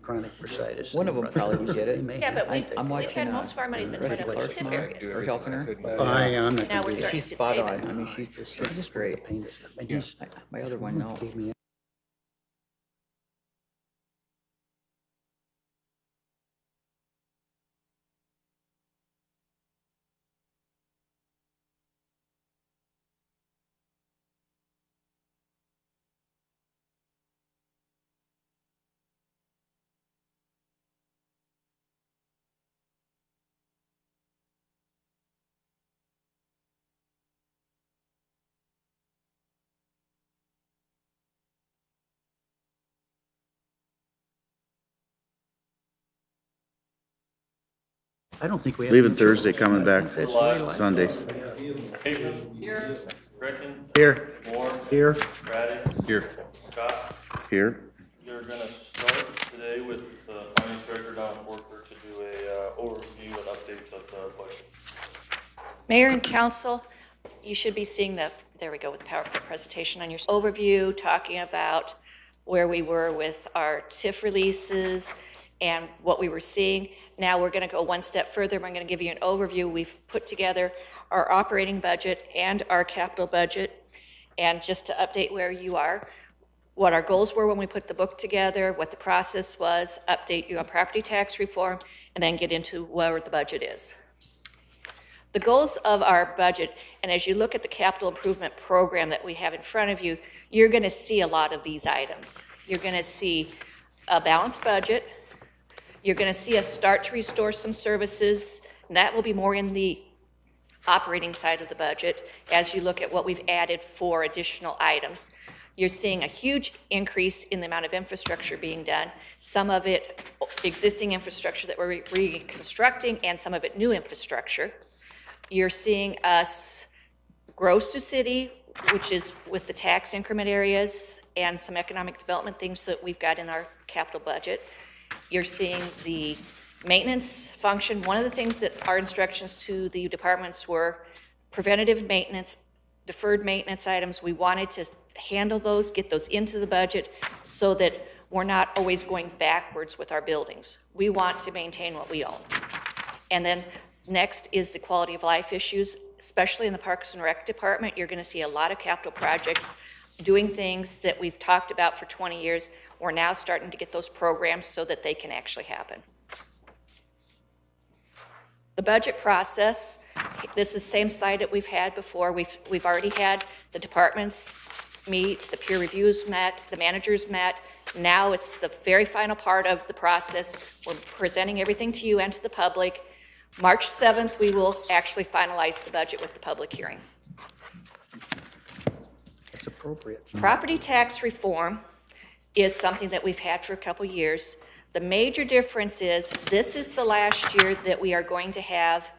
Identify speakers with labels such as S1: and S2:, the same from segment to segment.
S1: chronic bursitis.
S2: One of them probably would get it.
S3: Yeah, but
S2: I'm
S3: we've
S2: watching
S3: had most of our money's been
S2: Rusty
S3: put up in
S2: Clarkson
S3: TIF areas.
S2: or helping her.
S1: I'm not
S3: Now
S1: gonna
S3: we're
S1: do that.
S3: starting
S2: She's
S3: to
S2: spot
S3: pay
S2: on.
S3: them.
S2: I mean, she's just great.
S1: Pain and stuff. And
S2: My other one, no.
S1: gave me I don't think we have.
S4: Leaving Thursday, coming back
S1: That's the way life
S4: Sunday.
S5: Bateman. Here. Brecken.
S1: Here.
S5: Moore.
S1: Here.
S5: Brady.
S4: Here.
S5: Scott.
S4: Here.
S5: You're gonna start today with the finance director Don Porter to do a overview and update of the budget.
S3: Mayor and council, you should be seeing there we go with the PowerPoint presentation on your overview, talking about where we were with our TIF releases and what we were seeing. Now we're going to go one step further. I'm going to give you an overview. We've put together our operating budget and our capital budget. And just to update where you are, what our goals were when we put the book together, what the process was, update you on property tax reform, and then get into where the budget is. The goals of our budget, and as you look at the capital improvement program that we have in front of you, you're going to see a lot of these items. You're going to see a balanced budget. You're going to see us start to restore some services, and that will be more in the operating side of the budget as you look at what we've added for additional items. You're seeing a huge increase in the amount of infrastructure being done, some of it existing infrastructure that we're reconstructing and some of it new infrastructure. You're seeing us grow Sioux City, which is with the tax increment areas and some economic development things that we've got in our capital budget. You're seeing the maintenance function. One of the things that our instructions to the departments were preventative maintenance, deferred maintenance items. We wanted to handle those, get those into the budget so that we're not always going backwards with our buildings. We want to maintain what we own. And then next is the quality of life issues, especially in the Parks and Rec department. You're going to see a lot of capital projects doing things that we've talked about for 20 years. We're now starting to get those programs so that they can actually happen. The budget process, this is the same slide that we've had before. We've already had the departments meet, the peer reviews met, the managers met. Now it's the very final part of the process. We're presenting everything to you and to the public. March 7th, we will actually finalize the budget with the public hearing.
S1: It's appropriate.
S3: Property tax reform is something that we've had for a couple years. The major difference is this is the last year that we are going to have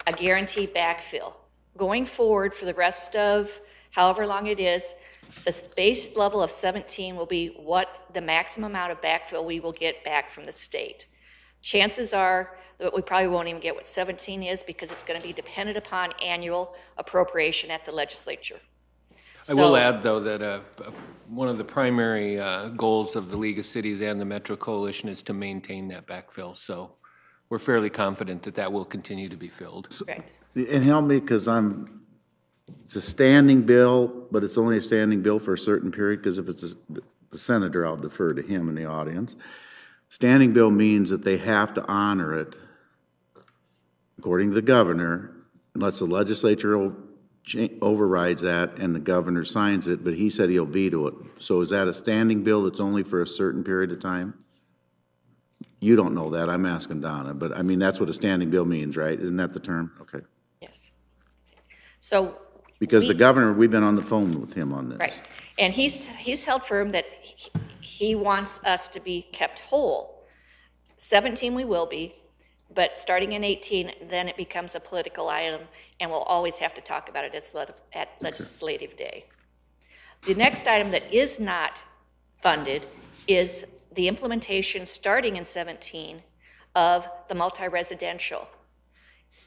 S3: a guaranteed backfill. Going forward for the rest of however long it is, the base level of 17 will be what the maximum amount of backfill we will get back from the state. Chances are that we probably won't even get what 17 is because it's going to be dependent upon annual appropriation at the legislature.
S6: I will add, though, that one of the primary goals of the League of Cities and the Metro Coalition is to maintain that backfill. So we're fairly confident that that will continue to be filled.
S3: Correct.
S4: And help me, because it's a standing bill, but it's only a standing bill for a certain period, because if it's the senator, I'll defer to him in the audience. Standing bill means that they have to honor it, according to the governor, unless the legislature overrides that and the governor signs it, but he said he'll veto it. So is that a standing bill that's only for a certain period of time? You don't know that. I'm asking Donna, but I mean, that's what a standing bill means, right? Isn't that the term? Okay.
S3: Yes. So
S4: because the governor, we've been on the phone with him on this.
S3: right, and he's held firm that he wants us to be kept whole. 17 we will be, but starting in 18, then it becomes a political item, and we'll always have to talk about it at legislative day. The next item that is not funded is the implementation starting in 17 of the multi-residential.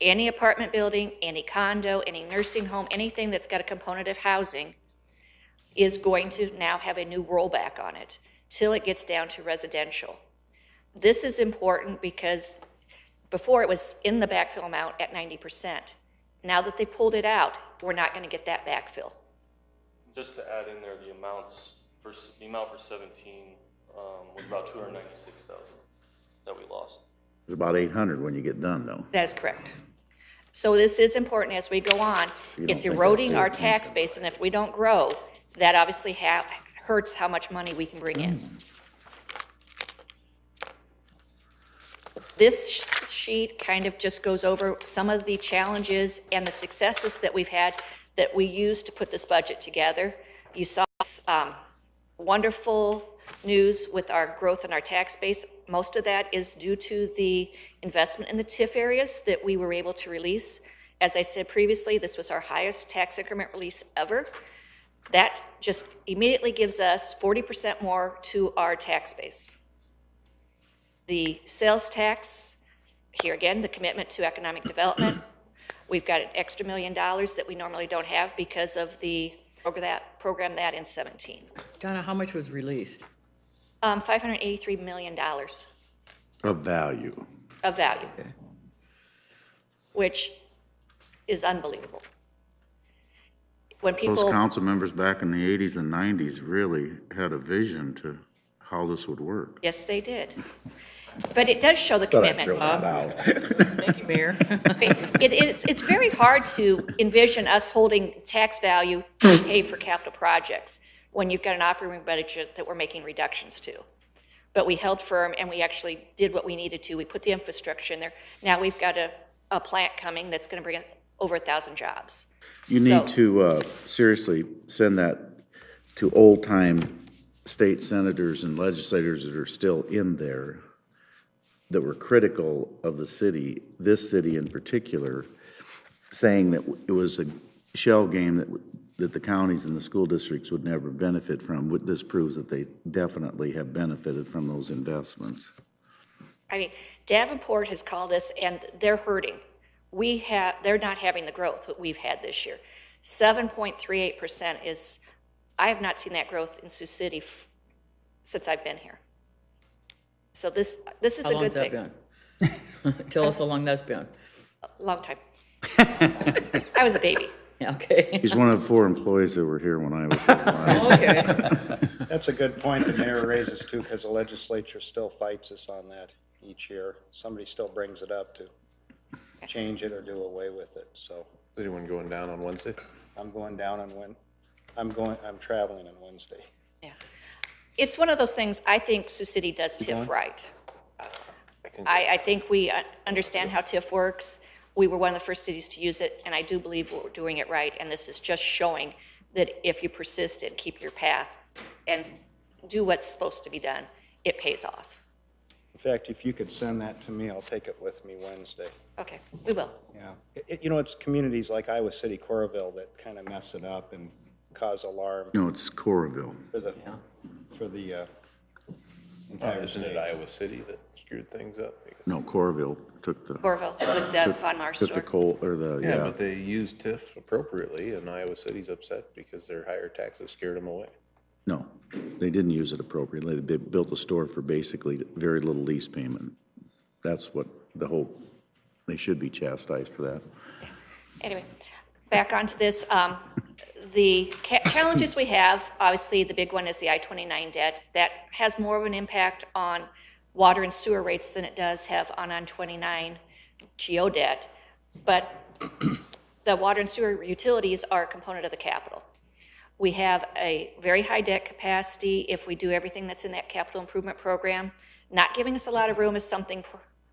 S3: Any apartment building, any condo, any nursing home, anything that's got a component of housing is going to now have a new rollback on it till it gets down to residential. this is important because before it was in the backfill amount at 90%. Now that they pulled it out, we're not going to get that backfill.
S5: Just to add in there, the amount for 17 was about 296,000 that we lost.
S4: It's about 800 when you get done, though.
S3: That is correct. So this is important as we go on.
S4: You don't
S3: It's
S4: think
S3: eroding
S4: that's
S3: our
S4: it?
S3: tax base, and if we don't grow, that obviously hurts how much money we can bring in. This sheet kind of just goes over some of the challenges and the successes that we've had that we used to put this budget together. You saw wonderful news with our growth in our tax base. Most of that is due to the investment in the TIF areas that we were able to release. As I said previously, this was our highest tax increment release ever. That just immediately gives us 40% more to our tax base. The sales tax, here again, the commitment to economic development. We've got an extra $1 million that we normally don't have because of the program that in 17.
S2: Donna, how much was released?
S3: $583 million
S4: Of value.
S3: of value,
S2: Okay.
S3: which is unbelievable. When
S4: Those
S3: people,
S4: council members back in the 80s and 90s really had a vision to how this would work.
S3: yes, they did. But it does show the
S4: Thought I'd
S3: commitment.
S4: throw that out.
S2: Thank you, Mayor.
S3: It's very hard to envision us holding tax value to pay for capital projects when you've got an operating budget that we're making reductions to. But we held firm and we actually did what we needed to. We put the infrastructure in there. Now we've got a plant coming that's going to bring in over 1,000 jobs.
S4: You need to seriously send that to old-time state senators and legislators that are still in there that were critical of the city, this city in particular, saying that it was a shell game that the counties and the school districts would never benefit from. This proves that they definitely have benefited from those investments.
S3: I mean, Davenport has called us and they're hurting. They're not having the growth that we've had this year. 7.38% is, I have not seen that growth in Sioux City since I've been here. So this is
S2: How
S3: a
S2: long's
S3: good
S2: that
S3: thing.
S2: been? Tell us how long that's been.
S3: Long time. I was a baby.
S2: Yeah, okay.
S4: He's one of 4 employees that were here when I was here.
S2: Okay.
S7: That's a good point the mayor raises too, because the legislature still fights us on that each year. Somebody still brings it up to change it or do away with it, so.
S8: Is anyone going down on Wednesday?
S7: I'm going down on I'm traveling on Wednesday.
S3: Yeah. It's one of those things, I think Sioux City does TIF right. I think we understand how TIF works. We were one of the first cities to use it, and I do believe we're doing it right. And this is just showing that if you persist and keep your path and do what's supposed to be done, it pays off.
S7: In fact, if you could send that to me, I'll take it with me Wednesday.
S3: Okay, we will.
S7: Yeah. It's communities like Iowa City, Coralville that kind of mess it up and cause alarm
S4: No, it's Coralville.
S7: for the entire
S8: Isn't it
S7: state.
S8: Iowa City that screwed things up?
S4: No, Coralville took the,
S3: Orville with the Von Mars
S4: took the
S3: store.
S4: coal, or the,
S8: Yeah,
S4: yeah.
S8: but they used TIF appropriately, and Iowa City's upset because their higher taxes scared them away.
S4: No, they didn't use it appropriately. They built a store for basically very little lease payment. That's what they should be chastised for that.
S3: Anyway, back onto this. The challenges we have, obviously the big one is the I-29 debt. That has more of an impact on water and sewer rates than it does have on I-29 geo debt. But the water and sewer utilities are a component of the capital. We have a very high debt capacity if we do everything that's in that capital improvement program. Not giving us a lot of room if something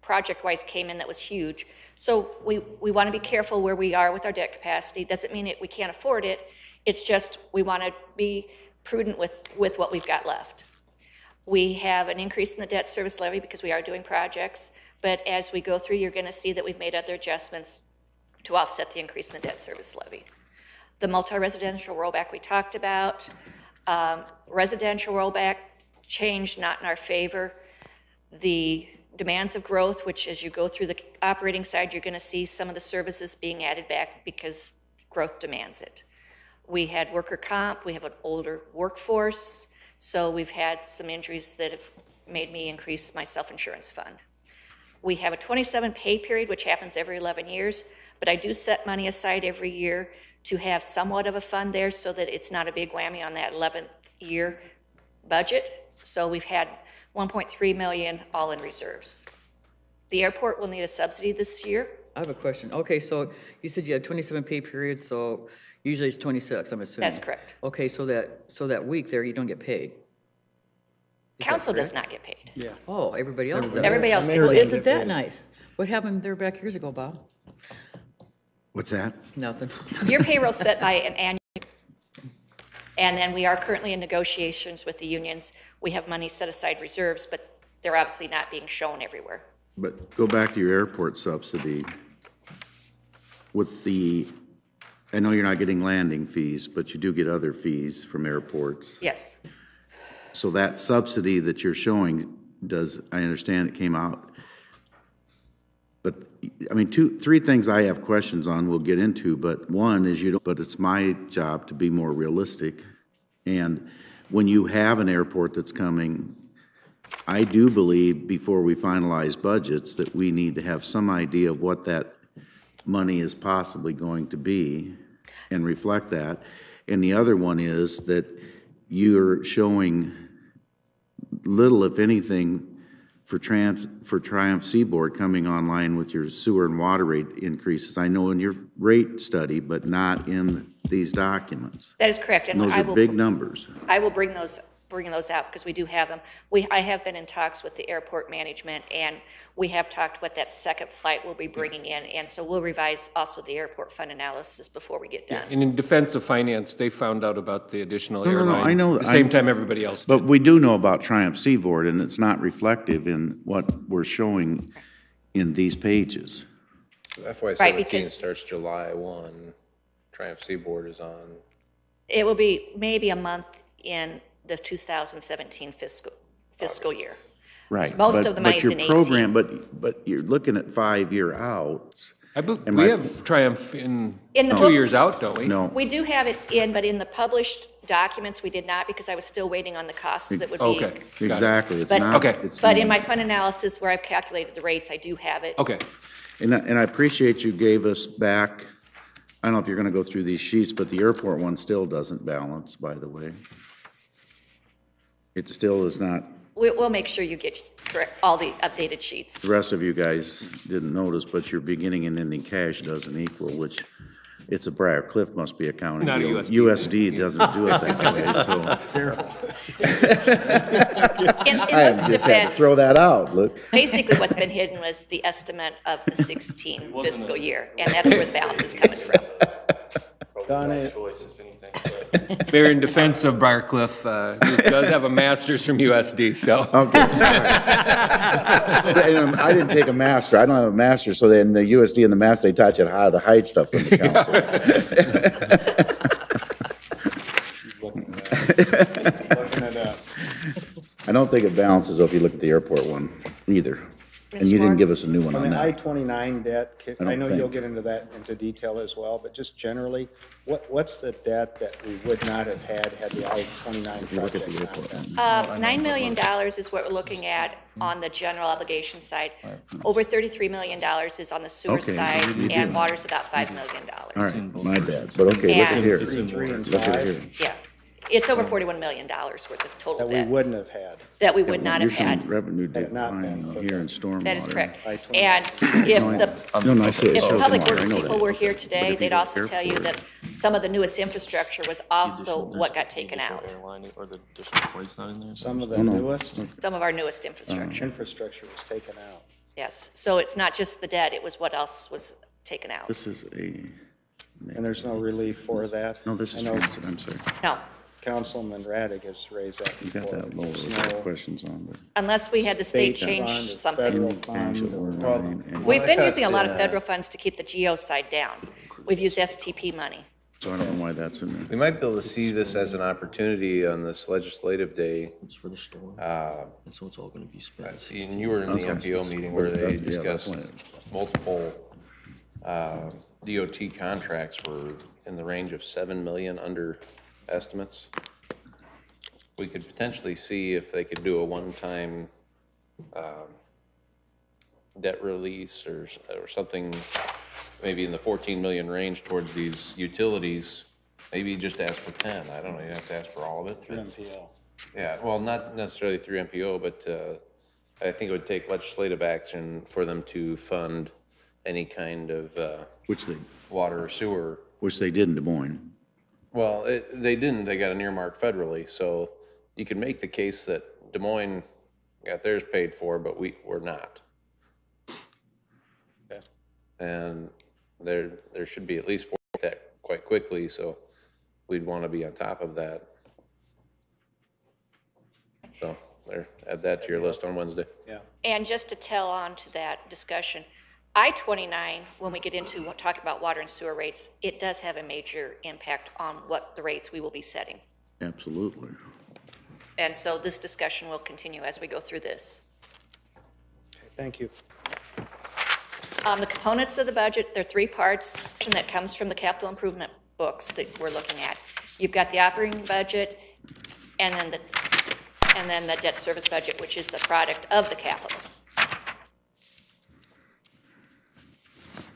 S3: project-wise came in that was huge. So we want to be careful where we are with our debt capacity. Doesn't mean we can't afford it. It's just we want to be prudent with what we've got left. We have an increase in the debt service levy because we are doing projects. But as we go through, you're going to see that we've made other adjustments to offset the increase in the debt service levy. The multi-residential rollback we talked about. Residential rollback change not in our favor. The demands of growth, which as you go through the operating side, you're going to see some of the services being added back because growth demands it. We had worker comp. We have an older workforce. So we've had some injuries that have made me increase my self-insurance fund. We have a 27 pay period, which happens every 11 years, but I do set money aside every year to have somewhat of a fund there so that it's not a big whammy on that 11th year budget. So we've had 1.3 million all in reserves. The airport will need a subsidy this year.
S2: I have a question. Okay, so you said you had 27 pay periods, so usually it's 26, I'm assuming.
S3: That's correct.
S2: Okay, so that week there, you don't get paid.
S3: Council does not get paid.
S7: Yeah.
S2: Oh, everybody else does.
S3: Everybody else
S2: Well,
S3: gets
S2: isn't that nice? What happened there back years ago, Bob?
S4: What's that?
S2: Nothing.
S3: Your payroll's set by an annual, and then we are currently in negotiations with the unions. We have money set aside reserves, but they're obviously not being shown everywhere.
S4: But go back to your airport subsidy. With the, I know you're not getting landing fees, but you do get other fees from airports.
S3: Yes.
S4: So that subsidy that you're showing does, I understand it came out. But, I mean, three things I have questions on we'll get into, but one is but it's my job to be more realistic. And when you have an airport that's coming, I do believe before we finalize budgets that we need to have some idea of what that money is possibly going to be and reflect that. And the other one is that you're showing little, if anything, for Triumph Seaboard coming online with your sewer and water rate increases. I know in your rate study, but not in these documents.
S3: That is correct.
S4: And those are big numbers.
S3: I will bring those out because we do have them. I have been in talks with the airport management, and we have talked what that second flight will be bringing in, and so we'll revise also the airport fund analysis before we get done.
S6: And in defense of finance, they found out about the additional
S4: No,
S6: airline.
S4: I know.
S6: At the same time everybody else did.
S4: But we do know about Triumph Seaboard, and it's not reflective in what we're showing in these pages.
S8: FY
S3: Right,
S8: 17
S3: because-
S8: starts July 1. Triumph Seaboard is on.
S3: It will be maybe a month in the 2017 fiscal year.
S4: Right.
S3: Most
S4: but-
S3: of the
S4: but
S3: money's
S4: your
S3: in 18.
S4: program, but you're looking at 5-year outs. Am
S6: We
S4: I-
S6: have Triumph in
S3: In the
S6: 2
S3: book-
S6: years out, don't we?
S4: No.
S3: We do have it in, but in the published documents, we did not because I was still waiting on the costs that would be.
S6: Okay. Got it.
S4: Exactly. It's
S3: But-
S4: not.
S6: Okay.
S4: it's
S3: But in
S4: not.
S3: my fund analysis where I've calculated the rates, I do have it.
S6: Okay.
S4: And I appreciate you gave us back, I don't know if you're gonna go through these sheets, but the airport one still doesn't balance, by the way. It still is not,
S3: We'll make sure you get correct, all the updated sheets.
S4: the rest of you guys didn't notice, but your beginning and ending cash doesn't equal, which it's a Briar Cliff must be accounting.
S6: Not a
S4: deal.
S6: USD.
S4: USD doesn't do it that way, so.
S3: In
S4: I
S3: Luke's
S4: just had to
S3: defense,
S4: throw that out, look.
S3: basically what's been hidden was the estimate of the 16 fiscal year, and that's where the balance is coming from.
S5: Probably
S7: Donna-
S5: by choice, if anything, but
S6: Mayor, in defense of Briarcliff, Luke does have a master's from USD, so.
S4: Okay. And I didn't take a master. I don't have a master, so then the USD and the master, they taught you how to hide stuff from the council.
S7: Looking it up.
S4: I don't think it balances if you look at the airport one either. And
S3: Ms.
S4: you didn't
S3: Moore?
S4: give us a new one
S7: On
S4: on
S7: the
S4: that.
S7: I-29 debt,
S4: I
S7: I
S4: don't
S7: know you'll
S4: think.
S7: get into that into detail as well, but just generally, what's the debt that we would not have had the I-29
S4: You look at
S7: project
S4: the
S7: not
S4: airport
S7: been?
S4: one.
S3: $9 million is what we're looking at on the general obligation side. Over $33 million is on the sewer
S4: Okay, so
S3: side,
S4: you do
S3: and
S4: that.
S3: water's about $5 million.
S4: All right, my bad. But okay, look at
S3: And-
S4: here.
S7: 3 and
S4: Look at
S7: 5
S4: here.
S3: Yeah, it's over $41 million worth of total
S7: that we
S3: debt
S7: wouldn't have had.
S3: that we would not have
S4: You're showing
S3: had.
S4: revenue
S7: Had it not been
S4: declining
S7: for
S4: here
S7: the-
S4: in stormwater.
S3: That is correct.
S7: I-29.
S3: And if the
S4: No, I see it.
S3: If the
S4: shows
S3: public
S4: water.
S3: works
S4: I know
S3: people
S4: that.
S3: were here
S4: But
S3: today,
S4: if
S3: they'd
S4: you
S3: also
S4: look
S3: tell you
S4: airport-
S3: that some of the newest infrastructure was also what got taken out.
S5: airline or the additional flight's not in there.
S7: Some of the
S4: No, no.
S7: newest
S3: Some of our newest infrastructure,
S7: infrastructure was taken out.
S3: yes. So it's not just the debt, it was what else was taken out.
S4: This is a,
S7: And there's no relief for that.
S4: no, this
S7: I
S4: is,
S7: know
S4: transit, I'm sorry.
S3: No,
S7: Councilman Raddick has raised that
S4: You got
S7: before.
S4: that lower
S7: There's
S4: with the
S7: no
S4: questions on, but.
S3: unless we had the state
S7: state
S3: change
S7: fund or
S3: something.
S7: federal
S4: Angel
S7: fund.
S4: or nine, and-
S3: We've been
S8: I
S3: using a lot of
S8: thought,
S3: federal funds to keep the geo side down. We've used STP money.
S4: So I don't know why that's in
S8: We
S4: there.
S8: might be able to see this as an opportunity on this legislative day.
S1: It's for the storm,
S8: Uh,
S1: and so it's all gonna be spent.
S8: And you were in the MPO meeting where they
S4: Yeah, that's
S8: discussed
S4: why-
S8: multiple DOT contracts were in the range of 7 million under estimates. we could potentially see if they could do a one-time debt release or something, maybe in the 14 million range towards these utilities, maybe just ask for 10. I don't know, you have to ask for all of it.
S7: Through MPO.
S8: Yeah, well, not necessarily through MPO, but I think it would take legislative action for them to fund any kind of
S4: Which they,
S8: water or sewer.
S4: which they did in Des Moines.
S8: Well, they didn't. They got an earmark federally, so you can make the case that Des Moines got theirs paid for, but we're not.
S7: Okay.
S8: And there should be at least for that quite quickly, so we'd want to be on top of that. So there, add that to your list on Wednesday.
S7: Yeah.
S3: And just to tell on to that discussion, I-29, when we get into talking about water and sewer rates, it does have a major impact on what the rates we will be setting.
S4: Absolutely.
S3: And so this discussion will continue as we go through this.
S7: Okay, thank you.
S3: The components of the budget, there are three parts that comes from the capital improvement books that we're looking at. You've got the operating budget and then the debt service budget, which is a product of the capital.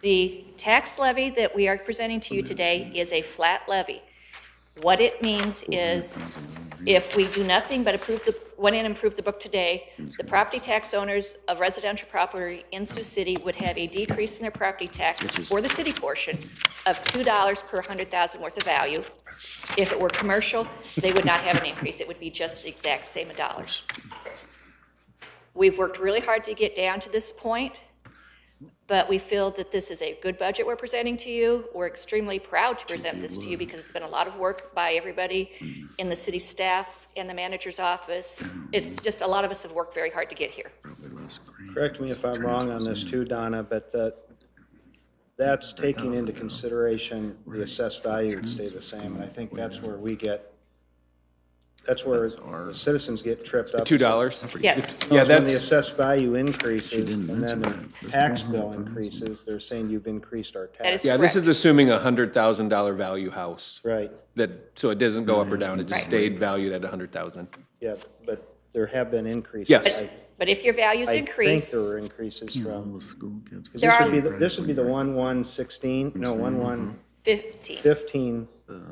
S3: The tax levy that we are presenting to you today is a flat levy. What it means is if we do nothing but went in and approved the book today, the property tax owners of residential property in Sioux City would have a decrease in their property taxes for the city portion of $2 per 100,000 worth of value. If it were commercial, they would not have an increase. It would be just the exact same dollars. We've worked really hard to get down to this point, but we feel that this is a good budget we're presenting to you. We're extremely proud to present this to you because it's been a lot of work by everybody in the city staff and the manager's office. It's just a lot of us have worked very hard to get here.
S7: Correct me if I'm wrong on this too, Donna, but that's taking into consideration the assessed value would stay the same. And I think that's where the citizens get tripped up.
S6: $2?
S3: Yes.
S6: Yeah,
S7: When the
S6: that's,
S7: assessed value increases and then the tax bill increases, they're saying you've increased our
S3: That is
S7: tax.
S6: yeah, this is
S3: correct.
S6: assuming a $100,000 value house.
S7: Right,
S6: So it doesn't go up or down, it just
S3: Right.
S6: stayed valued at 100,000.
S7: yeah, but there have been increases.
S6: Yes.
S3: But if your values
S7: I think
S3: increase,
S7: there were increases from,
S4: All the school kids.
S7: 'cause
S3: There
S7: this would be the 1/116, no,
S3: 15,
S7: 1/15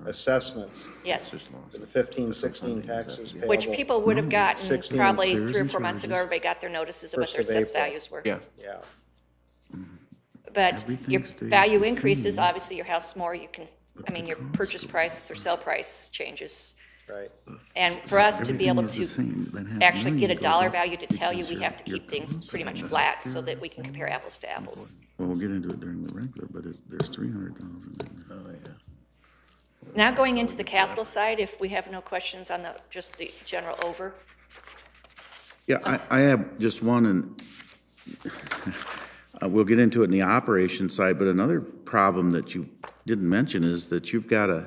S7: assessments.
S3: yes.
S7: For the 15-16 taxes payable.
S3: Which people would have gotten
S7: 16
S3: probably
S4: shares
S3: 3 or
S4: and
S3: 4 months ago.
S4: charges.
S3: Everybody got their notices of what their
S7: 1st of
S3: assessed
S7: April.
S3: values were.
S6: Yeah.
S7: Yeah,
S3: But
S4: Everything
S3: your
S4: stays
S3: value
S4: the
S3: increases,
S4: same.
S3: obviously your house more, you can, I mean, your purchase price or sell price changes.
S7: right.
S3: And for us to be able
S4: Everything is the
S3: to
S4: same. That half
S3: actually get a
S4: million goes
S3: dollar
S4: up
S3: value to tell you,
S4: because
S3: we have to
S4: your
S3: keep things
S4: costs
S3: pretty
S4: are
S3: much
S4: up
S3: flat so
S4: here.
S3: that we can compare apples to apples.
S4: Well, we'll get into it during the regular, but there's 300,000. Oh, yeah.
S3: Now going into the capital side, if we have no questions on just the general over.
S4: Yeah, I have just one, and we'll get into it in the operation side, but another problem that you didn't mention is that you've got a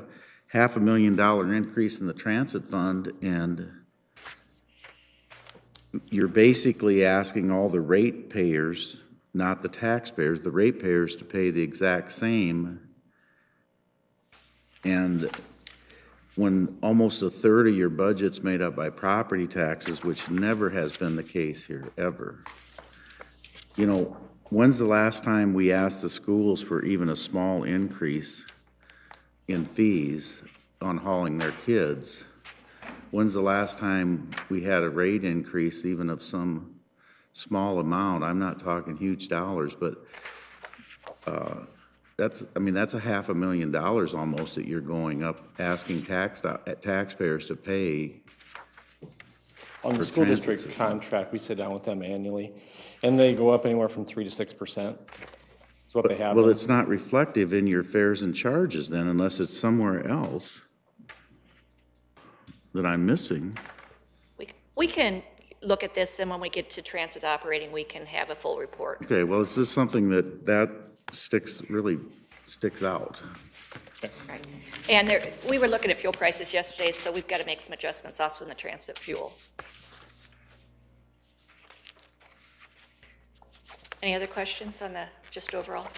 S4: $500,000 increase in the transit fund, and you're basically asking all the ratepayers, not the taxpayers, the ratepayers to pay the exact same. And when almost a third of your budget's made up by property taxes, which never has been the case here, ever. You know, when's the last time we asked the schools for even a small increase in fees on hauling their kids? When's the last time we had a rate increase even of some small amount? I'm not talking huge dollars, but that's a $500,000 almost that you're going up, asking taxpayers to pay.
S9: On the
S4: for
S9: school
S4: transit
S9: district
S4: system.
S9: contract, we sit down with them annually, and they go up anywhere from 3 to 6%. That's what they have.
S4: Well, it's not reflective in your fares and charges then, unless it's somewhere else that I'm missing.
S3: We can look at this, and when we get to transit operating, we can have a full report.
S4: Okay, well, it's just something that really sticks out.
S3: Right. And we were looking at fuel prices yesterday, so we've got to make some adjustments also in the transit fuel. Any other questions on just overall?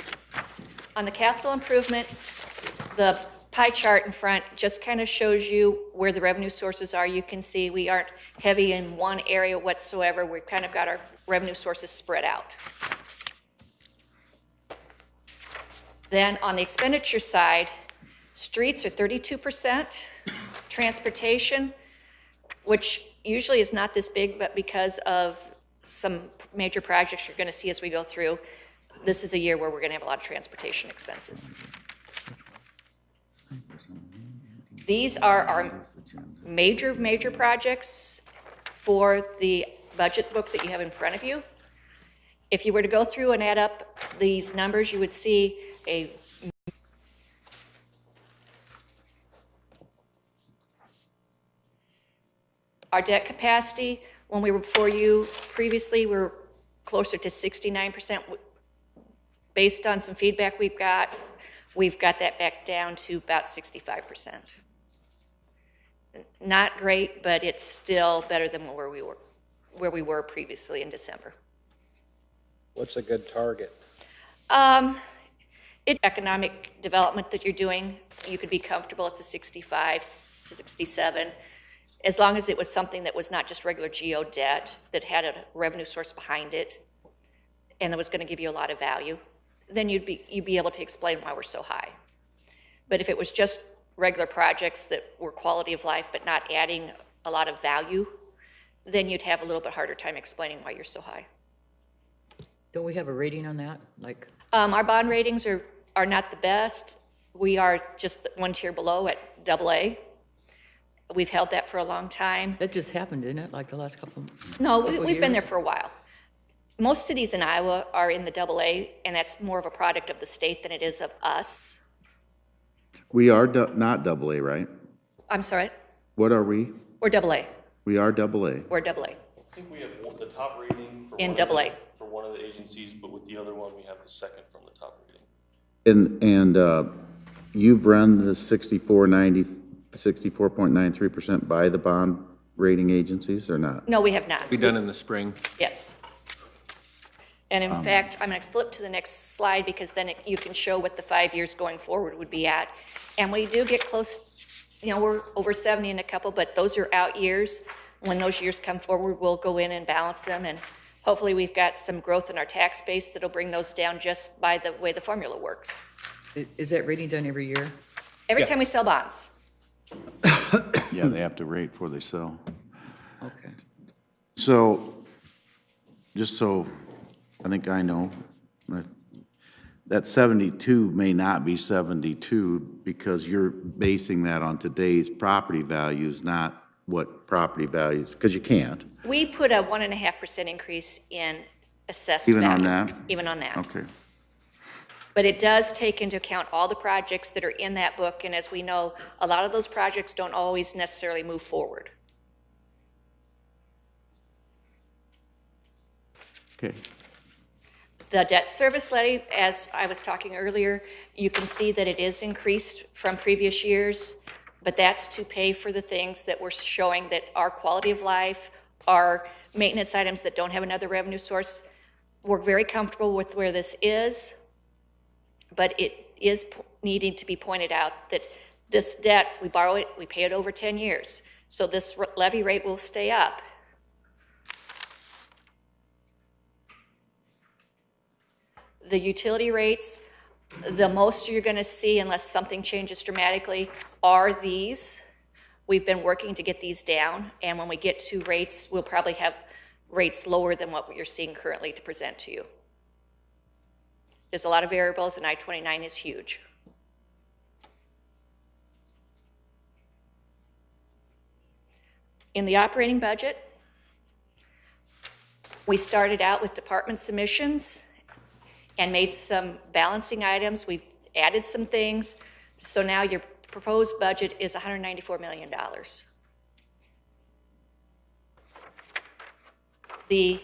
S3: On the capital improvement, the pie chart in front just kind of shows you where the revenue sources are. You can see we aren't heavy in one area whatsoever. We've kind of got our revenue sources spread out. Then on the expenditure side, streets are 32%, transportation, which usually is not this big, but because of some major projects you're going to see as we go through, this is a year where we're going to have a lot of transportation expenses. These are our major projects for the budget book that you have in front of you. If you were to go through and add up these numbers, you would see our debt capacity. When we were before you previously, we were closer to 69%. Based on some feedback we've got that back down to about 65%. Not great, but it's still better than where we were previously in December.
S7: What's a good target?
S3: Economic development that you're doing, you could be comfortable at the 65, 67, as long as it was something that was not just regular geo debt, that had a revenue source behind it, and it was going to give you a lot of value, then you'd be able to explain why we're so high. But if it was just regular projects that were quality of life but not adding a lot of value, then you'd have a little bit harder time explaining why you're so high.
S2: Don't we have a rating on that? Like,
S3: our bond ratings are not the best. We are just one tier below at AA. We've held that for a long time.
S2: that just happened, didn't it? Like the last couple
S3: No,
S2: couple
S3: we've been there
S2: years?
S3: for a while. Most cities in Iowa are in the AA, and that's more of a product of the state than it is of us.
S4: We are not double A, right?
S3: I'm sorry,
S4: What are we?
S3: we're AA.
S4: We are double A.
S3: We're AA
S5: I think we have the top rating for
S3: in
S5: one of the-
S3: AA.
S5: for one of the agencies, but with the other one, we have the second from the top rating.
S4: And you've run the 64.93% by the bond rating agencies or not?
S3: No, we have not.
S6: Be done in the spring.
S3: Yes. And in fact, I'm going to flip to the next slide because then you can show what the 5 years going forward would be at. And we do get close, we're over 70 in a couple, but those are out years. When those years come forward, we'll go in and balance them. And hopefully we've got some growth in our tax base that'll bring those down just by the way the formula works.
S2: Is that rating done every year?
S3: Every time we sell bonds.
S4: Yeah, they have to rate before they sell.
S2: Okay.
S4: So, just so I think I know, that 72 may not be 72 because you're basing that on today's property values, not what property values, because you can't.
S3: We put a 1.5% increase in assessed
S4: Even on
S3: value.
S4: that?
S3: Even on that.
S4: Okay.
S3: But it does take into account all the projects that are in that book, and as we know, a lot of those projects don't always necessarily move forward.
S4: Okay.
S3: The debt service levy, as I was talking earlier, you can see that it is increased from previous years, but that's to pay for the things that we're showing that our quality of life, our maintenance items that don't have another revenue source. We're very comfortable with where this is, but it is needing to be pointed out that this debt, we borrow it, we pay it over 10 years. So this levy rate will stay up. The utility rates, the most you're going to see, unless something changes dramatically, are these. We've been working to get these down, and when we get to rates, we'll probably have rates lower than what you're seeing currently to present to you. There's a lot of variables, and I-29 is huge. In the operating budget, we started out with department submissions and made some balancing items. We've added some things. So now your proposed budget is $194 million. The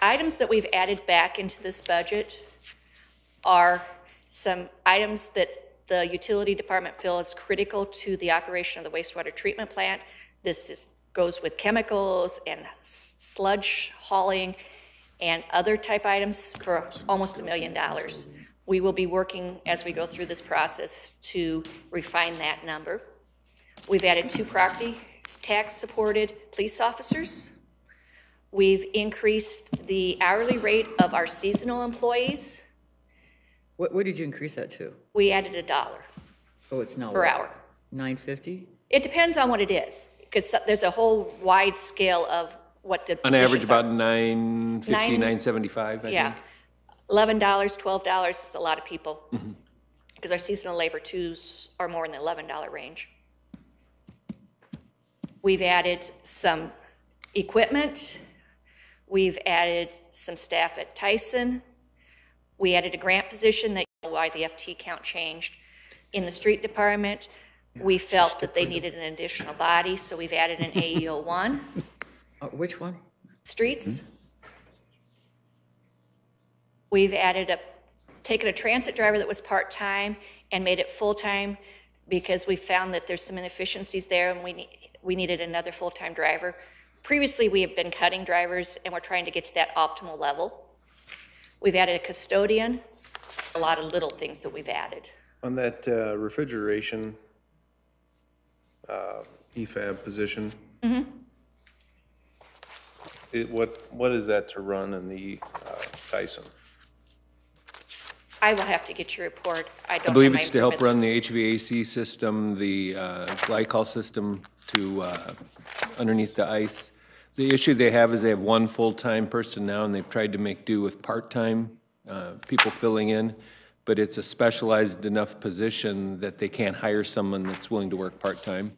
S3: items that we've added back into this budget are some items that the utility department feels is critical to the operation of the wastewater treatment plant. This goes with chemicals and sludge hauling and other type items for almost $1 million. We will be working as we go through this process to refine that number. We've added 2 property tax-supported police officers. We've increased the hourly rate of our seasonal employees.
S2: What did you increase that to?
S3: We added $1
S2: Oh, it's now
S3: per
S2: what?
S3: hour.
S2: $9.50?
S3: It depends on what it is, because there's a whole wide scale of what the
S6: On average,
S3: positions are.
S6: about $9.50, $9.75, I think.
S3: Yeah, $11, $12 is a lot of people, because our seasonal labor twos are more in the $11 range. We've added some equipment. We've added some staff at Tyson. We added a grant position that, why the FT count changed. In the street department, we felt that they needed an additional body, so we've added an AEO1.
S2: Which one?
S3: Streets. We've taken a transit driver that was part-time and made it full-time because we found that there's some inefficiencies there and we needed another full-time driver. Previously, we have been cutting drivers and we're trying to get to that optimal level. We've added a custodian, a lot of little things that we've added.
S8: On that refrigeration EFAB position, what is that to run in the Tyson?
S3: I will have to get your report. I don't
S6: I believe
S3: have my
S6: it's to help
S3: improvements.
S6: run the HVAC system, the glycol system to underneath the ice. The issue they have is they have 1 full-time person now, and they've tried to make do with part-time people filling in, but it's a specialized enough position that they can't hire someone that's willing to work part-time.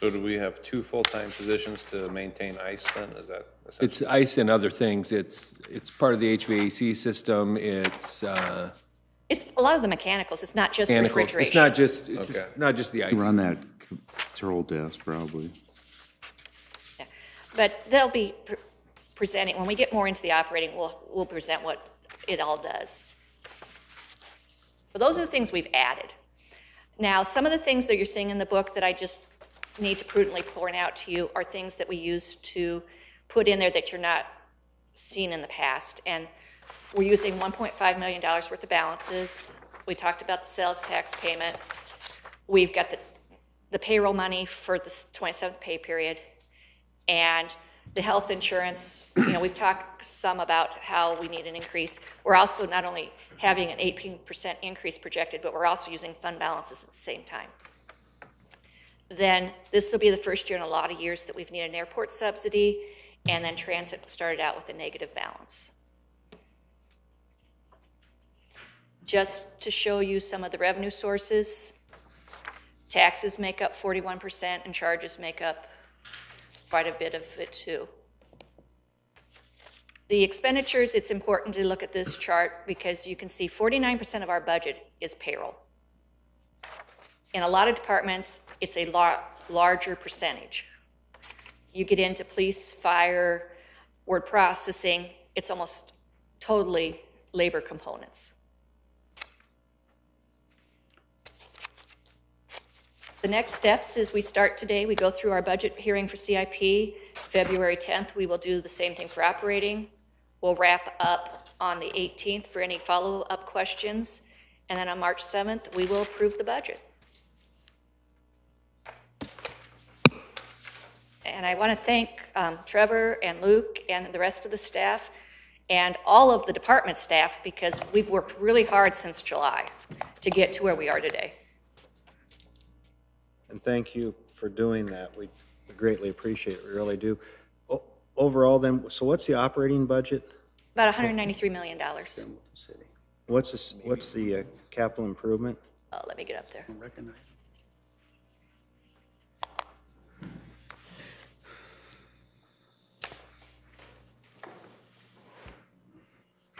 S8: So do we have 2 full-time positions to maintain ice then? Is that essentially?
S6: It's ice and other things. It's part of the HVAC system. It's
S3: It's a lot of the mechanicals. It's not just
S6: mechanical.
S3: refrigeration.
S6: It's not just the ice.
S4: Run that control desk, probably.
S3: Yeah. But they'll be presenting, when we get more into the operating, we'll present what it all does. But those are the things we've added. Now, some of the things that you're seeing in the book that I just need to prudently point out to you are things that we used to put in there that you're not seen in the past. And we're using $1.5 million worth of balances. We talked about the sales tax payment. We've got the payroll money for the 27th pay period. And the health insurance, we've talked some about how we need an increase. We're also not only having an 18% increase projected, but we're also using fund balances at the same time. Then this will be the first year in a lot of years that we've needed an airport subsidy, and then transit started out with a negative balance. Just to show you some of the revenue sources, taxes make up 41% and charges make up quite a bit of it too. The expenditures, it's important to look at this chart because you can see 49% of our budget is payroll. In a lot of departments, it's a larger percentage. You get into police, fire, word processing, it's almost totally labor components. The next steps is we start today, we go through our budget hearing for CIP. February 10th, we will do the same thing for operating. We'll wrap up on the 18th for any follow-up questions. And then on March 7th, we will approve the budget. And I want to thank Trevor and Luke and the rest of the staff and all of the department staff because we've worked really hard since July to get to where we are today.
S7: And thank you for doing that. We greatly appreciate it. We really do. Overall then, so what's the operating budget?
S3: About $193 million.
S7: What's the capital improvement?
S3: Let me get up there.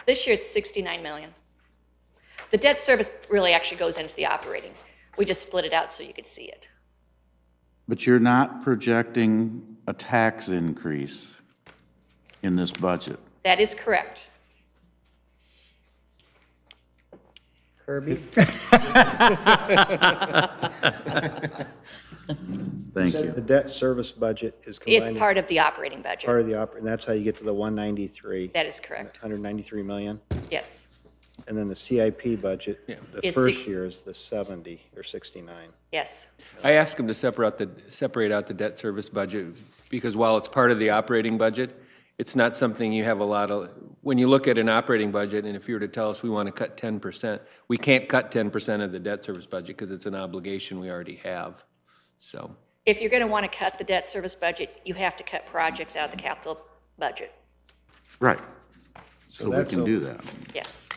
S3: This year it's 69 million. The debt service really actually goes into the operating. We just split it out so you could see it.
S4: But you're not projecting a tax increase in this budget.
S3: That is correct.
S7: Kirby?
S4: Thank you.
S7: The debt service budget is combined.
S3: It's part of the operating budget.
S7: Part of the operating, that's how you get to the 193.
S3: That is correct.
S7: 193 million.
S3: Yes.
S7: And then the CIP budget,
S6: Yeah.
S7: the
S3: Is
S7: first
S3: six-
S7: year is the 70 or 69.
S3: Yes.
S6: I asked them to separate out the debt service budget, because while it's part of the operating budget, it's not something you have a lot of, when you look at an operating budget, and if you were to tell us we want to cut 10%, we can't cut 10% of the debt service budget because it's an obligation we already have, so.
S3: If you're going to want to cut the debt service budget, you have to cut projects out of the capital budget.
S4: Right. So we
S7: that's
S4: can
S7: a-
S4: do that.
S3: Yes.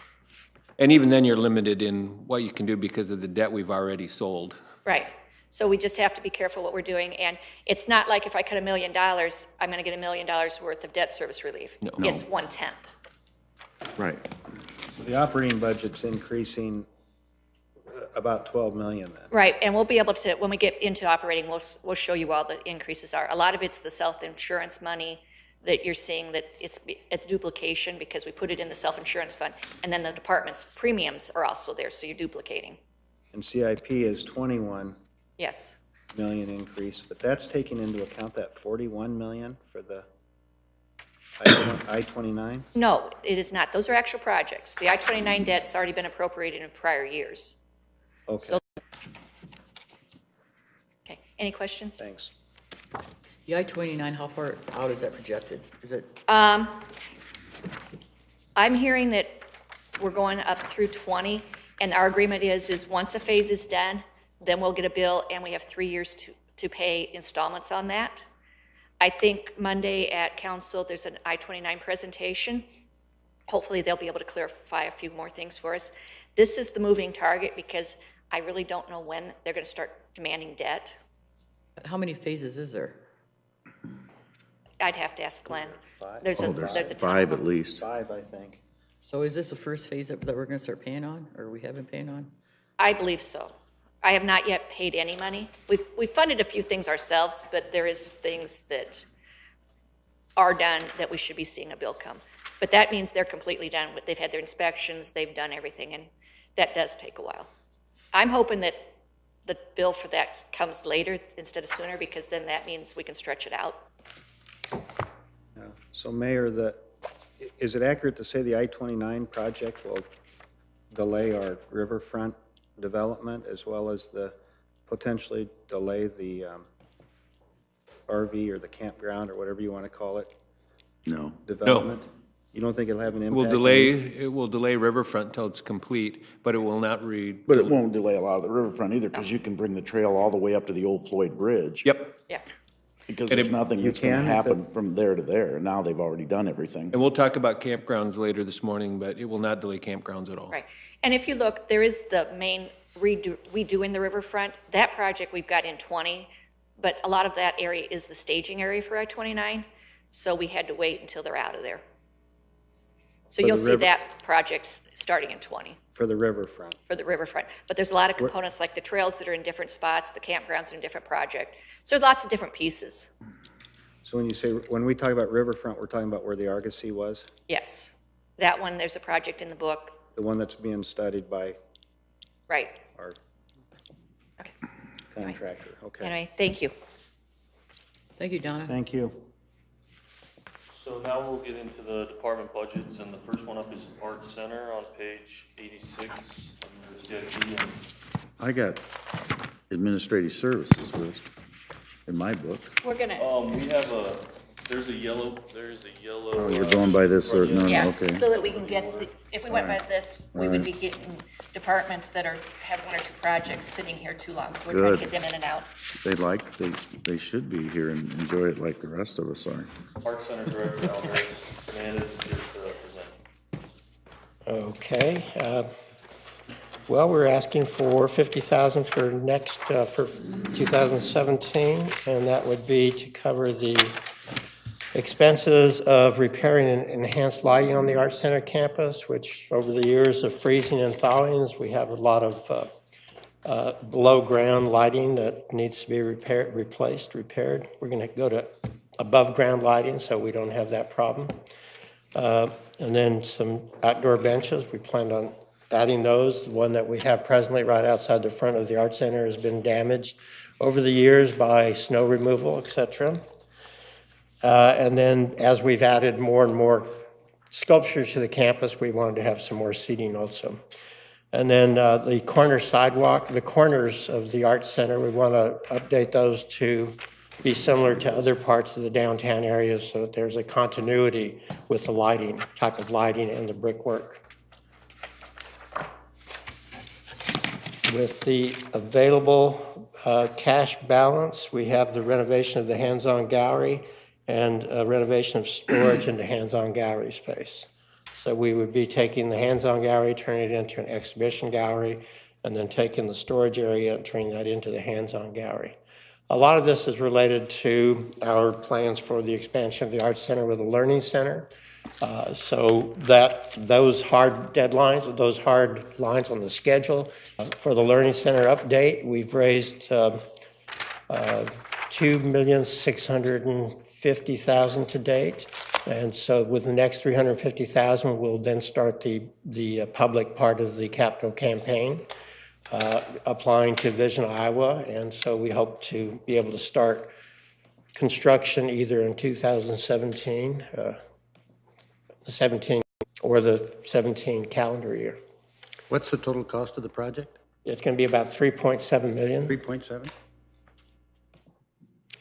S6: And even then, you're limited in what you can do because of the debt we've already sold.
S3: Right. So we just have to be careful what we're doing. And it's not like if I cut $1 million, I'm going to get $1 million worth of debt service relief.
S6: No.
S3: It's 1/10.
S4: Right.
S7: The operating budget's increasing about 12 million then.
S3: Right. And we'll be able to, when we get into operating, we'll show you all the increases are. A lot of it's the self-insurance money that you're seeing that it's duplication because we put it in the self-insurance fund. And then the department's premiums are also there, so you're duplicating.
S7: And CIP is 21
S3: Yes.
S7: million increase, but that's taking into account that 41 million for the I-29?
S3: No, it is not. Those are actual projects. The I-29 debt's already been appropriated in prior years.
S7: Okay,
S3: Okay. Any questions?
S7: thanks.
S2: The I-29, how far out is that projected? Is it,
S3: I'm hearing that we're going up through 20, and our agreement is once a phase is done, then we'll get a bill, and we have 3 years to pay installments on that. I think Monday at council, there's an I-29 presentation. Hopefully, they'll be able to clarify a few more things for us. This is the moving target because I really don't know when they're going to start demanding debt.
S2: how many phases is there?
S3: I'd have to ask Glenn.
S7: Five?
S3: There's
S4: Oh,
S3: a ton
S4: there's
S3: of
S4: 5
S3: them.
S4: at least.
S7: 5, I think.
S2: So is this the first phase that we're gonna start paying on, or we have been paying on?
S3: I believe so. I have not yet paid any money. We've funded a few things ourselves, but there is things that are done that we should be seeing a bill come. But that means they're completely done. They've had their inspections, they've done everything, and that does take a while. I'm hoping that the bill for that comes later instead of sooner, because then that means we can stretch it out.
S7: Yeah. So Mayor, is it accurate to say the I-29 project will delay our riverfront development as well as potentially delay the RV or the campground or whatever you want to call it,
S4: No.
S7: development? You don't think it'll have an
S6: It
S7: impact?
S6: will delay Riverfront until it's complete, but it will not
S4: But it won't delay a lot of the riverfront either, because you can bring the trail all the way up to the old Floyd Bridge.
S6: Yep,
S3: Yeah.
S4: Because
S6: And
S4: there's
S6: it-
S4: nothing that's gonna
S7: can if
S4: happen from there to there. Now they've already done everything.
S6: and we'll talk about campgrounds later this morning, but it will not delay campgrounds at all.
S3: Right. And if you look, there is the main redoing the riverfront. That project we've got in 20, but a lot of that area is the staging area for I-29. So we had to wait until they're out of there. So
S7: For
S3: you'll
S7: the
S3: see
S7: river-
S3: that project starting in 20
S7: For the riverfront?
S3: for the riverfront. But there's a lot of components like the trails that are in different spots, the campgrounds are in different project. So lots of different pieces.
S7: So when we talk about riverfront, we're talking about where the Argosy was?
S3: Yes. That one, there's a project in the book.
S7: The one that's being studied by
S3: Right.
S7: our
S3: Okay.
S7: contractor? Okay.
S3: Anyway, thank you.
S2: Thank you, Donna.
S7: Thank you.
S5: So now we'll get into the department budgets, and the first one up is Art Center on page 86 under CIP. And
S4: I got administrative services list in my book.
S3: We're gonna,
S5: we have there's a yellow.
S4: Oh, you're going by this, or, no,
S3: yeah,
S4: okay.
S3: so that we can get, if we went by this, we would be getting departments that have one or two projects sitting here too long, so we're trying to
S4: Good.
S3: get them in and out.
S4: They should be here and enjoy it like the rest of us are.
S5: Art Center Director Albert Hernandez is here to present.
S10: Okay. Well, we're asking for $50,000 for for 2017, and that would be to cover the expenses of repairing and enhanced lighting on the Art Center campus, which over the years of freezing and thawings, we have a lot of below-ground lighting that needs to be repaired. We're going to go to above-ground lighting, so we don't have that problem. And then some outdoor benches. We planned on adding those. The one that we have presently right outside the front of the Art Center has been damaged over the years by snow removal, et cetera. And then as we've added more and more sculptures to the campus, we wanted to have some more seating also. And then the corner sidewalk, the corners of the Art Center, we want to update those to be similar to other parts of the downtown area so that there's a continuity with the lighting, type of lighting and the brickwork. With the available cash balance, we have the renovation of the hands-on gallery and renovation of storage into hands-on gallery space. So we would be taking the hands-on gallery, turning it into an exhibition gallery, and then taking the storage area and turning that into the hands-on gallery. A lot of this is related to our plans for the expansion of the Arts Center with a Learning Center. So that those hard deadlines, those hard lines on the schedule for the Learning Center update, we've raised $2,650,000 to date. And so with the next $350,000, we'll then start the public part of the capital campaign, applying to Vision Iowa. And so we hope to be able to start construction either in 2017, 17 or the 17 calendar year.
S7: What's the total cost of the project?
S10: It's going to be about 3.7 million.
S7: 3.7?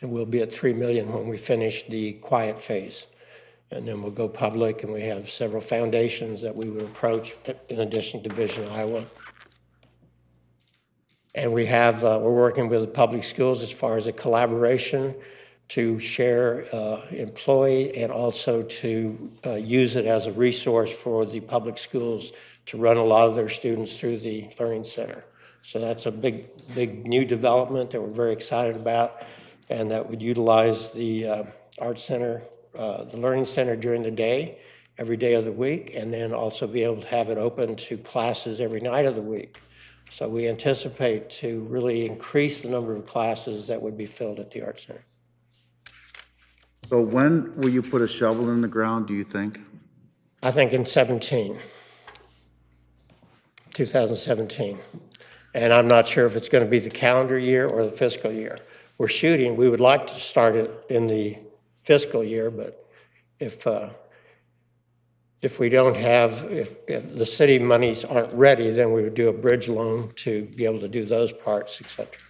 S10: And we'll be at 3 million when we finish the quiet phase. And then we'll go public, and we have several foundations that we would approach in addition to Vision Iowa. And we have, we're working with the public schools as far as a collaboration to share employee and also to use it as a resource for the public schools to run a lot of their students through the Learning Center. So that's a big new development that we're very excited about, and that would utilize the Art Center, the Learning Center during the day, every day of the week, and then also be able to have it open to classes every night of the week. So we anticipate to really increase the number of classes that would be filled at the Art Center.
S4: So when will you put a shovel in the ground, do you think?
S10: I think in 2017. And I'm not sure if it's going to be the calendar year or the fiscal year. We're shooting, we would like to start it in the fiscal year, but if we don't have, if the city monies aren't ready, then we would do a bridge loan to be able to do those parts, et cetera.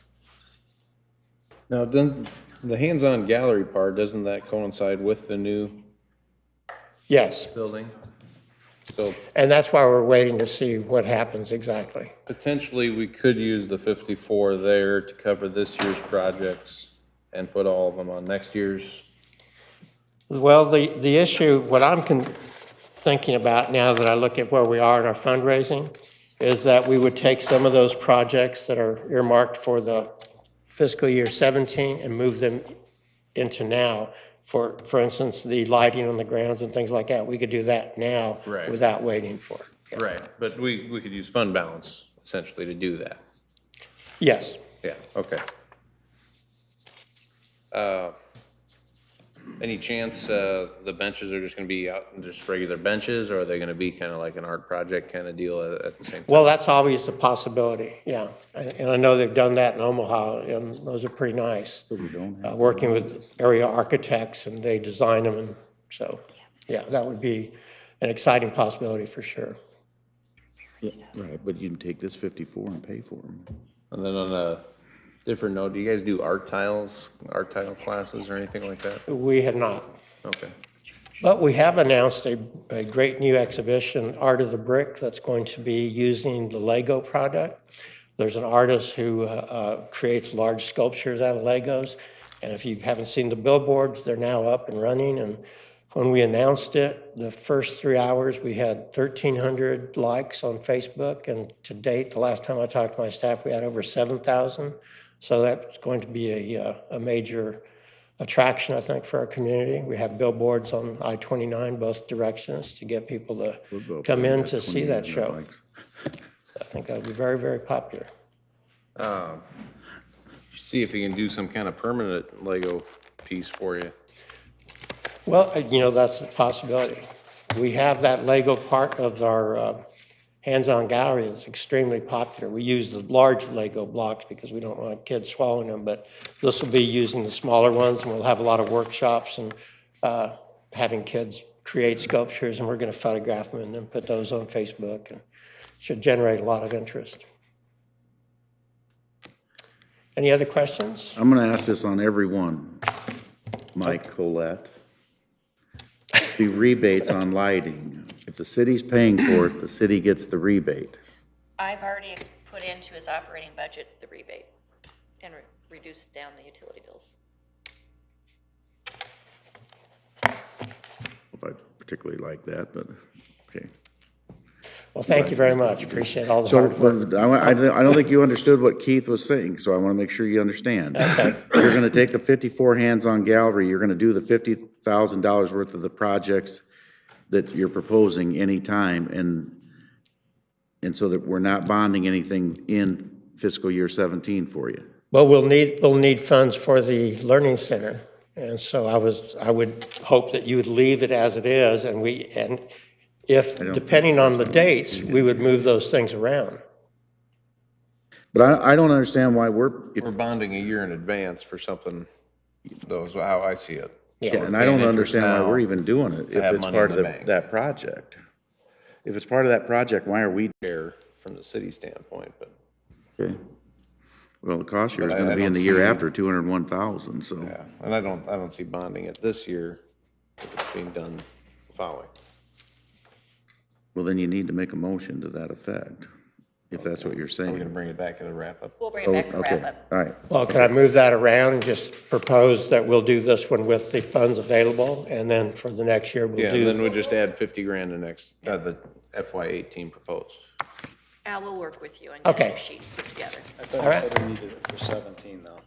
S8: Now, then the hands-on gallery part, doesn't that coincide with the new
S10: Yes,
S8: building? So
S10: and that's why we're waiting to see what happens exactly.
S8: potentially we could use the 54 there to cover this year's projects and put all of them on next year's.
S10: Well, the issue, what I'm thinking about now that I look at where we are in our fundraising, is that we would take some of those projects that are earmarked for the fiscal year 17 and move them into now. For instance, the lighting on the grounds and things like that, we could do that now
S8: Right.
S10: without waiting for it. Yeah.
S8: Right, but we could use fund balance essentially to do that.
S10: Yes.
S8: Yeah, okay. Any chance the benches are just going to be out and just regular benches, or are they going to be kind of like an art project kind of deal at the same time?
S10: Well, that's always a possibility, yeah. And I know they've done that in Omaha, and those are pretty nice. Working with area architects, and they design them, and so, yeah, that would be an exciting possibility for sure.
S4: Yeah, right, but you can take this 54 and pay for them.
S8: And then on a different note, do you guys do art tile classes or anything like that?
S10: We have not.
S8: Okay.
S10: But we have announced a great new exhibition, Art of the Brick, that's going to be using the Lego product. There's an artist who creates large sculptures out of Legos. And if you haven't seen the billboards, they're now up and running. And when we announced it, the first 3 hours, we had 1,300 likes on Facebook. And to date, the last time I talked to my staff, we had over 7,000. So that's going to be a major attraction, I think, for our community. We have billboards on I-29, both directions, to get people to come in to see that show. I think that would be very, very popular.
S8: See if you can do some kind of permanent Lego piece for you.
S10: Well, that's a possibility. We have that Lego part of our hands-on gallery that's extremely popular. We use the large Lego blocks because we don't want kids swallowing them, but this will be using the smaller ones, and we'll have a lot of workshops and having kids create sculptures, and we're going to photograph them and then put those on Facebook, and should generate a lot of interest. Any other questions?
S4: I'm gonna ask this on every one. Mike Colette. The rebates on lighting. If the city's paying for it, the city gets the rebate.
S3: I've already put into his operating budget the rebate and reduced down the utility bills.
S4: If I particularly like that, but, okay.
S10: Well, thank you very much. Appreciate all the
S4: So,
S10: hard work.
S4: but I don't think you understood what Keith was saying, so I want to make sure you understand.
S10: Okay.
S4: You're gonna take the 54 hands-on gallery, you're gonna do the $50,000 worth of the projects that you're proposing anytime, and so that we're not bonding anything in fiscal year 17 for you.
S10: Well, we'll need funds for the Learning Center. And so I would hope that you would leave it as it is, and if, depending on the dates, we would move those things around.
S4: But I don't understand why we're
S8: bonding a year in advance for something, those how I see it.
S4: Yeah, and I don't understand why we're even doing it if
S8: have
S4: it's
S8: money
S4: part
S8: in
S4: of
S8: the bank.
S4: that project. If it's part of that project, why are we?
S8: Fair from the city standpoint, but
S4: Okay. Well, the cost year is
S8: But I
S4: gonna be in
S8: don't
S4: the year
S8: see-
S4: after, 201,000, so.
S8: yeah, and I don't see bonding it this year if it's being done the following.
S4: Well, then you need to make a motion to that effect, if that's what you're
S8: Are we gonna
S4: saying.
S8: bring it back in a wrap up?
S3: We'll bring
S4: Oh,
S3: it back to
S4: okay,
S3: wrap up.
S4: all right.
S10: Well, can I move that around and just propose that we'll do this one with the funds available, and then for the next year, we'll
S8: Yeah, and then
S10: do,
S8: we'll just add 50 grand the next, the FY 18 proposed.
S3: Al will work with you and get
S10: Okay.
S3: a sheet put together.
S7: I thought
S10: All right.
S7: I said we needed it for 17, though.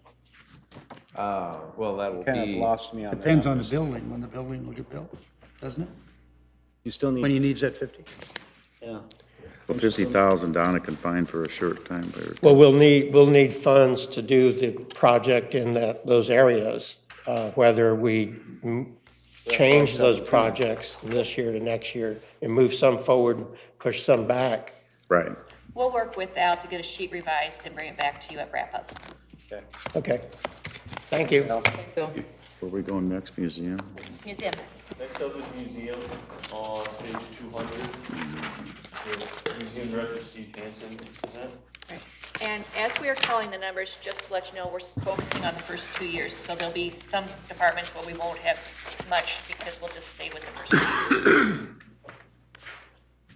S8: Well, that will
S7: Kind of
S8: be,
S7: lost me on that.
S11: Depends on the building, when the building will get built, doesn't it?
S7: You still
S11: When he
S7: need,
S11: needs that 50?
S7: yeah.
S4: Well, 50,000 Donna can find for a short time period.
S10: well, we'll need funds to do the project in those areas, whether we change those projects this year to next year and move some forward, push some back.
S4: Right.
S3: We'll work with Al to get a sheet revised and bring it back to you at wrap up.
S7: Okay.
S10: Okay. Thank you.
S2: So,
S4: Where we going next, museum?
S3: Museum.
S5: Next up is museum on page 200. The Museum Director Steve Hansen present.
S3: Right. And as we are calling the numbers, just to let you know, we're focusing on the first 2 years. So there'll be some departments where we won't have much because we'll just stay with the first 2 years.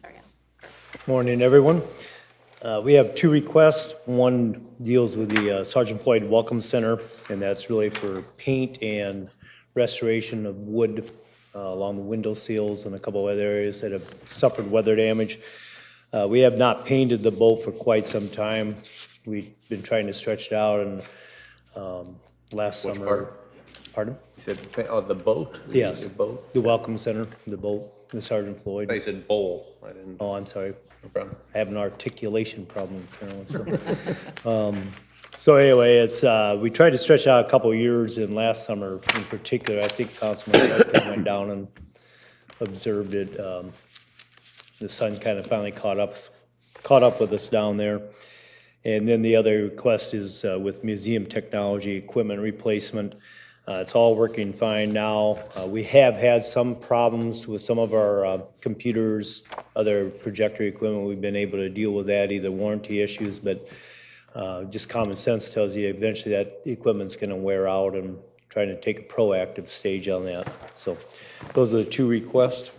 S3: Sorry, Al.
S12: Morning, everyone. We have two requests. One deals with the Sergeant Floyd Welcome Center, and that's really for paint and restoration of wood along the window sills and a couple other areas that have suffered weather damage. We have not painted the boat for quite some time. We've been trying to stretch it out, and last
S8: Which
S12: summer.
S8: part?
S12: Pardon?
S8: you said, the boat?
S12: Yes,
S8: The boat?
S12: the Welcome Center, the boat, the Sergeant Floyd.
S8: I said bowl, I didn't,
S12: Oh, I'm sorry.
S8: no problem.
S12: I have an articulation problem apparently. So anyway, it's, we tried to stretch out a couple of years, and last summer in particular, I think Councilman Hudson went down and observed it. The sun kind of finally caught up with us down there. And then the other request is with museum technology equipment replacement. It's all working fine now. We have had some problems with some of our computers, other projector equipment. We've been able to deal with that, either warranty issues, but just common sense tells you eventually that equipment's going to wear out, and trying to take a proactive stage on that. So those are the two requests.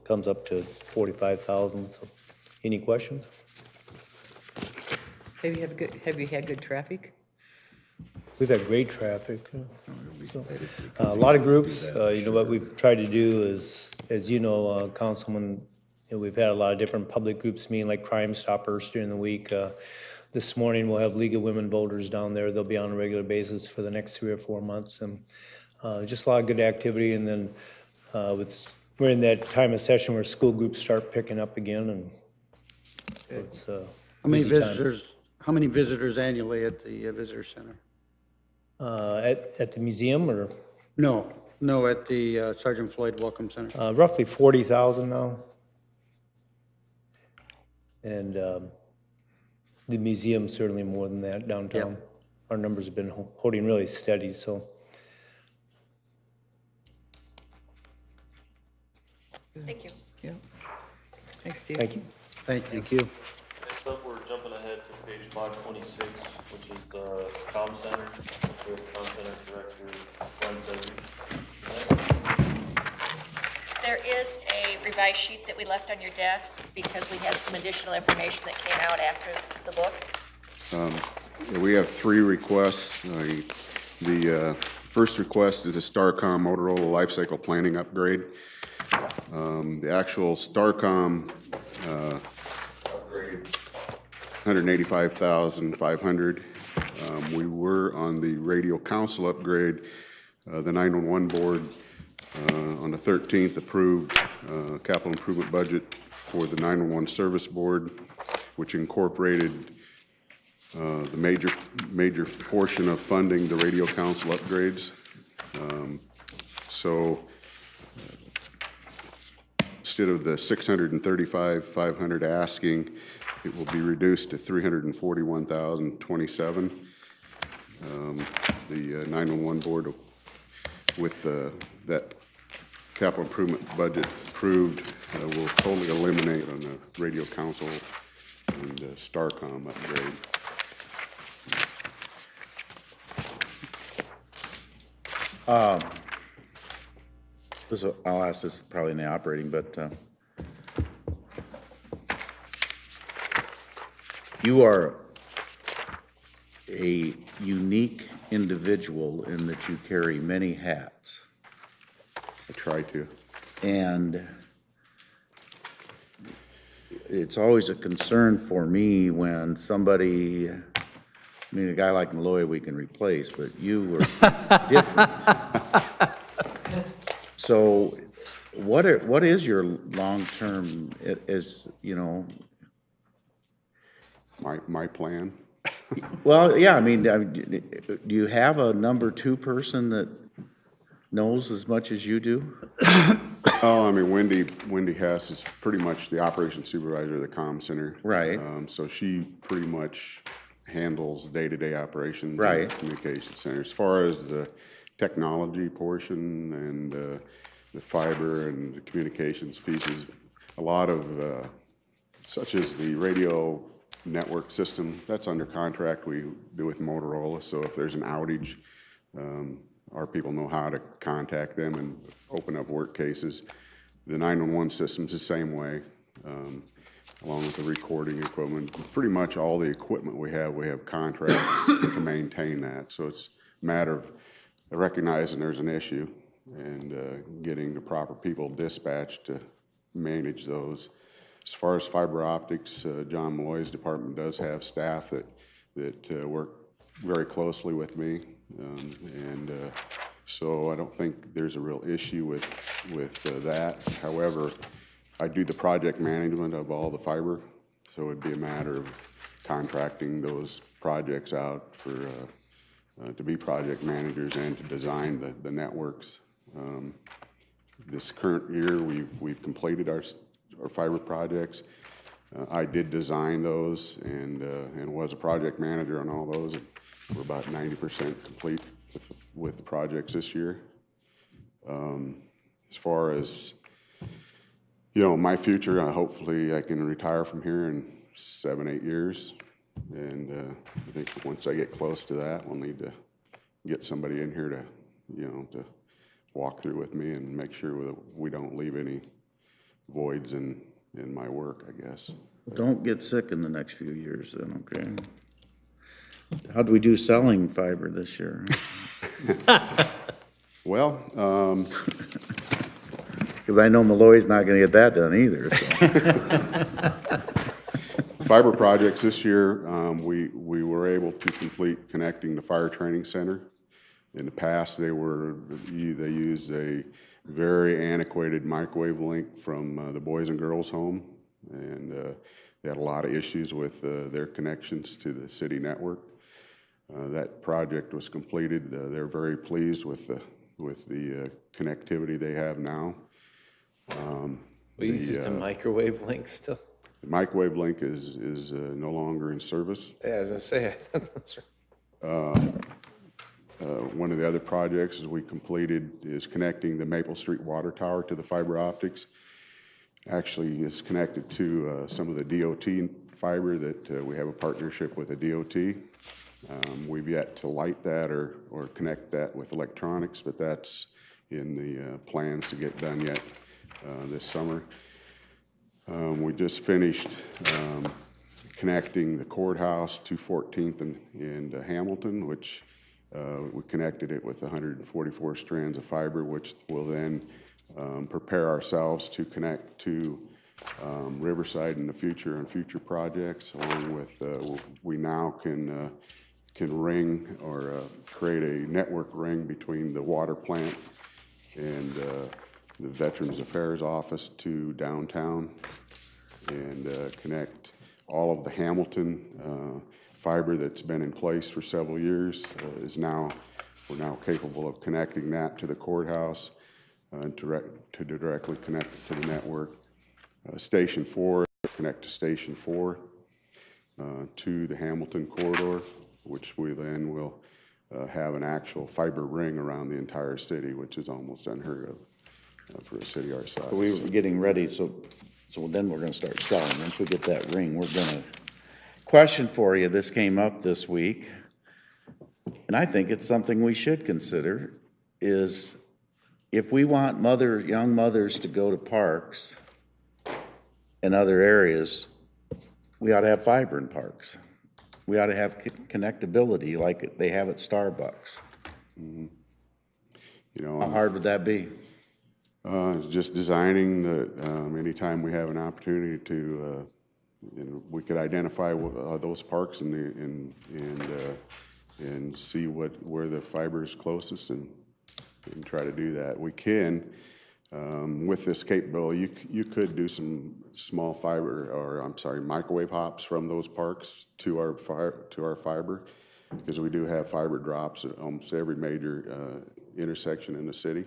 S12: Comes up to 45,000. So any questions?
S2: have you had good traffic?
S12: We've had great traffic. So, a lot of groups. You know, what we've tried to do is, as you know, Councilman, you know, we've had a lot of different public groups meeting, like Crime Stoppers during the week. This morning we'll have League of Women Voters down there. They'll be on a regular basis for the next 3 or 4 months, and just a lot of good activity. And then we're in that time of session where school groups start picking up again, and it's
S11: How many
S12: busy time.
S11: how many visitors annually at the visitor center?
S12: At the museum, or
S11: No, at the Sergeant Floyd Welcome Center.
S12: roughly 40,000 now. And the museum certainly more than that downtown. Our numbers have been holding really steady, so.
S3: Thank you.
S2: Yeah. Thanks, Steve.
S12: Thank you.
S11: Thank you.
S5: Next up, we're jumping ahead to page 526, which is the comm center, with comm center director, Glenn Sedgwick.
S3: There is a revised sheet that we left on your desk because we had some additional information that came out after the book.
S13: We have 3 requests. The first request is a Starcom Motorola Lifecycle Planning upgrade. The actual Starcom upgrade, $185,500. We were on the Radio Council upgrade. The 911 board on the 13th approved capital improvement budget for the 911 service board, which incorporated the major portion of funding the Radio Council upgrades. So instead of the $635,500 asking, it will be reduced to $341,027. The 911 board, with that capital improvement budget approved, will totally eliminate on the Radio Council and Starcom upgrade.
S4: I'll ask this probably in the operating, but you are a unique individual in that you carry many hats.
S13: I try to.
S4: And it's always a concern for me when somebody, I mean, a guy like Malloy we can replace, but you were different. So what is your long-term,
S13: My plan?
S4: Well, yeah, I mean, do you have a number 2 person that knows as much as you do?
S13: Oh, I mean, Wendy Hess is pretty much the operations supervisor of the comm center.
S4: Right.
S13: So she pretty much handles day-to-day operations.
S4: Right.
S13: In the communication center. As far as the technology portion and the fiber and the communications pieces, a lot of, such as the radio network system, that's under contract we do with Motorola. So if there's an outage, our people know how to contact them and open up work cases. The 911 system's the same way, along with the recording equipment. Pretty much all the equipment we have contracts to maintain that. So it's a matter of recognizing there's an issue and getting the proper people dispatched to manage those. As far as fiber optics, John Malloy's department does have staff that work very closely with me. So I don't think there's a real issue with that. However, I do the project management of all the fiber, so it'd be a matter of contracting those projects out for to be project managers and to design the networks. This current year, we've completed our fiber projects. I did design those and was a project manager on all those. We're about 90% complete with the projects this year. As far as, my future, hopefully I can retire from here in 7-8 years. And I think once I get close to that, we'll need to get somebody in here to, to walk through with me and make sure that we don't leave any voids in my work, I guess.
S4: Don't get sick in the next few years then, okay? How do we do selling fiber this year?
S13: Well,
S4: because I know Malloy's not going to get that done either. So.
S13: Fiber projects this year, we were able to complete connecting the fire training center. In the past, they used a very antiquated microwave link from the Boys and Girls Home, and they had a lot of issues with their connections to the city network. That project was completed. They're very pleased with the connectivity they have now.
S8: We use the microwave link still.
S13: The microwave link is no longer in service.
S8: Yeah, I was gonna say.
S13: One of the other projects we completed is connecting the Maple Street water tower to the fiber optics. actually is connected to some of the DOT fiber that we have a partnership with the DOT. We've yet to light that or connect that with electronics, but that's in the plans to get done yet this summer. We just finished connecting the courthouse to 14th and Hamilton, which we connected it with 144 strands of fiber, which will then prepare ourselves to connect to Riverside in the future and future projects, along with we now can ring or create a network ring between the water plant and the Veterans Affairs Office to downtown, and connect all of the Hamilton fiber that's been in place for several years. We're now capable of connecting that to the courthouse to directly connect it to the network. Station 4, connect to Station 4 to the Hamilton corridor, which we then will have an actual fiber ring around the entire city, which is almost unheard of for a city our size.
S4: So we were getting ready, so then we're gonna start selling. Once we get that ring, we're gonna... Question for you, this came up this week, and I think it's something we should consider, is if we want young mothers to go to parks and other areas, we ought to have fiber in parks. We ought to have connectability like they have at Starbucks.
S13: Mm-hmm. You know,
S4: how hard would that be?
S13: Just designing the, anytime we have an opportunity to, we could identify those parks and see where the fiber is closest and try to do that. We can, with this capability, you could do some small fiber, or I'm sorry, microwave hops from those parks to our fiber, because we do have fiber drops at almost every major intersection in the city.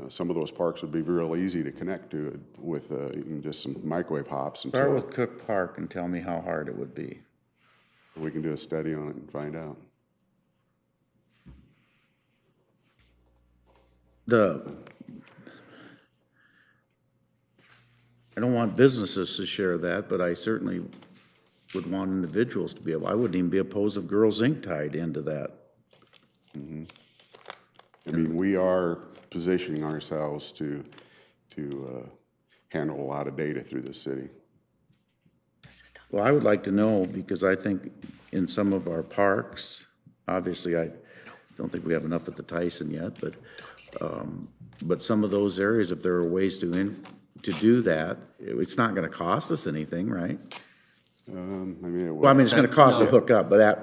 S13: Some of those parks would be real easy to connect to with even just some microwave hops.
S4: Start with Cook Park and tell me how hard it would be.
S13: We can do a study on it and find out.
S4: I don't want businesses to share that, but I certainly would want individuals to be able. I wouldn't even be opposed if Girls Inc. tied into that.
S13: Mm-hmm. I mean, we are positioning ourselves to handle a lot of data through the city.
S4: Well, I would like to know, because I think in some of our parks, obviously I don't think we have enough at the Tyson yet, but some of those areas, if there are ways to do that, it's not going to cost us anything, right? It's going to cost to hook up, but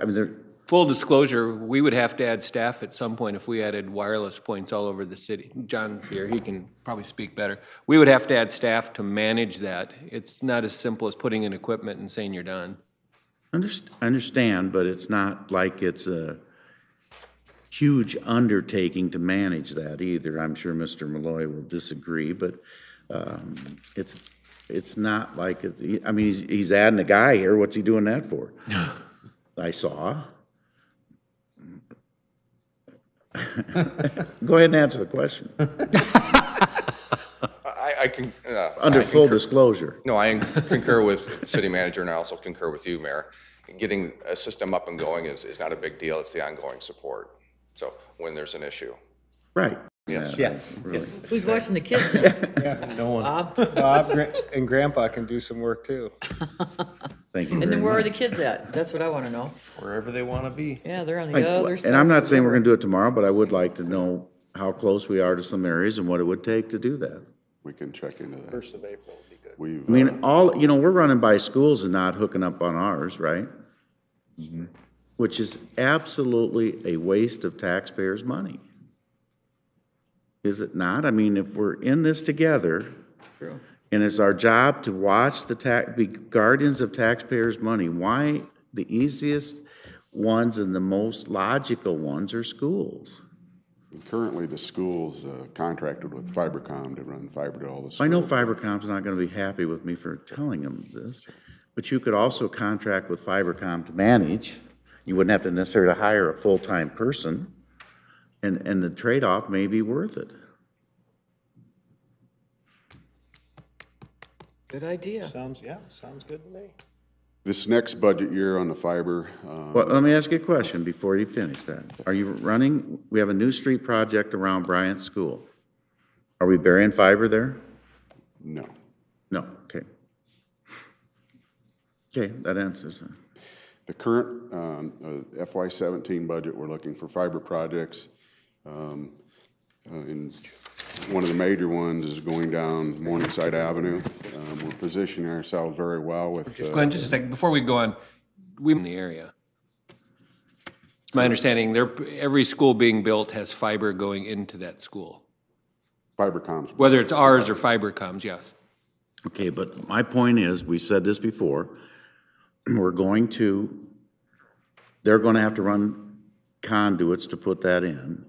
S6: Full disclosure, we would have to add staff at some point if we added wireless points all over the city. John's here, he can probably speak better. We would have to add staff to manage that. It's not as simple as putting in equipment and saying you're done.
S4: I understand, but it's not like it's a huge undertaking to manage that either. I'm sure Mr. Malloy will disagree, but it's not like it's, I mean, he's adding a guy here. What's he doing that for? I saw. Go ahead and answer the question.
S14: I can.
S4: Under full disclosure.
S14: No, I concur with the city manager, and I also concur with you, Mayor. Getting a system up and going is not a big deal. It's the ongoing support. So when there's an issue.
S4: Right.
S14: Yes.
S4: Yeah. Really.
S2: Who's watching the kids then?
S7: Yeah.
S9: No one.
S7: Bob and Grandpa can do some work too.
S4: Thank you.
S2: And then
S4: very
S2: where are
S4: much.
S2: the kids at? That's what I want to know.
S8: Wherever they want to be.
S2: Yeah, they're on the other side.
S4: And I'm not saying we're going to do it tomorrow, but I would like to know how close we are to some areas and what it would take to do that.
S13: We can check into that.
S7: 1st of April would be good.
S13: We've,
S4: I mean, we're running by schools and not hooking up on ours, right?
S13: Mm-hmm.
S4: Which is absolutely a waste of taxpayers' money. Is it not? I mean, if we're in this together,
S2: True.
S4: and it's our job to watch be guardians of taxpayers' money, why the easiest ones and the most logical ones are schools?
S13: Currently, the school's contracted with Fibercom to run fiber to all the schools.
S4: I know Fibercom's not going to be happy with me for telling them this, but you could also contract with Fibercom to manage. You wouldn't have to necessarily hire a full-time person, and the trade-off may be worth it.
S2: Good idea.
S7: Sounds good to me.
S13: This next budget year on the fiber,
S4: Well, let me ask you a question before you finish that. Are you running, we have a new street project around Bryant School. Are we burying fiber there?
S13: no.
S4: No, okay. Okay, that answers it.
S13: The current FY17 budget, we're looking for fiber projects. And one of the major ones is going down Morningside Avenue. We're positioning ourselves very well with.
S6: Glenn, just a second, before we go on, we in the area. It's my understanding, every school being built has fiber going into that school,
S13: Fiber comms.
S6: whether it's ours or FiberCom's, yes.
S4: Okay, but my point is, we said this before, they're going to have to run conduits to put that in.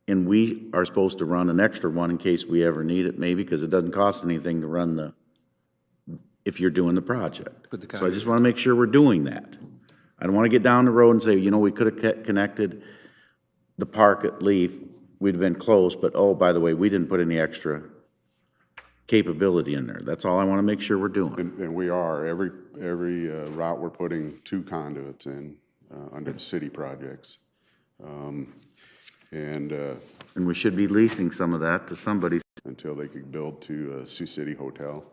S4: And we are supposed to run an extra one in case we ever need it, maybe, because it doesn't cost anything to run if you're doing the project. So I just want to make sure we're doing that. I don't want to get down the road and say, we could have connected the park at Leaf, we'd have been close, but oh, by the way, we didn't put any extra capability in there. That's all I want to make sure we're doing.
S13: And we are. Every route, we're putting 2 conduits in under the city projects. And
S4: we should be leasing some of that to somebody.
S13: Until they could build to a Sioux City hotel.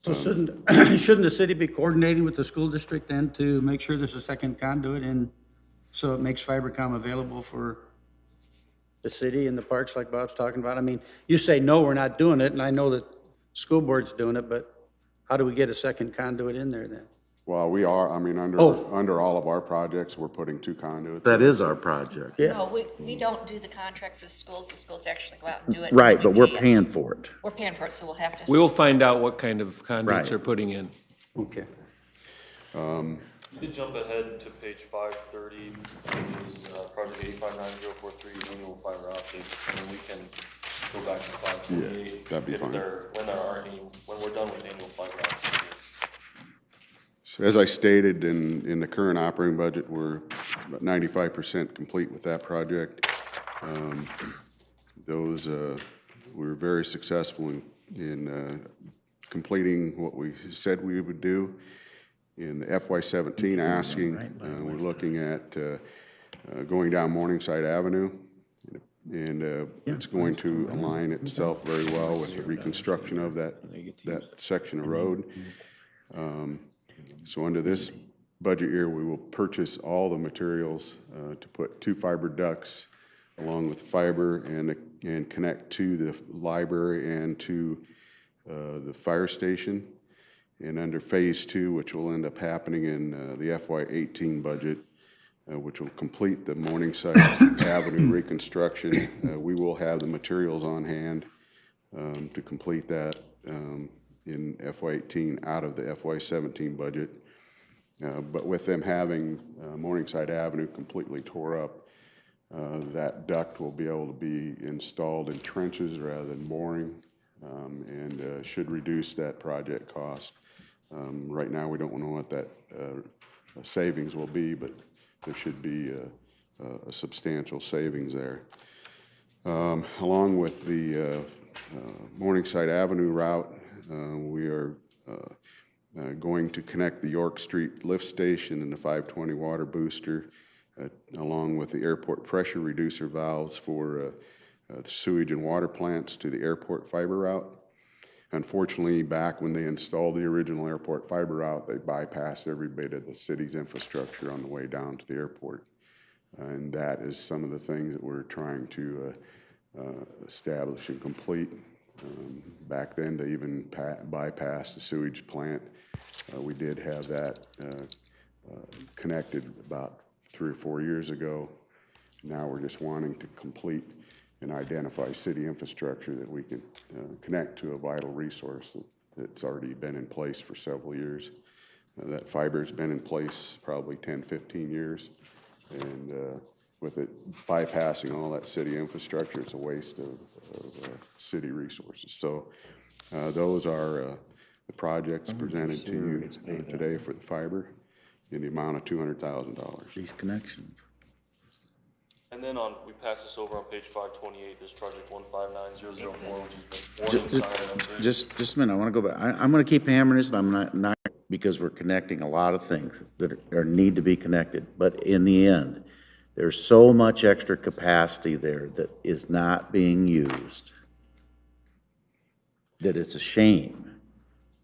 S11: So shouldn't the city be coordinating with the school district then to make sure there's a second conduit and so it makes FiberCom available for the city and the parks like Bob's talking about? I mean, you say, no, we're not doing it, and I know that school board's doing it, but how do we get a second conduit in there then?
S13: Well, we are, under all of our projects, we're putting 2 conduits.
S4: That is our project.
S3: No, we don't do the contract for the schools actually go out and do it.
S4: Right, but we're
S3: pay it.
S4: paying for it.
S3: We're paying for it, so we'll have to.
S6: We will find out what kind of conduits
S4: Right.
S6: they're putting in.
S11: Okay.
S5: You jump ahead to page 530, which is project 859043, annual fiber optics, and then we can go back to 528.
S13: Yeah, that'd be fine.
S5: When we're done with annual fiber optics.
S13: So as I stated, in the current operating budget, we're about 95% complete with that project. We're very successful in completing what we said we would do. In the FY17 asking, we're looking at going down Morningside Avenue, and it's going to align itself very well with the reconstruction of that section of road. So under this budget year, we will purchase all the materials to put 2 fiber ducts along with fiber and connect to the library and to the fire station. And under phase 2, which will end up happening in the FY18 budget, which will complete the Morningside Avenue reconstruction, we will have the materials on hand to complete that in FY18 out of the FY17 budget. But with them having Morningside Avenue completely tore up, that duct will be able to be installed in trenches rather than boring, and should reduce that project cost. Right now, we don't know what that savings will be, but there should be a substantial savings there. Along with the Morningside Avenue route, we are going to connect the York Street lift station and the 520 water booster, along with the airport pressure reducer valves for the sewage and water plants to the airport fiber route. Unfortunately, back when they installed the original airport fiber route, they bypassed every bit of the city's infrastructure on the way down to the airport. And that is some of the things that we're trying to establish and complete. Back then, they even bypassed the sewage plant. We did have that connected about 3 or 4 years ago. Now we're just wanting to complete and identify city infrastructure that we can connect to a vital resource that's already been in place for several years. That fiber's been in place probably 10, 15 years. And with it bypassing all that city infrastructure, it's a waste of city resources. So those are the projects presented to you today for the fiber in the amount of $200,000.
S4: These connections.
S5: And then we pass this over on page 528, this project 159004, which is warning siren upgrade.
S4: Just a minute, I want to go back. I'm going to keep hammering this, and I'm not, because we're connecting a lot of things that need to be connected. But in the end, there's so much extra capacity there that is not being used that it's a shame.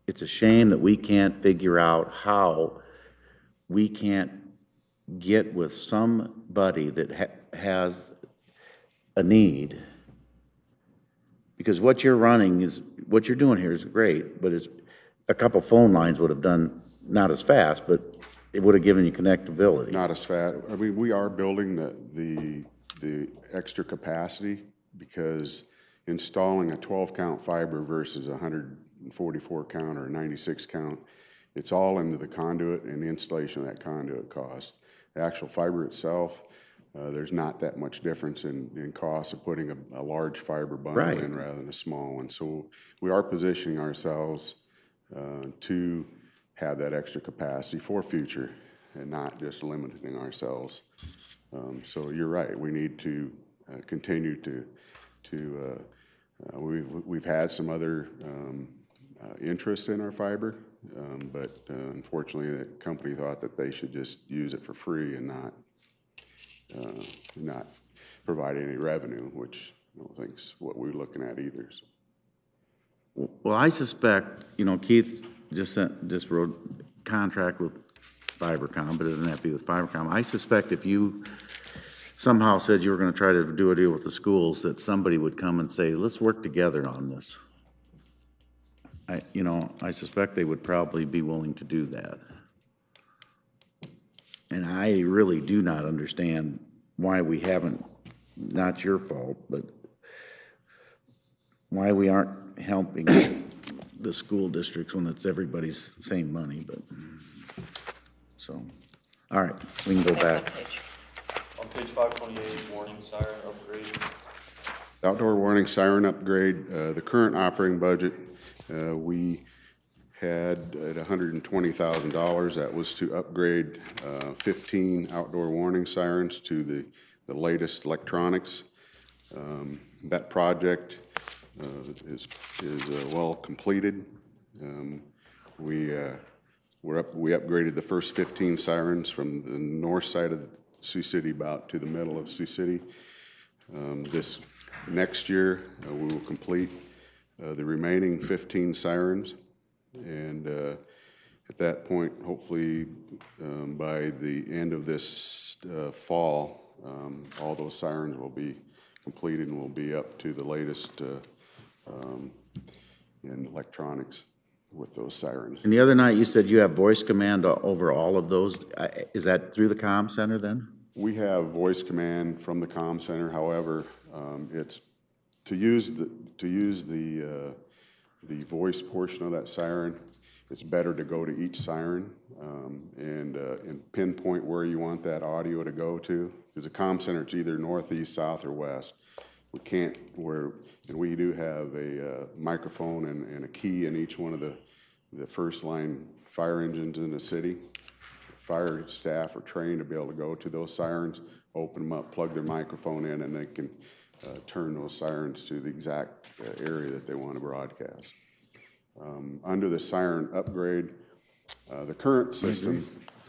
S4: It's a shame that we can't figure out how we can't get with somebody that has a need. Because what you're running is, what you're doing here is great, but it's, a couple phone lines would have done, not as fast, but it would have given you connectability.
S13: Not as fast. I mean, we are building the extra capacity, because installing a 12 count fiber versus a 144 count or a 96 count, it's all into the conduit and the installation of that conduit cost. The actual fiber itself, there's not that much difference in cost of putting a large fiber bundle in rather than a small one. So we are positioning ourselves to have that extra capacity for future and not just limiting ourselves. So you're right, we need to continue to we've had some other interest in our fiber, but unfortunately the company thought that they should just use it for free and not provide any revenue, which I don't think's what we're looking at either. So.
S4: Well, I suspect, Keith just wrote contract with Fibercom, but it doesn't have to be with Fibercom. I suspect if you somehow said you were going to try to do a deal with the schools, that somebody would come and say, let's work together on this. I suspect they would probably be willing to do that. And I really do not understand why we haven't, not your fault, but why we aren't helping the school districts when it's everybody's same money, but, so, all right, we can go back.
S5: On page 528, warning siren upgrade.
S13: Outdoor warning siren upgrade, the current operating budget, we had at $120,000. That was to upgrade 15 outdoor warning sirens to the latest electronics. That project is well completed. We upgraded the first 15 sirens from the north side of Sioux City about to the middle of Sioux City. This next year, we will complete the remaining 15 sirens, and at that point, hopefully by the end of this fall, all those sirens will be completed and will be up to the latest in electronics with those sirens.
S4: And the other night you said you have voice command over all of those. Is that through the comm center then?
S13: We have voice command from the comm center. However, it's to use the voice portion of that siren. It's better to go to each siren and pinpoint where you want that audio to go to. Because the comm center, it's either north, east, south, or west. We can't, and we do have a microphone and a key in each one of the first line fire engines in the city. Fire staff are trained to be able to go to those sirens, open them up, plug their microphone in, and they can turn those sirens to the exact area that they want to broadcast. Under the siren upgrade, the current system,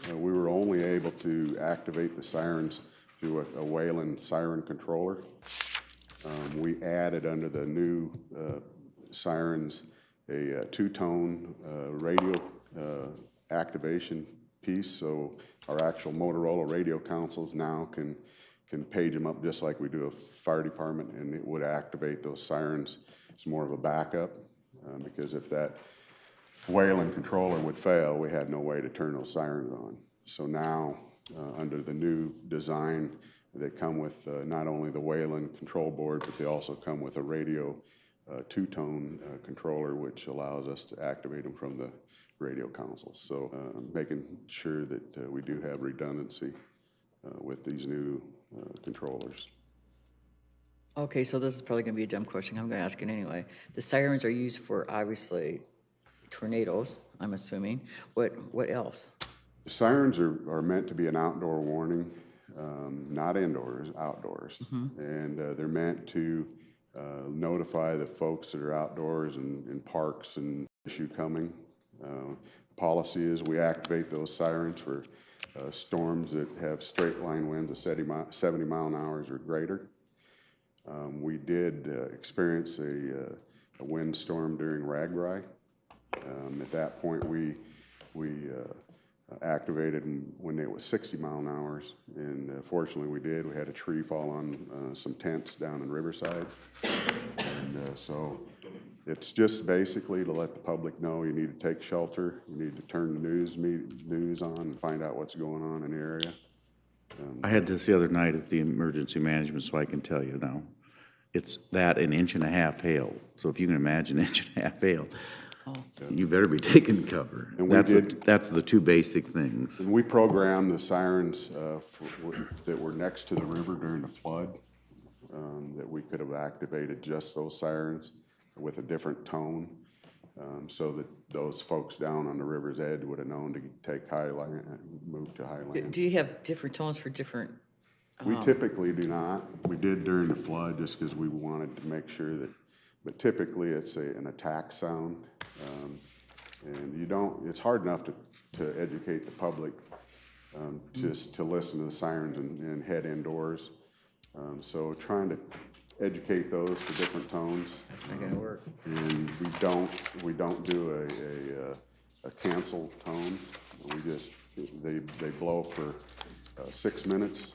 S13: we were only able to activate the sirens through a Wayland siren controller. We added under the new sirens a two-tone radio activation piece, so our actual Motorola radio consoles now can page them up just like we do a fire department, and it would activate those sirens. It's more of a backup because if that Wayland controller would fail, we had no way to turn those sirens on. So now, under the new design, they come with not only the Wayland control board, but they also come with a radio two-tone controller, which allows us to activate them from the radio consoles. So making sure that we do have redundancy with these new controllers.
S2: Okay, so this is probably going to be a dumb question. I'm going to ask it anyway. The sirens are used for, obviously, tornadoes, I'm assuming. What else?
S13: The sirens are meant to be an outdoor warning. not indoors, outdoors. And they're meant to notify the folks that are outdoors and in parks and issue coming. Policy is we activate those sirens for storms that have straight line winds of 70 mile an hour or greater. We did experience a windstorm during RAGBRAI. At that point, we activated when it was 60 mile an hour, and fortunately we did. We had a tree fall on some tents down in Riverside, and so it's just basically to let the public know you need to take shelter, you need to turn the news on and find out what's going on in the area.
S4: I had this the other night at the emergency management, so I can tell you now. It's that an inch and a half hail. So if you can imagine an inch and a half hail, you better be taking cover.
S13: And
S4: that's the two basic things.
S13: And we programmed the sirens that were next to the river during the flood, that we could have activated just those sirens with a different tone, so that those folks down on the river's edge would have known to take high land, move to high land.
S2: Do you have different tones for different?
S13: We typically do not. We did during the flood just because we wanted to make sure that, but typically it's an attack sound. And it's hard enough to educate the public just to listen to the sirens and head indoors. So trying to educate those to different tones.
S2: That's not gonna work.
S13: And we don't do a cancel tone. We just, they blow for 6 minutes.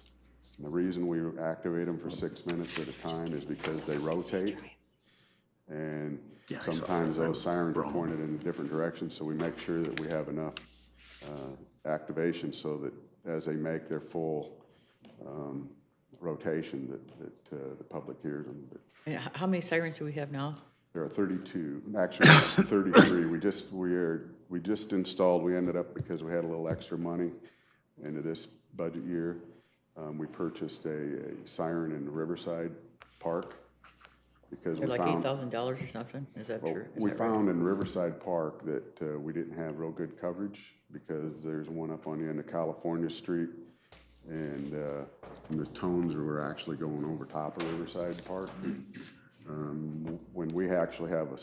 S13: And the reason we activate them for 6 minutes at a time is because they rotate. And sometimes those sirens are pointed in different directions, so we make sure that we have enough activation so that as they make their full rotation, that the public hears them.
S2: And how many sirens do we have now?
S13: There are 32, actually 33. We just installed. We ended up, because we had a little extra money into this budget year, we purchased a siren in Riverside Park. Because we
S2: like
S13: found
S2: $8,000 or something? Is that true?
S13: We found in Riverside Park that we didn't have real good coverage, because there's one up on the end of California Street, and the tones were actually going over top of Riverside Park. When we actually have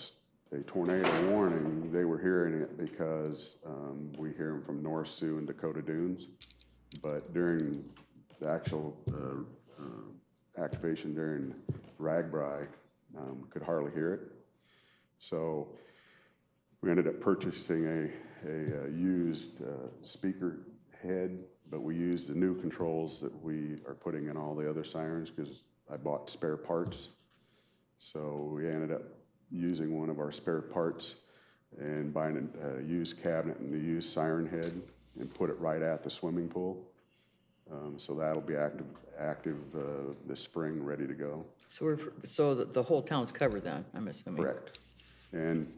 S13: a tornado warning, they were hearing it because we hear them from North Sioux and Dakota Dunes. But during the actual activation during RAGBRAI, could hardly hear it. So we ended up purchasing a used speaker head, but we used the new controls that we are putting in all the other sirens, because I bought spare parts. So we ended up using one of our spare parts and buying a used cabinet and a used siren head and put it right at the swimming pool. So that'll be active this spring, ready to go.
S2: So the whole town's covered then, I'm assuming?
S13: Correct. And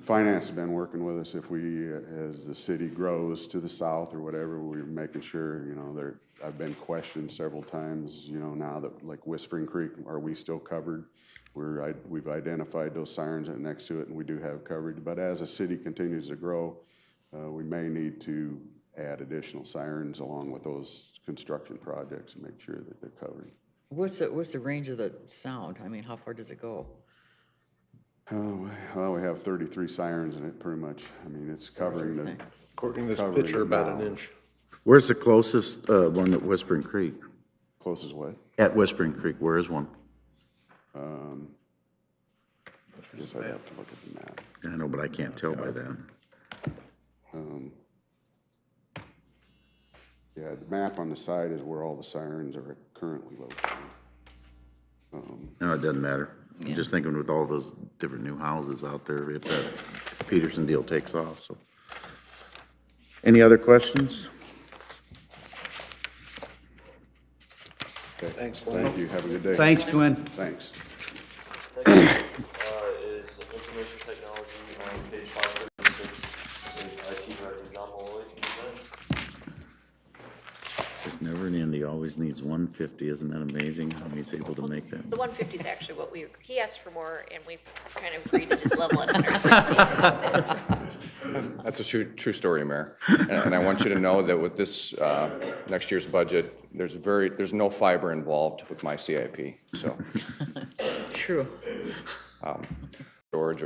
S13: finance has been working with us. If we, as the city grows to the south or whatever, we're making sure, I've been questioned several times, now that, like Whispering Creek, are we still covered? We've identified those sirens next to it, and we do have coverage. But as the city continues to grow, we may need to add additional sirens along with those construction projects and make sure that they're covered.
S2: What's the range of the sound? I mean, how far does it go?
S13: Oh, well, we have 33 sirens in it, pretty much. I mean, it's covering the.
S12: According to this
S13: covering
S12: picture,
S13: the
S12: about
S13: mound.
S12: an inch.
S4: Where's the closest one at Whispering Creek?
S13: Closest what?
S4: At Whispering Creek, where is one?
S13: I guess I'd have to look at the map.
S4: I know, but I can't tell by that.
S13: Yeah, the map on the side is where all the sirens are currently located.
S4: No, it doesn't matter. I'm just thinking with all those different new houses out there, if that Peterson deal takes off, so. Any other questions?
S13: Okay. Thanks, Glenn. Thank you. Have a good day.
S11: Thanks, Glenn.
S13: Thanks.
S5: Next is information technology on page 536, IT director John Malloy to present.
S4: There's never an end. He always needs 150. Isn't that amazing how he's able to make that?
S3: The 150 is actually what he asked for more, and we've kind of agreed to his level at 150.
S14: That's a true story, Mayor. And I want you to know that with this next year's budget, there's no fiber involved with my CIP, so.
S2: True.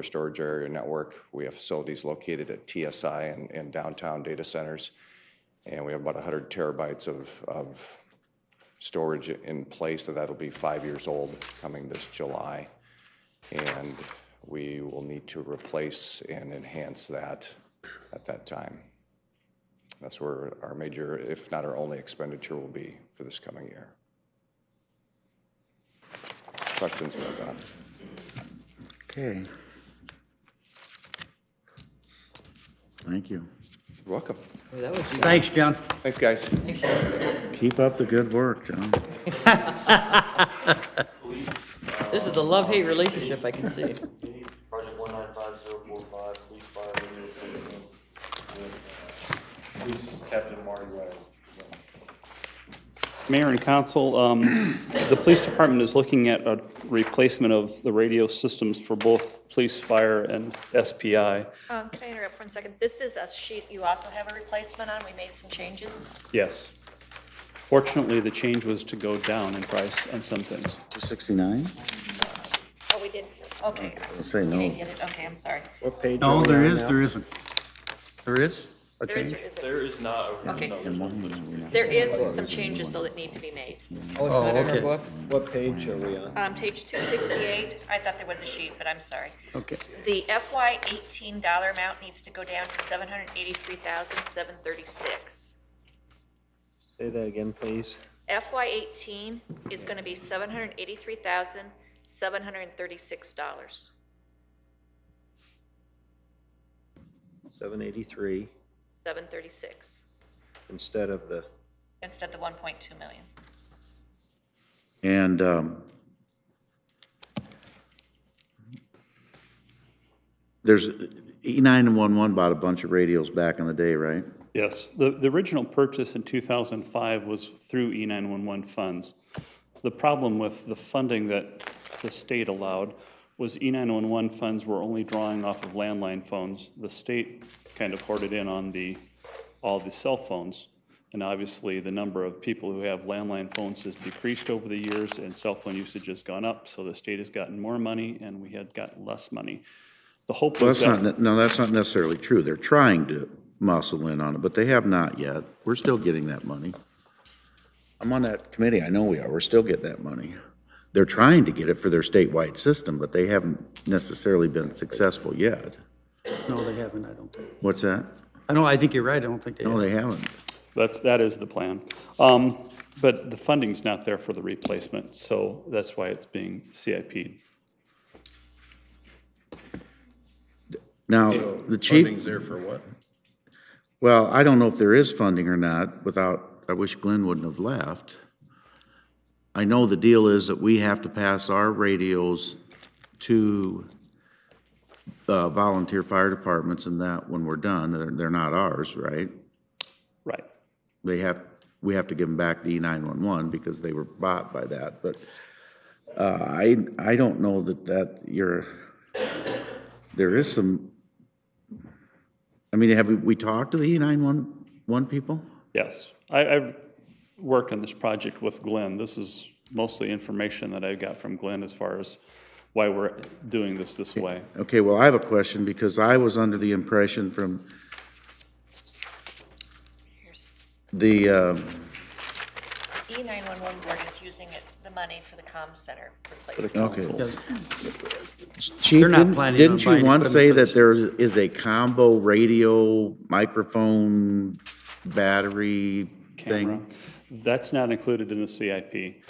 S14: Storage area network. We have facilities located at TSI and downtown data centers. And we have about 100 terabytes of storage in place, so that'll be 5 years old coming this July. And we will need to replace and enhance that at that time. That's where our major, if not our only expenditure will be for this coming year. Questions about that?
S4: Okay. Thank you.
S14: You're welcome.
S2: Well, that was easy.
S11: Thanks, John.
S14: Thanks, guys.
S4: Keep up the good work, John.
S2: This is a love-hate relationship, I can see.
S5: Project 195045, police fire radio replacement with police Captain Marty Riley.
S15: Mayor and council, the police department is looking at a replacement of the radio systems for both police, fire, and SPI.
S3: Can I interrupt for 1 second? This is a sheet you also have a replacement on. We made some changes.
S15: Yes. Fortunately, the change was to go down in price on some things.
S4: 269?
S3: Oh, we did? Okay.
S4: I'll say no.
S3: I didn't get it. Okay, I'm sorry.
S7: What page
S11: No,
S7: are we
S11: there
S7: on
S11: is,
S7: now?
S11: there isn't. There is a
S3: There is,
S11: change?
S3: or is it?
S5: There is not.
S3: Okay.
S5: No,
S3: There is some changes, though, that need to be made.
S2: Oh, it's not in our
S11: okay.
S2: book?
S7: What page are we on?
S3: Page 268, I thought there was a sheet, but I'm sorry.
S11: Okay.
S3: The FY '18 dollar amount needs to go down to $783,736.
S7: Say that again, please.
S3: FY '18 is going to be $783,736.
S7: 783
S3: 736
S7: instead of the,
S3: instead of the 1.2 million.
S4: And there's, E911 bought a bunch of radios back in the day, right?
S15: Yes. The original purchase in 2005 was through E911 funds. The problem with the funding that the state allowed was E911 funds were only drawing off of landline phones. The state kind of hoarded in on all the cell phones. And obviously, the number of people who have landline phones has decreased over the years, and cell phone usage has gone up. So the state has gotten more money, and we had gotten less money. The hope
S4: Well,
S15: was
S4: that's
S15: that...
S4: not, no, that's not necessarily true. They're trying to muscle in on it, but they have not yet. We're still getting that money. I'm on that committee. I know we are. We're still getting that money. They're trying to get it for their statewide system, but they haven't necessarily been successful yet.
S11: No, they haven't, I don't think.
S4: What's that?
S11: I think you're right. I don't think they have.
S4: No, they haven't.
S15: That is the plan. But the funding's not there for the replacement, so that's why it's being CIP'd.
S4: Now, the chief.
S8: Funding's there for what?
S4: Well, I don't know if there is funding or not without, I wish Glenn wouldn't have left. I know the deal is that we have to pass our radios to volunteer fire departments, and that when we're done, they're not ours, right?
S15: Right.
S4: We have to give them back to E911 because they were bought by that, but I don't know that there is some, I mean, have we talked to the E911 people?
S15: Yes. I've worked on this project with Glenn. This is mostly information that I got from Glenn as far as why we're doing this way.
S4: Okay, well, I have a question because I was under the impression from the,
S3: E911 board is using the money for the comms center replacement.
S4: okay. Chief,
S11: They're not planning on
S4: didn't you
S11: buying
S4: once say
S11: equipment
S4: that
S11: for
S4: there is a combo radio, microphone, battery
S15: Camera.
S4: thing?
S15: That's not included in the CIP.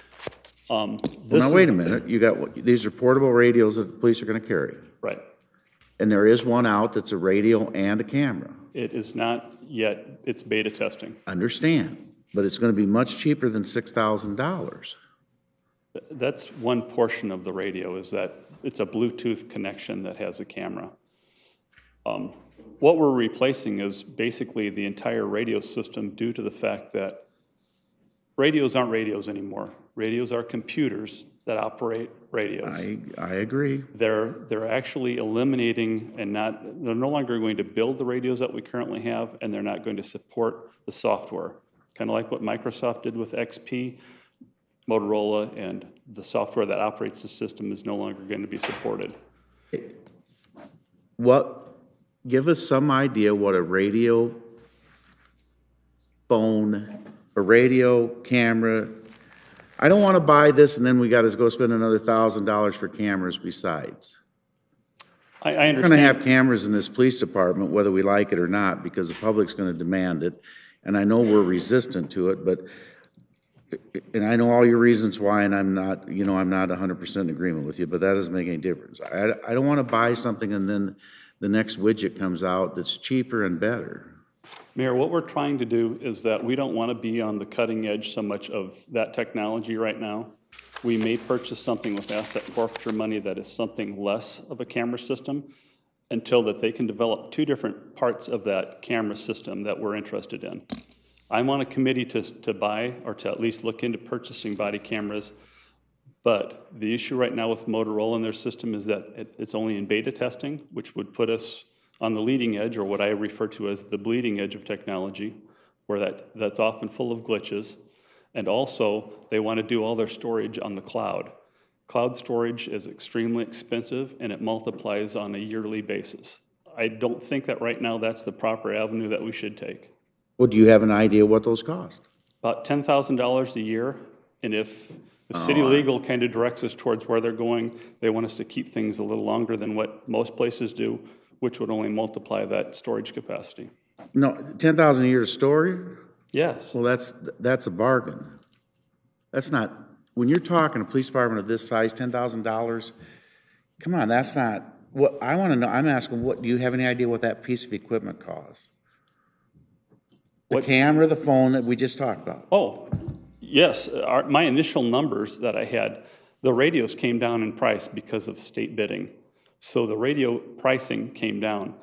S4: Well, now, wait a minute. You got, these are portable radios that the police are gonna carry.
S15: Right.
S4: And there is one out that's a radio and a camera.
S15: It is not yet, it's beta testing.
S4: Understand, but it's gonna be much cheaper than $6,000.
S15: That's one portion of the radio, is that it's a Bluetooth connection that has a camera. What we're replacing is basically the entire radio system due to the fact that radios aren't radios anymore. Radios are computers that operate radios.
S4: I agree.
S15: They're actually eliminating they're no longer going to build the radios that we currently have, and they're not going to support the software. Kind of like what Microsoft did with XP, Motorola, and the software that operates the system is no longer going to be supported.
S4: Give us some idea what a radio phone, a radio camera. I don't want to buy this and then we got to go spend another $1,000 for cameras besides.
S15: I
S4: We're
S15: understand.
S4: going to have cameras in this police department, whether we like it or not, because the public's going to demand it. And I know we're resistant to it, and I know all your reasons why, and I'm not 100% in agreement with you, but that doesn't make any difference. I don't want to buy something and then the next widget comes out that's cheaper and better.
S15: Mayor, what we're trying to do is that we don't want to be on the cutting edge so much of that technology right now. We may purchase something with asset forfeiture money that is something less of a camera system until that they can develop two different parts of that camera system that we're interested in. I'm on a committee to buy or to at least look into purchasing body cameras, but the issue right now with Motorola and their system is that it's only in beta testing, which would put us on the leading edge, or what I refer to as the bleeding edge of technology, where that's often full of glitches. And also, they want to do all their storage on the cloud. Cloud storage is extremely expensive, and it multiplies on a yearly basis. I don't think that right now that's the proper avenue that we should take.
S4: Well, do you have an idea what those cost?
S15: About $10,000 a year, and if city legal kind of directs us towards where they're going, they want us to keep things a little longer than what most places do, which would only multiply that storage capacity.
S4: No, $10,000 a year to store?
S15: Yes.
S4: Well, that's a bargain. That's not, when you're talking a police department of this size, $10,000, come on, that's not, what I want to know, I'm asking, do you have any idea what that piece of equipment costs? The camera, the phone that we just talked about?
S15: Oh, yes. My initial numbers that I had, the radios came down in price because of state bidding. So the radio pricing came down.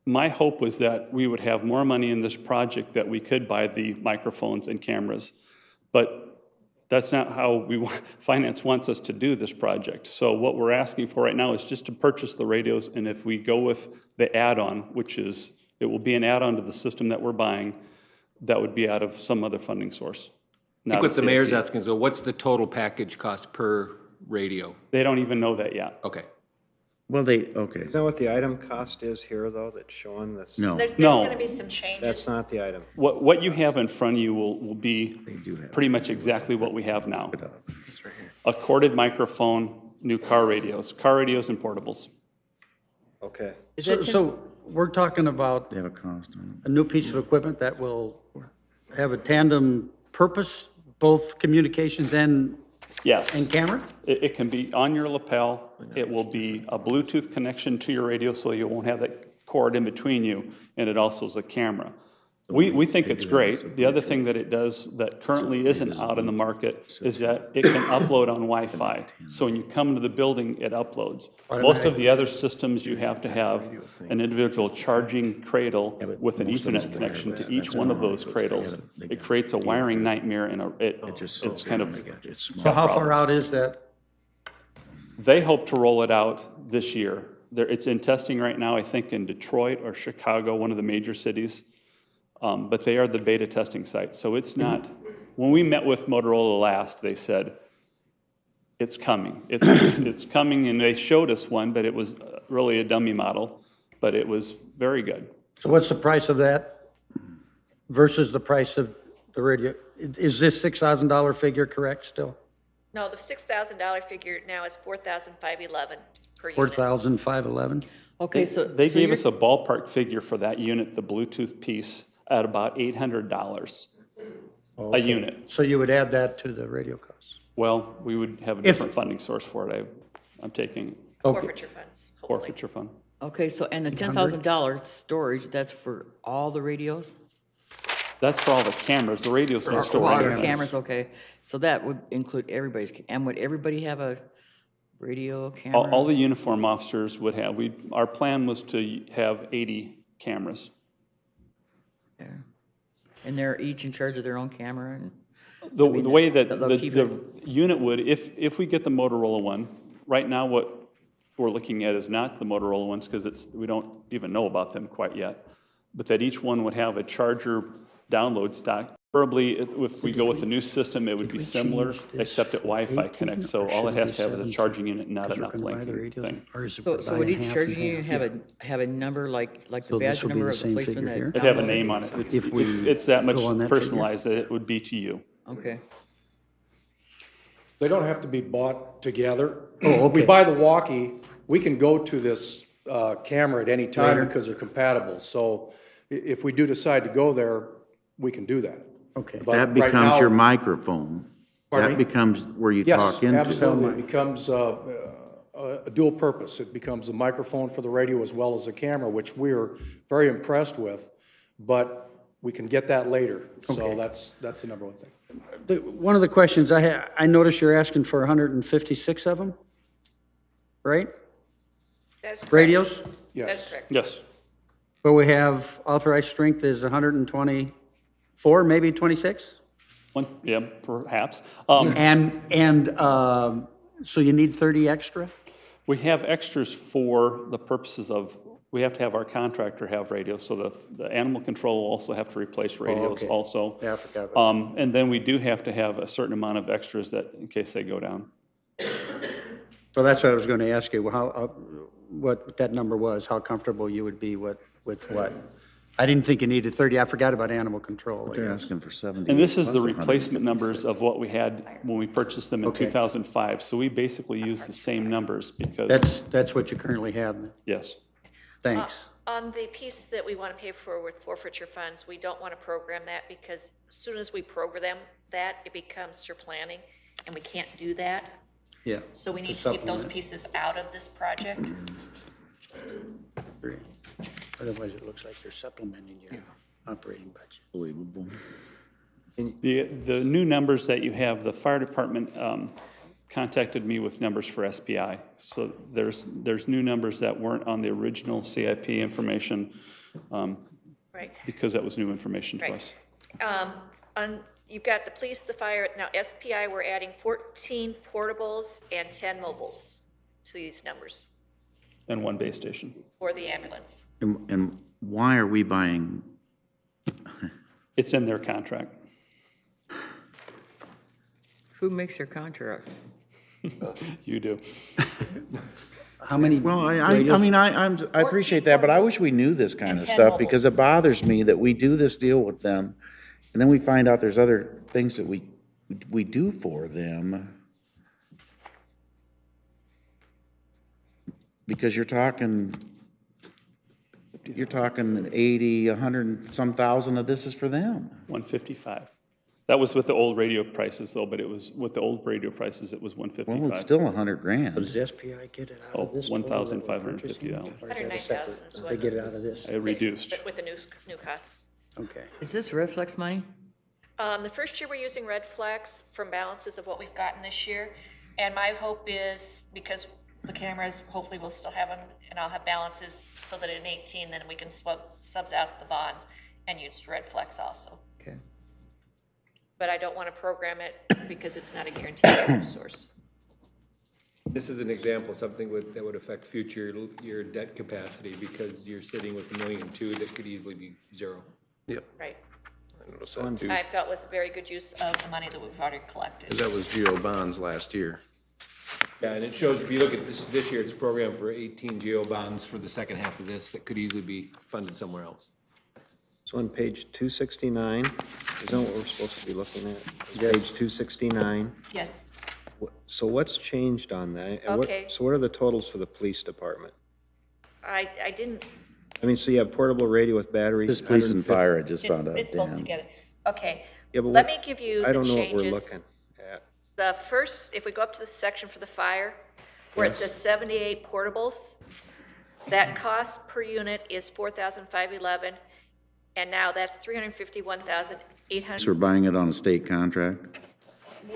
S15: My hope was that we would have more money in this project that we could buy the microphones and cameras. But that's not how finance wants us to do this project. So what we're asking for right now is just to purchase the radios, and if we go with the add-on, which is, it will be an add-on to the system that we're buying, that would be out of some other funding source.
S6: I think what the mayor's asking is, what's the total package cost per radio?
S15: They don't even know that yet.
S6: Okay.
S4: Well, okay.
S7: Is that what the item cost is here, though, that's showing this?
S4: No.
S3: There's going to be some changes.
S7: That's not the item.
S15: What you have in front of you will be pretty much exactly what we have now. A corded microphone, new car radios and portables.
S7: Okay.
S11: So we're talking about
S4: They have a cost on
S11: a new piece of equipment that will have a tandem purpose, both communications and
S15: Yes.
S11: and camera?
S15: It can be on your lapel. It will be a Bluetooth connection to your radio, so you won't have that cord in between you, and it also is a camera. We think it's great. The other thing that it does that currently isn't out in the market is that it can upload on Wi-Fi. So when you come to the building, it uploads. Most of the other systems, you have to have an individual charging cradle with an Ethernet connection to each one of those cradles. It creates a wiring nightmare, and it's kind of
S11: So how far out is that?
S15: They hope to roll it out this year. It's in testing right now, I think, in Detroit or Chicago, one of the major cities. But they are the beta testing site. So it's not, when we met with Motorola last, they said, it's coming. It's coming, and they showed us one, but it was really a dummy model, but it was very good.
S11: So what's the price of that versus the price of the radio? Is this $6,000 figure correct still?
S3: No, the $6,000 figure now is $4,511 per unit.
S11: 4,511?
S2: Okay, so.
S15: They
S2: so
S15: gave
S2: you're-
S15: us a ballpark figure for that unit, the Bluetooth piece, at about $800 a unit.
S11: So you would add that to the radio costs?
S15: Well, we would have a different funding source for it. I'm taking
S3: Forfeiture funds. hopefully.
S15: forfeiture fund.
S2: Okay, so, and the $10,000 storage, that's for all the radios?
S15: That's for all the cameras. The radios will
S2: Or
S15: store
S2: all your
S15: everything.
S2: cameras, okay. So that would include everybody's, and would everybody have a radio camera?
S15: All the uniform officers would have. Our plan was to have 80 cameras.
S2: There. And they're each in charge of their own camera and,
S15: The way that
S2: they'll keep
S15: the unit would, if we get the Motorola one, right now what we're looking at is not the Motorola ones because we don't even know about them quite yet, but that each one would have a charger download stock. Preferably, if we go with the new system, it would be similar, except that Wi-Fi connects. So all it has to have is a charging unit, not an uplink thing.
S2: So would each charging unit have a number like the badge number of the policeman that?
S15: It'd have a name on it. It's that much
S11: go on that figure.
S15: personalized that it would be to you.
S2: Okay.
S16: They don't have to be bought together.
S11: Oh, okay.
S16: We buy the walkie, we can go to this camera at any time because they're compatible. So if we do decide to go there, we can do that.
S11: Okay.
S16: But
S4: That
S16: right
S4: becomes
S16: now-
S4: your microphone.
S16: Pardon
S4: That
S16: me?
S4: becomes where you
S16: Yes,
S4: talk into.
S16: absolutely. It becomes a dual purpose. It becomes a microphone for the radio as well as a camera, which we're very impressed with, but we can get that later. So
S11: Okay.
S16: that's the number one thing.
S11: One of the questions I noticed you're asking for 156 of them, right?
S3: That's correct.
S11: Radios?
S3: That's
S16: Yes.
S3: correct.
S15: Yes.
S11: But we have authorized strength is 124, maybe 26?
S15: Yeah, perhaps.
S11: So you need 30 extra?
S15: We have extras for the purposes of, we have to have our contractor have radios, so the animal control will also have to replace radios
S11: okay.
S15: also.
S11: Yeah, I forgot about
S15: And then we do have to have a certain amount of extras that, in case they go down.
S11: So that's what I was going to ask you, what that number was, how comfortable you would be with what? I didn't think you needed 30, I forgot about animal control. I
S4: They're
S11: guess.
S4: asking for 70.
S15: And this is the
S4: plus 100.
S15: replacement numbers of what we had when we purchased them in
S11: Okay.
S15: 2005. So we basically use the same numbers because.
S11: That's what you currently have,
S15: Yes.
S11: thanks.
S3: On the piece that we want to pay for with forfeiture funds, we don't want to program that because as soon as we program that, it becomes your planning, and we can't do that.
S11: Yeah.
S3: So we need
S11: To
S3: to keep those
S11: supplement.
S3: pieces out of this project.
S11: Great. Otherwise, it looks like you're supplementing your operating budget.
S4: Believable.
S15: The new numbers that you have, the fire department contacted me with numbers for SPI. So there's new numbers that weren't on the original CIP information
S3: Right.
S15: because that was new information to
S3: Right.
S15: us.
S3: You've got the police, the fire, now SPI, we're adding 14 portables and 10 mobiles to these numbers
S15: And one base station.
S3: for the ambulance.
S4: And why are we buying?
S15: It's in their contract.
S2: Who makes your contract?
S15: You do.
S11: How many?
S4: Well, I
S11: radios?
S4: mean, I appreciate that, but I wish we knew this kind
S3: And
S4: of
S3: 10
S4: stuff because
S3: mobiles.
S4: it bothers me that we do this deal with them and then we find out there's other things that we do for them. Because you're talking 80, 100 and some thousand of this is for them.
S15: 155. That was with the old radio prices though, but it was, with the old radio prices, it was
S4: Well,
S15: 155.
S4: it's still $100,000.
S11: Does SPI get it out
S15: Oh,
S11: of this? total that we're
S15: $1,550.
S11: purchasing? Or is that a
S3: 109,000
S11: separate-
S3: is
S11: They
S3: what-
S11: get it out of this?
S15: It reduced.
S3: But with the new costs.
S11: Okay.
S2: Is this Redflex money?
S3: The first year we're using Red Flex from balances of what we've gotten this year. And my hope is, because the cameras, hopefully we'll still have them, and I'll have balances so that in 18, then we can subs out the bonds and use Red Flex also.
S2: Okay.
S3: But I don't want to program it because it's not a guaranteed revenue source.
S6: This is an example of something that would affect your debt capacity because you're sitting with $1.2 million that could easily be zero.
S8: Yep.
S3: Right.
S8: I noticed that too.
S3: I felt was a very good use of the money that we've already collected.
S8: 'Cause that was GO bonds last year.
S6: Yeah, and it shows, if you look at this year, it's a program for 18 GO bonds for the second half of this that could easily be funded somewhere else.
S7: So on page 269, is that what we're supposed to be looking at? Page 269.
S3: Yes.
S7: So what's changed on that? And
S3: Okay.
S7: So what are the totals for the police department?
S3: I didn't,
S7: I mean, so you have portable radio with batteries.
S4: This police and
S7: 150
S4: fire, I just found out.
S3: it's both
S4: Dan.
S3: together. Okay.
S7: Yeah, but
S3: Let
S7: what-
S3: me give you
S7: I
S3: the
S7: don't know what we're
S3: changes.
S7: looking at.
S3: The first, if we go up to the section for the fire, where it says 78 portables, that cost per unit is $4,511, and now that's $351,800.
S4: So we're buying it on a state contract?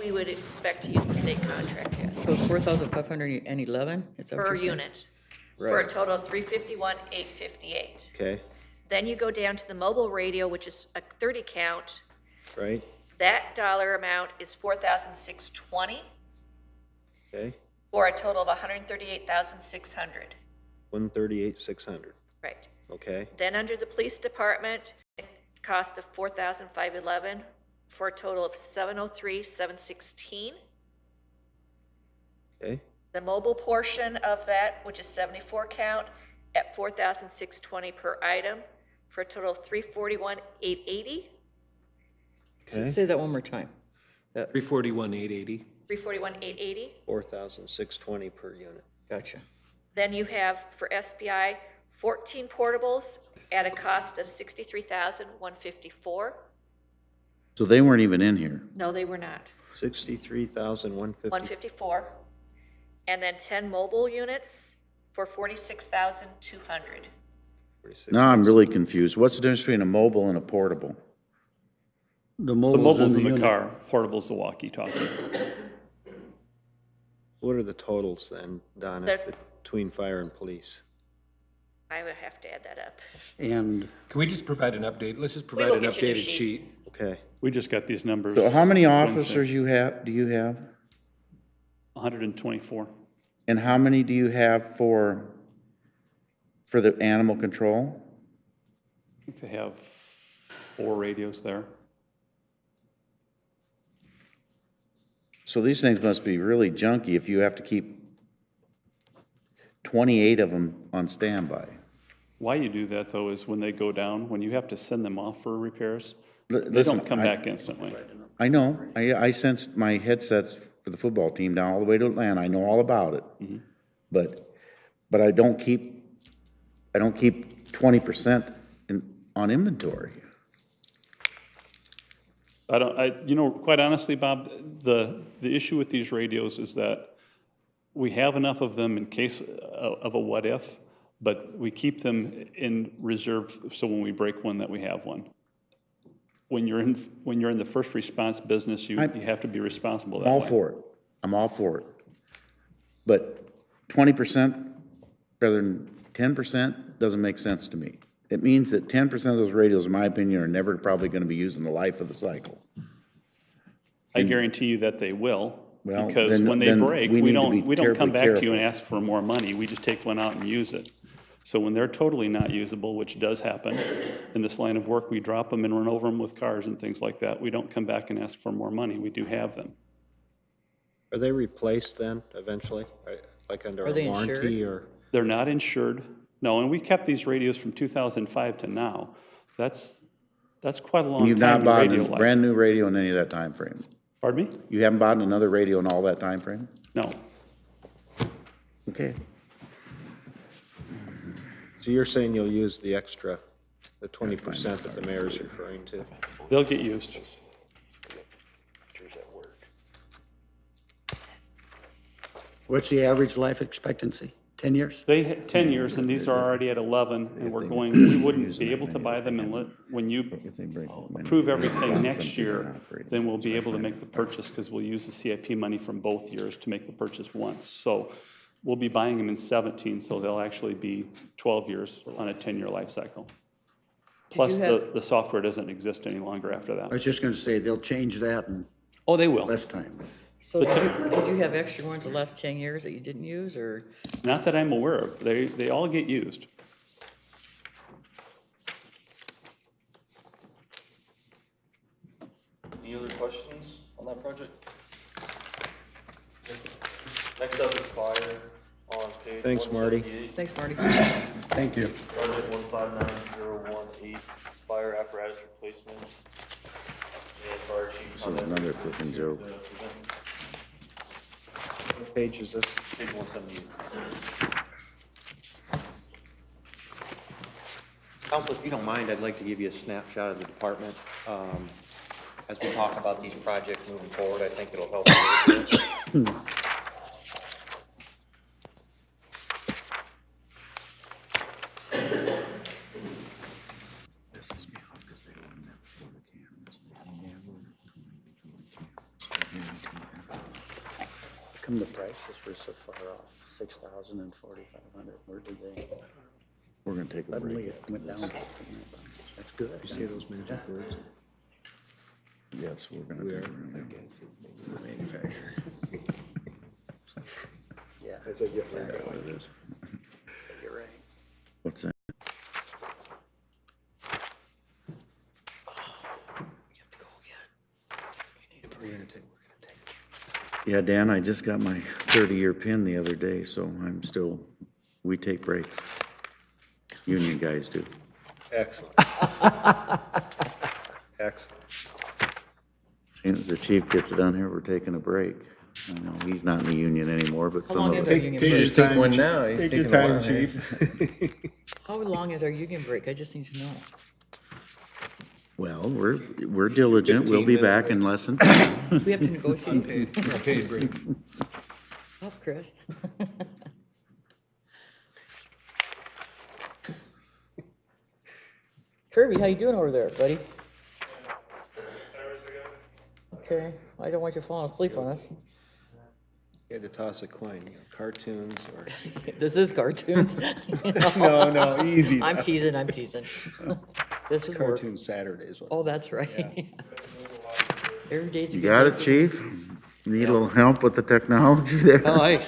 S3: We would expect to use the state contract, yes,
S2: So it's 4,511? Is that what
S3: per
S2: you're saying?
S3: unit, for a
S7: Right.
S3: total of $351,858.
S7: Okay,
S3: Then you go down to the mobile radio, which is a 30 count,
S7: right?
S3: That dollar amount is $4,620
S7: Okay,
S3: for a total of $138,600.
S7: 138,600,
S3: Right.
S7: okay?
S3: Then under the police department, a cost of $4,511 for a total of $703,716.
S7: Okay,
S3: The mobile portion of that, which is 74 count, at $4,620 per item for a total of $341,880.
S7: okay,
S2: Say that one more time.
S6: 341,880.
S3: $341,880.
S7: 4,620 per unit.
S2: Gotcha.
S3: Then you have for SBI 14 portables at a cost of $63,154.
S4: So they weren't even in here.
S3: No, they were not.
S7: 63,150.
S3: 154. And then 10 mobile units for $46,200.
S4: Now I'm really confused. What's the difference between a mobile and a portable?
S11: The
S15: The
S11: mobile's
S15: mobile's in the
S11: unit.
S15: car, portable's the walkie-talkie.
S7: What are the totals then, Donna,
S3: They're-
S7: between fire and police?
S3: I would have to add that up.
S11: And
S6: Can we just provide an update? Let's just
S3: will
S6: provide an
S3: get you the
S6: updated
S3: sheet.
S6: sheet.
S7: Okay,
S15: We just got these numbers.
S4: So how many
S15: Wednesday.
S4: officers do you have?
S15: 124.
S4: And how many do you have for the animal control?
S15: I think they have 4 radios there.
S4: So these things must be really junky if you have to keep 28 of them on standby.
S15: Why you do that, though, is when they go down, when you have to send them off for repairs, they
S4: Listen,
S15: don't come back instantly.
S4: I know, I sensed my headsets for the football team down all the way to Atlanta, I know all about it. But I don't keep 20% on inventory.
S15: Quite honestly, Bob, the issue with these radios is that we have enough of them in case of a what if, but we keep them in reserve so when we break one that we have one. When you're in the first response business, you have to be responsible that way.
S4: I'm all for it. I'm all for it. But 20% rather than 10% doesn't make sense to me. It means that 10% of those radios, in my opinion, are never probably going to be used in the life of the cycle.
S15: I guarantee you that they will,
S4: Well,
S15: because
S4: then-
S15: when they
S4: then
S15: break,
S4: we
S15: we
S4: need to be
S15: don't come
S4: terribly
S15: back to you and
S4: careful.
S15: ask for more money. We just take one out and use it. So when they're totally not usable, which does happen in this line of work, we drop them and run over them with cars and things like that. We don't come back and ask for more money. We do have them.
S7: are they replaced then eventually, like under
S2: Are
S7: a
S2: they
S7: warranty or?
S15: They're not insured. No, and we kept these radios from 2005 to now. That's quite a long
S4: And you've
S15: time
S4: not
S15: in
S4: bought
S15: radio
S4: a
S15: life.
S4: brand new radio in any of that time frame.
S15: Pardon me?
S4: You haven't bought another radio in all that time frame?
S15: No.
S4: Okay.
S7: So you're saying you'll use the extra, the 20% that the mayor's referring to?
S15: They'll get used.
S11: what's the average life expectancy? 10 years?
S15: They hit 10 years, and these are already at 11, and we wouldn't be able to buy them when you approve everything next year, then we'll be able to make the purchase, because we'll use the CIP money from both years to make the purchase once. So we'll be buying them in 17, so they'll actually be 12 years on a 10-year life cycle. Plus, the software doesn't exist any longer after
S11: I
S15: that.
S11: was just going to say, they'll change that in
S15: Oh, they will.
S11: less time.
S2: So did you have extra ones the last 10 years that you didn't use, or?
S15: Not that I'm aware of. They all get used.
S5: Any other questions on that project? Next up is fire on page
S7: Thanks, Marty.
S5: 178.
S2: Thanks, Marty.
S11: Thank you.
S5: Project 159018, fire apparatus replacement. And fire chief.
S4: This is another flipping joke.
S7: What page is this?
S5: Page 178.
S17: Council, if you don't mind, I'd like to give you a snapshot of the department. As we talk about these projects moving forward, I think it'll help a little bit.
S11: Come the prices were so far off, 6,000 and 4,500. Where did they?
S4: We're gonna take a
S11: Suddenly
S4: break.
S11: it went down. That's good.
S4: You see those magic words? Yes, we're gonna do manufacturer.
S7: Yeah.
S4: I said, yes, I know what it is.
S7: You're right.
S4: What's that? Yeah, Dan, I just got my 30-year pin the other day, so we take breaks. Union guys do.
S7: Excellent. Excellent.
S4: As soon as the chief gets done here, we're taking a break. I know he's not in the union anymore, but
S2: How
S4: some
S2: long
S4: of
S2: is
S4: us.
S2: our union break?
S6: Take one now. He's
S12: Take your
S6: taking a
S12: time,
S6: while,
S12: chief.
S2: How long is our union break? I just need to know.
S4: Well, we're diligent. We'll be back in less than.
S2: We have to negotiate.
S6: Paid breaks.
S2: Oh, Chris. Kirby, how you doing over there, buddy? Okay, I don't want you falling asleep on us.
S7: You had to toss a coin, cartoons or.
S2: This is cartoons.
S7: No, easy.
S2: I'm teasing. This is work.
S7: Cartoon Saturdays.
S2: Oh, that's right. Every day's. a
S4: You
S2: good
S4: got
S2: day
S4: it,
S2: for-
S4: chief? Need a little help with the technology there?
S17: Well, I'm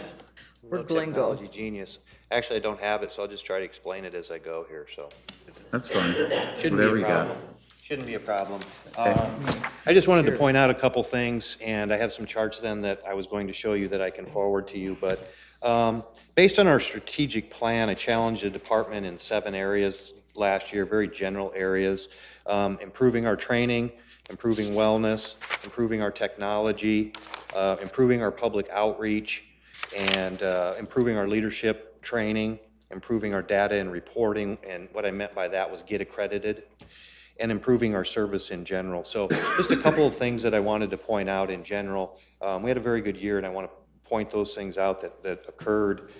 S2: We're
S17: no
S2: Glenn Go.
S17: technology genius. Actually, I don't have it, so I'll just try to explain it as I go here, so.
S4: That's fine.
S17: Shouldn't
S4: Whatever
S17: be
S4: you
S17: a
S4: got.
S17: problem. Shouldn't be a problem. I just wanted to point out a couple things, and I have some charts then that I was going to show you that I can forward to you. But based on our strategic plan, I challenged the department in 7 areas last year, very general areas. Improving our training, improving wellness, improving our technology, improving our public outreach, and improving our leadership training, improving our data and reporting, and what I meant by that was get accredited, and improving our service in general. So just a couple of things that I wanted to point out in general. We had a very good year, and I want to point those things out that occurred.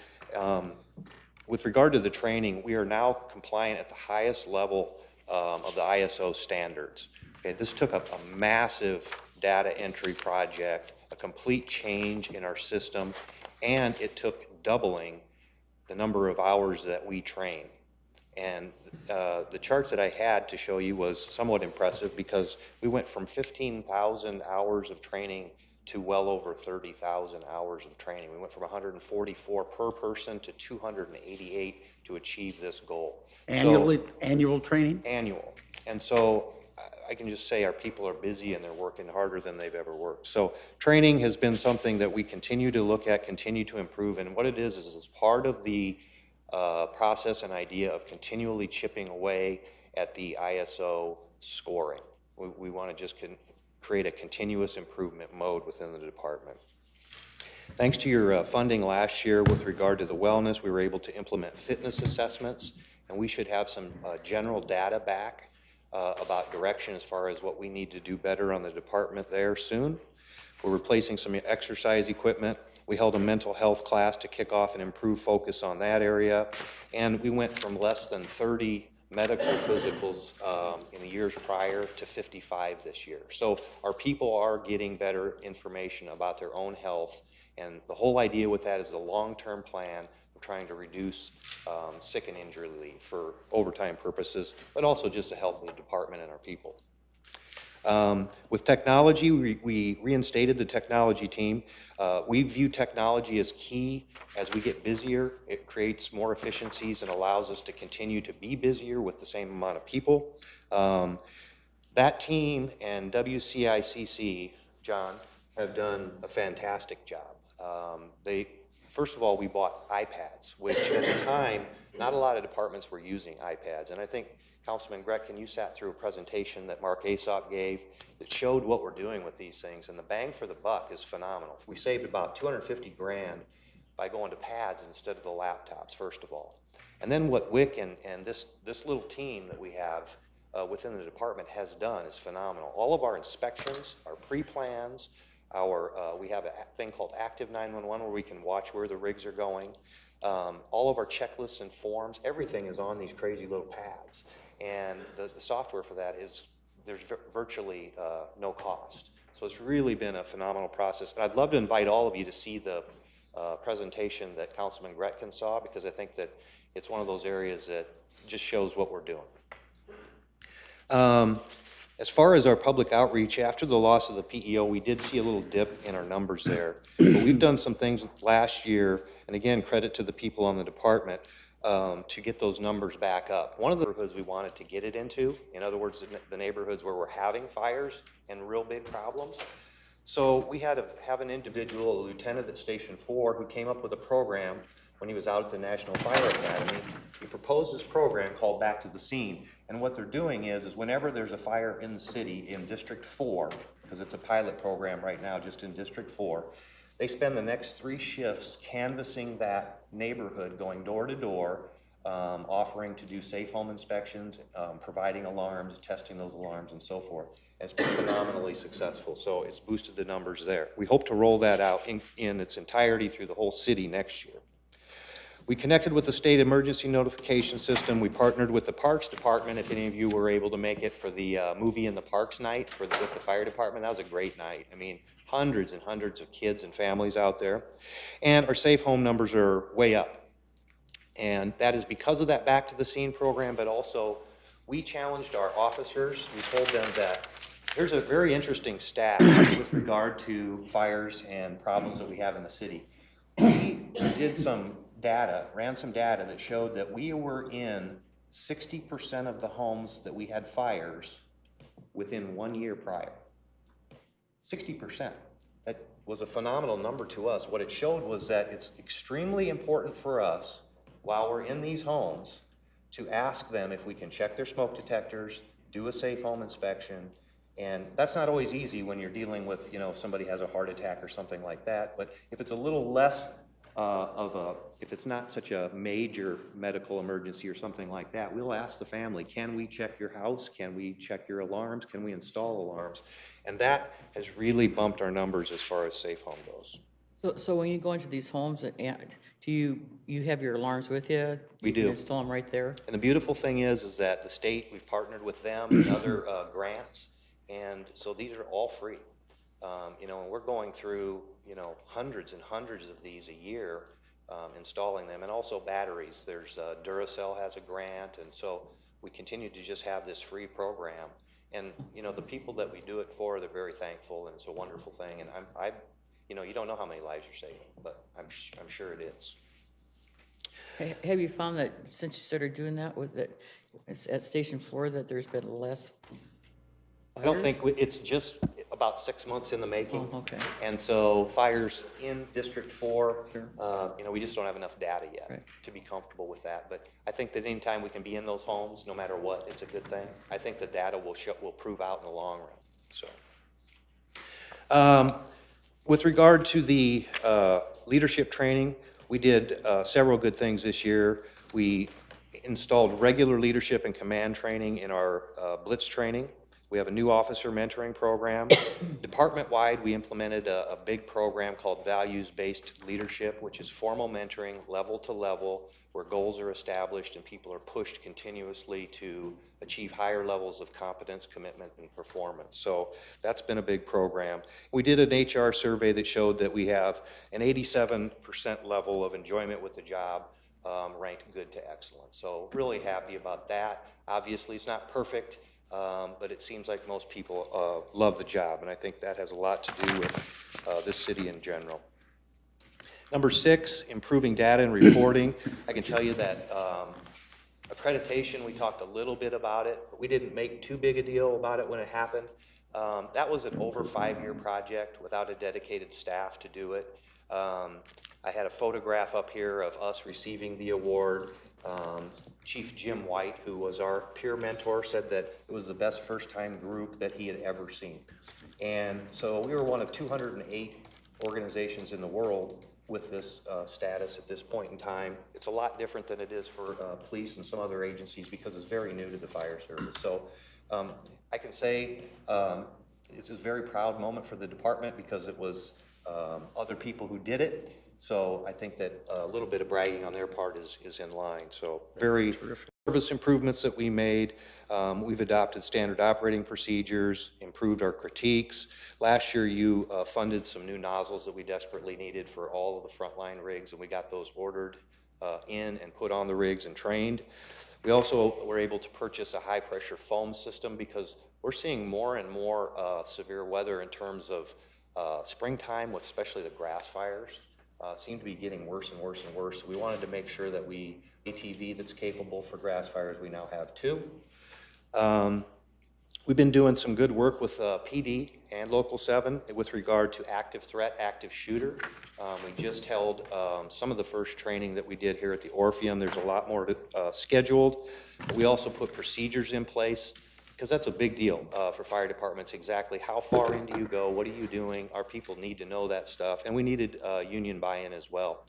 S17: With regard to the training, we are now compliant at the highest level of the ISO standards. Okay, this took a massive data entry project, a complete change in our system, and it took doubling the number of hours that we train. And the charts that I had to show you was somewhat impressive because we went from 15,000 hours of training to well over 30,000 hours of training. We went from 144 per person to 288 to achieve this goal.
S11: Annual training?
S17: Annual. And so I can just say our people are busy and they're working harder than they've ever worked. So training has been something that we continue to look at, continue to improve. And what it is it's part of the process and idea of continually chipping away at the ISO scoring. We want to just create a continuous improvement mode within the department. Thanks to your funding last year with regard to the wellness, we were able to implement fitness assessments, and we should have some general data back about direction as far as what we need to do better on the department there soon. We're replacing some exercise equipment. We held a mental health class to kick off and improve focus on that area. And we went from less than 30 medical physicals in the years prior to 55 this year. So our people are getting better information about their own health. And the whole idea with that is the long-term plan of trying to reduce sick and injury leave for overtime purposes, but also just the health of the department and our people. With technology, we reinstated the technology team. We view technology as key as we get busier. It creates more efficiencies and allows us to continue to be busier with the same amount of people. That team and WCICC, John, have done a fantastic job. First of all, we bought iPads, which at the time, not a lot of departments were using iPads. And I think Councilman Gretkin, you sat through a presentation that Mark Aesop gave that showed what we're doing with these things, and the bang for the buck is phenomenal. We saved about 250 grand by going to pads instead of the laptops, first of all. And then what Wick and this little team that we have within the department has done is phenomenal. All of our inspections, our pre-plans, we have a thing called Active 911 where we can watch where the rigs are going. All of our checklists and forms, everything is on these crazy little pads. And the software for that there's virtually no cost. So it's really been a phenomenal process. And I'd love to invite all of you to see the presentation that Councilman Gretkin saw, because I think that it's one of those areas that just shows what we're doing. As far as our public outreach, after the loss of the PEO, we did see a little dip in our numbers there. But we've done some things last year, and again, credit to the people on the department, to get those numbers back up. One of the neighborhoods we wanted to get it into, in other words, the neighborhoods where we're having fires and real big problems. So we had to have an individual, a lieutenant at Station 4, who came up with a program when he was out at the National Fire Academy. He proposed this program called Back to the Scene. And what they're doing is whenever there's a fire in the city in District 4, because it's a pilot program right now just in District 4, they spend the next 3 shifts canvassing that neighborhood, going door to door, offering to do safe home inspections, providing alarms, testing those alarms, and so forth. And it's been phenomenally successful, so it's boosted the numbers there. We hope to roll that out in its entirety through the whole city next year. We connected with the state emergency notification system. We partnered with the Parks Department. If any of you were able to make it for the movie in the Parks night with the fire department, that was a great night. I mean, hundreds and hundreds of kids and families out there. And our safe home numbers are way up. And that is because of that Back to the Scene program, but also we challenged our officers. We told them that here's a very interesting stat with regard to fires and problems that we have in the city. We did some data, ran some data that showed that we were in 60% of the homes that we had fires within 1 year prior. 60%. That was a phenomenal number to us. What it showed was that it's extremely important for us while we're in these homes to ask them if we can check their smoke detectors, do a safe home inspection. And that's not always easy when you're dealing with, if somebody has a heart attack or something like that. But if it's a little less if it's not such a major medical emergency or something like that, we'll ask the family, can we check your house? Can we check your alarms? Can we install alarms? And that has really bumped our numbers as far as safe home goes.
S2: So when you go into these homes, do you have your alarms with you?
S17: We do.
S2: You install them right there?
S17: And the beautiful thing is that the state, we've partnered with them and other grants, and so these are all free. And we're going through, hundreds and hundreds of these a year, installing them, and also batteries. There's Duracell has a grant, and so we continue to just have this free program. And, the people that we do it for, they're very thankful, and it's a wonderful thing. And you don't know how many lives you're saving, but I'm sure it is.
S2: Have you found that since you started doing that at Station 4 that there's been less fires?
S17: I don't think it's just about 6 months in the making.
S2: Oh, okay.
S17: And so fires in District 4, we just don't have enough data yet to be comfortable with that. But I think that anytime we can be in those homes, no matter what, it's a good thing. I think the data will prove out in the long run. So, with regard to the leadership training, we did several good things this year. We installed regular leadership and command training in our Blitz training. We have a new officer mentoring program. Department-wide, we implemented a big program called Values-Based Leadership, which is formal mentoring, level to level, where goals are established and people are pushed continuously to achieve higher levels of competence, commitment, and performance. So that's been a big program. We did an HR survey that showed that we have an 87% level of enjoyment with the job, ranked good to excellent. So really happy about that. Obviously, it's not perfect. But it seems like most people love the job, and I think that has a lot to do with this city in general. Number 6, improving data and reporting. I can tell you that accreditation, we talked a little bit about it, but we didn't make too big a deal about it when it happened. That was an over 5-year project without a dedicated staff to do it. I had a photograph up here of us receiving the award. Chief Jim White, who was our peer mentor, said that it was the best first-time group that he had ever seen. And so we were one of 208 organizations in the world with this status at this point in time. It's a lot different than it is for police and some other agencies because it's very new to the fire service. So I can say it's a very proud moment for the department because it was other people who did it. So I think that a little bit of bragging on their part is in line. So very service improvements that we made. We've adopted standard operating procedures, improved our critiques. Last year you funded some new nozzles that we desperately needed for all of the frontline rigs, and we got those ordered in and put on the rigs and trained. We also were able to purchase a high pressure foam system because we're seeing more and more severe weather in terms of springtime, with especially the grass fires, seem to be getting worse and worse and worse. So we wanted to make sure that ATV that's capable for grass fires, we now have 2. We've been doing some good work with PD and Local 7 with regard to active threat, active shooter. We just held some of the first training that we did here at the Orpheum. There's a lot more scheduled. We also put procedures in place, because that's a big deal for fire departments. Exactly how far in do you go? What are you doing? Our people need to know that stuff. And we needed union buy-in as well.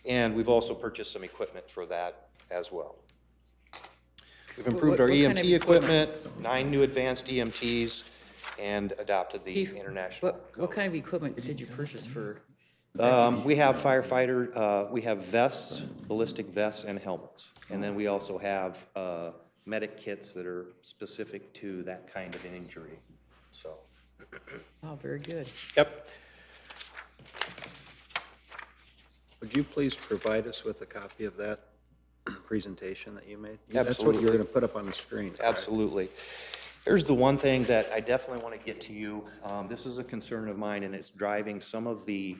S17: And we've also purchased some equipment for that as well. We've improved our
S2: What kind
S17: EMT
S2: of equipment?
S17: 9 new advanced EMTs, and adopted the international.
S2: What kind of equipment did you purchase for?
S17: We have firefighter, we have vests, ballistic vests, and helmets. And then we also have medic kits that are specific to that kind of an injury, so.
S2: Oh, very good.
S17: Yep.
S7: Would you please provide us with a copy of that presentation that you made?
S17: Absolutely.
S7: That's what you're going to put up on the screen. Correct?
S17: Absolutely. Here's the one thing that I definitely want to get to you. This is a concern of mine, and it's driving some of the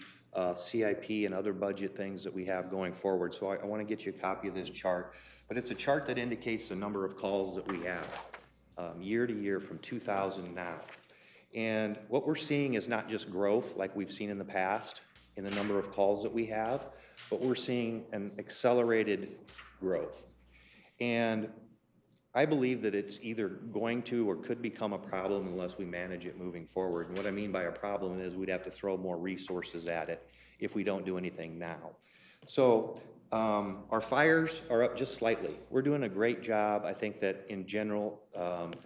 S17: CIP and other budget things that we have going forward. So I want to get you a copy of this chart. But it's a chart that indicates the number of calls that we have year to year from 2000 now. And what we're seeing is not just growth like we've seen in the past in the number of calls that we have, but we're seeing an accelerated growth. And I believe that it's either going to or could become a problem unless we manage it moving forward. And what I mean by a problem is we'd have to throw more resources at it if we don't do anything now. So our fires are up just slightly. We're doing a great job. I think that in general,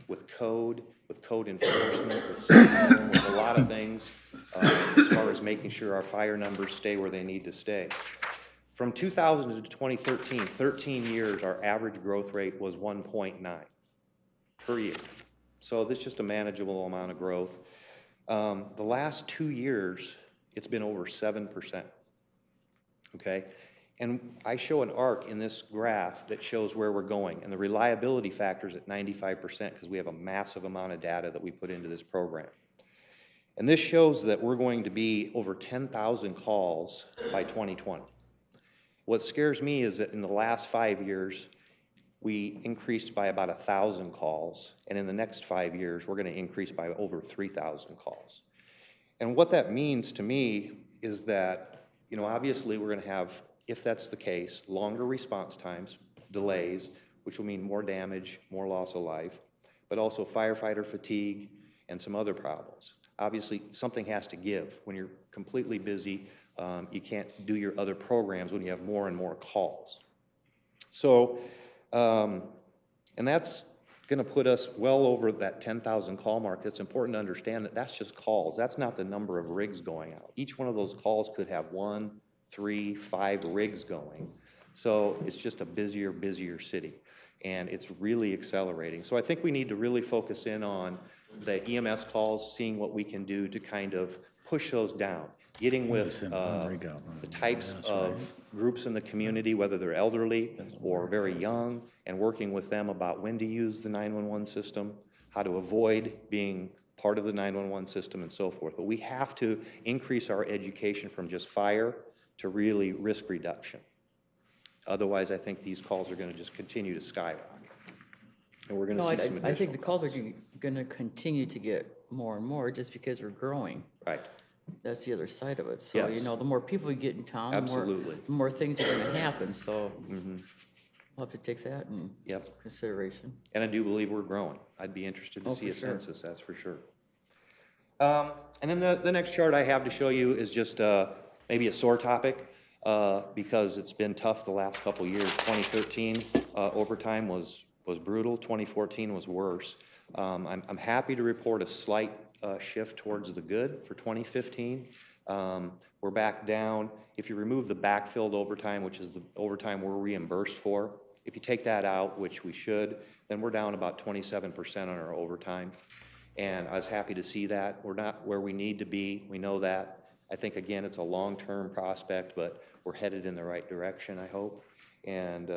S17: with code enforcement, with a lot of things, as far as making sure our fire numbers stay where they need to stay. From 2000 to 2013, 13 years, our average growth rate was 1.9 per year. So this is just a manageable amount of growth. The last 2 years, it's been over 7%. Okay? And I show an arc in this graph that shows where we're going. And the reliability factor is at 95% because we have a massive amount of data that we put into this program. And this shows that we're going to be over 10,000 calls by 2020. What scares me is that in the last 5 years, we increased by about 1,000 calls. And in the next 5 years, we're going to increase by over 3,000 calls. And what that means to me is that, you know, obviously we're going to have, if that's the case, longer response times, delays, which will mean more damage, more loss of life, but also firefighter fatigue and some other problems. Obviously, something has to give. When you're completely busy, you can't do your other programs when you have more and more calls. So, and that's going to put us well over that 10,000 call mark. It's important to understand that that's just calls. That's not the number of rigs going out. Each one of those calls could have 1, 3, 5 rigs going. So it's just a busier city. And it's really accelerating. So I think we need to really focus in on the EMS calls, seeing what we can do to kind of push those down. Getting with the types of groups in the community, whether they're elderly or very young, and working with them about when to use the 911 system, how to avoid being part of the 911 system, and so forth. But we have to increase our education from just fire to really risk reduction. Otherwise, I think these calls are going to just continue to skyrocket. And we're going to see some additional
S2: I think the calls are going to continue to get more and more just because we're growing.
S17: Right.
S2: That's the other side of it. So,
S17: Yes.
S2: you know, the more people we get in town,
S17: Absolutely.
S2: the more things are going to happen. So we'll have to take that in consideration.
S17: And I do believe we're growing. I'd be interested to see a
S2: for sure.
S17: census, that's for sure. And then the next chart I have to show you is just maybe a sore topic because it's been tough the last couple years. 2013 overtime was brutal. 2014 was worse. I'm happy to report a slight shift towards the good for 2015. We're back down. If you remove the backfilled overtime, which is the overtime we're reimbursed for, if you take that out, which we should, then we're down about 27% on our overtime. And I was happy to see that. We're not where we need to be. We know that. I think, again, it's a long-term prospect, but we're headed in the right direction, I hope. And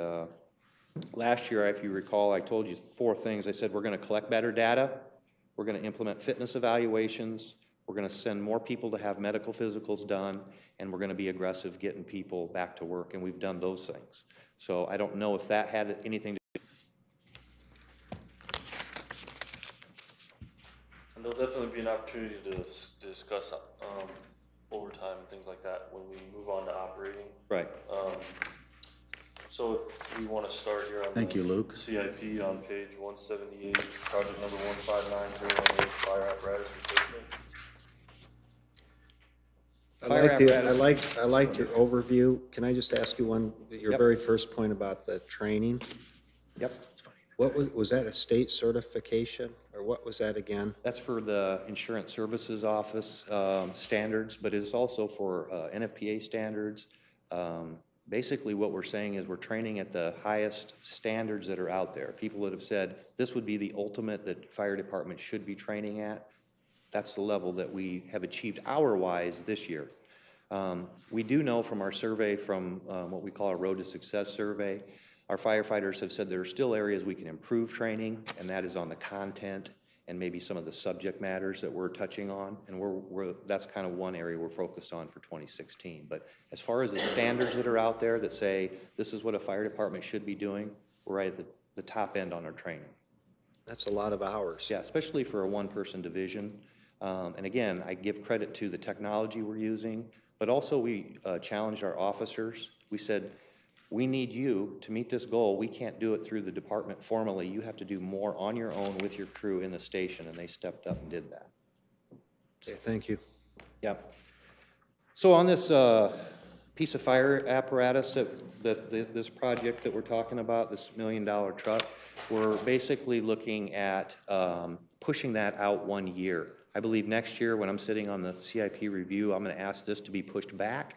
S17: last year, if you recall, I told you 4 things. I said we're going to collect better data, We're going to implement fitness evaluations. We're going to send more people to have medical physicals done, and we're going to be aggressive getting people back to work, and we've done those things. So I don't know if that had anything to do.
S5: And there'll definitely be an opportunity to discuss overtime and things like that when we move on to operating.
S17: Right.
S5: So if we want to start here on
S4: Thank you, Luke.
S5: CIP on page 178, project number 159018, fire apparatus replacement.
S7: I liked your overview. Can I just ask you one, your
S17: Yep.
S7: very first point about the training?
S17: Yep.
S7: What was that, a state certification, or what was that again?
S17: That's for the Insurance Services Office standards, but it's also for NFPA standards. Basically, what we're saying is we're training at the highest standards that are out there. People that have said this would be the ultimate that fire departments should be training at. That's the level that we have achieved hour-wise this year. We do know from our survey, from what we call our Road to Success survey, our firefighters have said there are still areas we can improve training, and that is on the content and maybe some of the subject matters that we're touching on. And that's kind of one area we're focused on for 2016. But as far as the standards that are out there that say this is what a fire department should be doing, we're right at the top end on our training.
S7: That's a lot of hours.
S17: Yeah, especially for a one-person division. And again, I give credit to the technology we're using, but also we challenged our officers. We said, we need you to meet this goal. We can't do it through the department formally. You have to do more on your own with your crew in the station, and they stepped up and did that.
S7: Okay, thank you.
S17: Yep. So on this piece of fire apparatus, this project that we're talking about, this $1 million truck, we're basically looking at pushing that out 1 year. I believe next year when I'm sitting on the CIP review, I'm going to ask this to be pushed back,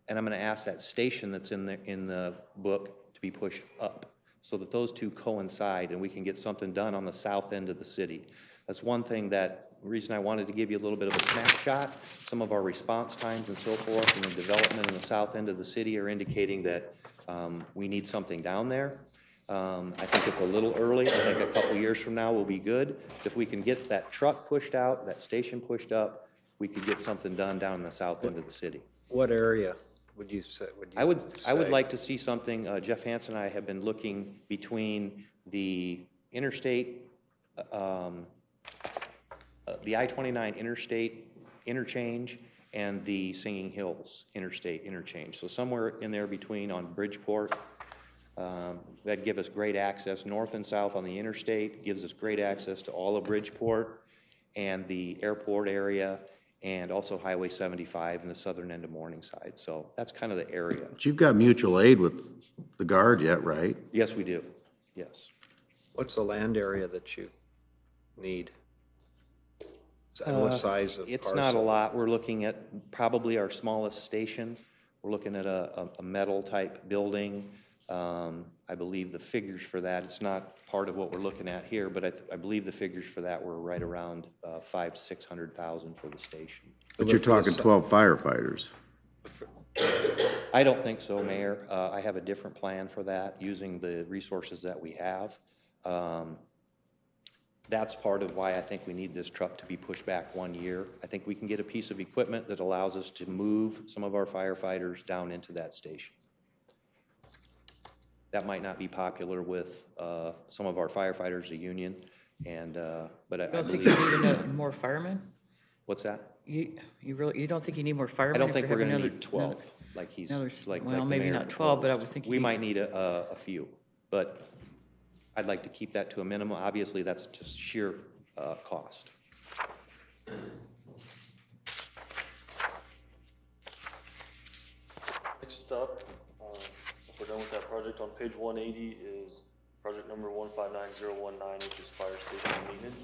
S17: and I'm going to ask that station that's in the book to be pushed up so that those two coincide and we can get something done on the south end of the city. That's one thing reason I wanted to give you a little bit of a snapshot. Some of our response times and so forth and the development in the south end of the city are indicating that we need something down there. I think it's a little early. I think a couple years from now will be good. If we can get that truck pushed out, that station pushed up, we could get something done down in the south end of the city.
S7: What area would you say?
S17: I would like to see something, Jeff Hansen and I have been looking between the interstate, the I-29 interstate interchange and the Singing Hills interstate interchange. So somewhere in there between on Bridgeport, that'd give us great access north and south on the interstate, gives us great access to all of Bridgeport and the airport area, and also Highway 75 in the southern end of Morningside. So that's kind of the area.
S4: But you've got mutual aid with the Guard yet, right?
S17: Yes, we do. Yes.
S7: What's the land area that you need? And what size of
S17: It's
S7: parcel?
S17: not a lot. We're looking at probably our smallest station. We're looking at a metal type building. I believe the figures for that, it's not part of what we're looking at here, but I believe the figures for that were right around $500,000-600,000 for the station.
S4: But you're talking 12 firefighters.
S17: I don't think so, Mayor. I have a different plan for that, using the resources that we have. That's part of why I think we need this truck to be pushed back 1 year. I think we can get a piece of equipment that allows us to move some of our firefighters down into that station. That might not be popular with some of our firefighters, the union, but I
S2: don't think
S17: believe.
S2: you need more firemen?
S17: What's that?
S2: You don't think you need more firemen?
S17: I don't
S2: if
S17: think
S2: you're
S17: we're
S2: having
S17: going to need 12, like he's, like
S2: well,
S17: the
S2: maybe
S17: mayor
S2: not 12, but I would
S17: proposed.
S2: think
S17: We might need a few, but I'd like to keep that to a minimum. Obviously, that's just sheer cost.
S5: Next up, if we're done with that project, on page 180 is project number 159019, which is fire station maintenance.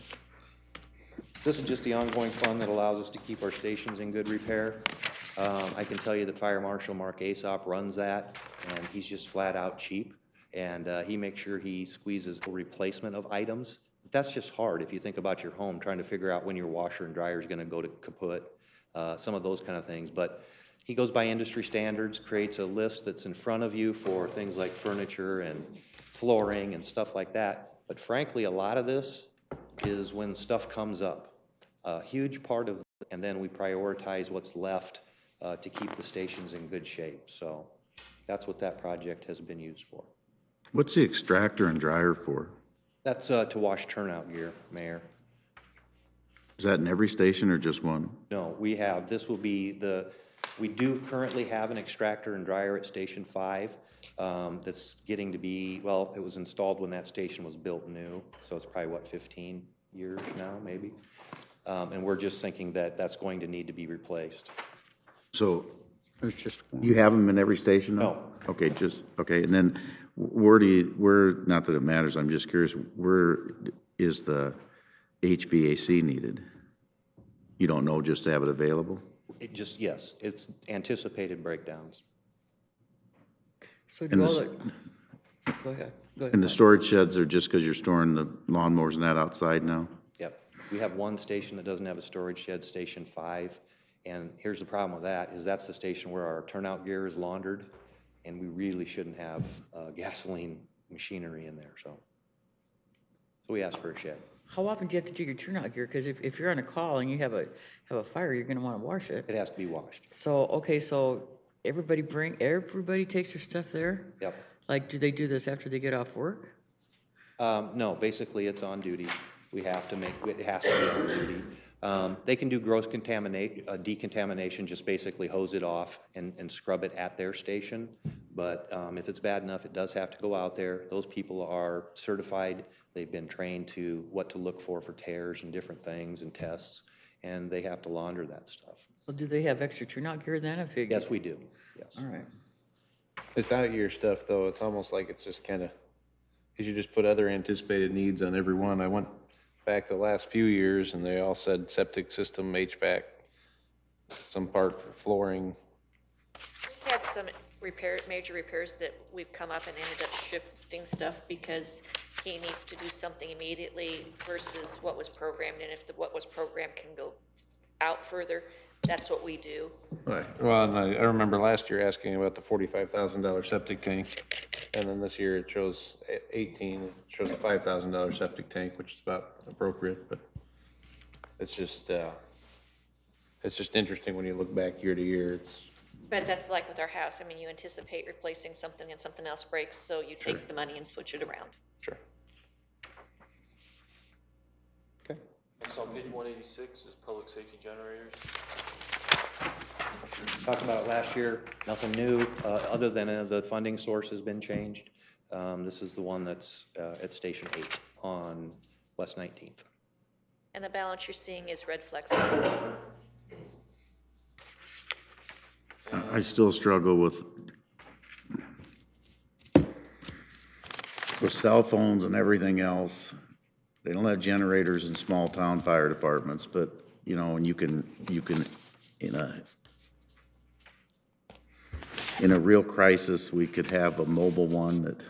S17: This is just the ongoing fund that allows us to keep our stations in good repair. I can tell you that Fire Marshal Mark Aesop runs that, and he's just flat out cheap. And he makes sure he squeezes a replacement of items. That's just hard if you think about your home, trying to figure out when your washer and dryer is going to go to kaput, some of those kind of things. But he goes by industry standards, creates a list that's in front of you for things like furniture and flooring and stuff like that. But frankly, a lot of this is when stuff comes up. A huge part of, and then we prioritize what's left to keep the stations in good shape. So that's what that project has been used for.
S4: What's the extractor and dryer for?
S17: That's to wash turnout gear, Mayor.
S4: Is that in every station or just one?
S17: No, we have, this will be we do currently have an extractor and dryer at Station 5 that's getting to be, well, it was installed when that station was built new, so it's probably, what, 15 years now, maybe? And we're just thinking that that's going to need to be replaced.
S4: So
S11: There's just one.
S4: you have them in every station? now?
S17: No.
S4: Okay, okay, and then not that it matters, I'm just curious, where is the HVAC needed? You don't know, just to have it available?
S17: It just, yes, it's anticipated breakdowns.
S2: So
S4: And
S2: do all
S4: this-
S2: the, go ahead, go ahead.
S4: And the
S2: Mike.
S4: storage sheds are just because you're storing the lawnmowers and that outside now?
S17: Yep. We have one station that doesn't have a storage shed, Station 5. And here's the problem with that, is that's the station where our turnout gear is laundered, and we really shouldn't have gasoline machinery in there, so we asked for a shed.
S2: How often do you have to do your turnout gear? Because if you're on a call and you have a fire, you're gonna wanna wash it.
S17: It has to be washed.
S2: So, okay, so everybody takes their stuff there?
S17: Yep.
S2: Like, do they do this after they get off work?
S17: No, basically, it's on duty. We have to it has to be on duty. They can do gross decontamination, just basically hose it off and scrub it at their station. But if it's bad enough, it does have to go out there. Those people are certified. They've been trained to what to look for tears and different things and tests, and they have to launder that stuff.
S2: So do they have extra turnout gear then if you?
S17: Yes, we do, yes.
S2: All right.
S8: It's out year stuff, though. It's almost like it's just kind of, because you just put other anticipated needs on every one. I went back the last few years, and they all said septic system, HVAC, some part for flooring.
S3: We've had some major repairs that we've come up and ended up shifting stuff because he needs to do something immediately versus what was programmed. And if what was programmed can go out further, that's what we do.
S8: Right. Well, and I remember last year asking about the $45,000 septic tank, and then this year it shows 18. It shows a $5,000 septic tank, which is about appropriate. But it's just interesting when you look back year to year.
S3: But that's like with our house. I mean, you anticipate replacing something and something else breaks, so you take the money and switch it around.
S8: Sure.
S5: Next on page 186 is public safety generators.
S17: Talked about it last year, nothing new, other than the funding source has been changed. This is the one that's at Station 8 on West 19th.
S3: And the balance you're seeing is red flex.
S4: I still struggle with cell phones and everything else. They don't have generators in small town fire departments, but, you know, and you can, in a real crisis, we could have a mobile one that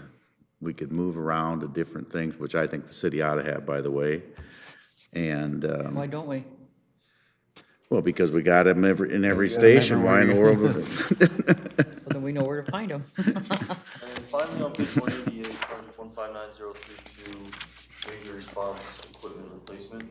S4: we could move around to different things, which I think the city ought to have, by the way. And,
S2: Why don't we?
S4: well, because we got them in every station. Why in the world would
S2: Well, then we know where to find them.
S5: And finally, on page 188, project 159032, major response equipment replacement.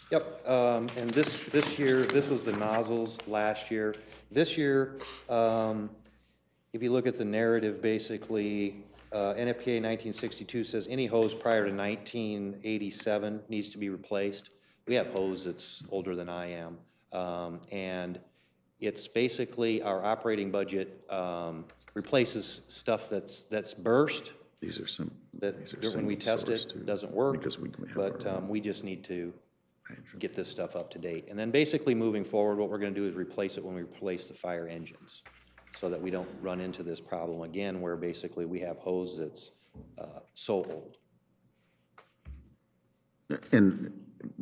S17: Yep, and this year, this was the nozzles last year. This year, if you look at the narrative, basically, NFPA 1962 says any hose prior to 1987 needs to be replaced. We have hose that's older than I am, and it's basically our operating budget replaces stuff that's burst.
S4: These are some.
S17: That when we test it, doesn't work. Because we just need to get this stuff up to date. And then basically moving forward, what we're going to do is replace it when we replace the fire engines, so that we don't run into this problem again, where basically we have hose that's so old.
S4: And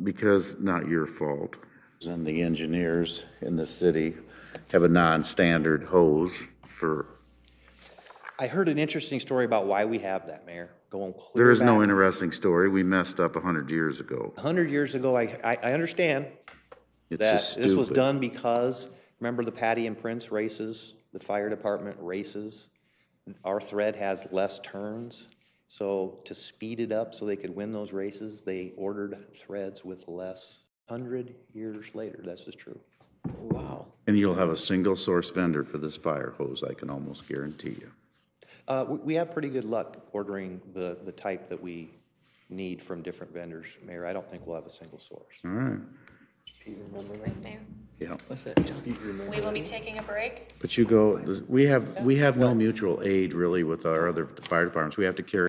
S4: because not your fault, and the engineers in the city have a non-standard hose for.
S17: I heard an interesting story about why we have that, Mayor. Going clear
S4: There is no
S17: back.
S4: interesting story. We messed up 100 years ago.
S17: 100 years ago, I understand
S4: It's
S17: that
S4: just
S17: this was
S4: stupid.
S17: done because, remember the Patty and Prince races, the fire department races? Our thread has less turns, So to speed it up so they could win those races, they ordered threads with less. 100 years later, this is true.
S2: Wow.
S4: And you'll have a single source vendor for this fire hose, I can almost guarantee you.
S17: We have pretty good luck ordering the type that we need from different vendors, Mayor. I don't think we'll have a single source.
S4: All right,
S3: Mayor,
S4: yeah.
S2: What's that?
S3: we will be taking a break.
S4: But you go, we have no mutual aid really with our other fire departments. We have to carry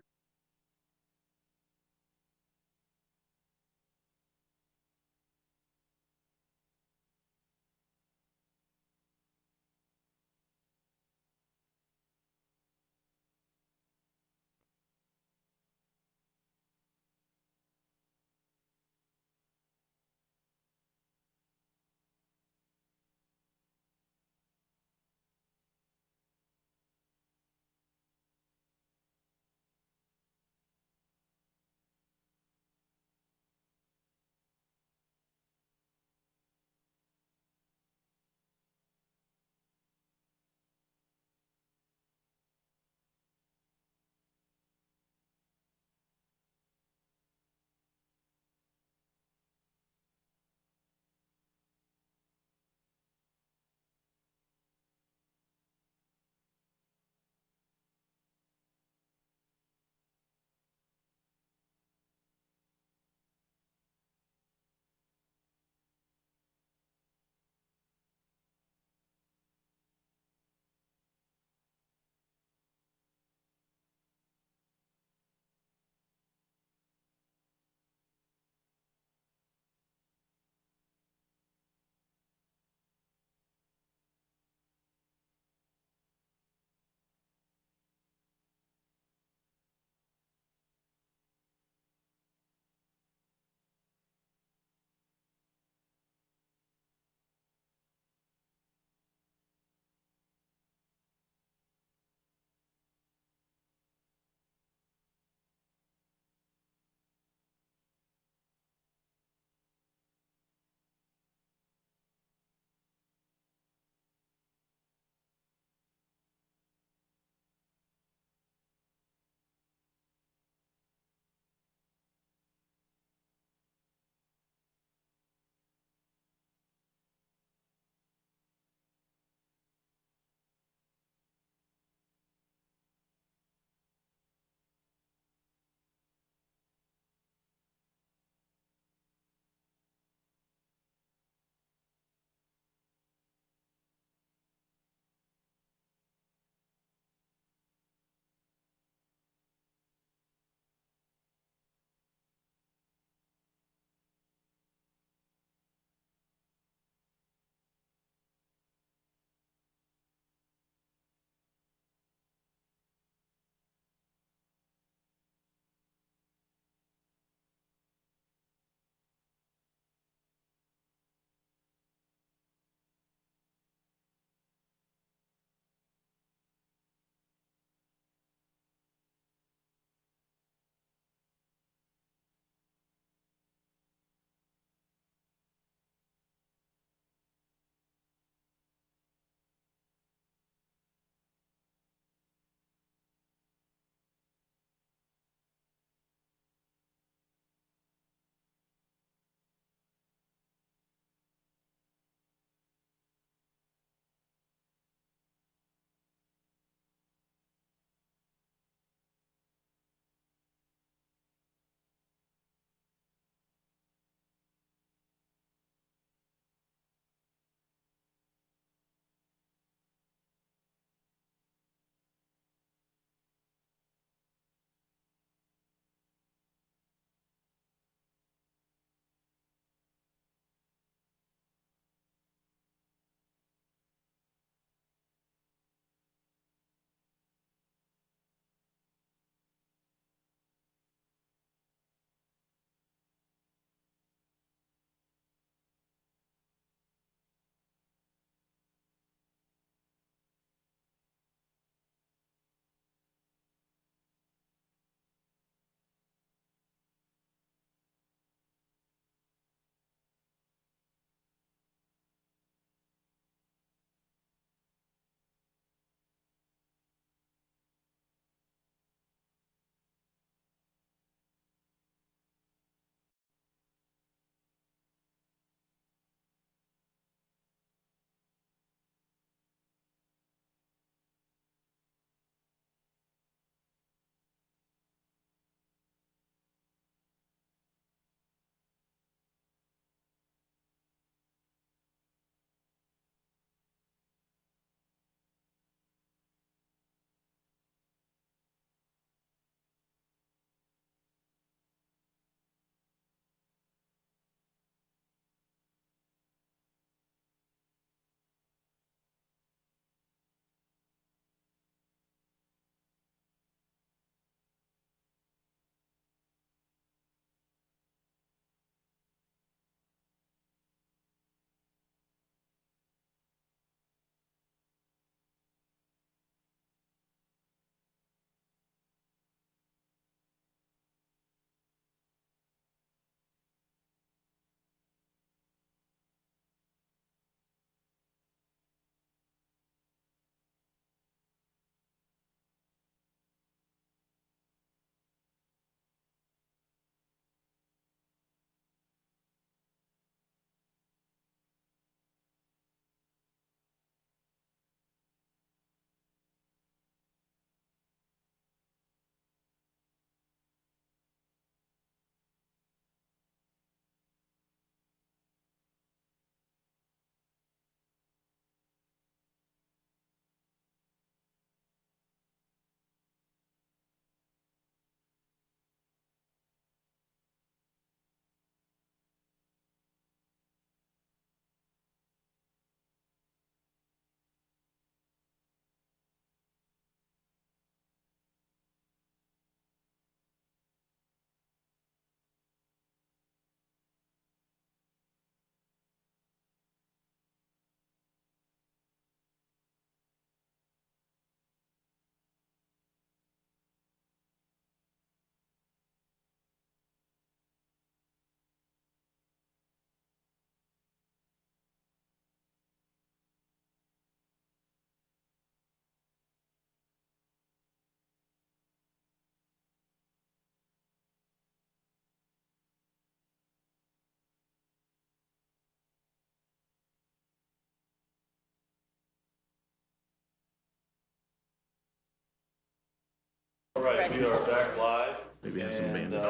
S5: All right, we are back live.
S4: Maybe have some
S5: and,
S4: band.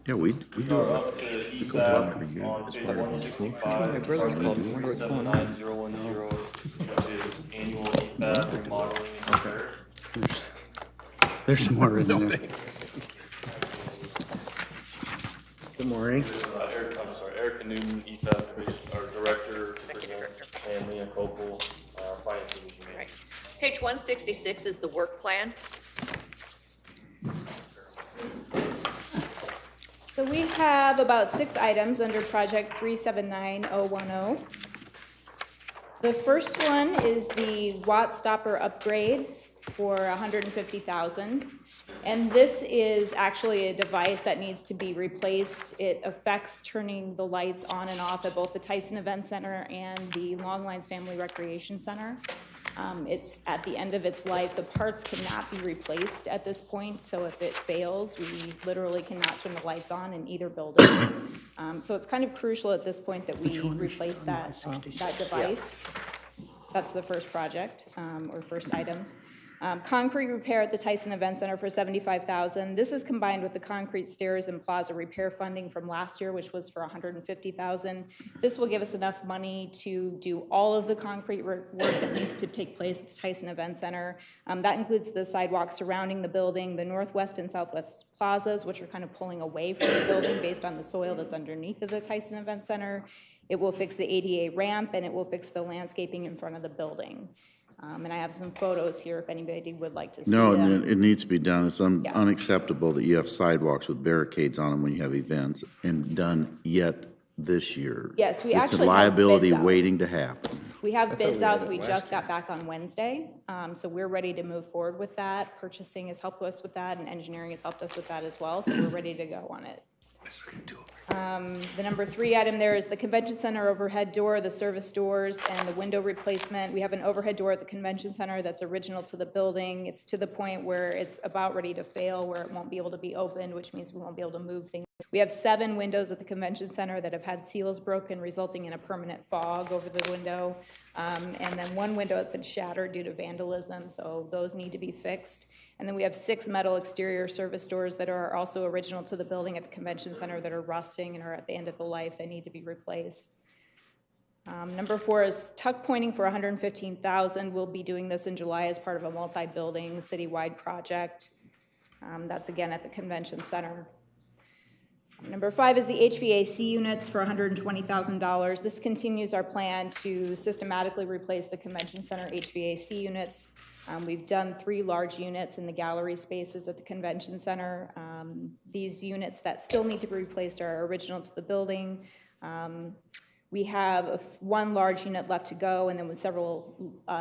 S4: Yeah, we
S5: we
S4: do
S5: are
S4: it.
S5: up to
S4: We go to one every
S5: EFAB
S4: year.
S5: on
S4: It's
S5: page
S4: part of the school.
S5: 165.
S2: My brother's called me. Wonder what's going on.
S5: 379010, which is annual EFAB remodeling and repair.
S11: There's some more in
S6: No,
S11: there.
S6: thanks.
S11: Good morning.
S5: Erica Newton, EFAB division, our director, and Leah Copel, finance division manager.
S3: Page 166 is the work plan.
S18: So we have about 6 items under project 379010. The first one is the Watt stopper upgrade for $150,000. And this is actually a device that needs to be replaced. It affects turning the lights on and off at both the Tyson Event Center and the Longlines Family Recreation Center. It's at the end of its life. The parts cannot be replaced at this point, so if it fails, we literally cannot turn the lights on in either building. So it's kind of crucial at this point that we replace that device. That's the first project, or first item. Concrete repair at the Tyson Event Center for $75,000. This is combined with the concrete stairs and plaza repair funding from last year, which was for $150,000. This will give us enough money to do all of the concrete work that needs to take place at the Tyson Event Center. That includes the sidewalks surrounding the building, the northwest and southwest plazas, which are kind of pulling away from the building based on the soil that's underneath of the Tyson Event Center. It will fix the ADA ramp, and it will fix the landscaping in front of the building. And I have some photos here if anybody would like to see
S4: No,
S18: them.
S4: it needs to be done. It's unacceptable that you have sidewalks with barricades on them when you have events and done yet this year.
S18: Yes, we
S4: It's
S18: actually
S4: a
S18: have
S4: liability
S18: bids out.
S4: waiting to happen.
S18: We have bids out that we
S4: last
S18: just got back on Wednesday, so we're ready to move forward with that. Purchasing has helped us with that, and engineering has helped us with that as well, so we're ready to go on it. The number 3 item there is the convention center overhead door, the service doors, and the window replacement. We have an overhead door at the convention center that's original to the building. It's to the point where it's about ready to fail, where it won't be able to be opened, which means we won't be able to move things. We have 7 windows at the convention center that have had seals broken, resulting in a permanent fog over the window. And then 1 window has been shattered due to vandalism, so those need to be fixed. And then we have 6 metal exterior service doors that are also original to the building at the convention center that are rusting and are at the end of the life. They need to be replaced. Number 4 is tuck pointing for $115,000. We'll be doing this in July as part of a multi-building citywide project. That's again at the convention center. Number 5 is the HVAC units for $120,000. This continues our plan to systematically replace the convention center HVAC units. We've done 3 large units in the gallery spaces at the convention center. These units that still need to be replaced are original to the building. We have 1 large unit left to go, and then with several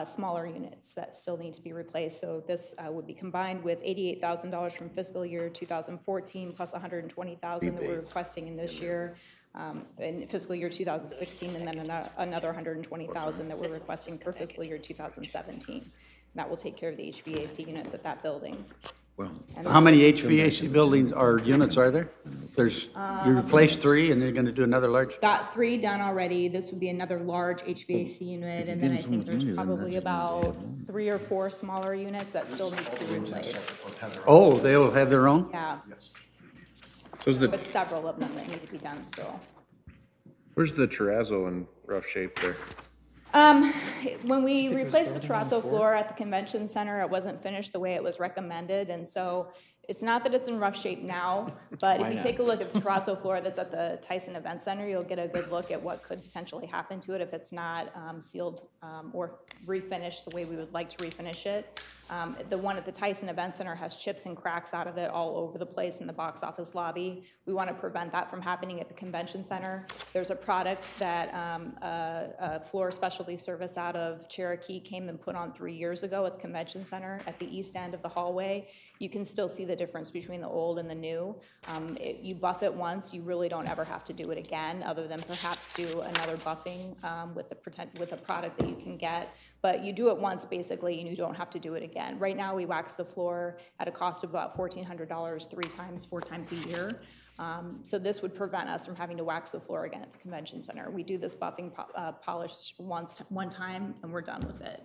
S18: smaller units that still need to be replaced. So this would be combined with $88,000 from fiscal year 2014 plus $120,000 that we're requesting in this year. In fiscal year 2016, and then another $120,000 that we're requesting for fiscal year 2017. That will take care of the HVAC units at that building.
S11: Well,
S18: And
S11: how many HVAC buildings or units are there? You replaced 3 and they're going to do another large?
S18: Got 3 done already. This would be another large HVAC unit, and then I think there's probably about 3 or 4 smaller units that still need to be replaced.
S11: Oh, they will have their own?
S18: Yeah,
S8: So
S18: but several of them that need to be done still.
S8: where's the terrazzo in rough shape there?
S18: When we replaced the terrazzo floor at the convention center, it wasn't finished the way it was recommended, and so it's not that it's in rough shape now, but if you take a look at the terrazzo floor that's at the Tyson Event Center, you'll get a good look at what could potentially happen to it if it's not sealed or refinished the way we would like to refinish it. The one at the Tyson Event Center has chips and cracks out of it all over the place in the box office lobby. We want to prevent that from happening at the convention center. There's a product that a floor specialty service out of Cherokee came and put on 3 years ago at the convention center at the east end of the hallway. You can still see the difference between the old and the new. You buff it once, you really don't ever have to do it again, other than perhaps do another buffing with a product that you can get. But you do it once basically, and you don't have to do it again. Right now, we wax the floor at a cost of about $1,400 4 times a year. So this would prevent us from having to wax the floor again at the convention center. We do this buffing polish one time, and we're done with it.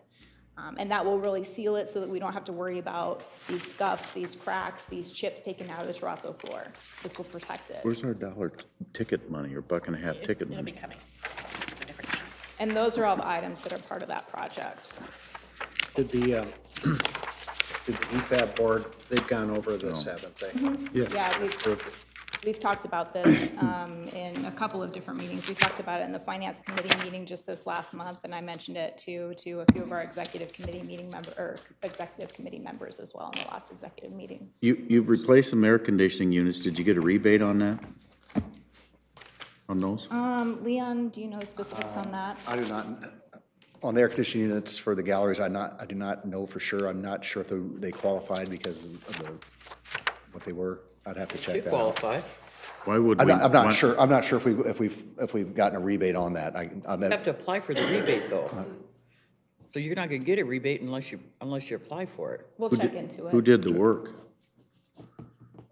S18: And that will really seal it so that we don't have to worry about these scuffs, these cracks, these chips taken out of the terrazzo floor. This will protect it.
S4: Where's our dollar ticket money or buck and a half ticket
S3: It'll be
S4: money?
S3: coming.
S18: And those are all the items that are part of that project.
S7: Did the EFAB board, they've gone over this, haven't they?
S18: Yeah, we've talked about this in a couple of different meetings. We talked about it in the finance committee meeting just this last month, and I mentioned it to a few of our executive committee members as well in the last executive meeting.
S4: You've replaced some air conditioning units. Did you get a rebate on that? On those?
S18: Leon, do you know specifics on that?
S19: I do not. On the air conditioning units for the galleries, I do not know for sure. I'm not sure if they qualified because of what they were. I'd have to check that out.
S1: Qualify.
S4: Why would
S19: I'm
S4: we?
S19: not sure. I'm not sure if we've gotten a rebate on that.
S2: You have to apply for the rebate though. So you're not gonna get a rebate unless you apply for it.
S18: We'll check into it.
S4: Who did the work?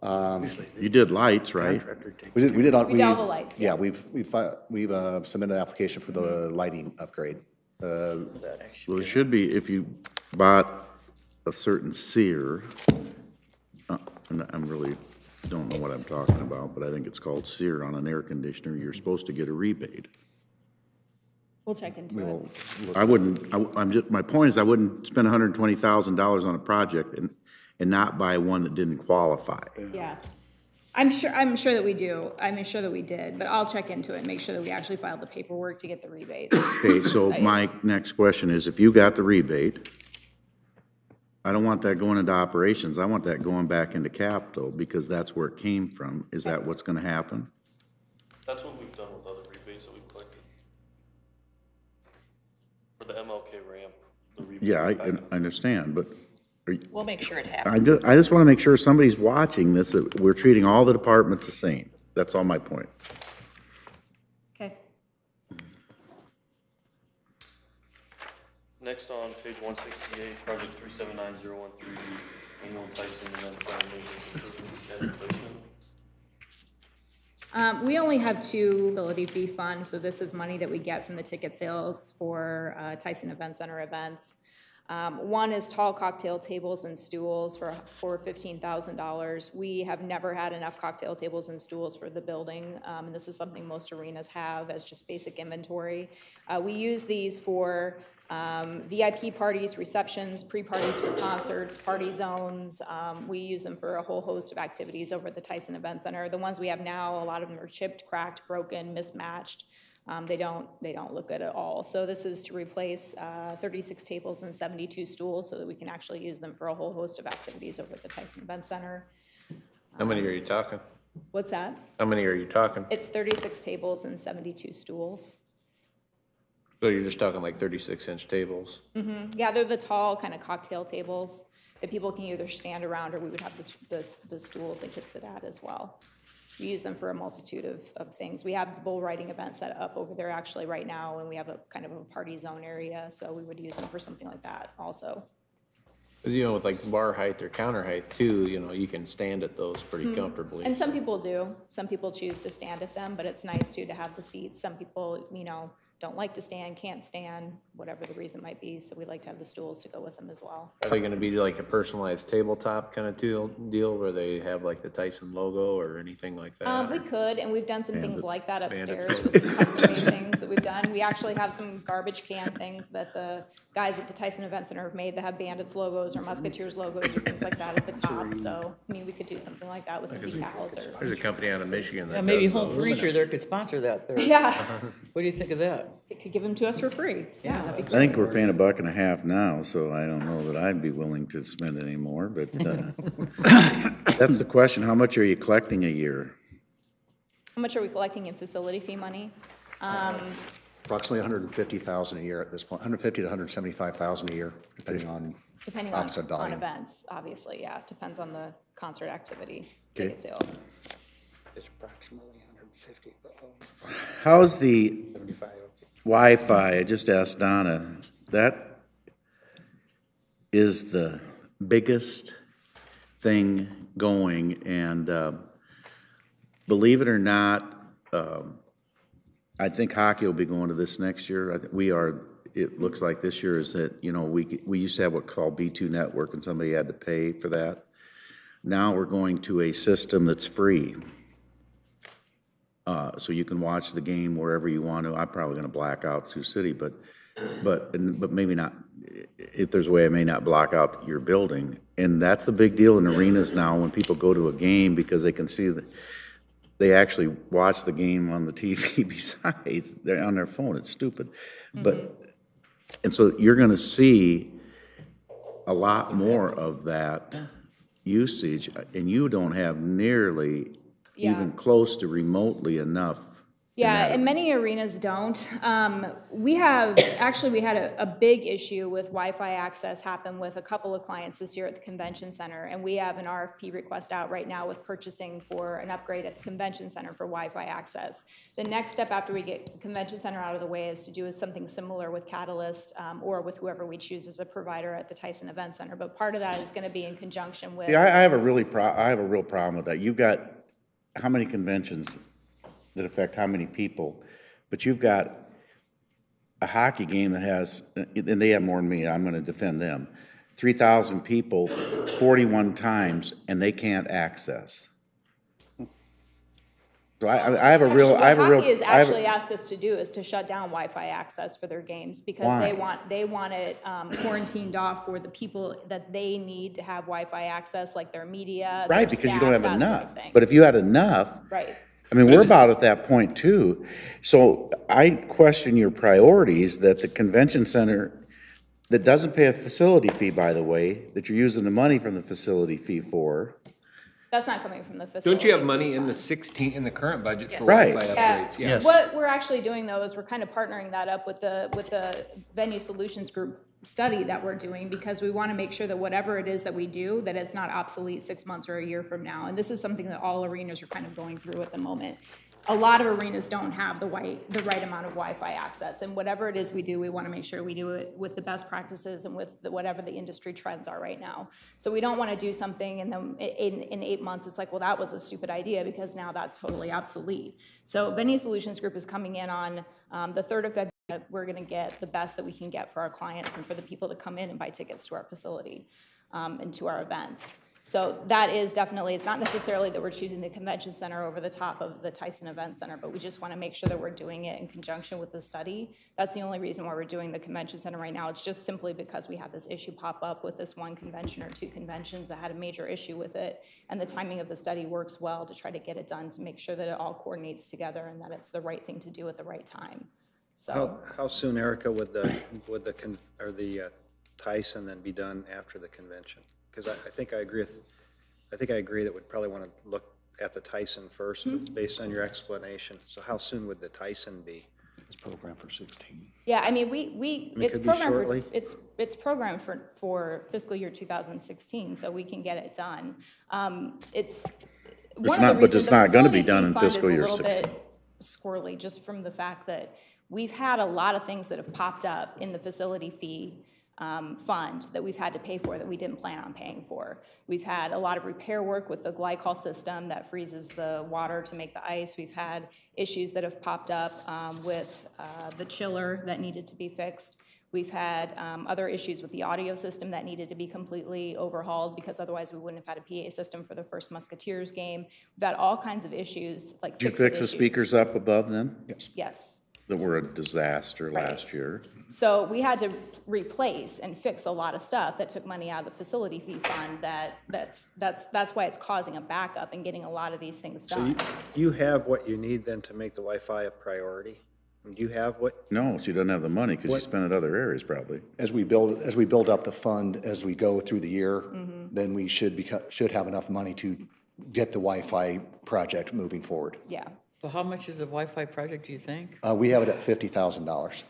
S4: You did lights, right?
S19: We did all
S18: the lights.
S19: Yeah, we've submitted an application for the lighting upgrade.
S4: Well, it should be if you bought a certain SEER. And I'm really don't know what I'm talking about, but I think it's called SEER on an air conditioner. You're supposed to get a rebate.
S18: We'll check into it.
S4: I wouldn't. I'm just. My point is, I wouldn't spend $120,000 on a project and not buy one that didn't qualify.
S18: Yeah. I'm sure that we do. I'm sure that we did, but I'll check into it and make sure that we actually filed the paperwork to get the rebate.
S4: Okay, so my next question is, if you got the rebate, I don't want that going into operations. I want that going back into capital because that's where it came from. Is that what's going to happen?
S5: That's what we've done with other rebates that we've collected. For the MLK ramp, the rebate.
S4: Yeah, I understand, but
S3: We'll make sure it happens.
S4: I just want to make sure somebody's watching this, that we're treating all the departments the same. That's all my point.
S18: Okay.
S5: Next on page 168, project 379013, annual Tyson event center maintenance improvement and replacement.
S18: We only have two facility fee funds, so this is money that we get from the ticket sales for Tyson Event Center events. One is tall cocktail tables and stools for $15,000. We have never had enough cocktail tables and stools for the building, and this is something most arenas have as just basic inventory. We use these for VIP parties, receptions, pre-parties for concerts, party zones. We use them for a whole host of activities over at the Tyson Event Center. The ones we have now, a lot of them are chipped, cracked, broken, mismatched. They don't look good at all. So this is to replace 36 tables and 72 stools so that we can actually use them for a whole host of activities over at the Tyson Event Center.
S8: How many are you talking?
S18: What's that?
S8: How many are you talking?
S18: It's 36 tables and 72 stools.
S8: So you're just talking like 36-inch tables?
S18: Mm-hmm. Yeah, they're the tall kind of cocktail tables that people can either stand around or we would have the stools they could sit at as well. We use them for a multitude of things. We have the bull riding event set up over there actually right now, and we have a kind of a party zone area, so we would use them for something like that also.
S8: Because, you know, with like bar height or counter height too, you know, you can stand at those pretty comfortably.
S18: And some people do. Some people choose to stand at them, but it's nice too to have the seats. Some people, you know, don't like to stand, can't stand, whatever the reason might be, so we like to have the stools to go with them as well.
S8: Are they going to be like a personalized tabletop kind of deal where they have like the Tyson logo or anything like that?
S18: We could, and we've done some things like that
S8: Bandit
S18: upstairs with some custom-made things that we've done. We actually have some garbage can things that the guys at the Tyson Event Center have made that have Bandits logos or Musketeers logos or things like that at the top. So, I mean, we could do something like that with some decals or.
S8: There's a company out of Michigan that
S2: Maybe
S8: does
S2: Home
S8: those.
S2: Furniture there could sponsor that. There.
S18: Yeah.
S2: What do you think of that?
S18: They could give them to us for free. Yeah, that'd be
S4: I
S18: great.
S4: think we're paying $1.50 now, so I don't know that I'd be willing to spend any more, but that's the question. How much are you collecting a year?
S18: How much are we collecting in facility fee money?
S19: Approximately $150,000 a year at this point, $150,000 to $175,000 a year, depending on
S18: Depending
S19: opposite
S18: on
S19: volume.
S18: events, obviously, yeah. Depends on the concert activity,
S4: Okay.
S18: ticket sales.
S7: It's approximately 150.
S4: How's the Wi-Fi? I just asked Donna. That is the biggest thing going, and believe it or not, I think hockey will be going to this next year. I think we are it looks like this year is that, you know, we used to have what's called B2 Network, and somebody had to pay for that. Now we're going to a system that's free. So you can watch the game wherever you want to. I'm probably going to black out Sioux City, but maybe not. If there's a way, I may not block out your building. And that's the big deal in arenas now when people go to a game, because they can see that they actually watch the game on the TV besides they're on their phone. It's stupid. And so you're going to see a lot more of that usage, and you don't have nearly even close to remotely enough.
S18: Yeah, and many arenas don't. We had a big issue with Wi-Fi access happen with a couple of clients this year at the convention center, and we have an RFP request out right now with purchasing for an upgrade at the convention center for Wi-Fi access. The next step after we get the convention center out of the way is to do something similar with Catalyst or with whoever we choose as a provider at the Tyson Event Center. But part of that is going to be in conjunction with.
S4: See, I have a real problem with that. You've got how many conventions that affect how many people, but you've got a hockey game that has, and they have more than me, I'm going to defend them, 3,000 people 41 times, and they can't access. So I have a real.
S18: What hockey has actually asked us to do is to shut down Wi-Fi access for their games because they want it quarantined off for the people that they need to have Wi-Fi access, like their media.
S4: Right,
S18: their
S4: because
S18: staff,
S4: you don't have
S18: that
S4: enough.
S18: Sort of thing.
S4: But if you had enough,
S18: right.
S4: I mean, we're about at that point too. So I question your priorities that the convention center that doesn't pay a facility fee, by the way, that you're using the money from the facility fee for.
S18: That's not coming from the facility.
S6: Don't you have money in the current budget for
S4: Right.
S6: Wi-Fi
S18: Yeah.
S6: upgrades? Yes.
S18: What we're actually doing though is we're kind of partnering that up with the Venue Solutions Group study that we're doing, because we want to make sure that whatever it is that we do, that it's not obsolete 6 months or a year from now. And this is something that all arenas are kind of going through at the moment. A lot of arenas don't have the right amount of Wi-Fi access, and whatever it is we do, we want to make sure we do it with the best practices and with whatever the industry trends are right now. So we don't want to do something and then in 8 months it's like, well, that was a stupid idea because now that's totally obsolete. So Venue Solutions Group is coming in on the 3rd of February. We're going to get the best that we can get for our clients and for the people that come in and buy tickets to our facility and to our events. So that is definitely, it's not necessarily that we're choosing the convention center over the top of the Tyson Event Center, but we just want to make sure that we're doing it in conjunction with the study. That's the only reason why we're doing the convention center right now. It's just simply because we had this issue pop up with this one convention or two conventions that had a major issue with it, and the timing of the study works well to try to get it done to make sure that it all coordinates together and that it's the right thing to do at the right time. So
S7: How soon, Erica, would the Tyson then be done after the convention? Because I think I agree that we'd probably want to look at the Tyson first, based on your explanation. So how soon would the Tyson be?
S19: It's programmed for 16.
S18: yeah, I mean, it's
S7: could be
S18: programmed
S7: shortly.
S18: it's programmed for fiscal year 2016, so we can get it done. It's one of the
S4: But it's
S18: reasons
S4: not
S18: the
S4: going to be
S18: facility
S4: done
S18: fee
S4: in
S18: fund
S4: fiscal
S18: is
S4: year
S18: a little
S4: 16.
S18: bit squirrely, just from the fact that we've had a lot of things that have popped up in the facility fee fund that we've had to pay for that we didn't plan on paying for. We've had a lot of repair work with the glycol system that freezes the water to make the ice. We've had issues that have popped up with the chiller that needed to be fixed. We've had other issues with the audio system that needed to be completely overhauled because otherwise we wouldn't have had a PA system for the first Musketeers game. We've had all kinds of issues like
S4: Did you fix the speakers up above them?
S18: Yes.
S4: That were a disaster last year.
S18: So we had to replace and fix a lot of stuff that took money out of the facility fee fund. That's why it's causing a backup and getting a lot of these things done.
S7: So you have what you need then to make the Wi-Fi a priority? Do you have what?
S4: No, she doesn't have the money because she spent it other areas probably.
S19: As we build up the fund as we go through the year, then we should have enough money to get the Wi-Fi project moving forward.
S18: Yeah.
S2: So how much is a Wi-Fi project, do you think?
S19: We have it at $50,000.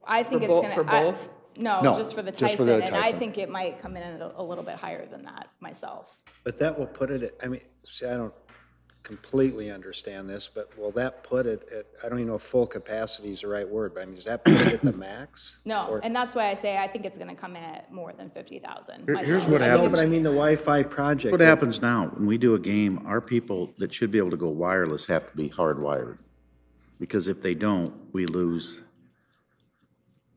S18: I think
S2: For
S18: it's
S2: both-
S18: going to.
S2: for both?
S18: No,
S19: No,
S18: just for the
S19: just
S18: Tyson.
S19: for the
S18: And I
S19: Tyson.
S18: think it might come in at a little bit higher than that myself.
S7: But that will put it at, I mean, see, I don't completely understand this, but will that put it at, I don't even know if full capacity is the right word, but I mean, does that put it at the max?
S18: No,
S7: Or-
S18: and that's why I say I think it's going to come in at more than 50,000.
S4: Here's what
S7: I know,
S4: happens.
S7: but I mean, the Wi-Fi project.
S4: What happens now, when we do a game, our people that should be able to go wireless have to be hardwired. Because if they don't, we lose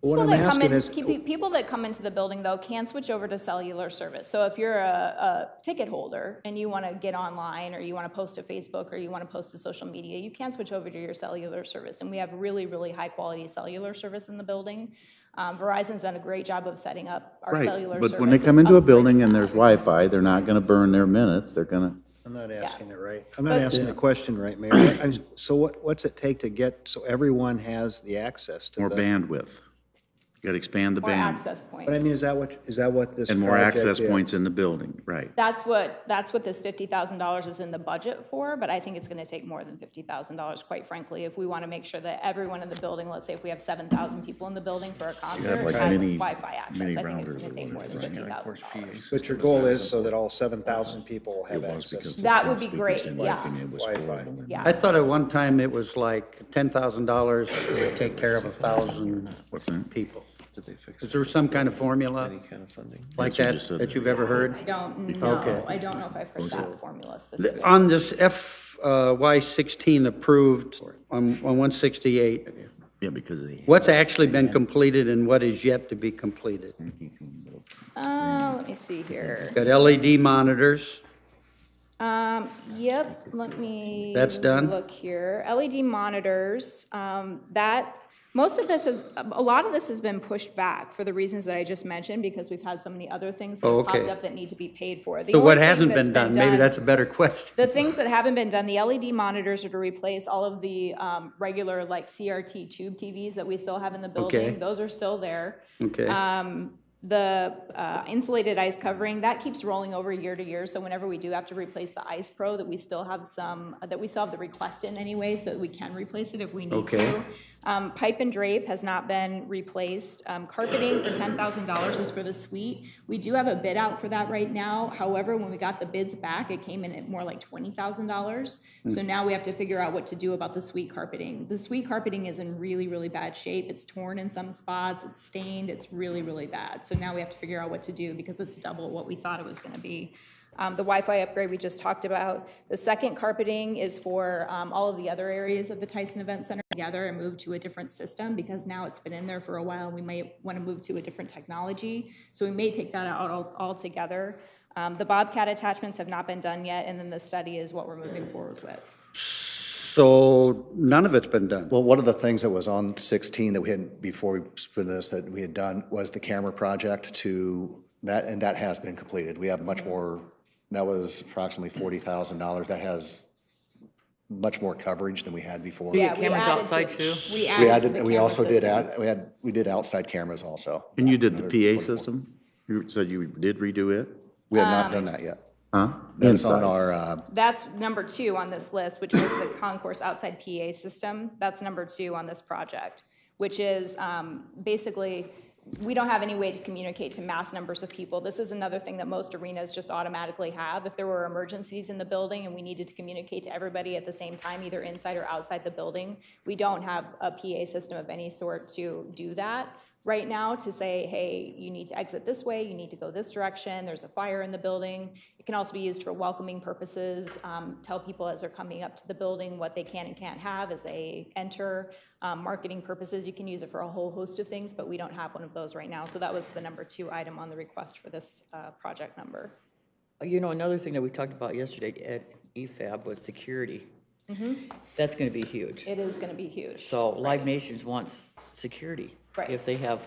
S7: What
S18: People
S7: I'm
S18: that come
S7: asking
S18: in,
S7: is,
S18: people that come into the building though can switch over to cellular service. So if you're a ticket holder and you want to get online, or you want to post to Facebook, or you want to post to social media, you can switch over to your cellular service. And we have really, really high quality cellular service in the building. Verizon's done a great job of setting up our
S4: Right,
S18: cellular
S4: but
S18: service.
S4: when they come
S18: and
S4: into a
S18: upgrading
S4: building and
S18: that.
S4: there's Wi-Fi, they're not gonna burn their minutes, they're gonna,
S7: I'm not asking it right. I'm
S18: But-
S7: not asking the question right, Mayor. So what's it take to get, so everyone has the access to
S4: more
S7: the?
S4: bandwidth. You gotta expand the
S18: More
S4: band.
S18: access points.
S7: But I mean, is that what this
S4: And more
S7: project
S4: access
S7: is?
S4: points in the building, right.
S18: That's what this $50,000 is in the budget for, but I think it's gonna take more than $50,000, quite frankly, if we wanna make sure that everyone in the building, let's say if we have 7,000 people in the building for a concert,
S4: like
S18: has
S4: mini-
S18: Wi-Fi access,
S4: mini
S18: I think it's
S4: routers
S18: gonna
S4: or
S18: take more than
S4: whatever, right?
S18: $50,000.
S7: But your goal is so that all 7,000 people will have
S4: It was
S7: access.
S4: because
S7: to
S18: That
S4: the
S18: would be
S4: speakers
S18: great,
S4: in
S18: yeah.
S4: my opinion, was
S7: Wi-Fi.
S4: horrible.
S18: Yeah.
S11: I thought at one time it was like $10,000 to take care of 1,000
S4: What's that?
S11: people.
S1: Did they fix
S11: Is there some kind of formula
S1: any kind of funding?
S11: like
S4: That you
S11: that
S4: just said.
S11: that you've ever heard?
S18: I don't know,
S11: Okay.
S18: I don't know if I've heard that formula specifically.
S11: On this FY16 approved on 168,
S4: Yeah, because they.
S11: what's actually been completed and what is yet to be completed?
S18: Let me see here.
S11: Got LED monitors.
S18: Yep, let me.
S11: That's done?
S18: Look here, LED monitors, most of this a lot of this has been pushed back for the reasons that I just mentioned, because we've had so many other things that have popped
S11: Okay.
S18: up that need to be paid for. The
S11: So
S18: only
S11: what
S18: thing
S11: hasn't
S18: that's
S11: been done? Maybe that's a better question.
S18: The things that haven't been done, the LED monitors are to replace all of the regular like CRT tube TVs that we still have in the building.
S11: Okay.
S18: Those are still there.
S11: Okay.
S18: The insulated ice covering, that keeps rolling over year to year. So whenever we do have to replace the Ice Pro, that we still have the request in anyway, so that we can replace it if we need
S11: Okay.
S18: to. Pipe and drape has not been replaced. Carpeting for $10,000 is for the suite. We do have a bid out for that right now. However, when we got the bids back, it came in at more like $20,000. So now we have to figure out what to do about the suite carpeting. The suite carpeting is in really, really bad shape. It's torn in some spots, it's stained, it's really, really bad. So now we have to figure out what to do because it's double what we thought it was gonna be. The Wi-Fi upgrade we just talked about. The second carpeting is for all of the other areas of the Tyson Event Center together and move to a different system, because now it's been in there for a while. We may want to move to a different technology. So we may take that out altogether. The Bobcat attachments have not been done yet, and then the study is what we're moving forward with.
S11: So none of it's been done.
S19: Well, one of the things that was on 16 that we had, before we split this, that we had done was the camera project to that, and that has been completed. We have much more, that was approximately $40,000. That has much more coverage than we had before.
S18: Yeah, we
S2: cameras
S18: added
S2: outside
S18: to-
S2: too?
S18: We
S19: We
S18: added to
S19: added,
S18: the
S19: and we
S18: camera
S19: also did
S18: system.
S19: we did outside cameras also.
S4: And you did the PA system? You said you did redo it?
S19: We have not done that yet.
S4: Huh?
S19: That's on
S4: Inside.
S19: our,
S18: That's number 2 on this list, which was the concourse outside PA system. That's number 2 on this project, which is basically, we don't have any way to communicate to mass numbers of people. This is another thing that most arenas just automatically have. If there were emergencies in the building and we needed to communicate to everybody at the same time, either inside or outside the building, we don't have a PA system of any sort to do that right now, to say, hey, you need to exit this way, you need to go this direction, there's a fire in the building. It can also be used for welcoming purposes, tell people as they're coming up to the building what they can and can't have as they enter. Marketing purposes, you can use it for a whole host of things, but we don't have one of those right now. So that was the number 2 item on the request for this project number.
S2: You know, another thing that we talked about yesterday at EFAB was security. That's gonna be huge.
S18: It is gonna be huge.
S2: So Live Nations wants security.
S18: Right.
S2: If they have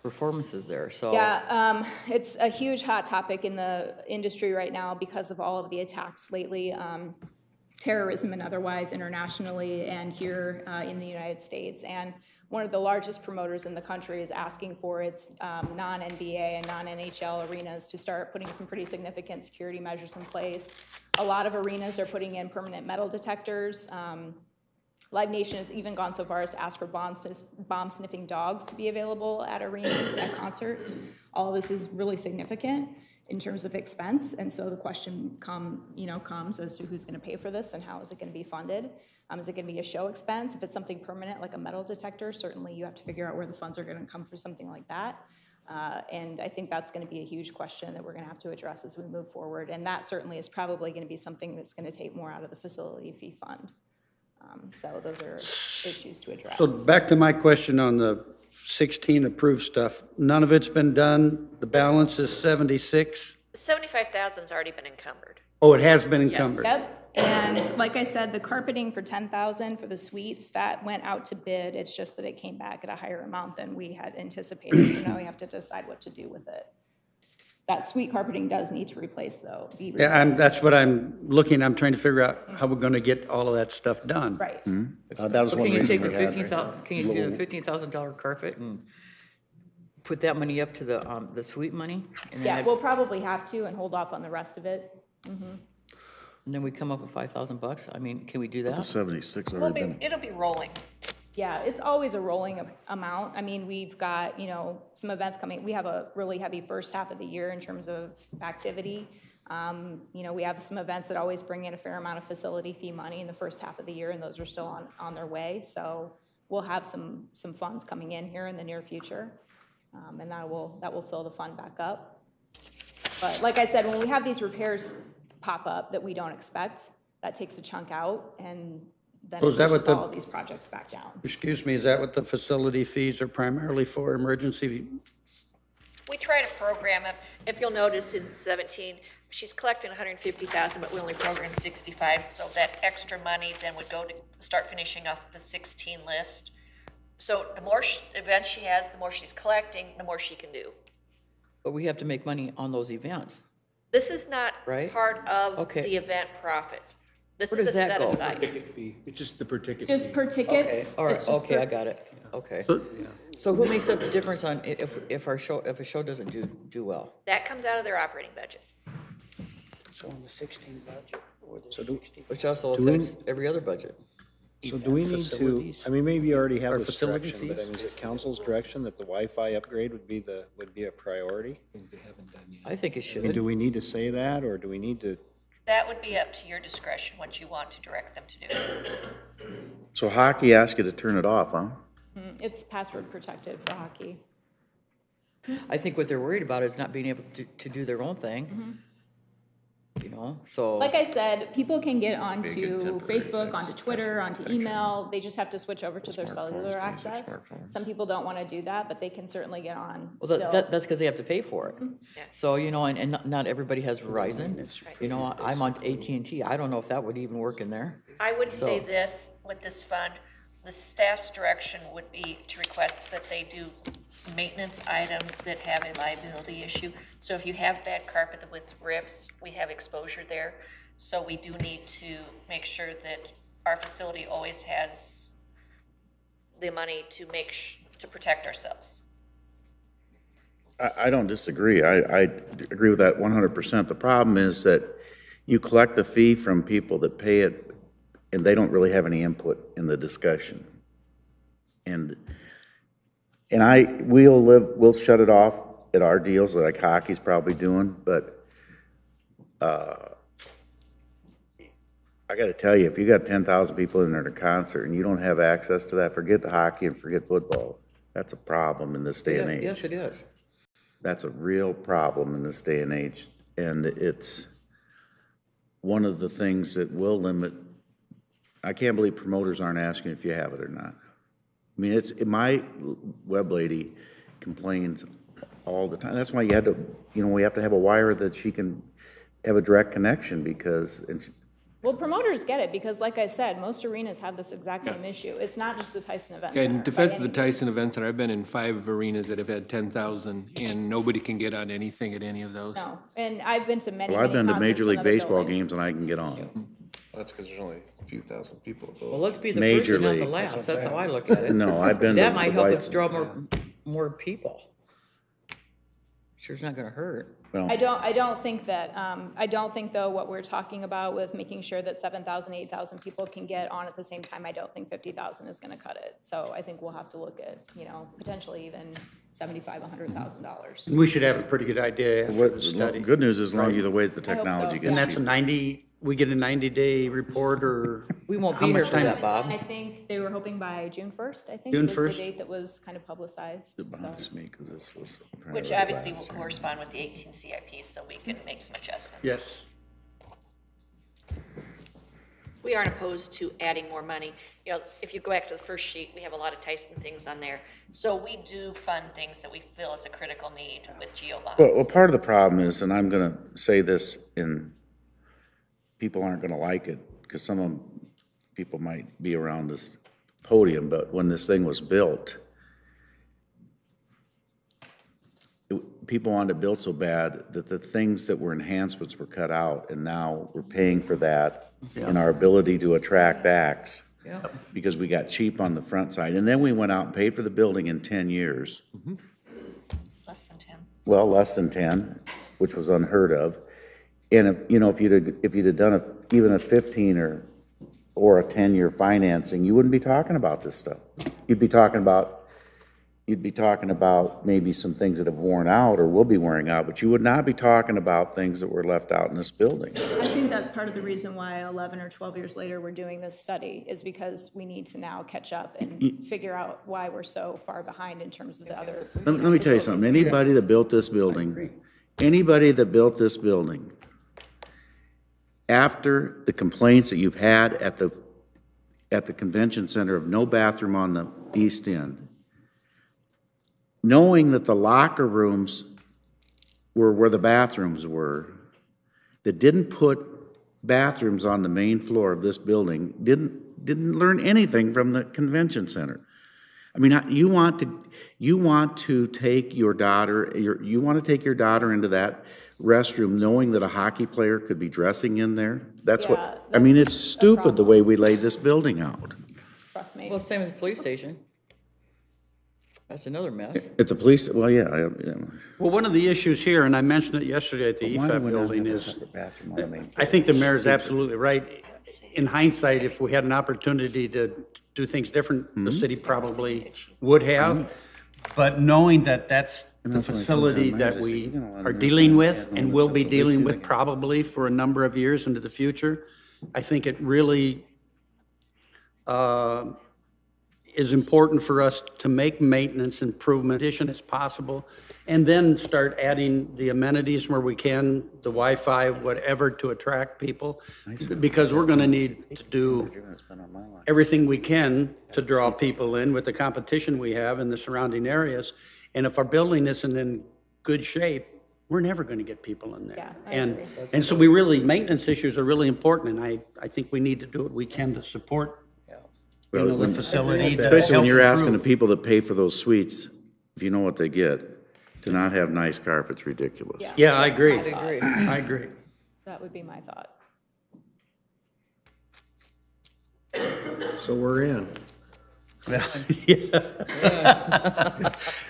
S2: performances there, so.
S18: Yeah, it's a huge hot topic in the industry right now because of all of the attacks lately, terrorism and otherwise internationally and here in the United States. And one of the largest promoters in the country is asking for its non-NBA and non-NHL arenas to start putting some pretty significant security measures in place. A lot of arenas are putting in permanent metal detectors. Live Nation has even gone so far as to ask for bomb-sniffing dogs to be available at arenas, at concerts. All of this is really significant in terms of expense, and so the question comes as to who's going to pay for this and how is it going to be funded. Is it going to be a show expense? If it's something permanent like a metal detector, certainly you have to figure out where the funds are going to come for something like that. And I think that's going to be a huge question that we're going to have to address as we move forward, and that certainly is probably going to be something that's going to take more out of the facility fee fund. So those are issues to address.
S11: So back to my question on the 16 approved stuff. None of it's been done. The balance is 76.
S3: 75,000's already been encumbered.
S11: Oh, it has been encumbered.
S18: Yep. And like I said, the carpeting for 10,000 for the suites, that went out to bid. It's just that it came back at a higher amount than we had anticipated. So now we have to decide what to do with it. That suite carpeting does need to replace though.
S11: Yeah, that's what I'm looking, I'm trying to figure out how we're going to get all of that stuff done.
S18: Right.
S19: That was
S2: So
S19: one
S2: can you
S19: reason
S2: take
S19: we
S2: the
S19: had.
S2: 15,000, can you do the $15,000 carpet and put that money up to the suite money? And then
S18: Yeah, we'll probably have to and hold off on the rest of it.
S2: And then we come up with $5,000. I mean, can we do that?
S4: The 76
S3: It'll
S4: already
S3: be,
S4: been.
S3: it'll be rolling.
S18: Yeah, it's always a rolling amount. I mean, we've got, some events coming. We have a really heavy first half of the year in terms of activity. We have some events that always bring in a fair amount of facility fee money in the first half of the year, and those are still on their way. So we'll have some funds coming in here in the near future, and that will fill the fund back up. But like I said, when we have these repairs pop up that we don't expect, that takes a chunk out, and then
S11: So
S18: it
S11: is that
S18: pushes
S11: what
S18: all of these projects back down.
S11: Excuse me, is that what the facility fees are primarily for, emergency?
S3: We try to program it. If you'll notice in 17, she's collecting 150,000, but we only programmed 65. So that extra money then would go to start finishing off the 16 list. So the more events she has, the more she's collecting, the more she can do.
S2: But we have to make money on those events.
S3: This is not
S2: Right.
S3: part of
S2: Okay.
S3: the event profit. This
S2: Where
S3: is a
S2: does that
S3: set
S2: go?
S3: aside.
S6: Ticket fee, it's just the per ticket.
S18: Just
S6: fee.
S18: per tickets.
S2: All right,
S18: it's just
S2: okay, I
S18: per-
S2: got it. Okay. So who makes up the difference on if a show doesn't do well?
S3: That comes out of their operating budget.
S11: So on the 16 budget or the
S7: So do-
S11: 60?
S2: Which also
S7: Do we-
S2: affects every other budget.
S7: So do we need to,
S11: Facilities.
S7: I mean, maybe you already have
S11: Or
S7: this
S11: facility
S7: direction, but I
S11: fees?
S7: mean, is it council's direction that the Wi-Fi upgrade would be a priority?
S2: I think it
S7: I mean, do
S2: should.
S7: we need to say that, or do we need to?
S3: That would be up to your discretion, what you want to direct them to do.
S4: So hockey asked you to turn it off, huh?
S18: It's password protected for hockey.
S2: I think what they're worried about is not being able to do their own thing. So.
S18: Like I said, people can get onto Facebook, onto Twitter, onto email. They just have to switch over to their cellular access. Some people don't want to do that, but they can certainly get on
S2: Well,
S18: still.
S2: that's because they have to pay for it. So, and not everybody has Verizon. I'm on AT&T. I don't know if that would even work in there.
S3: I would say
S2: So-
S3: this, with this fund, the staff's direction would be to request that they do maintenance items that have a liability issue. So if you have bad carpet with rips, we have exposure there. So we do need to make sure that our facility always has the money to to protect ourselves.
S4: I don't disagree. I agree with that 100%. The problem is that you collect the fee from people that pay it, and they don't really have any input in the discussion. And we'll shut it off at our deals, like hockey's probably doing, but I gotta tell you, if you got 10,000 people in there at a concert and you don't have access to that, forget the hockey and forget football. That's a problem in this day and age.
S2: Yes, it is.
S4: That's a real problem in this day and age, and it's one of the things that will limit. I can't believe promoters aren't asking if you have it or not. I mean, my web lady complains all the time. That's why we have to have a wire that she can have a direct connection because
S18: Well, promoters get it because, like I said, most arenas have this exact same issue. It's not just the Tyson Event Center.
S6: In
S18: by
S6: defense of
S18: any
S6: the Tyson
S18: means.
S6: Event Center, I've been in 5 arenas that have had 10,000 and nobody can get on anything at any of those.
S18: No, and I've been to many,
S4: well, I've
S18: many
S4: been to
S18: concerts
S4: Major
S18: in
S4: League
S18: other
S4: Baseball
S18: buildings.
S4: games and I can get on.
S8: Well, that's because there's only a few thousand people.
S2: Well, let's be the
S4: Major
S2: first and not the
S4: league.
S2: last. That's how I look at it.
S4: No, I've been
S2: That
S4: to
S2: might
S4: the
S2: help
S4: White
S2: us draw more people. Sure, it's not going to hurt.
S4: Well,
S18: I don't think that, I don't think though what we're talking about with making sure that 7,000, 8,000 people can get on at the same time, I don't think 50,000 is gonna cut it. So I think we'll have to look at, potentially even $75,000, $100,000.
S11: And we should have a pretty good idea after the
S4: the
S11: study.
S4: good news is long
S11: Right.
S4: either way that the
S18: I hope so,
S4: technology
S18: yeah.
S4: gets
S11: And that's
S4: cheaper.
S11: we get a 90-day report or?
S2: We won't
S11: how
S2: be here
S11: much
S2: for
S11: time?
S2: that, Bob.
S18: I think they were hoping by June 1st, I think,
S11: June
S18: was
S11: 1st?
S18: the date that was kind of publicized.
S4: It
S18: So.
S4: bothers me because this was.
S3: Which obviously will correspond with the 18 CIP, so we can make some adjustments.
S11: Yes.
S3: we aren't opposed to adding more money. You know, if you go back to the first sheet, we have a lot of Tyson things on there. So we do fund things that we feel is a critical need with GeoBonds.
S4: Well, part of the problem is, and I'm gonna say this, and people aren't gonna like it, because some of them, people might be around this podium, but when this thing was built, people wanted it built so bad that the things that were enhancements were cut out, and now we're paying for that in our ability to attract acts.
S2: Yep.
S4: Because we got cheap on the front side, and then we went out and paid for the building in 10 years.
S3: Less than 10.
S4: Well, less than 10, which was unheard of. And if, you know, if you'd have done even a 15 or a 10-year financing, you wouldn't be talking about this stuff. You'd be talking about maybe some things that have worn out or will be wearing out, but you would not be talking about things that were left out in this building.
S18: I think that's part of the reason why 11 or 12 years later we're doing this study, is because we need to now catch up and figure out why we're so far behind in terms of the other.
S4: Let me tell you something. Anybody that built this building, after the complaints that you've had at the convention center of no bathroom on the east end, knowing that the locker rooms were where the bathrooms were, that didn't put bathrooms on the main floor of this building, didn't learn anything from the convention center. I mean, you want to take your daughter into that restroom knowing that a hockey player could be dressing in there? I mean, it's stupid the way we laid this building out.
S18: Trust me.
S2: Well, same with the police station. That's another mess.
S4: At the police, well, yeah.
S11: Well, one of the issues here, and I mentioned it yesterday at the EFAP building, is I think the mayor's absolutely right. In hindsight, if we had an opportunity to do things different, the city probably would have. But knowing that that's the facility that we are dealing with and will be dealing with probably for a number of years into the future, I think it really is important for us to make maintenance improvement as possible, and then start adding the amenities where we can, the Wi-Fi, whatever, to attract people, because we're going to need to do everything we can to draw people in with the competition we have in the surrounding areas. And if our building isn't in good shape, we're never going to get people in there.
S18: Yeah,
S11: and so maintenance issues are really important, and I think we need to do what we can to support the facility.
S4: Especially when you're asking the people that pay for those suites, if you know what they get, to not have nice carpet's ridiculous.
S11: Yeah, I agree.
S18: I
S11: agree.
S18: That would be my thought.
S7: So we're in.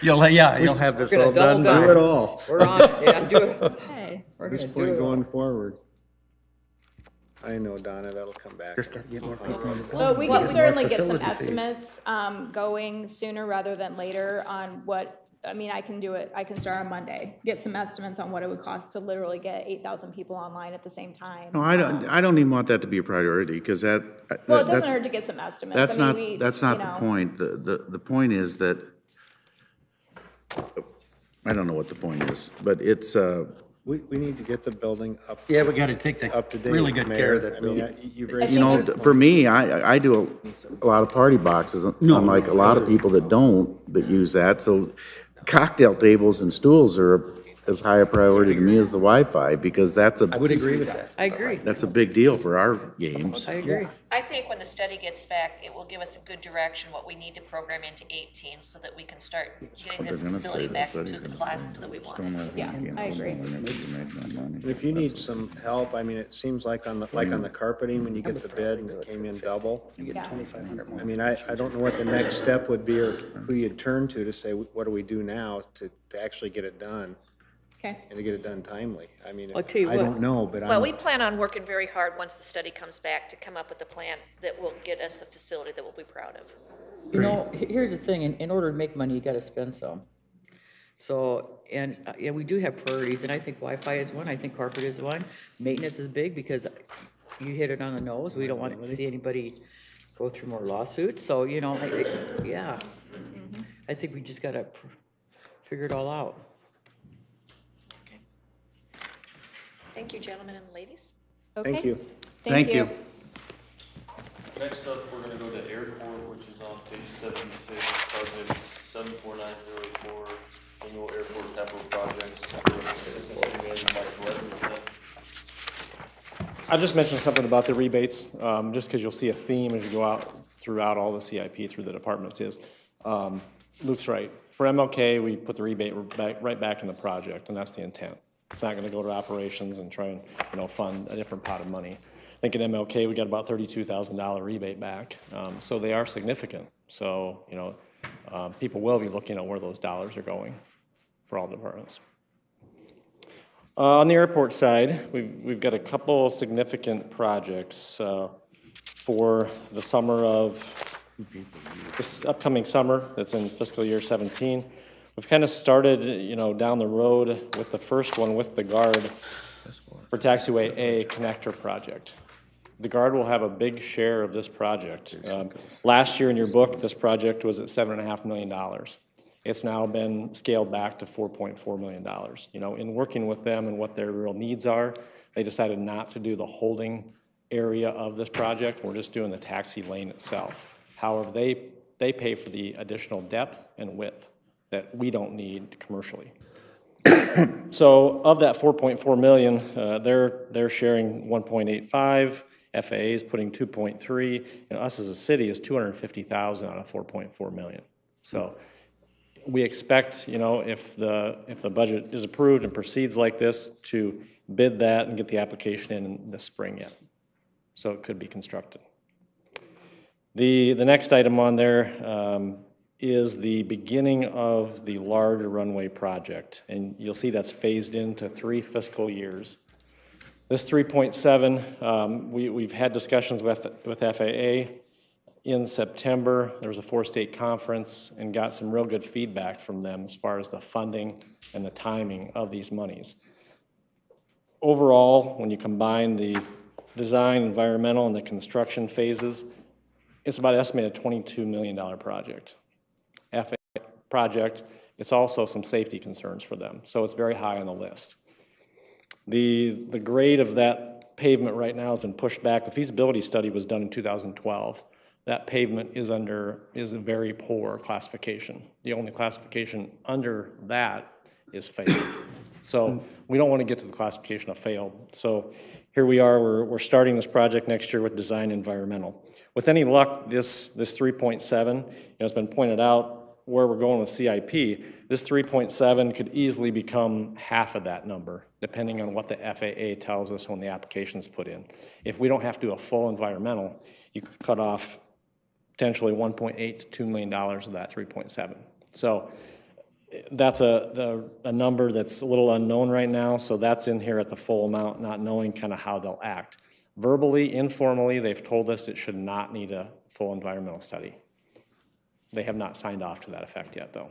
S11: You'll have this all done.
S7: Do it all.
S2: We're on it. Yeah, do it.
S18: Okay.
S2: We're
S7: This
S2: gonna do
S7: point
S2: it all.
S7: going forward. I know, Donna, that'll come back.
S18: But we can certainly get some estimates going sooner rather than later on what, I mean, I can do it, I can start on Monday, get some estimates on what it would cost to literally get 8,000 people online at the same time.
S4: No, I don't even want that to be a priority, because
S18: Well, it doesn't hurt to get some estimates.
S4: That's
S18: I
S4: not,
S18: mean,
S4: that's not the point. The point is that, I don't know what the point is, but it's,
S7: We need to get the building up.
S11: Yeah, we got to take
S7: up to date.
S11: really good care of that
S7: I mean,
S11: building.
S7: you've raised
S4: you know,
S7: a good
S4: for
S7: point.
S4: me, I do a lot of party boxes, unlike a lot of people that use that. So cocktail tables and stools are as high a priority to me as the Wi-Fi, because I
S11: would agree with that.
S2: I agree.
S4: That's a big deal for our games.
S2: I agree.
S3: I think when the study gets back, it will give us a good direction, what we need to program into 18, so that we can start getting this facility back into the class that we want.
S18: Yeah, I agree.
S7: If you need some help, I mean, it seems like on the carpeting, when you get the bid and it came in double.
S18: Yeah.
S7: I mean, I don't know what the next step would be, or who you'd turn to say, what do we do now to actually get it done?
S18: Okay.
S7: And to get it done timely. I mean,
S2: I'll tell you
S7: I
S2: what.
S7: don't know, but
S3: Well, we plan on working very hard once the study comes back to come up with a plan that will get us a facility that we'll be proud of.
S2: You know, here's the thing, in order to make money, you gotta spend some. So, and, yeah, we do have priorities, and I think Wi-Fi is one, I think carpet is one. Maintenance is big, because you hit it on the nose, we don't want to see anybody go through more lawsuits, so, you know, yeah. I think we just gotta figure it all out.
S3: Thank you, gentlemen and ladies.
S18: Okay.
S7: Thank you.
S18: Thank you.
S5: Next up, we're gonna go to airport, which is on page 76, project 749084, annual airport capital projects.
S9: I just mentioned something about the rebates, just because you'll see a theme as you go out throughout all the CIP through the departments is, Luke's right. For MLK, we put the rebate right back in the project, and that's the intent. It's not gonna go to operations and try and, fund a different pot of money. I think at MLK, we got about $32,000 rebate back, so they are significant. So, people will be looking at where those dollars are going for all departments. On the airport side, we've got a couple significant projects for the summer of this upcoming summer that's in fiscal year 17. We've kind of started, down the road with the first one with the Guard for Taxiway A connector project. The Guard will have a big share of this project. Last year in your book, this project was at $7.5 million. It's now been scaled back to $4.4 million. In working with them and what their real needs are, they decided not to do the holding area of this project. We're just doing the taxi lane itself. However, they pay for the additional depth and width that we don't need commercially. So of that 4.4 million, they're sharing 1.85. FAA is putting 2.3, and us as a city is 250,000 out of 4.4 million. So we expect, if the budget is approved and proceeds like this, to bid that and get the application in the spring yet. So it could be constructed. The next item on there is the beginning of the large runway project, and you'll see that's phased into 3 fiscal years. This 3.7, we've had discussions with FAA. In September, there was a 4-state conference and got some real good feedback from them as far as the funding and the timing of these monies. Overall, when you combine the design, environmental, and the construction phases, it's about estimated $22 million project. FAA project, it's also some safety concerns for them, so it's very high on the list. The grade of that pavement right now has been pushed back. The feasibility study was done in 2012. That pavement is a very poor classification. The only classification under that is failed. So we don't want to get to the classification of failed. So here we are, we're starting this project next year with design environmental. With any luck, this 3.7, it's been pointed out where we're going with CIP, this 3.7 could easily become half of that number, depending on what the FAA tells us when the application is put in. If we don't have to do a full environmental, you could cut off potentially $1.8 to $2 million of that 3.7. So that's a number that's a little unknown right now, so that's in here at the full amount, not knowing kind of how they'll act. Verbally, informally, they've told us it should not need a full environmental study. They have not signed off to that effect yet, though.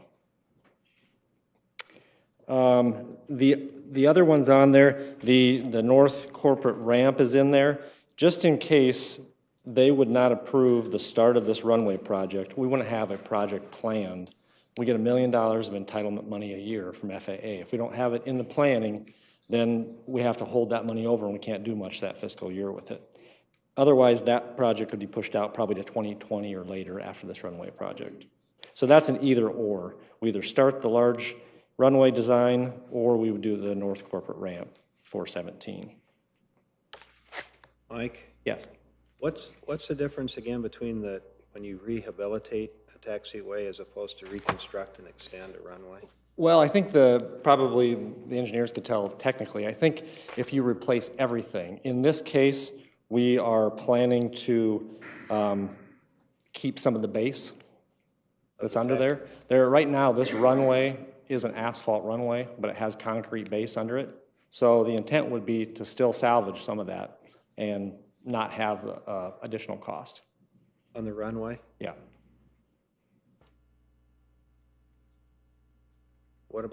S9: The other ones on there, the north corporate ramp is in there. Just in case they would not approve the start of this runway project, we want to have a project planned. We get $1 million of entitlement money a year from FAA. If we don't have it in the planning, then we have to hold that money over and we can't do much that fiscal year with it. Otherwise, that project could be pushed out probably to 2020 or later after this runway project. So that's an either or. We either start the large runway design or we would do the north corporate ramp for 17.
S7: Mike?
S9: Yes.
S7: What's the difference again between when you rehabilitate a taxiway as opposed to reconstruct and extend a runway?
S9: Well, I think probably the engineers could tell technically. I think if you replace everything, in this case, we are planning to keep some of the base that's under there. Right now, this runway is an asphalt runway, but it has concrete base under it. So the intent would be to still salvage some of that and not have additional cost.
S7: On the runway?
S9: Yeah.
S7: What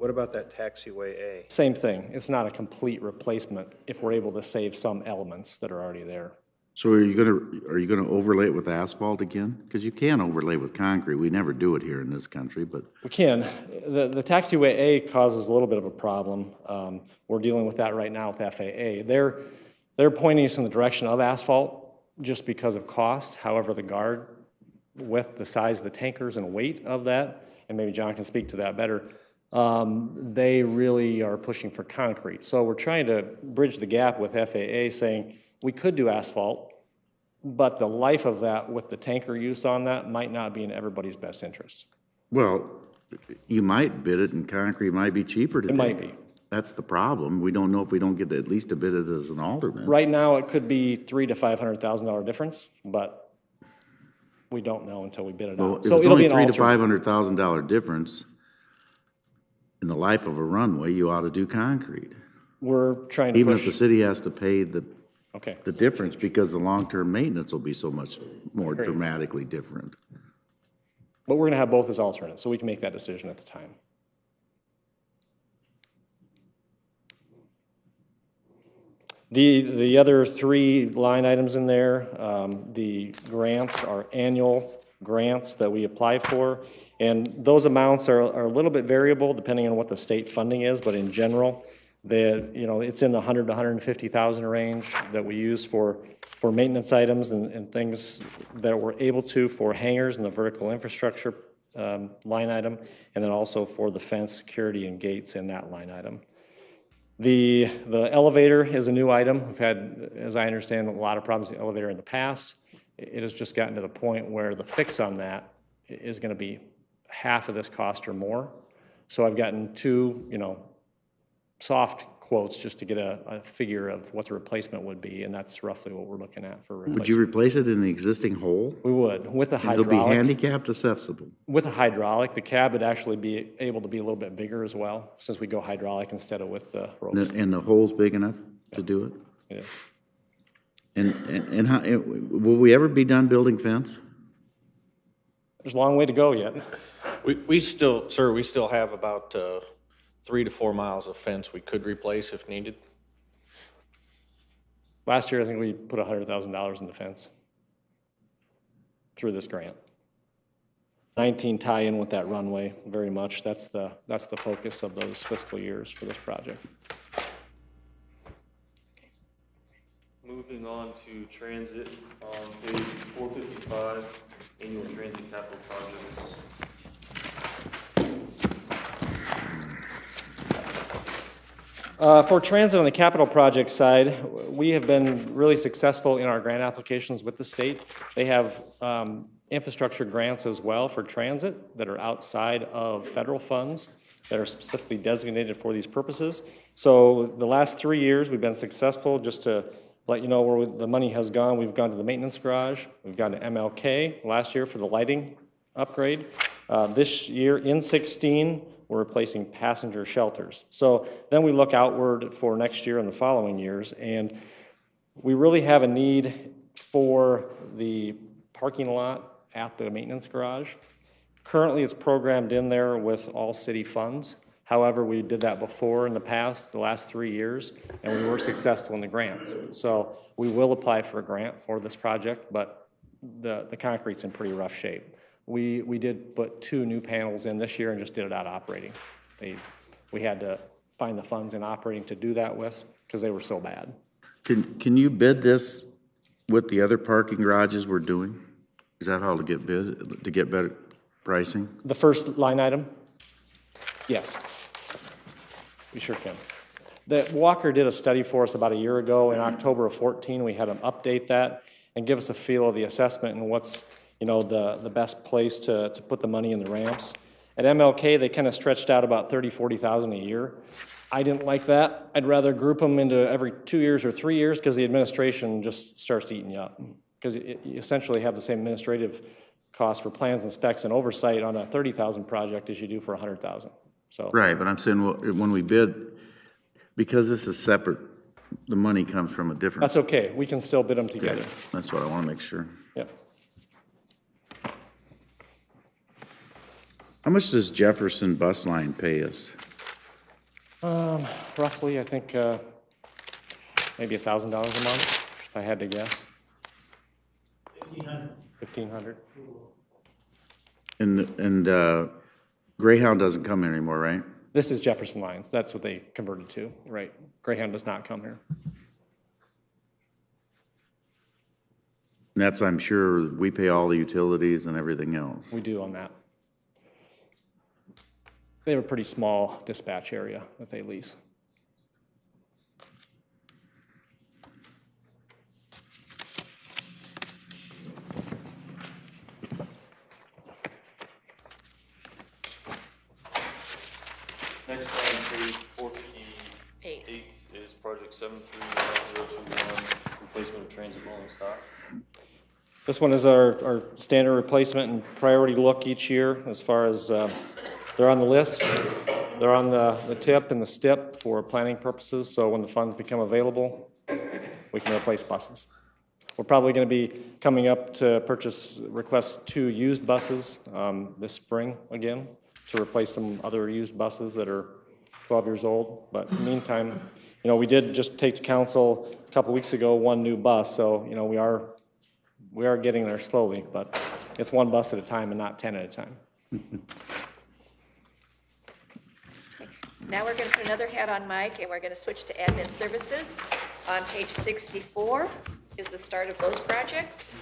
S7: about that taxiway A?
S9: Same thing. It's not a complete replacement if we're able to save some elements that are already there.
S4: So are you gonna overlay it with asphalt again? Because you can overlay with concrete. We never do it here in this country, but.
S9: We can. The taxiway A causes a little bit of a problem. We're dealing with that right now with FAA. They're pointing us in the direction of asphalt, just because of cost. However, the guard, with the size of the tankers and weight of that, and maybe John can speak to that better, they really are pushing for concrete. So we're trying to bridge the gap with FAA, saying we could do asphalt, but the life of that with the tanker use on that might not be in everybody's best interest.
S4: Well, you might bid it and concrete might be cheaper today.
S9: It might be.
S4: That's the problem. We don't know if we don't get at least a bid of it as an alternate.
S9: Right now, it could be $300,000 to $500,000 difference, but we don't know until we bid it
S4: Well,
S9: out.
S4: if
S9: So
S4: it's
S9: it'll
S4: only
S9: be an
S4: $300,000 to
S9: alternate.
S4: $500,000 difference in the life of a runway, you ought to do concrete.
S9: We're trying to
S4: Even
S9: push.
S4: if the city has to pay the
S9: Okay.
S4: the difference, because the long-term maintenance will be so much more
S9: Agreed.
S4: dramatically different.
S9: But we're going to have both as alternates, so we can make that decision at the time. The other three line items in there, the grants are annual grants that we apply for, and those amounts are a little bit variable depending on what the state funding is, but in general, it's in the 100 to 150,000 range that we use for maintenance items and things that we're able to for hangars and the vertical infrastructure line item, and then also for the fence, security, and gates in that line item. The elevator is a new item. We've had, as I understand, a lot of problems with the elevator in the past. It has just gotten to the point where the fix on that is going to be half of this cost or more. So I've gotten two, soft quotes just to get a figure of what the replacement would be, and that's roughly what we're looking at for replacement.
S4: Would you replace it in the existing hole?
S9: We would, with a
S4: And it'll
S9: hydraulic.
S4: be handicapped accessible.
S9: With a hydraulic, the cab would actually be able to be a little bit bigger as well, since we go hydraulic instead of with the ropes.
S4: And the hole's big enough to do it?
S9: Yeah.
S4: And how, will we ever be done building fence?
S9: There's a long way to go yet.
S17: We still, sir, we still have about 3 to 4 miles of fence we could replace if needed.
S9: Last year, I think we put $100,000 in the fence through this grant. 19 tie-in with that runway very much. That's the focus of those fiscal years for this project.
S5: Moving on to transit, on page 455, annual transit capital projects.
S9: For transit on the capital project side, we have been really successful in our grant applications with the state. They have infrastructure grants as well for transit that are outside of federal funds that are specifically designated for these purposes. So the last 3 years, we've been successful. Just to let you know where the money has gone, we've gone to the maintenance garage, we've gone to MLK last year for the lighting upgrade. This year in 16, we're replacing passenger shelters. So then we look outward for next year and the following years, and we really have a need for the parking lot at the maintenance garage. Currently, it's programmed in there with all city funds. However, we did that before in the past, the last 3 years, and we were successful in the grants. So we will apply for a grant for this project, but the concrete's in pretty rough shape. We did put 2 new panels in this year and just did it out of operating. We had to find the funds in operating to do that with because they were so bad.
S4: Can you bid this with the other parking garages we're doing? Is that how to get bid, to get better pricing?
S9: The first line item? Yes. We sure can. Walker did a study for us about a year ago. In October of 14, we had them update that and give us a feel of the assessment and what's the best place to put the money in the ramps. At MLK, they kind of stretched out about 30, 40,000 a year. I didn't like that. I'd rather group them into every 2 years or 3 years because the administration just starts eating you up. Because you essentially have the same administrative cost for plans and specs and oversight on a 30,000 project as you do for 100,000. So
S4: Right, but I'm saying when we bid, because this is separate, the money comes from a different.
S9: that's okay. We can still bid them together.
S4: That's what I want to make sure.
S9: Yep.
S4: How much does Jefferson Bus Line pay us?
S9: Roughly, I think maybe $1,000 a month, if I had to guess. 1,500.
S4: And Greyhound doesn't come here anymore, right?
S9: This is Jefferson Lines. That's what they converted to, right? Greyhound does not come here.
S4: And that's, I'm sure, we pay all the utilities and everything else.
S9: We do on that. They have a pretty small dispatch area that they lease.
S5: Next on page 48 is project 739021, replacement of transit rolling stock.
S9: This one is our standard replacement and priority look each year as far as they're on the list. They're on the tip and the STIP for planning purposes, so when the funds become available, we can replace buses. We're probably going to be coming up to request 2 used buses this spring again to replace some other used buses that are 12 years old. But in the meantime, we did just take to council a couple weeks ago 1 new bus, so we are getting there slowly, but it's 1 bus at a time and not 10 at a time.
S3: Now we're going to put another hat on Mike, and we're going to switch to admin services. On page 64 is the start of those projects.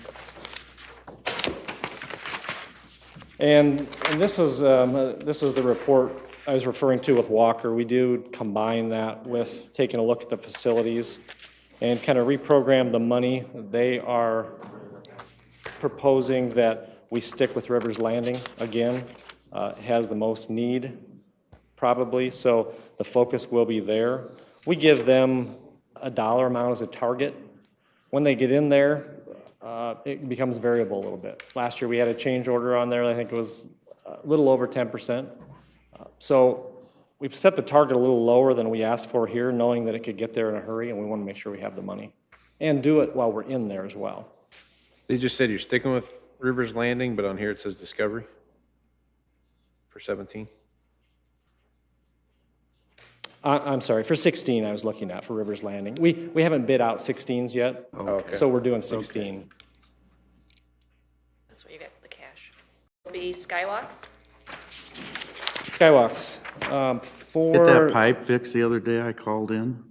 S9: And this is the report I was referring to with Walker. We do combine that with taking a look at the facilities and kind of reprogram the money. They are proposing that we stick with Rivers Landing again. It has the most need, probably, so the focus will be there. We give them a dollar amount as a target. When they get in there, it becomes variable a little bit. Last year we had a change order on there, I think it was a little over 10%. So we've set the target a little lower than we asked for here, knowing that it could get there in a hurry, and we want to make sure we have the money and do it while we're in there as well.
S8: They just said you're sticking with Rivers Landing, but on here it says Discovery for 17.
S9: I'm sorry, for 16 I was looking at for Rivers Landing. We haven't bid out 16s yet, so we're doing 16.
S3: Okay. That's what you got for the cash. Be Skywalks.
S9: Skywalks.
S4: Get that pipe fixed the other day I called in?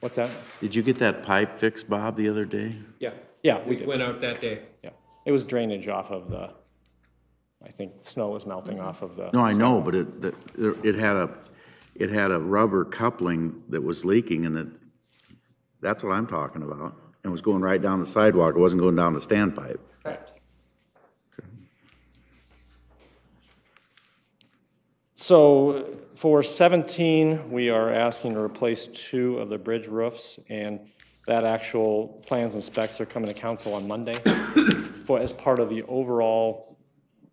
S9: What's that?
S4: Did you get that pipe fixed, Bob, the other day?
S9: Yeah,
S6: we went out that day.
S9: Yeah, it was drainage off of I think snow was melting off of the.
S4: No, I know, but it had a rubber coupling that was leaking, and that's what I'm talking about. It was going right down the sidewalk. It wasn't going down the standpipe.
S9: Correct. So for 17, we are asking to replace 2 of the bridge roofs, and that actual plans and specs are coming to council on Monday. As part of the overall,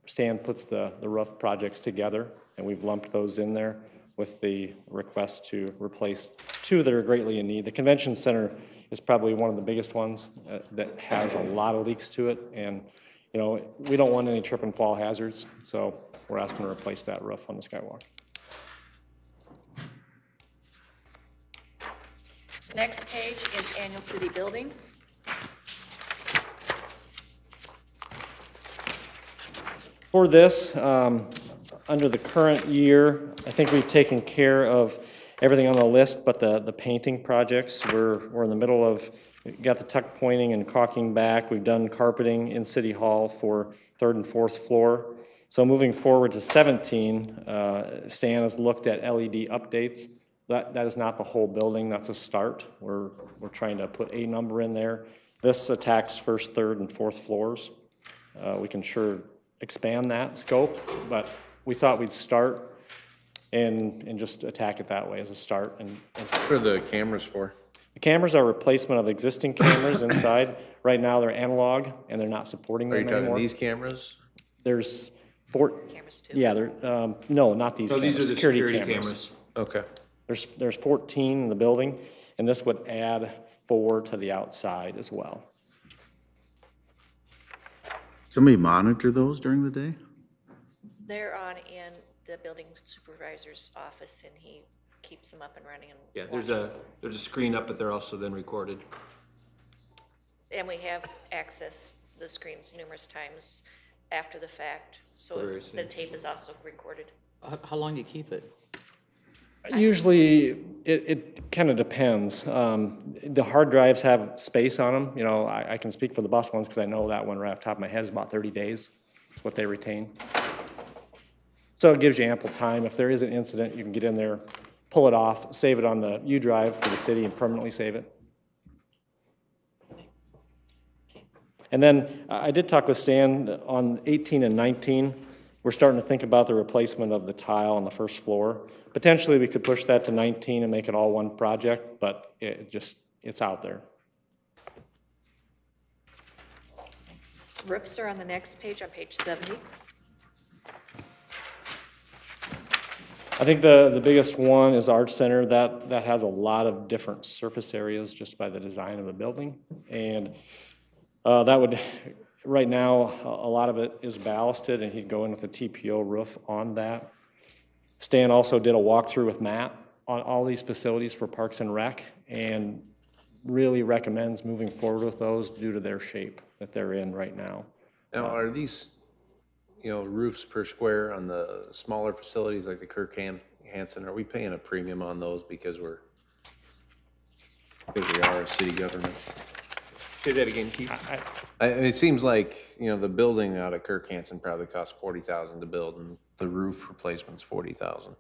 S9: Stan puts the roof projects together, and we've lumped those in there with the request to replace 2 that are greatly in need. The convention center is probably one of the biggest ones that has a lot of leaks to it, and we don't want any trip and fall hazards, so we're asking to replace that roof on the Skywalk.
S3: Next page is annual city buildings.
S9: For this, under the current year, I think we've taken care of everything on the list, but the painting projects, we're in the middle of, got the tuck pointing and caulking back. We've done carpeting in City Hall for 3rd and 4th floor. So moving forward to 17, Stan has looked at LED updates. That is not the whole building, that's a start. We're trying to put a number in there. This attacks 1st, 3rd, and 4th floors. We can sure expand that scope, but we thought we'd start and just attack it that way as a start.
S8: What are the cameras for?
S9: The cameras are replacement of existing cameras inside. Right now they're analog and they're not supporting them anymore.
S8: Are you talking these cameras?
S9: There's 4 cameras too. Yeah, no, not these cameras.
S6: These are the security cameras.
S8: Okay.
S9: There's 14 in the building, and this would add 4 to the outside as well.
S4: Somebody monitor those during the day?
S3: They're on in the building supervisor's office, and he keeps them up and running. And
S6: Yeah, there's a screen up, but they're also then recorded.
S3: And we have accessed the screens numerous times after the fact, so the tape is also recorded.
S2: How long do you keep it?
S9: Usually It kind of depends. The hard drives have space on them. You know, I can speak for the bus ones because I know that one right off the top of my head is about 30 days. Is what they retain. So it gives you ample time. If there is an incident, you can get in there, pull it off, save it on the U drive for the city and permanently save it. And then I did talk with Stan on 18 and 19. We're starting to think about the replacement of the tile on the first floor. Potentially, we could push that to 19 and make it all one project, but it's out there.
S3: Roofs are on the next page, on page 70.
S9: I think the biggest one is Arts Center. That has a lot of different surface areas just by the design of the building. And that would, right now, a lot of it is ballasted, and he'd go in with a TPO roof on that. Stan also did a walkthrough with Matt on all these facilities for Parks and Rec, and really recommends moving forward with those due to their shape that they're in right now.
S8: Now, are these, you know, roofs per square on the smaller facilities like the Kirk Hansen, are we paying a premium on those because we are a city government?
S6: Say that again, Keith.
S8: It seems like, you know, the building out of Kirk Hansen probably costs $40,000 to build, and the roof replacement's $40,000.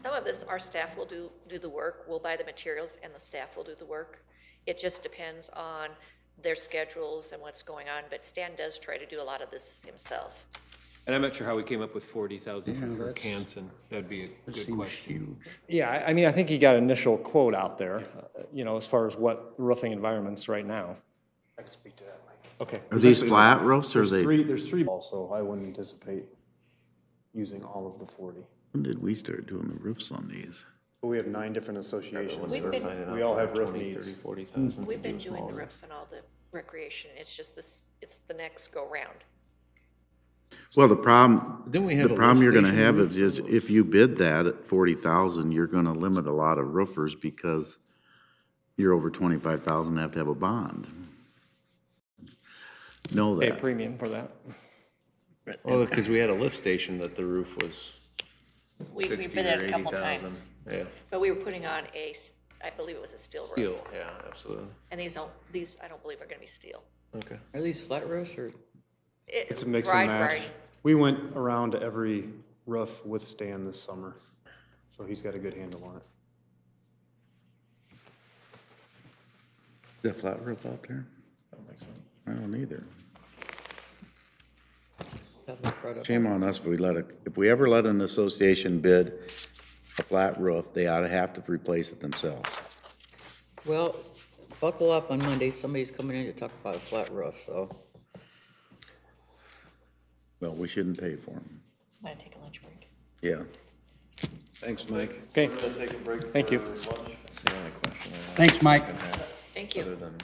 S3: Some of this, our staff will do the work. We'll buy the materials and the staff will do the work. It just depends on their schedules and what's going on, but Stan does try to do a lot of this himself.
S6: And I'm not sure how we came up with 40,000 for Kirk Hansen. That'd be a good question.
S9: Yeah, I mean, I think he got an initial quote out there, you know, as far as what roofing environments right now.
S7: I can speak to that, Mike.
S9: Okay.
S4: Are these flat roofs or are they?
S7: There's three also. I wouldn't anticipate using all of the 40.
S4: When did we start doing the roofs on these?
S7: But we have 9 different associations.
S3: We've
S7: We all have roof needs.
S8: 30, 40,000.
S3: We've been doing the roofs on all the recreation. It's just it's the next go round.
S4: Well, the problem
S6: Didn't we have a
S4: you're
S6: lift
S4: gonna
S6: station
S4: have
S6: roof
S4: is if you bid that at 40,000, you're gonna limit a lot of roofers because you're over 25,000, have to have a bond. Know
S9: Pay a
S4: that.
S9: premium for that.
S8: Well, because we had a lift station that the roof was
S3: We
S8: 60
S3: bid it
S8: or
S3: a couple
S8: 80,000.
S3: times,
S8: Yeah,
S3: but we were putting on I believe it was a steel roof.
S8: steel, yeah, absolutely.
S3: And these I don't believe are gonna be steel.
S8: Okay.
S2: Are these flat roofs or?
S7: It's a mix
S3: Wide
S7: and match.
S3: variety.
S7: We went around to every roof with Stan this summer, so he's got a good handle on it.
S4: Is that flat roof out there? I don't either. Shame on us if we ever let an association bid a flat roof, they ought to have to replace it themselves.
S2: Well, buckle up on Monday. Somebody's coming in to talk about a flat roof, so.
S4: Well, we shouldn't pay for them.
S3: I'm gonna take a lunch break.
S4: Yeah.
S7: Thanks, Mike.
S9: Okay.
S5: Let's take a break.
S9: Thank you.
S5: for lunch.
S8: That's the only question I have.
S11: Thanks, Mike.
S3: Thank you.
S8: Other than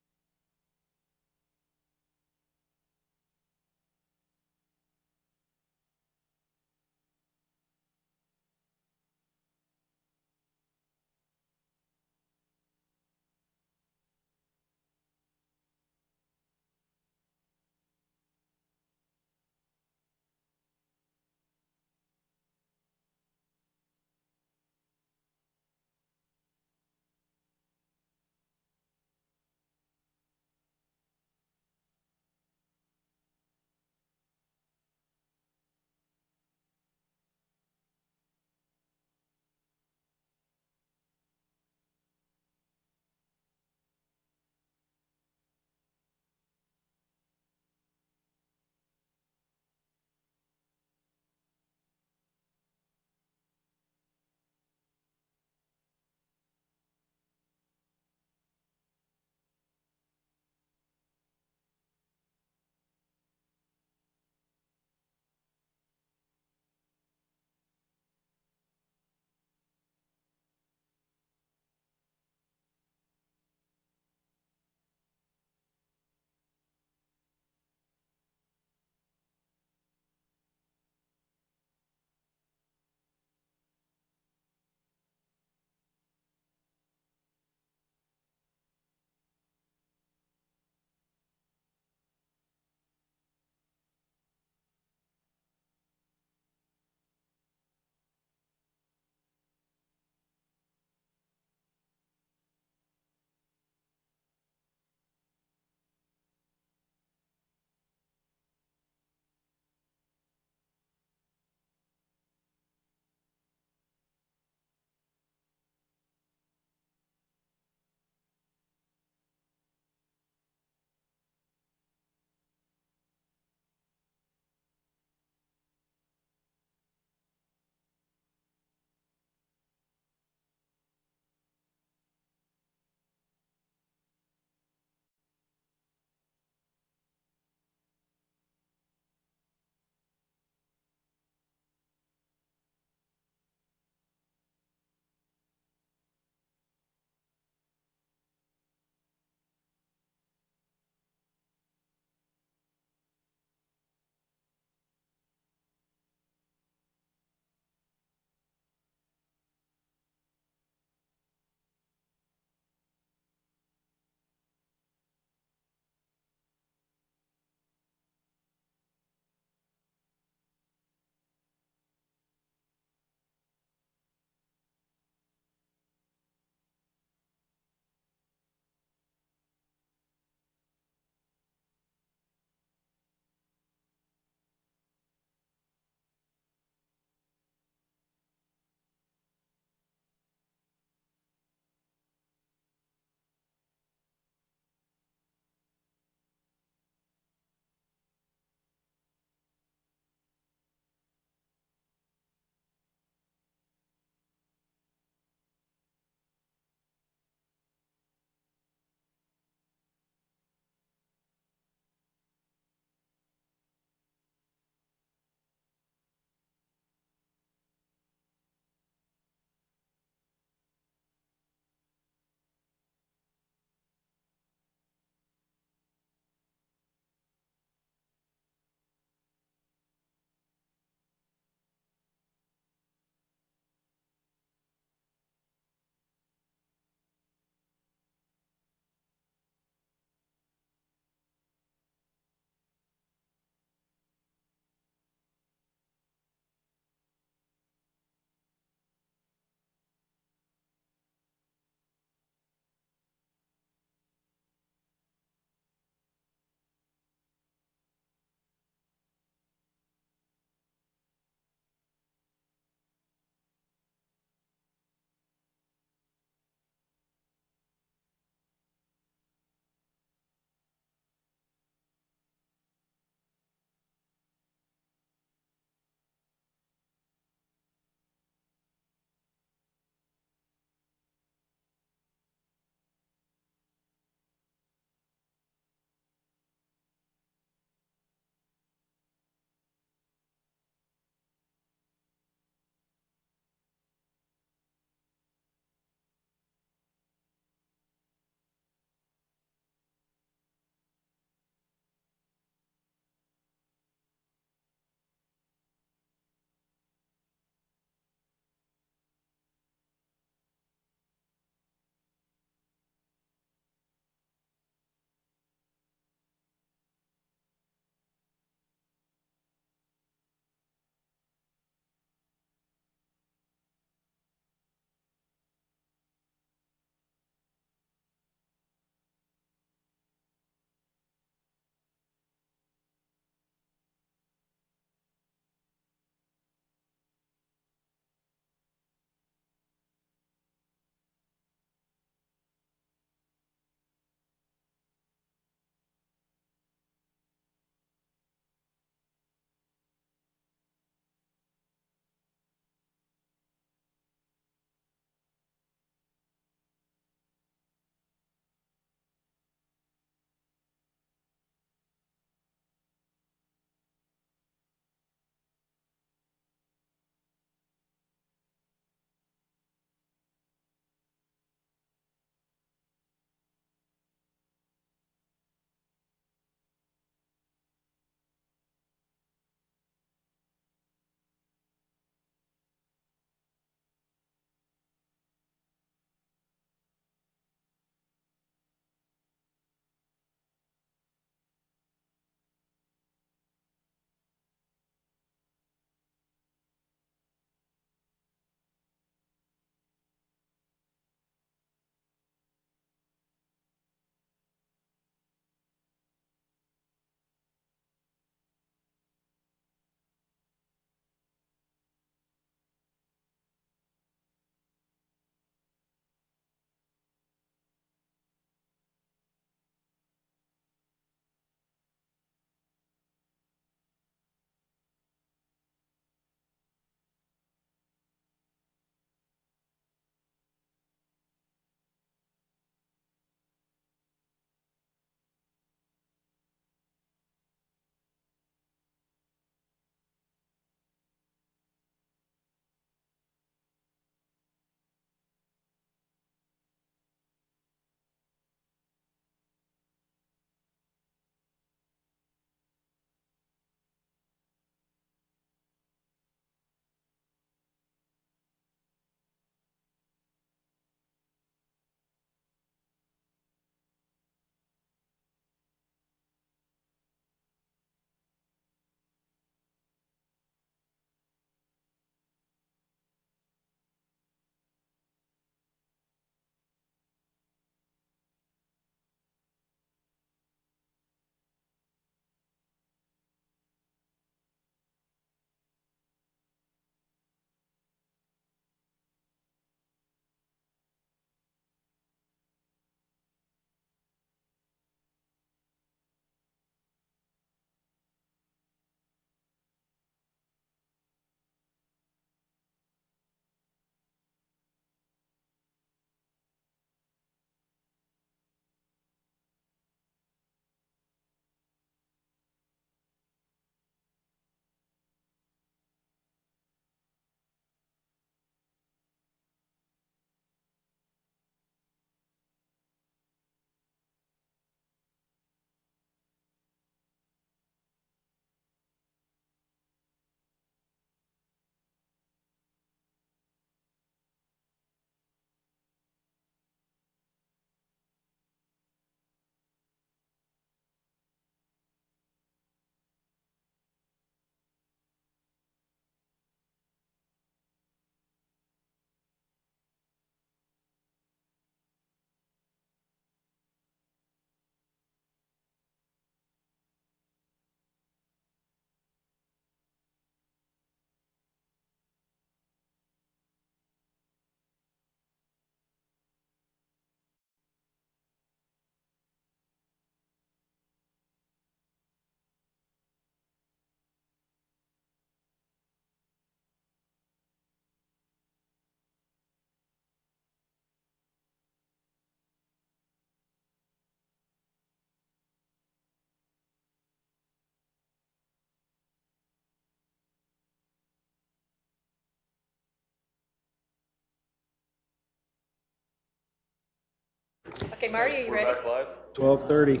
S3: Okay, Marty, are you
S5: We're
S3: ready?
S5: back live.
S7: 12:30.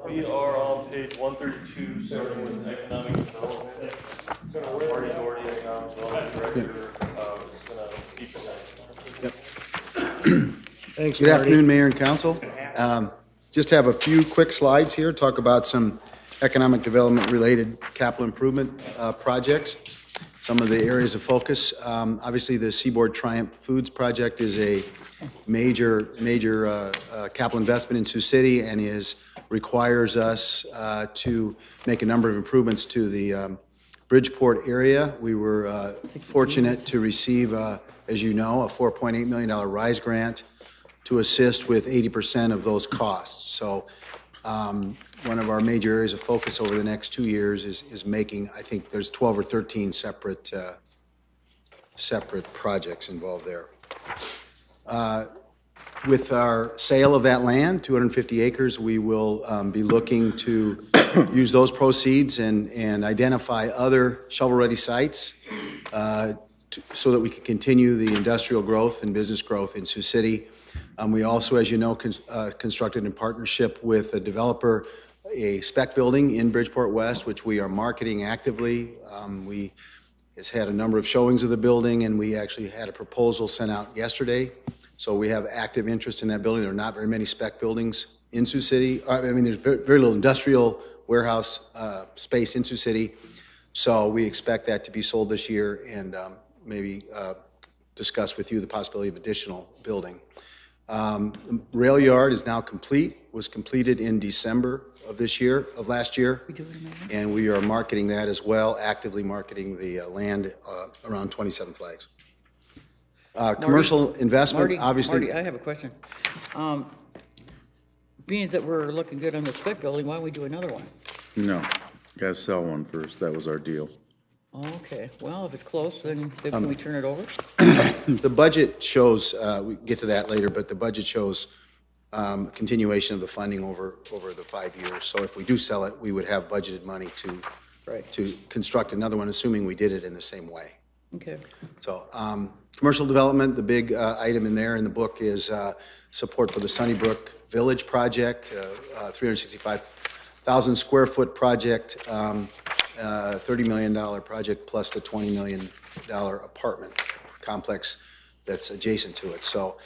S5: We are on page 132, starting with economic development. Marty Doherty, economic development director, is going to be presenting.
S7: Thanks,
S4: Good
S7: Marty.
S4: afternoon, Mayor and Council. Just have a few quick slides here, talk about some economic development-related capital improvement projects, some of the areas of focus. Obviously, the Seaboard Triumph Foods project is a major capital investment in Sioux City and requires us to make a number of improvements to the Bridgeport area. We were fortunate to receive, as you know, a $4.8 million RISE grant to assist with 80% of those costs. So one of our major areas of focus over the next 2 years is making, I think there's 12 or 13 separate projects involved there. With our sale of that land, 250 acres, we will be looking to use those proceeds and identify other shovel-ready sites so that we can continue the industrial growth and business growth in Sioux City. We also, as you know, constructed in partnership with a developer a spec building in Bridgeport West, which we are marketing actively. We has had a number of showings of the building, and we actually had a proposal sent out yesterday. So we have active interest in that building. There are not very many spec buildings in Sioux City. I mean, there's very little industrial warehouse space in Sioux City. So we expect that to be sold this year and maybe discuss with you the possibility of additional building. Rail yard is now complete, was completed in December of last year. And we are marketing that as well, actively marketing the land around 27 Flags. Commercial investment, obviously.
S2: Marty, I have a question. Being that we're looking good on the spec building, why don't we do another one?
S4: No, got to sell one first. That was our deal.
S2: Okay, well, if it's close, then can we turn it over?
S4: The budget shows, we get to that later, but the budget shows continuation of the funding over the 5 years. So if we do sell it, we would have budgeted money to construct another one, assuming we did it in the same way.
S2: Okay.
S4: So commercial development, the big item in there in the book is support for the Sunnybrook Village project, 365,000 square foot project, $30 million project plus the $20 million apartment complex that's adjacent to it. So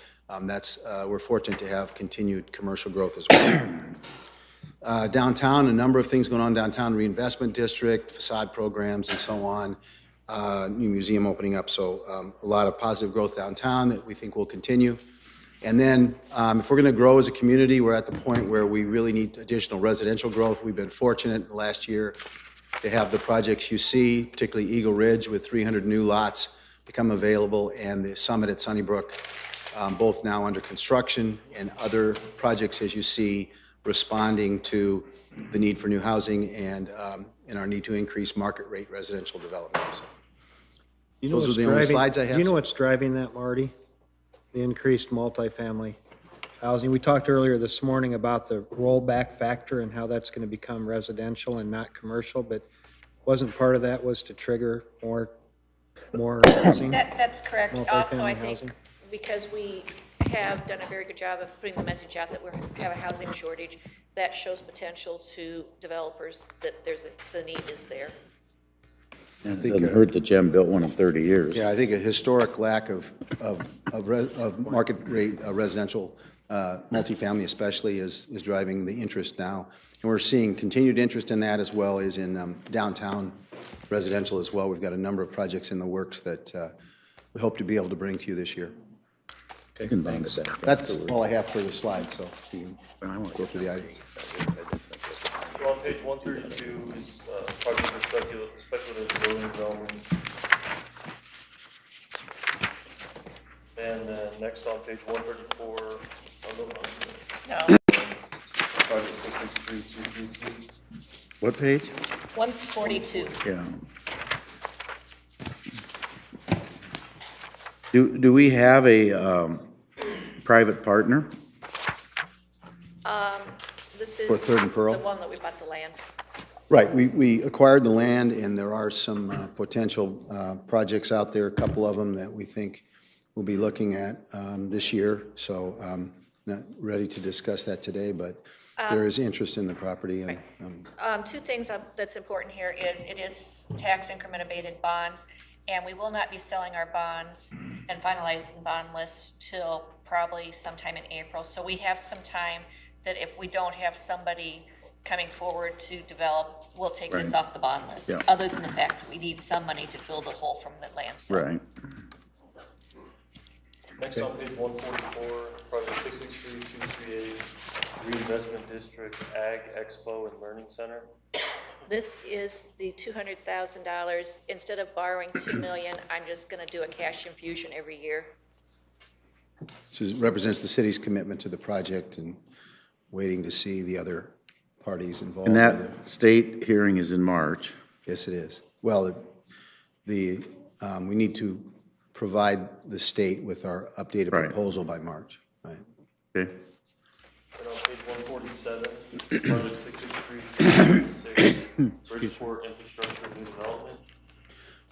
S4: we're fortunate to have continued commercial growth as well. Downtown, a number of things going on downtown, reinvestment district, facade programs, and so on. New museum opening up, so a lot of positive growth downtown that we think will continue. And then if we're going to grow as a community, we're at the point where we really need additional residential growth. We've been fortunate in the last year to have the projects you see, particularly Eagle Ridge with 300 new lots become available, and the Summit at Sunnybrook, both now under construction, and other projects, as you see, responding to the need for new housing and our need to increase market rate residential development. So, those are the only slides I have.
S7: Do you know what's driving that, Marty? The increased multifamily housing. We talked earlier this morning about the rollback factor and how that's going to become residential and not commercial, but wasn't part of that was to trigger more housing?
S3: That's correct. Also, I
S7: Multifamily
S3: think
S7: housing?
S3: because we have done a very good job of putting the message out that we have a housing shortage, that shows potential to developers that the need is there.
S4: And
S20: It doesn't hurt that you haven't built one in 30 years.
S4: Yeah, I think a historic lack of market rate residential, multifamily especially, is driving the interest now. And we're seeing continued interest in that as well as in downtown residential as well. We've got a number of projects in the works that we hope to be able to bring to you this year.
S20: Okay, thanks.
S4: That's all I have for the slide, so you can go through the item.
S5: So on page 132 is project for speculative building development. And then next on page 134,
S3: No.
S5: project 663.
S20: What page?
S3: 142.
S20: Yeah. Do we have a private partner?
S3: This is
S4: For Third and Pearl?
S3: the one that we bought the land.
S4: Right, we acquired the land, and there are some potential projects out there, a couple of them that we think we'll be looking at this year. So
S7: not ready to discuss that today, but there is interest in the property. And,
S3: Two things that's important here is it is tax increment abated bonds, and we will not be selling our bonds and finalizing the bond list till probably sometime in April. So we have some time that if we don't have somebody coming forward to develop, we'll take this off the bond list.
S4: Yeah.
S3: Other than the fact that we need some money to fill the hole from the land sale.
S4: Right.
S5: Next on page 144, project 663-238, reinvestment district, Ag Expo and Learning Center.
S3: This is the $200,000. Instead of borrowing $2 million, I'm just going to do a cash infusion every year.
S7: this represents the city's commitment to the project and waiting to see the other parties involved.
S4: And
S7: with it.
S4: that state hearing is in March.
S7: Yes, it is. Well, we need to provide the state with our updated proposal by March, right?
S4: Okay.
S5: And on page 147, project 663-236, Bridgeport Infrastructure and Development.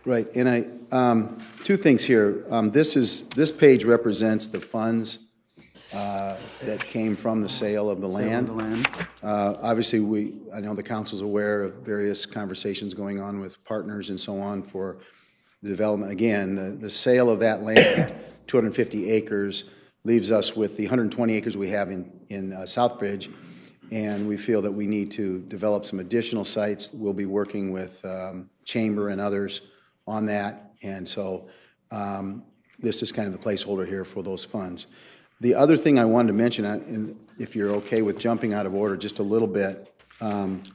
S7: Right, and two things here. This page represents the funds that came from the sale of the land. Obviously, I know the council's aware of various conversations going on with partners and so on for the development. Again, the sale of that land, 250 acres, leaves us with the 120 acres we have in Southbridge, and we feel that we need to develop some additional sites. We'll be working with Chamber and others on that, and so this is kind of the placeholder here for those funds. The other thing I wanted to mention, and if you're okay with jumping out of order just a little bit, and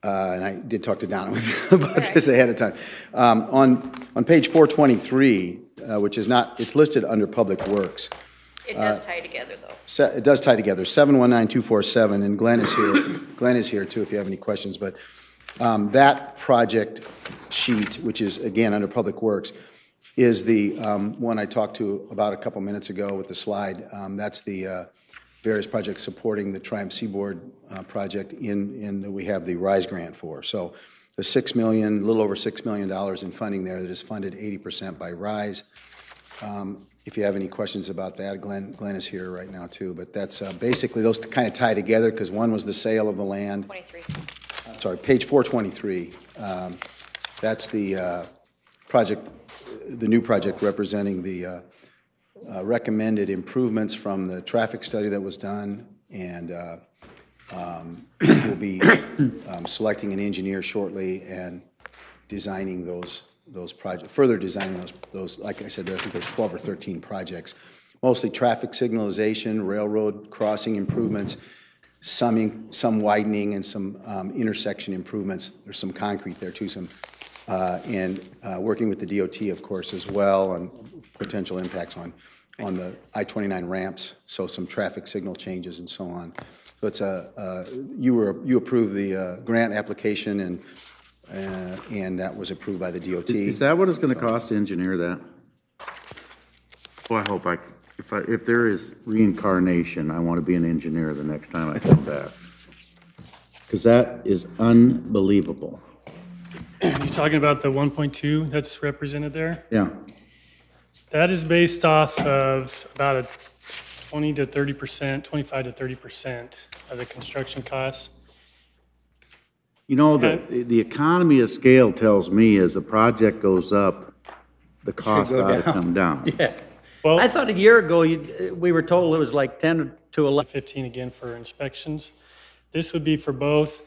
S7: I did talk to Donna about this ahead of time. On page 423, which is not, it's listed under Public Works.
S3: It does tie together, though.
S7: It does tie together, 719247, and Glenn is here. Glenn is here too if you have any questions, but that project sheet, which is again under Public Works, is the one I talked to about a couple minutes ago with the slide. That's the various projects supporting the Triumph Seaboard project in that we have the RISE grant for. So the $6 million, a little over $6 million in funding there that is funded 80% by RISE. If you have any questions about that, Glenn is here right now too, but that's basically those kind of tie together because one was the sale of the land.
S3: 23.
S7: Sorry, page 423. That's the project, the new project representing the recommended improvements from the traffic study that was done, and we'll be selecting an engineer shortly and designing those projects, further designing those. Like I said, I think there's 12 or 13 projects, mostly traffic signalization, railroad crossing improvements, some widening and some intersection improvements. There's some concrete there too, and working with the DOT, of course, as well on potential impacts on the I-29 ramps, so some traffic signal changes and so on. So it's you approved the grant application, and that was approved by the DOT.
S4: Is that what it's going to cost to engineer that? Well, I hope if there is reincarnation, I want to be an engineer the next time I come back. Because that is unbelievable.
S21: You're talking about the 1.2 that's represented there?
S4: Yeah.
S21: That is based off of about a 20 to 30%, 25 to 30% of the construction costs.
S4: You know, the economy of scale tells me as the project goes up, the cost
S11: go
S4: ought to
S11: down.
S4: come down.
S11: Yeah. Well, I thought a year ago we were told it was like 10 to 11.
S21: 15 again for inspections. This would be for both.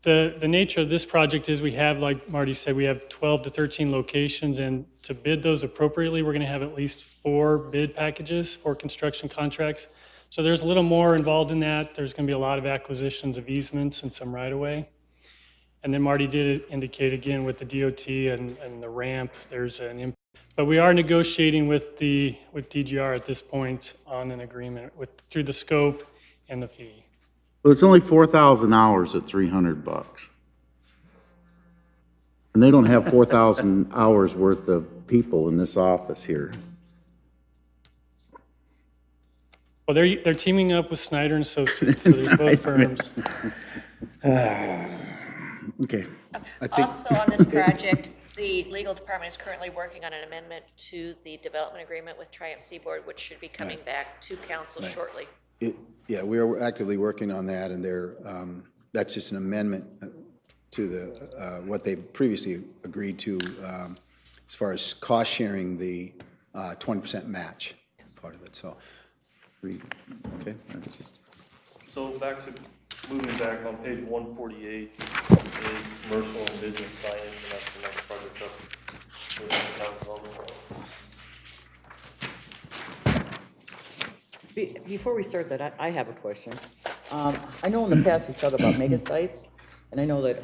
S21: The nature of this project is we have, like Marty said, we have 12 to 13 locations, and to bid those appropriately, we're going to have at least 4 bid packages for construction contracts. So there's a little more involved in that. There's going to be a lot of acquisitions of easements and some right-of-way. And then Marty did indicate again with the DOT and the ramp, there's an impact. But we are negotiating with DGR at this point on an agreement through the scope and the fee.
S4: But it's only 4,000 hours at $300. And they don't have 4,000 hours worth of people in this office here.
S21: Well, they're teaming up with Snyder and Associates, so there's both firms.
S4: Okay.
S3: Also on this project, The legal department is currently working on an amendment to the development agreement with Triumph Seaboard, which should be coming back to council shortly.
S10: Yeah, we are actively working on that, and that's just an amendment to what they previously agreed to as far as cost sharing the 20% match part of it. So, okay, that's just.
S5: So moving back on page 148 is commercial and business signage, and that's the next project up with the town development.
S2: Before we start that, I have a question. I know in the past we talked about mega sites, and I know that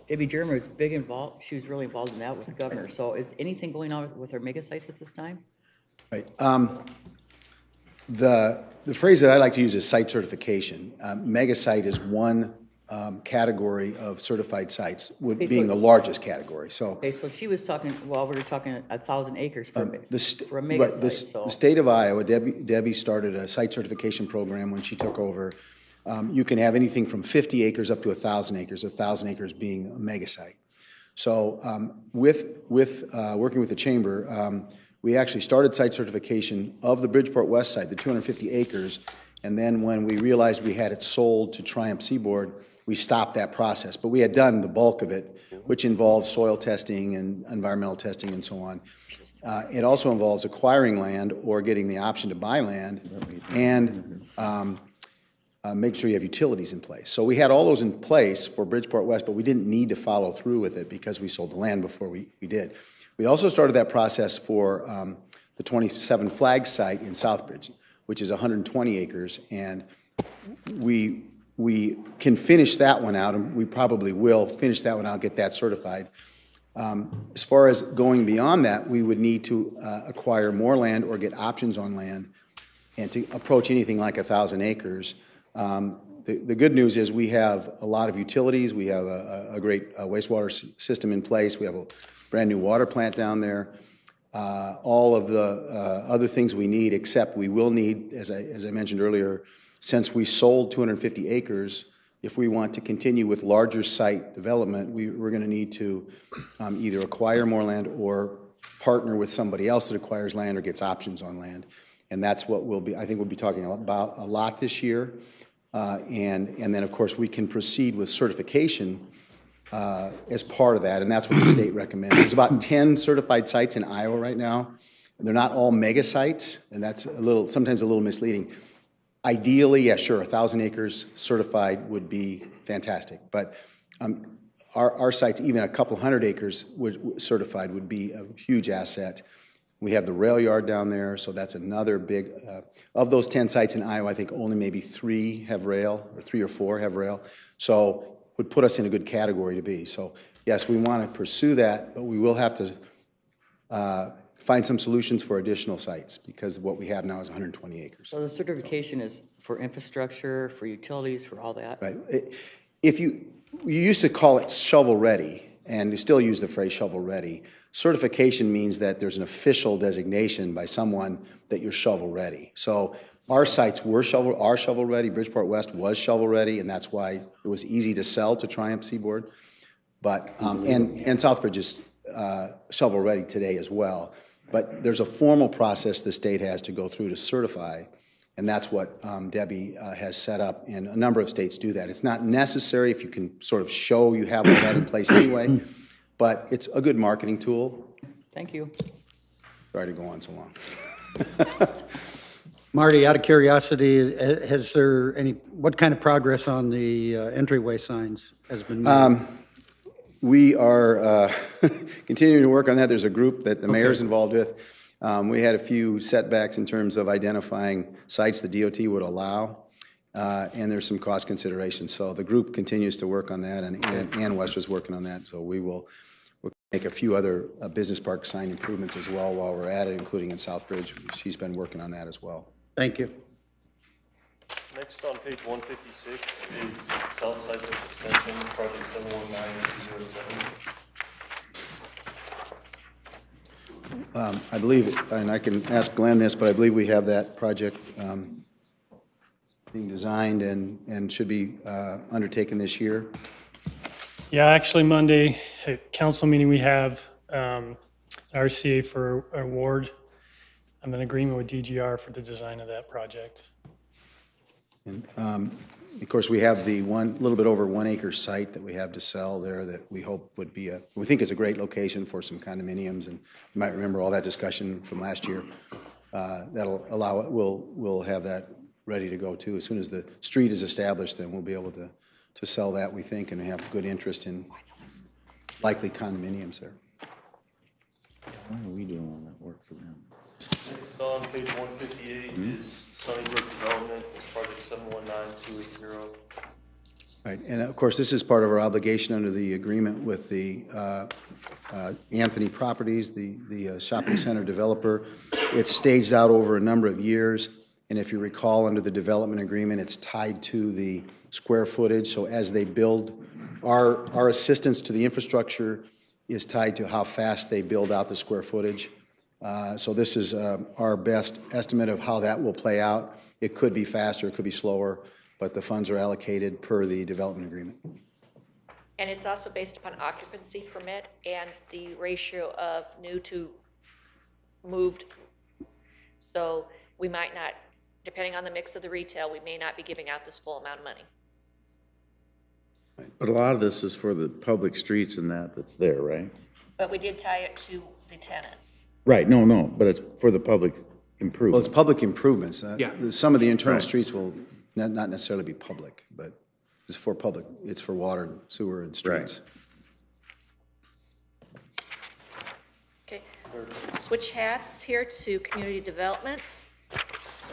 S2: Debbie Germer was she was really involved in that with the governor. So is anything going on with her mega sites at this time?
S10: Right. The phrase that I like to use is site certification. Mega site is one category of certified sites, being the largest category. So,
S2: okay, so she was talking, well, we were talking 1,000 acres for a mega
S10: right,
S2: site.
S10: The state of Iowa, Debbie started a site certification program when she took over. You can have anything from 50 acres up to 1,000 acres, 1,000 acres being a mega site. So with working with the chamber, we actually started site certification of the Bridgeport West site, the 250 acres, and then when we realized we had it sold to Triumph Seaboard, we stopped that process. But we had done the bulk of it, which involves soil testing and environmental testing and so on. It also involves acquiring land or getting the option to buy land and make sure you have utilities in place. So we had all those in place for Bridgeport West, but we didn't need to follow through with it because we sold the land before we did. We also started that process for the 27 Flag site in Southbridge, which is 120 acres, and we can finish that one out, and we probably will finish that one out, get that certified. As far as going beyond that, we would need to acquire more land or get options on land, and to approach anything like 1,000 acres. The good news is we have a lot of utilities. We have a great wastewater system in place. We have a brand new water plant down there. All of the other things we need, except we will need, as I mentioned earlier, since we sold 250 acres, if we want to continue with larger site development, we're going to need to either acquire more land or partner with somebody else that acquires land or gets options on land. And that's what I think we'll be talking about a lot this year. And then, of course, we can proceed with certification as part of that, and that's what the state recommends. There's about 10 certified sites in Iowa right now. They're not all mega sites, and that's sometimes a little misleading. Ideally, yeah, sure, 1,000 acres certified would be fantastic, but our sites, even a couple hundred acres certified would be a huge asset. We have the rail yard down there, so that's another big, of those 10 sites in Iowa, I think only maybe 3 have rail, or 3 or 4 have rail. So would put us in a good category to be. So yes, we want to pursue that, but we will have to find some solutions for additional sites because what we have now is 120 acres.
S2: So the certification is for infrastructure, for utilities, for all that?
S10: Right. You used to call it shovel ready, and you still use the phrase shovel ready. Certification means that there's an official designation by someone that you're shovel ready. So our sites are shovel ready. Bridgeport West was shovel ready, and that's why it was easy to sell to Triumph Seaboard. But and Southbridge is shovel ready today as well. But there's a formal process the state has to go through to certify, and that's what Debbie has set up, and a number of states do that. It's not necessary if you can sort of show you have all that in place anyway, but it's a good marketing tool.
S2: Thank you.
S10: Sorry to go on so long.
S11: Marty, out of curiosity, what kind of progress on the entryway signs has been made?
S10: We are continuing to work on that. There's a group that the mayor's involved with. We had a few setbacks in terms of identifying sites the DOT would allow, and there's some cost considerations. So the group continues to work on that, and Ann West is working on that. So we'll make a few other business park sign improvements as well while we're at it, including in Southbridge. She's been working on that as well.
S11: Thank you.
S5: Next on page 156 is South Cypress Extension, project 71907.
S10: I believe, and I can ask Glenn this, but I believe we have that project being designed and should be undertaken this year.
S21: Yeah, actually Monday at council meeting, we have RCA for award. I'm in agreement with DGR for the design of that project.
S10: And, of course, we have the little bit over 1 acre site that we have to sell there that we hope would be we think is a great location for some condominiums, and you might remember all that discussion from last year. That'll allow it, we'll have that ready to go too. As soon as the street is established, then we'll be able to sell that, we think, and have good interest in likely condominiums there.
S4: Why are we doing all that work for them?
S5: Next on page 158 is Sunnybrook Development, it's project 719280.
S10: Right, and of course, this is part of our obligation under the agreement with the Anthony Properties, the shopping center developer. It's staged out over a number of years, and if you recall, under the development agreement, it's tied to the square footage. So as they build, our assistance to the infrastructure is tied to how fast they build out the square footage. So this is our best estimate of how that will play out. It could be faster, it could be slower, but the funds are allocated per the development agreement.
S3: And it's also based upon occupancy permit and the ratio of new to moved. So we might not, depending on the mix of the retail, we may not be giving out this full amount of money.
S4: But a lot of this is for the public streets and that's there, right?
S3: But we did tie it to the tenants.
S4: Right, no, but it's for the public improvement.
S10: Well, it's public improvements.
S4: Yeah.
S10: Some of the internal
S4: Right.
S10: streets will not necessarily be public, but it's for public, it's for water, sewer, and streets.
S3: Okay, switch hats here to community development.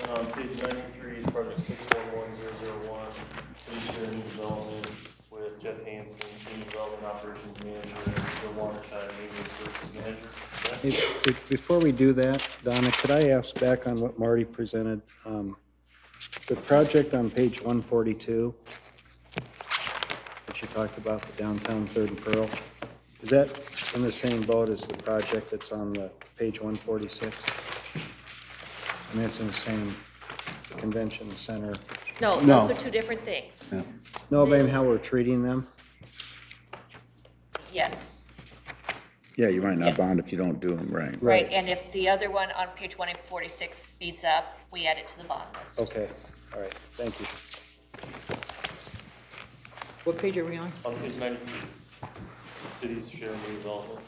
S5: And on page 93 is project 611001, station development with Jeff Hansen, Senior Development Operations Manager, and the Waterside Maintenance Services Manager.
S7: Hey, before we do that, Donna, could I ask back on what Marty presented? The project on page 142, that you talked about, the downtown Third and Pearl, is that in the same boat as the project that's on the page 146? I mean, it's in the same convention center.
S3: No,
S10: No.
S3: those are two different things.
S10: Yeah.
S7: No, but I mean, how we're treating them?
S3: Yes,
S4: Yeah, you might not
S3: Yes.
S4: bond if you don't do them right.
S3: right. And if the other one on page 146 speeds up, we add it to the bond list.
S7: Okay, all right, thank you.
S2: What page are we on?
S5: On page 93, cities share new development.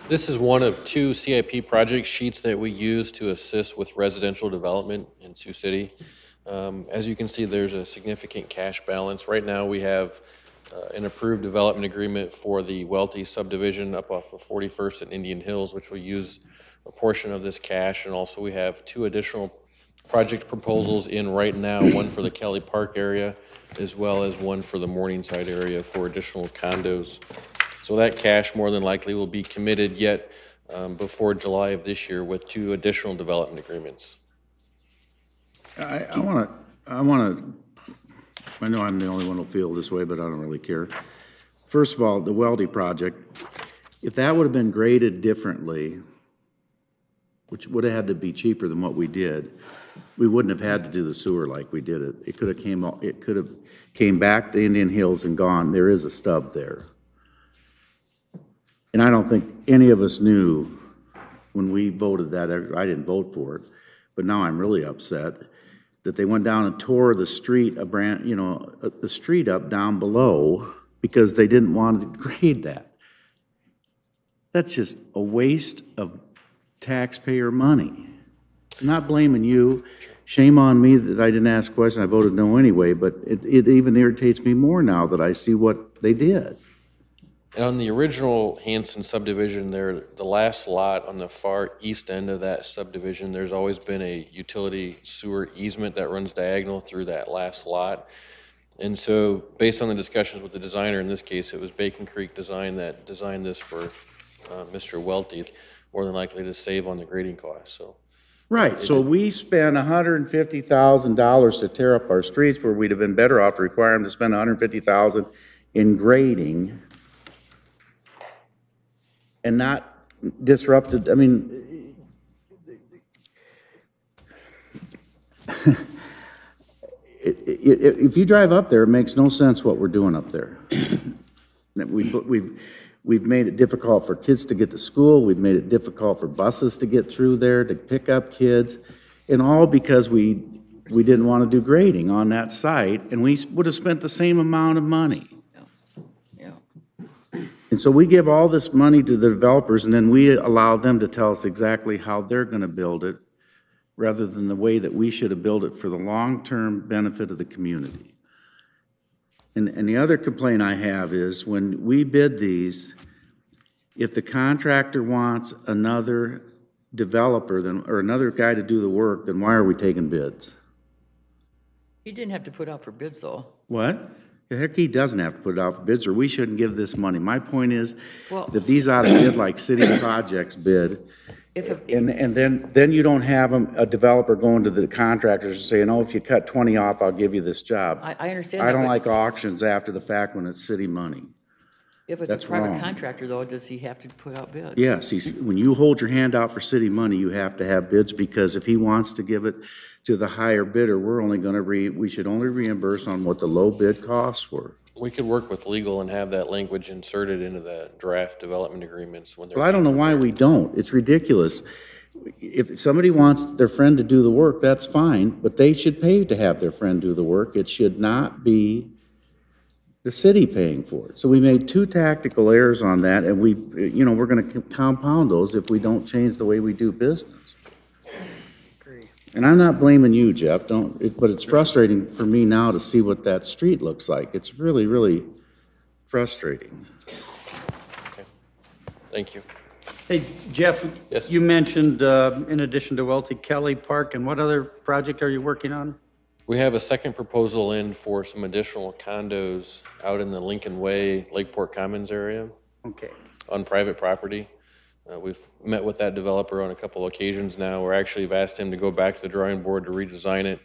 S13: This is one of two CIP project sheets that we use to assist with residential development in Sioux City. As you can see, there's a significant cash balance. Right now, we have an approved development agreement for the Welty subdivision up off of 41st and Indian Hills, which will use a portion of this cash. And also, we have two additional project proposals in right now, one for the Kelly Park area, as well as one for the Morningside area for additional condos. So that cash more than likely will be committed yet before July of this year with two additional development agreements.
S4: I want to, I know I'm the only one who'll feel this way, but I don't really care. First of all, the Weldy project, if that would have been graded differently, which would have had to be cheaper than what we did, we wouldn't have had to do the sewer like we did it. It could have came back to Indian Hills and gone. There is a stub there. And I don't think any of us knew when we voted that, I didn't vote for it, but now I'm really upset that they went down and tore the street, the street up down below because they didn't want to grade that. That's just a waste of taxpayer money. I'm not blaming you. Shame on me that I didn't ask questions. I voted no anyway, but it even irritates me more now that I see what they did.
S13: And on the original Hanson subdivision there, the last lot on the far east end of that subdivision, there's always been a utility sewer easement that runs diagonal through that last lot. And so based on the discussions with the designer, in this case, it was Bacon Creek Design that designed this for Mr. Welty, more than likely to save on the grading costs, so.
S4: Right, so we spent $150,000 to tear up our streets where we'd have been better off to require them to spend $150,000 in grading and not disrupted, I mean, if you drive up there, it makes no sense what we're doing up there.
S20: we've made it difficult for kids to get to school. We've made it difficult for buses to get through there, to pick up kids. And all because we didn't want to do grading on that site, and we would have spent the same amount of money.
S2: Yeah.
S20: And so we give all this money to the developers, and then we allow them to tell us exactly how they're going to build it, rather than the way that we should have built it for the long-term benefit of the community. And the other complaint I have is when we bid these, if the contractor wants another developer or another guy to do the work, then why are we taking bids?
S2: He didn't have to put out for bids, though.
S20: What? Heck, he doesn't have to put it out for bids, or we shouldn't give this money. My point is
S2: Well-
S20: that these ought to bid like city projects bid. And then you don't have a developer going to the contractors and saying, oh, if you cut 20 off, I'll give you this job.
S2: I understand
S20: I
S2: that,
S20: don't
S2: but-
S20: like auctions after the fact when it's city money.
S2: If it's
S20: That's
S2: a private
S20: wrong.
S2: contractor, though, does he have to put out bids?
S20: Yes, when you hold your hand out for city money, you have to have bids, because if he wants to give it to the higher bidder, we're only gonna we should only reimburse on what the low bid costs were.
S13: We could work with legal and have that language inserted into the draft development agreements when they're.
S20: Well, I don't know why we don't. It's ridiculous. If somebody wants their friend to do the work, that's fine, but they should pay to have their friend do the work. It should not be the city paying for it. So we made two tactical errors on that, and we're gonna compound those if we don't change the way we do business. And I'm not blaming you, Jeff, but it's frustrating for me now to see what that street looks like. It's really, really frustrating.
S13: Okay. Thank you.
S11: Hey, Jeff,
S13: Yes.
S11: you mentioned, in addition to Welty Kelly Park, and what other project are you working on?
S13: We have a second proposal in for some additional condos out in the Lincoln Way, Lakeport Commons area
S11: Okay.
S13: on private property. We've met with that developer on a couple occasions now. We're actually have asked him to go back to the drawing board to redesign it.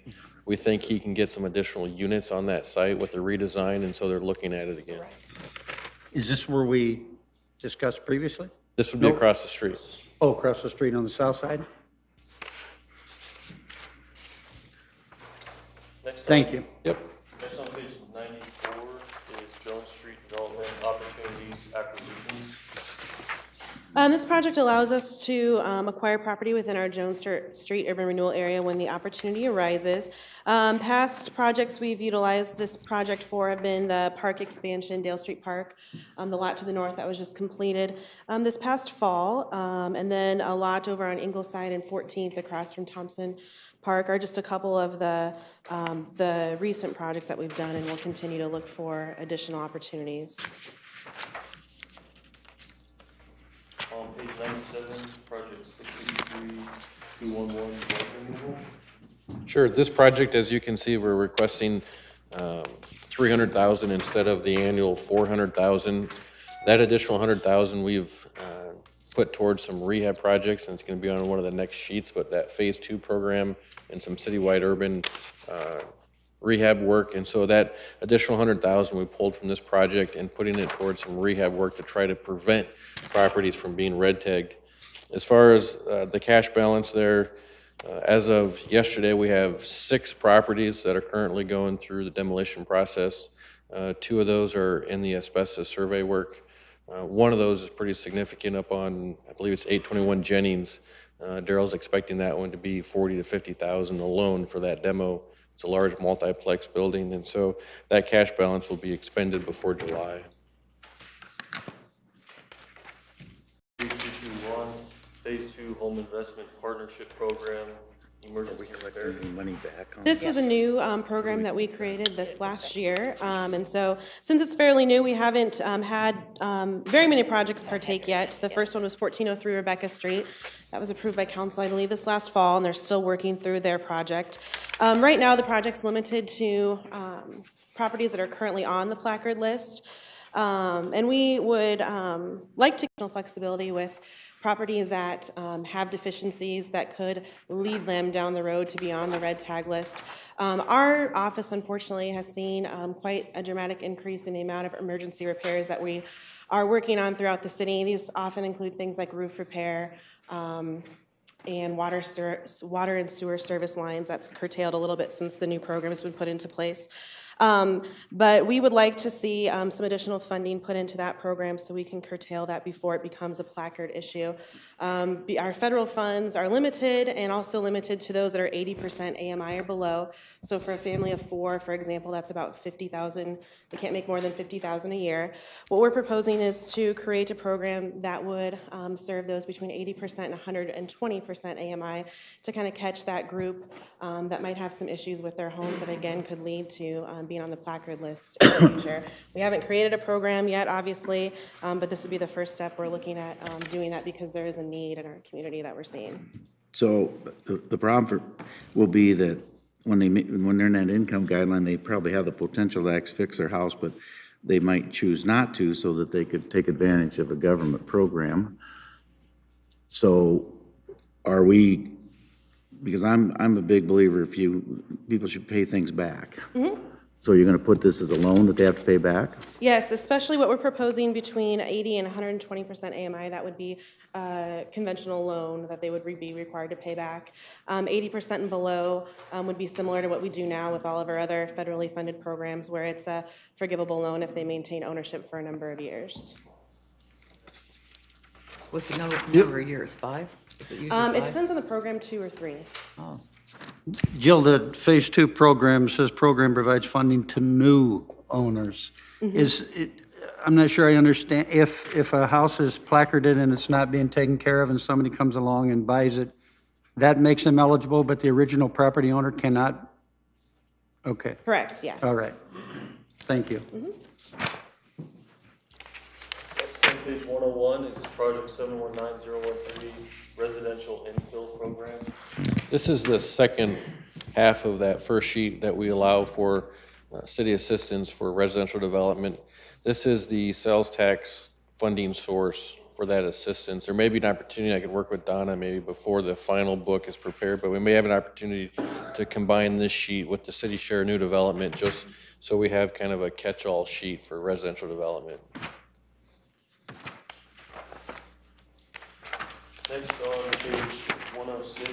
S13: We think he can get some additional units on that site with the redesign, and so they're looking at it again.
S11: Is this where we discussed previously?
S13: This would be
S11: Nope.
S13: across the street.
S11: Oh, across the street on the south side?
S5: Next
S11: Thank
S5: on-
S11: you.
S13: Yep.
S5: Next on page 94 is Jones Street Development Opportunities Acquisitions.
S14: This project allows us to acquire property within our Jones Street urban renewal area when the opportunity arises. Past projects we've utilized this project for have been the park expansion, Dale Street Park, the lot to the north that was just completed this past fall, and then a lot over on Ingleside and 14th across from Thompson Park are just a couple of the recent projects that we've done, and we'll continue to look for additional opportunities.
S5: On page 97, project 683-211, water removal.
S13: Sure. This project, as you can see, we're requesting 300,000 instead of the annual 400,000. That additional 100,000 we've put towards some rehab projects, and it's going to be on one of the next sheets, but that phase 2 program and some citywide urban rehab work. And so that additional 100,000 we pulled from this project and putting it towards some rehab work to try to prevent properties from being red tagged. As far as the cash balance there, as of yesterday, we have 6 properties that are currently going through the demolition process. 2 of those are in the asbestos survey work. One of those is pretty significant up on, I believe it's 821 Jennings. Daryl's expecting that one to be 40 to 50,000 alone for that demo. It's a large multiplex building, and so that cash balance will be expended before July.
S5: 3221, phase 2 home investment partnership program, emergency repair.
S20: Money back on
S14: This was a new program that we created this last year, and so since it's fairly new, we haven't had very many projects partake yet. The first one was 1403 Rebecca Street. That was approved by council, I believe, this last fall, and they're still working through their project. Right now, the project's limited to properties that are currently on the placard list, and we would like to get flexibility with properties that have deficiencies that could lead them down the road to be on the red tag list. Our office, unfortunately, has seen quite a dramatic increase in the amount of emergency repairs that we are working on throughout the city. These often include things like roof repair and water and sewer service lines. That's curtailed a little bit since the new program has been put into place. But we would like to see some additional funding put into that program so we can curtail that before it becomes a placard issue. Our federal funds are limited and also limited to those that are 80% AMI or below. So for a family of 4, for example, that's about 50,000. We can't make more than 50,000 a year. What we're proposing is to create a program that would serve those between 80% and 120% AMI to kind of catch that group that might have some issues with their homes that again could lead to being on the placard list in the future. We haven't created a program yet, obviously, but this would be the first step. We're looking at doing that because there is a need in our community that we're seeing.
S20: So the problem will be that when they're in that income guideline, they probably have the potential to fix their house, but they might choose not to so that they could take advantage of a government program. So are we, because I'm a big believer people should pay things back.
S14: Mm-hmm.
S20: So you're going to put this as a loan that they have to pay back?
S14: Yes, especially what we're proposing between 80 and 120% AMI, that would be a conventional loan that they would be required to pay back. 80% and below would be similar to what we do now with all of our other federally funded programs where it's a forgivable loan if they maintain ownership for a number of years.
S2: What's the number of years, 5? Is it usually 5?
S14: It depends on the program, 2 or 3.
S2: Oh.
S11: Jill, the Phase 2 program says program provides funding to new owners.
S14: Mm-hmm.
S11: I'm not sure I understand, if a house is placarded and it's not being taken care of and somebody comes along and buys it, that makes them eligible, but the original property owner cannot? Okay.
S14: Correct, yes.
S11: All right. Thank you.
S14: Mm-hmm.
S5: On page 101 is project 719013, residential infill program.
S13: This is the second half of that first sheet that we allow for city assistance for residential development. This is the sales tax funding source for that assistance. There may be an opportunity, I could work with Donna maybe before the final book is prepared, but we may have an opportunity to combine this sheet with the city share new development just so we have kind of a catch-all sheet for residential development.
S5: Next on page 106,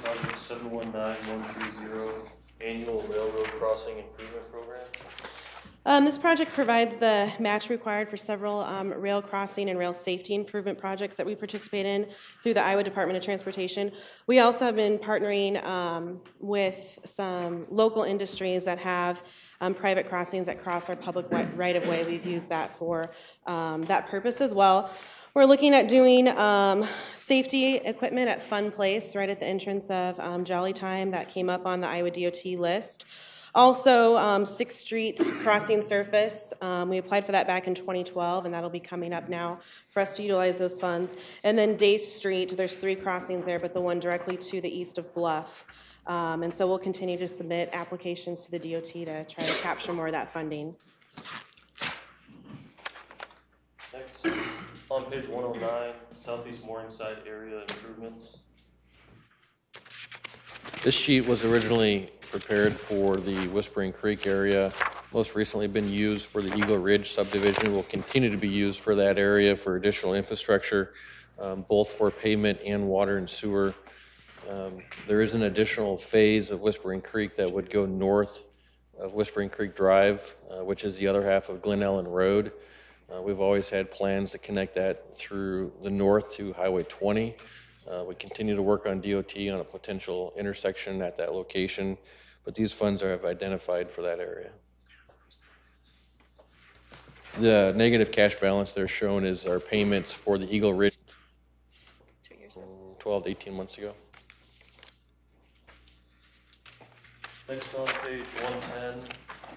S5: project 719130, annual railroad crossing improvement program.
S14: This project provides the match required for several rail crossing and rail safety improvement projects that we participate in through the Iowa Department of Transportation. We also have been partnering with some local industries that have private crossings that cross our public right-of-way. We've used that for that purpose as well. We're looking at doing safety equipment at Fun Place right at the entrance of Jolly Time. That came up on the Iowa DOT list. Also, 6th Street crossing surface. We applied for that back in 2012, and that'll be coming up now for us to utilize those funds. And then Day Street, there's 3 crossings there, but the one directly to the east of Bluff. And so we'll continue to submit applications to the DOT to try to capture more of that funding.
S5: Next, on page 109, Southeast Morningside area improvements.
S13: This sheet was originally prepared for the Whispering Creek area, most recently been used for the Eagle Ridge subdivision, will continue to be used for that area for additional infrastructure, both for pavement and water and sewer. There is an additional phase of Whispering Creek that would go north of Whispering Creek Drive, which is the other half of Glen Ellen Road. We've always had plans to connect that through the north to Highway 20. We continue to work on DOT on a potential intersection at that location, but these funds have identified for that area. The negative cash balance there shown is our payments for the Eagle Ridge 12 to 18 months ago.
S5: Next on page 110,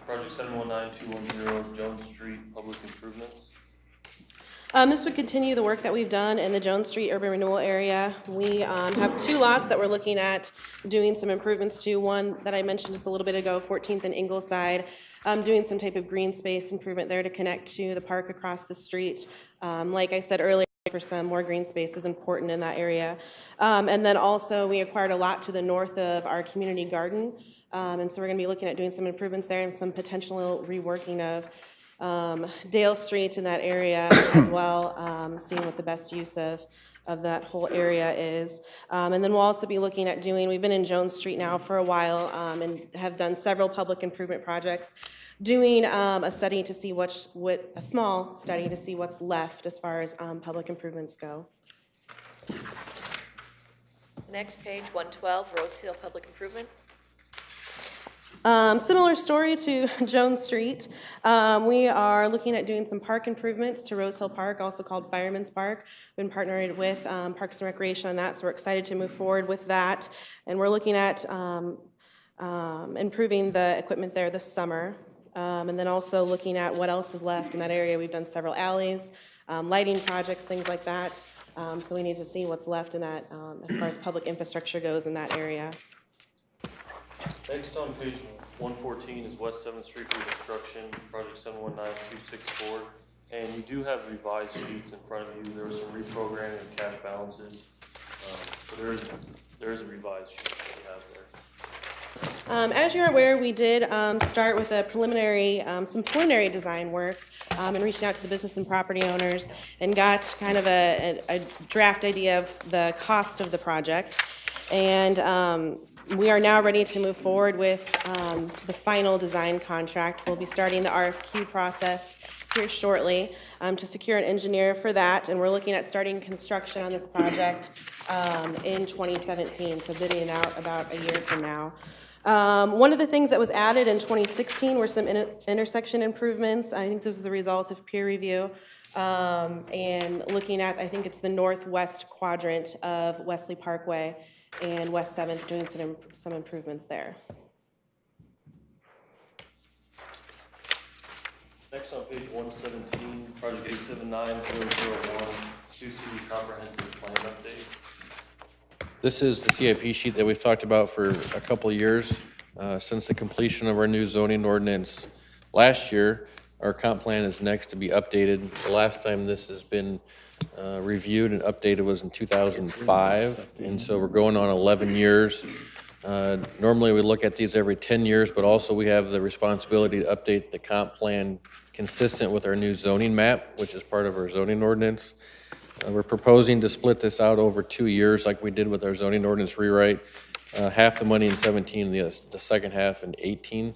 S5: project 719210, Jones Street public improvements.
S14: This would continue the work that we've done in the Jones Street urban renewal area. We have 2 lots that we're looking at doing some improvements to. One that I mentioned just a little bit ago, 14th and Ingleside, doing some type of green space improvement there to connect to the park across the street. Like I said earlier, for some more green space is important in that area. And then also we acquired a lot to the north of our community garden. And so we're going to be looking at doing some improvements there and some potential reworking of Dale Street in that area as well, seeing what the best use of that whole area is. And then we'll also be looking at we've been in Jones Street now for a while and have done several public improvement projects, doing a study to see a small study to see what's left as far as public improvements go.
S3: Next page, 112, Rose Hill Public Improvements.
S14: Similar story to Jones Street. We are looking at doing some park improvements to Rose Hill Park, also called Fireman's Park. We've been partnered with Parks and Recreation on that, so we're excited to move forward with that. And we're looking at improving the equipment there this summer. And then also looking at what else is left in that area. We've done several alleys, lighting projects, things like that. So we need to see what's left in that as far as public infrastructure goes in that area.
S5: Next on page 114 is West 7th Street reconstruction, project 719264. And you do have revised sheets in front of you. There was some reprogramming of cash balances. So there is a revised sheet that we have there.
S14: As you're aware, we did start with some preliminary design work and reaching out to the business and property owners and got kind of a draft idea of the cost of the project. And we are now ready to move forward with the final design contract. We'll be starting the RFQ process here shortly to secure an engineer for that, and we're looking at starting construction on this project in 2017, so bidding it out about a year from now. One of the things that was added in 2016 were some intersection improvements. I think this is the result of peer review and looking at, I think it's the northwest quadrant of Wesley Parkway and West 7th, doing some improvements there.
S5: Next on page 117, project 879001, Sioux City Comprehensive Plan Update.
S13: This is the CIP sheet that we've talked about for a couple of years. Since the completion of our new zoning ordinance last year, our comp plan is next to be updated. The last time this has been reviewed and updated was in 2005, and so we're going on 11 years. Normally we look at these every 10 years, but also we have the responsibility to update the comp plan consistent with our new zoning map, which is part of our zoning ordinance. We're proposing to split this out over 2 years like we did with our zoning ordinance rewrite. Half the money in 17, the second half in 18.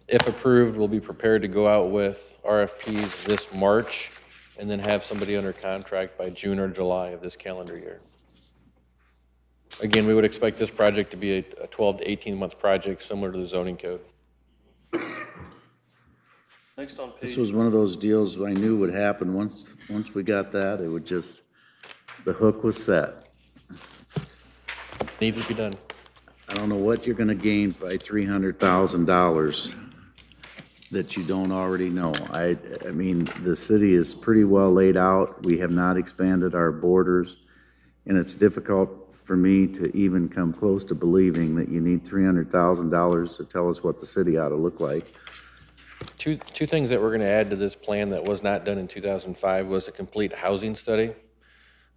S13: If approved, we'll be prepared to go out with RFPs this March and then have somebody under contract by June or July of this calendar year. Again, we would expect this project to be a 12 to 18 month project similar to the zoning code.
S5: Next on page.
S20: This was one of those deals I knew would happen. Once we got that, it would just, the hook was set.
S13: Needs to be done.
S20: I don't know what you're gonna gain by $300,000 that you don't already know. I mean, the city is pretty well laid out. We have not expanded our borders, and it's difficult for me to even come close to believing that you need $300,000 to tell us what the city ought to look like.
S13: Two things that we're going to add to this plan that was not done in 2005 was a complete housing study.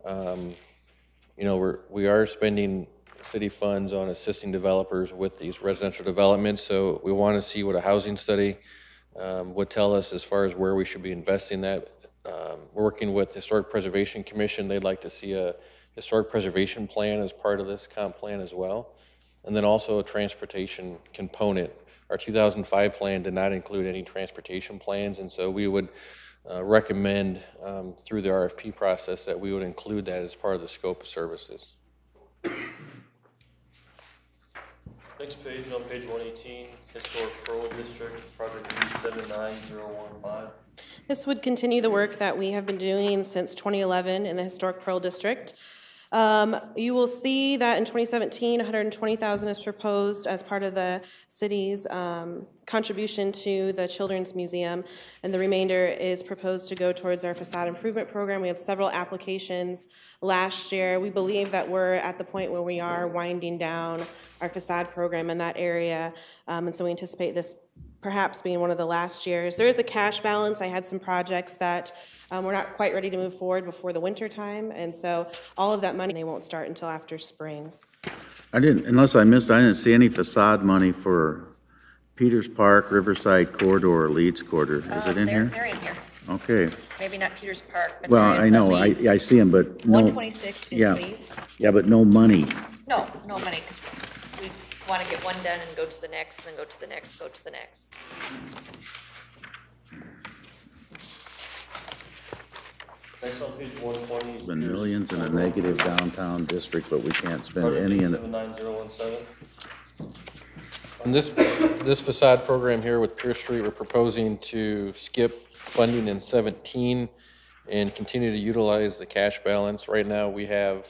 S13: We are spending city funds on assisting developers with these residential developments, so we want to see what a housing study would tell us as far as where we should be investing that. We're working with Historic Preservation Commission. They'd like to see a historic preservation plan as part of this comp plan as well, and then also a transportation component. Our 2005 plan did not include any transportation plans, and so we would recommend through the RFP process that we would include that as part of the scope of services.
S5: Next page, on page 118, Historic Pearl District, project 379015.
S14: This would continue the work that we have been doing since 2011 in the Historic Pearl District. You will see that in 2017, $120,000 is proposed as part of the city's contribution to the Children's Museum, and the remainder is proposed to go towards our facade improvement program. We had several applications last year. We believe that we're at the point where we are winding down our facade program in that area, and so we anticipate this perhaps being one of the last years. There is a cash balance. I had some projects that we're not quite ready to move forward before the winter time, and so all of that money, they won't start until after spring.
S20: Unless I missed, I didn't see any facade money for Peters Park, Riverside Corridor, or Leeds Corridor. Is it in here?
S3: They're in here.
S20: Okay.
S3: Maybe not Peters Park, but
S20: Well,
S3: there is
S20: I
S3: a
S20: know,
S3: Leeds.
S20: I see them, but no.
S3: 126 is
S20: Yeah.
S3: Leeds.
S20: Yeah, but no money.
S3: No, no money, because we want to get one done and go to the next, and then go to the next, go to the next.
S5: Next on page 120.
S20: There's been millions in a negative downtown district, but we can't spend any in it.
S5: 79017.
S13: On this facade program here with Pierce Street, we're proposing to skip funding in 17 and continue to utilize the cash balance. Right now, we have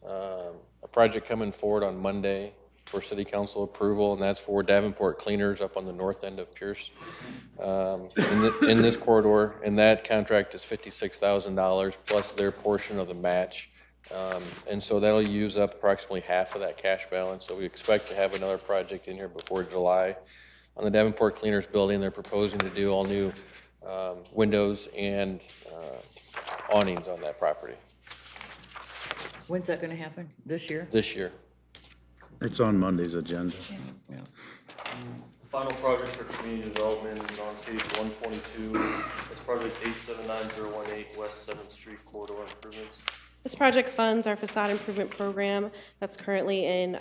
S13: a project coming forward on Monday for city council approval, and that's for Davenport Cleaners up on the north end of Pierce in this corridor, and that contract is $56,000 plus their portion of the match. And so that'll use up approximately half of that cash balance. So we expect to have another project in here before July. On the Davenport Cleaners building, they're proposing to do all new windows and awnings on that property
S2: When's that gonna happen? This year?
S13: this year.
S4: It's on Monday's agenda.
S2: Yeah.
S5: Final project for community development is on page 122. It's project 879018 West 7th Street corridor improvements.
S14: This project funds our facade improvement program that's currently in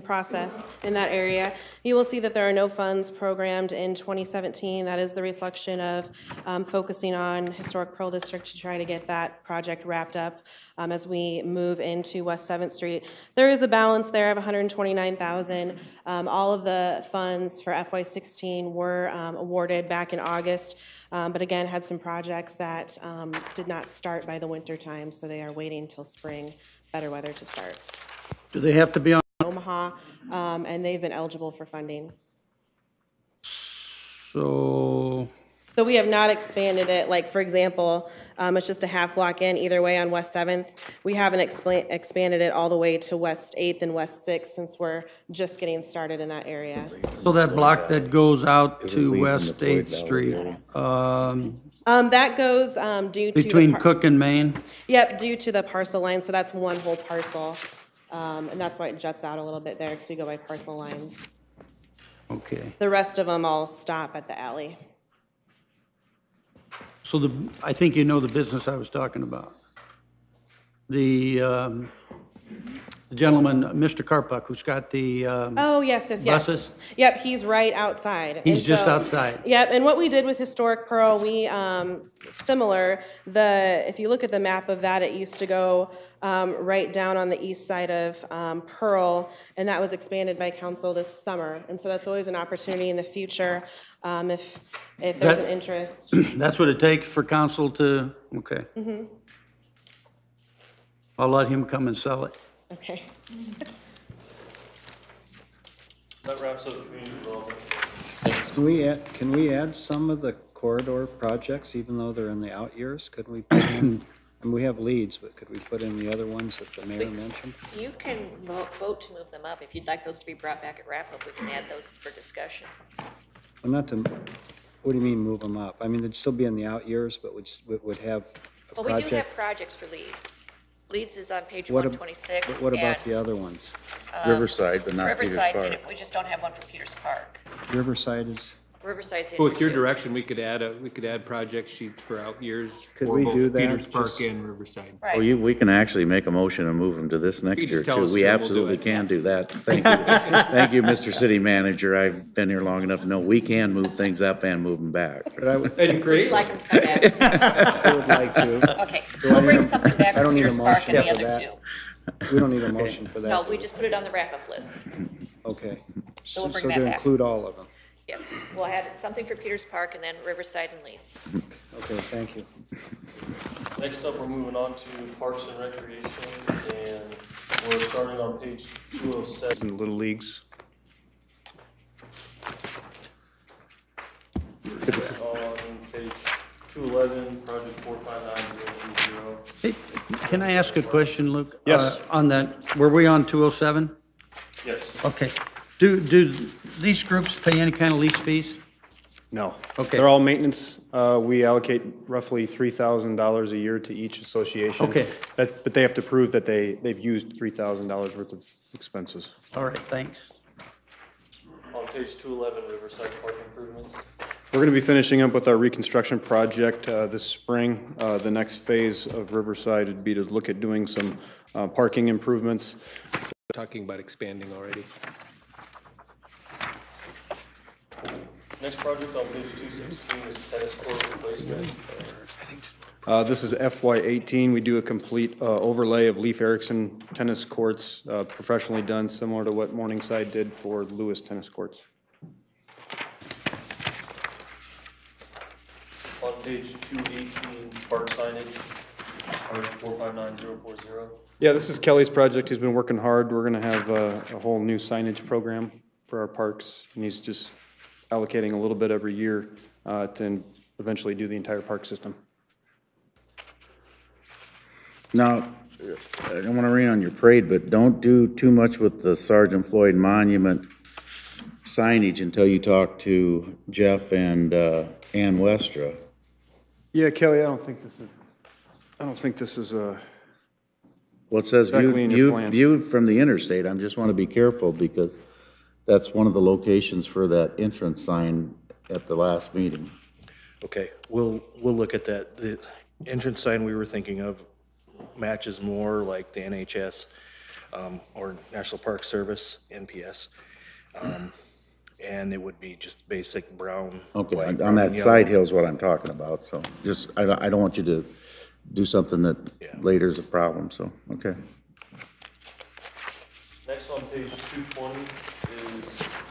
S14: process in that area. You will see that there are no funds programmed in 2017. That is the reflection of focusing on Historic Pearl District to try to get that project wrapped up as we move into West 7th Street. There is a balance there of $129,000. All of the funds for FY16 were awarded back in August, but again, had some projects that did not start by the winter time, so they are waiting till spring, better weather to start.
S11: Do they have to be on?
S14: Omaha, and they've been eligible for funding.
S11: So,
S14: So we have not expanded it, like, for example, it's just a half block in either way on West 7th. We haven't expanded it all the way to West 8th and West 6th since we're just getting started in that area.
S11: so that block that goes out
S4: Is it
S11: to
S4: Leeds
S11: West
S4: and the Floyd
S11: 8th
S4: Valley
S11: Street,
S4: area?
S14: That goes due to.
S11: between Cook and Main?
S14: Yep, due to the parcel line, so that's one whole parcel. And that's why it juts out a little bit there, because we go by parcel lines.
S11: Okay.
S14: The rest of them all stop at the alley.
S11: So I think you know the business I was talking about. The gentleman, Mr. Karpuk, who's got the
S14: Oh, yes, yes, yes.
S11: buses?
S14: Yep, he's right outside.
S11: He's
S14: And
S11: just
S14: so-
S11: outside.
S14: Yep, and what we did with Historic Pearl, we, similar, if you look at the map of that, it used to go right down on the east side of Pearl, and that was expanded by council this summer. And so that's always an opportunity in the future, if there's an interest.
S11: That's what it takes for council to, okay.
S14: Mhm.
S11: I'll let him come and sell it.
S14: Okay.
S5: That wraps up community development.
S7: Can we add some of the corridor projects, even though they're in the out years? Could we put in, and we have leads, but could we put in the other ones that the mayor mentioned?
S3: You can vote to move them up. If you'd like those to be brought back at wrap-up, we can add those for discussion.
S7: Well, not to, what do you mean move them up? I mean, they'd still be in the out years, but would have a
S3: Well, we do have
S7: project.
S3: projects for Leeds. Leeds is on page
S7: What ab-
S3: 126.
S7: But what about
S3: and,
S7: the other ones?
S4: Riverside, but not Peters
S3: Riverside's in
S4: Park.
S3: it, we just don't have one for Peters Park.
S7: Riverside is,
S3: Riverside's in it.
S6: With your
S3: too.
S6: direction, we could add project sheets for out years
S7: Could
S6: for
S7: we
S6: both
S7: do that?
S6: Peters Park
S7: Just-
S6: and Riverside.
S4: Well,
S3: Right.
S4: we can actually make a motion and move them to this next
S6: You
S4: year
S6: just tell
S4: too.
S6: us
S4: We
S6: to, and we'll do
S4: absolutely
S6: it.
S4: can do that. Thank you. Thank you, Mr. City Manager. I've been here long enough to know we can move things up and move them back.
S7: but I would,
S6: And
S3: Would
S6: create
S3: you like them to come back?
S7: I would like to.
S3: Okay,
S7: Do I
S3: we'll
S7: need
S3: bring
S7: a-
S3: something back
S7: I
S3: for
S7: don't need a
S3: Peters Park and
S7: motion
S3: the
S7: for
S3: other
S7: that.
S3: two.
S7: We don't need a motion for that.
S3: No, we just put it on the wrap-up list.
S7: Okay.
S3: So we'll bring
S7: So
S3: that
S7: to
S3: back.
S7: include all of them.
S3: Yes, we'll have something for Peters Park and then Riverside and Leeds.
S7: Okay, thank you.
S5: Next up, we're moving on to Parks and Recreation, and we're starting on page 207.
S7: In Little Leagues.
S5: On page 211, project 459020.
S11: Hey, can I ask a question, Luke?
S7: Yes.
S11: On that, were we on 207?
S5: Yes.
S11: Okay. Do these groups pay any kind of lease fees?
S16: No.
S11: Okay.
S16: They're all maintenance. We allocate roughly $3,000 a year to each association.
S11: Okay.
S16: But they have to prove that they've used $3,000 worth of expenses.
S11: All right, thanks.
S5: On page 211, Riverside Park improvements.
S16: We're going to be finishing up with our reconstruction project this spring. The next phase of Riverside would be to look at doing some parking improvements.
S6: Talking about expanding already.
S5: Next project on page 216 is tennis court replacement.
S16: This is FY18. We do a complete overlay of Leif Erikson tennis courts, professionally done, similar to what Morningside did for Lewis tennis courts.
S5: On page 218, park signage, part 459040.
S16: Yeah, this is Kelly's project. He's been working hard. We're going to have a whole new signage program for our parks, and he's just allocating a little bit every year to eventually do the entire park system.
S20: Now, I don't want to rain on your parade, but don't do too much with the Sergeant Floyd Monument signage until you talk to Jeff and Ann Westra.
S16: Yeah, Kelly, I don't think this is a.
S20: Well, it says
S16: exactly in your plan.
S20: viewed from the interstate. I just want to be careful because that's one of the locations for that entrance sign at the last meeting.
S15: Okay, we'll look at that. The entrance sign we were thinking of matches more like the NHS or National Park Service, NPS. And it would be just basic brown.
S20: Okay,
S15: white,
S20: on
S15: brown,
S20: that
S15: yellow.
S20: side hill is what I'm talking about, so just, I don't want you to do something that later is a problem, so, okay.
S5: Next on page 220 is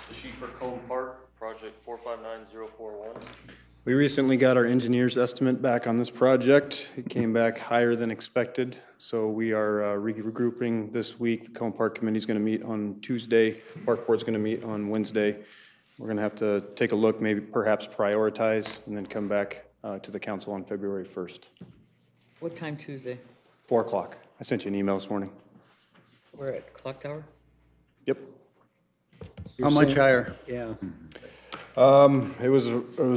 S5: the sheet for Cone Park, project 459041.
S16: We recently got our engineer's estimate back on this project. It came back higher than expected, so we are regrouping this week. The Cone Park Committee is going to meet on Tuesday. Park Board's going to meet on Wednesday. We're going to have to take a look, maybe perhaps prioritize, and then come back to the council on February 1st.
S2: What time Tuesday?
S16: 4 o'clock. I sent you an email this morning.
S2: We're at Clock Tower?
S16: Yep.
S7: How much higher? Yeah.
S16: It was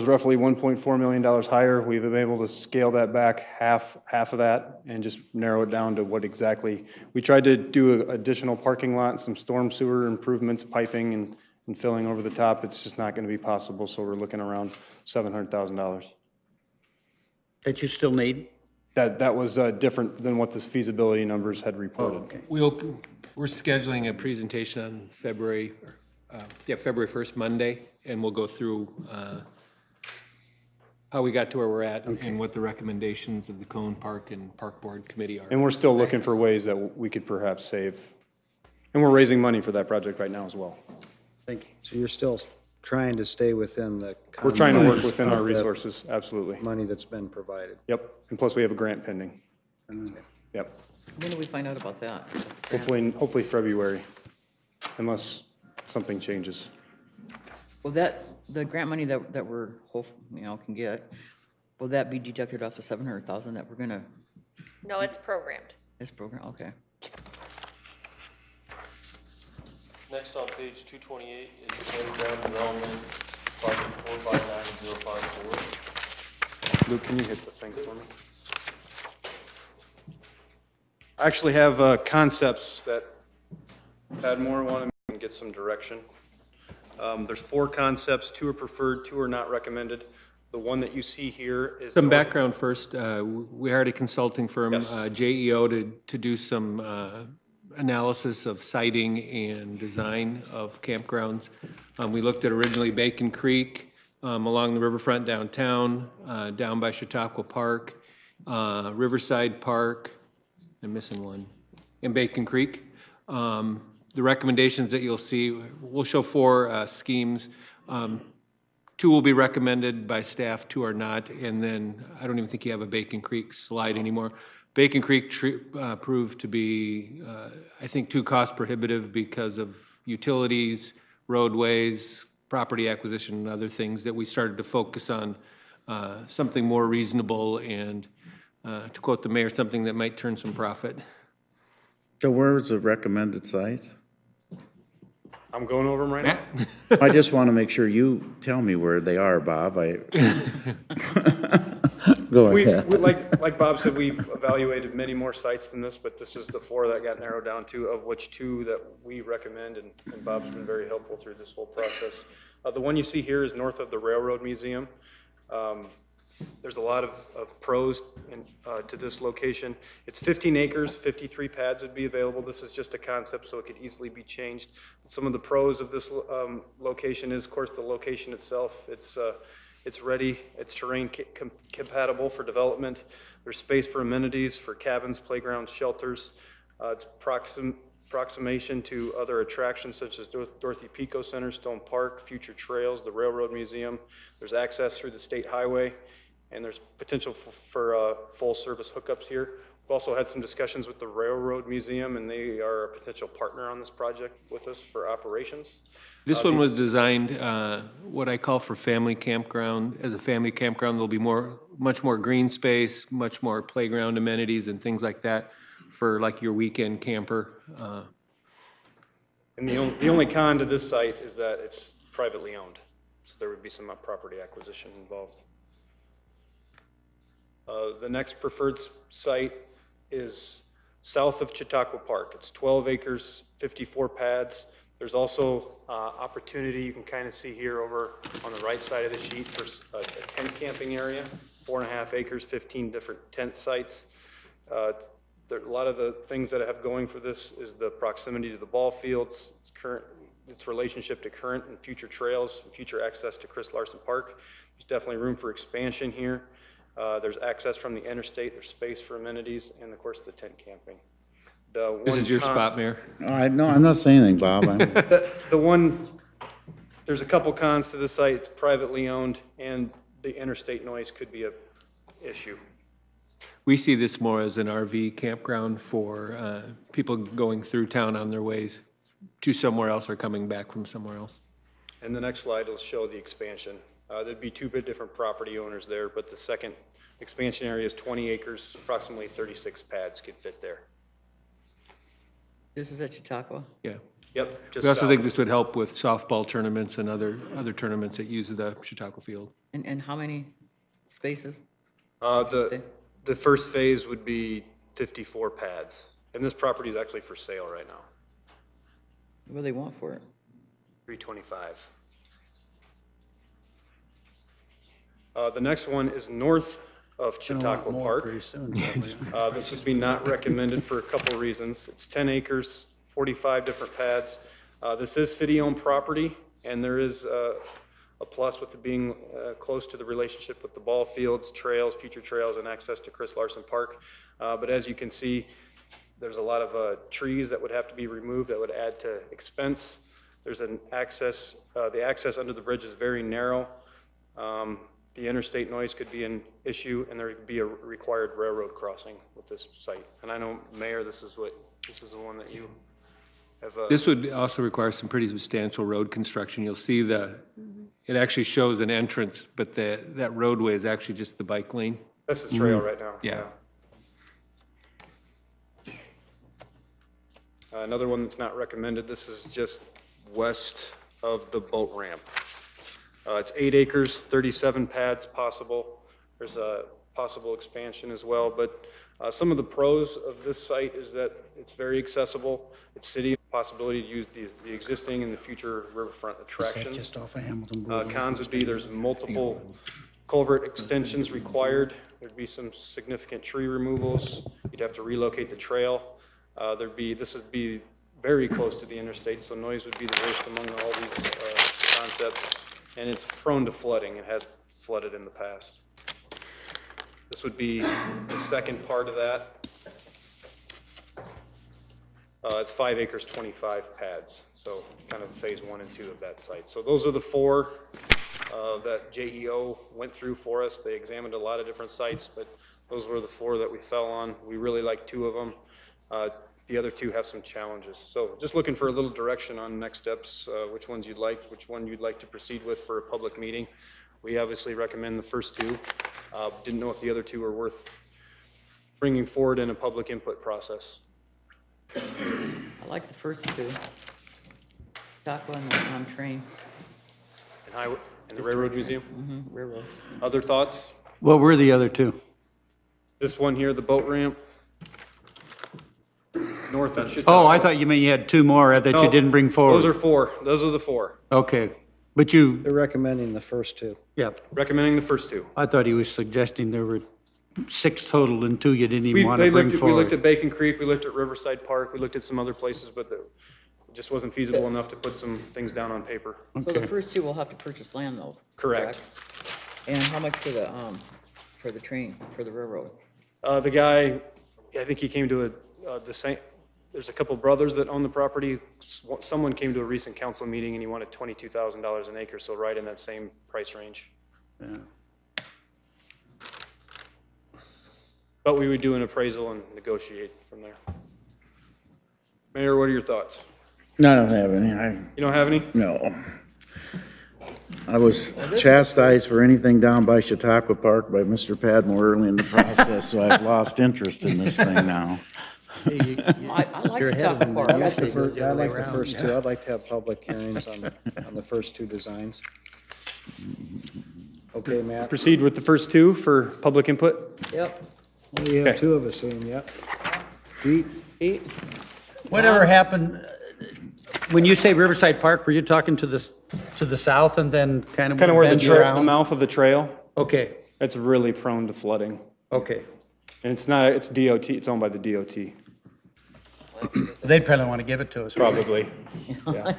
S16: roughly $1.4 million higher. We've been able to scale that back half of that and just narrow it down to what exactly. We tried to do an additional parking lot, some storm sewer improvements, piping and filling over the top. It's just not going to be possible, so we're looking around $700,000.
S11: That you still need?
S16: That was different than what this feasibility numbers had reported.
S11: Oh, okay.
S6: We're scheduling a presentation on February 1st, Monday, and we'll go through how we got to where we're at and what the recommendations of the Cone Park and Park Board Committee are.
S16: And we're still looking for ways that we could perhaps save. And we're raising money for that project right now as well.
S7: Thank you. So you're still trying to stay within the.
S16: We're trying to work
S7: confines
S16: within our
S7: of the
S16: resources, absolutely.
S7: Money that's been provided.
S16: Yep, and plus we have a grant pending. Yep.
S2: When do we find out about that?
S16: Hopefully February, unless something changes.
S2: Well, the grant money that we're can get, will that be deducted off the 700,000 that we're gonna?
S3: No, it's programmed.
S2: This program, okay.
S5: Next on page 228 is playground development, project 459054.
S16: Luke, can you hit the thing for me? I actually have concepts that Padmore wanted me to get some direction. There's 4 concepts, 2 are preferred, 2 are not recommended. The one that you see here is...
S6: Some background first. We hired a consulting firm, JEO, to do some analysis of siting and design of campgrounds. We looked at originally Bacon Creek, along the riverfront downtown, down by Chautauqua Park, Riverside Park, I'm missing one, and Bacon Creek. The recommendations that you'll see, we'll show 4 schemes. 2 will be recommended by staff, 2 are not, and then I don't even think you have a Bacon Creek slide anymore. Bacon Creek proved to be, I think, too cost prohibitive because of utilities, roadways, property acquisition, and other things that we started to focus on something more reasonable and, to quote the mayor, something that might turn some profit.
S20: So where's the recommended sites?
S16: I'm going over them right now.
S20: I just want to make sure you tell me where they are, Bob. Go ahead.
S16: Like Bob said, we've evaluated many more sites than this, but this is the 4 that got narrowed down to, of which 2 that we recommend, and Bob's been very helpful through this whole process. The one you see here is north of the Railroad Museum. There's a lot of pros to this location. It's 15 acres, 53 pads would be available. This is just a concept, so it could easily be changed. Some of the pros of this location is, of course, the location itself. It's ready, it's terrain compatible for development. There's space for amenities, for cabins, playgrounds, shelters. It's proximation to other attractions such as Dorothy Pico Center, Stone Park, future trails, the Railroad Museum. There's access through the state highway, and there's potential for full service hookups here. We've also had some discussions with the Railroad Museum, and they are a potential partner on this project with us for operations.
S6: This one was designed, what I call for family campground. As a family campground, there'll be much more green space, much more playground amenities and things like that for like your weekend camper.
S16: And the only con to this site is that it's privately owned, so there would be some property acquisition involved. The next preferred site is south of Chautauqua Park. It's 12 acres, 54 pads. There's also opportunity, you can kind of see here over on the right side of the sheet, for a tent camping area, 4.5 acres, 15 different tent sites. A lot of the things that I have going for this is the proximity to the ball fields, its relationship to current and future trails, and future access to Chris Larson Park. There's definitely room for expansion here. There's access from the interstate, there's space for amenities, and of course the tent camping.
S6: This is your spot, Mayor.
S20: No, I'm not saying anything, Bob.
S16: There's a couple cons to the site. It's privately owned, and the interstate noise could be an issue.
S6: We see this more as an RV campground for people going through town on their ways to somewhere else or coming back from somewhere else.
S16: And the next slide will show the expansion. There'd be two different property owners there, but the second expansion area is 20 acres, approximately 36 pads could fit there.
S2: This is at Chautauqua?
S6: Yeah.
S16: Yep.
S6: We also think this would help with softball tournaments and other tournaments that use the Chautauqua field.
S2: And how many spaces?
S16: The first phase would be 54 pads, and this property is actually for sale right now.
S2: What do they want for it?
S16: $325. The next one is north of Chautauqua Park. This would be not recommended for a couple of reasons. It's 10 acres, 45 different pads. This is city-owned property, and there is a plus with it being close to the relationship with the ball fields, trails, future trails, and access to Chris Larson Park. But as you can see, there's a lot of trees that would have to be removed that would add to expense. There's an access, the access under the bridge is very narrow. The interstate noise could be an issue, and there would be a required railroad crossing with this site. And I know, Mayor, this is the one that you have.
S6: This would also require some pretty substantial road construction. You'll see it actually shows an entrance, but that roadway is actually just the bike lane.
S16: That's the trail right now.
S6: Yeah.
S16: Another one that's not recommended, this is just west of the boat ramp. It's 8 acres, 37 pads possible. There's a possible expansion as well, but some of the pros of this site is that it's very accessible. It's city possibility to use the existing and the future riverfront attractions.
S11: Just off of Hamilton Boulevard.
S16: Cons would be there's multiple culvert extensions required. There'd be some significant tree removals. You'd have to relocate the trail. This would be very close to the interstate, so noise would be the worst among all these concepts. And it's prone to flooding. It has flooded in the past. This would be the second part of that. It's 5 acres, 25 pads. So kind of phase 1 and 2 of that site. So those are the 4 that JEO went through for us. They examined a lot of different sites, but those were the 4 that we fell on. We really like 2 of them. The other 2 have some challenges. So just looking for a little direction on next steps, which ones you'd like, which one you'd like to proceed with for a public meeting. We obviously recommend the first 2. Didn't know if the other 2 were worth bringing forward in a public input process.
S2: I like the first 2. Chautauqua and the train.
S16: And the Railroad Museum?
S2: Mm-hmm, railroad.
S16: Other thoughts?
S11: What were the other 2?
S16: This one here, the boat ramp. North of Chautauqua.
S11: Oh, I thought you meant you had 2 more that you didn't bring forward.
S16: Those are 4. Those are the 4.
S11: Okay. But you,
S7: They're recommending the first two.
S11: yeah,
S16: Recommending the first two.
S11: I thought he was suggesting there were 6 total and 2 you didn't even
S16: We,
S11: want to bring
S16: we looked
S11: forward.
S16: at Bacon Creek, we looked at Riverside Park, we looked at some other places, but it just wasn't feasible enough to put some things down on paper.
S2: So the first 2 will have to purchase land though?
S16: Correct.
S2: And how much for the train, for the railroad?
S16: The guy, I think he came to the same, there's a couple brothers that own the property. Someone came to a recent council meeting and he wanted $22,000 an acre, so right in that same price range.
S11: Yeah.
S16: But we would do an appraisal and negotiate from there. Mayor, what are your thoughts?
S20: I don't have any.
S16: You don't have any?
S20: No. I was chastised for anything down by Chautauqua Park by Mr. Padmore early in the process, so I've lost interest in this thing now.
S2: I like
S7: You're ahead of
S2: Chautauqua
S7: them.
S2: Park.
S7: I like the first two. I'd like to have public hearings on the first 2 designs. Okay, Matt?
S16: Proceed with the first 2 for public input?
S2: Yep.
S7: We have
S16: Okay.
S7: 2 of us in, yep. Pete?
S11: Whatever happened, when you say Riverside Park, were you talking to the south and then kind of
S16: Where
S11: bend
S16: the
S11: around?
S16: mouth of the trail,
S11: Okay,
S16: it's really prone to flooding.
S11: okay.
S16: And it's not, it's DOT, it's owned by the DOT,
S11: They'd probably want to give it to us.
S16: probably. Yeah.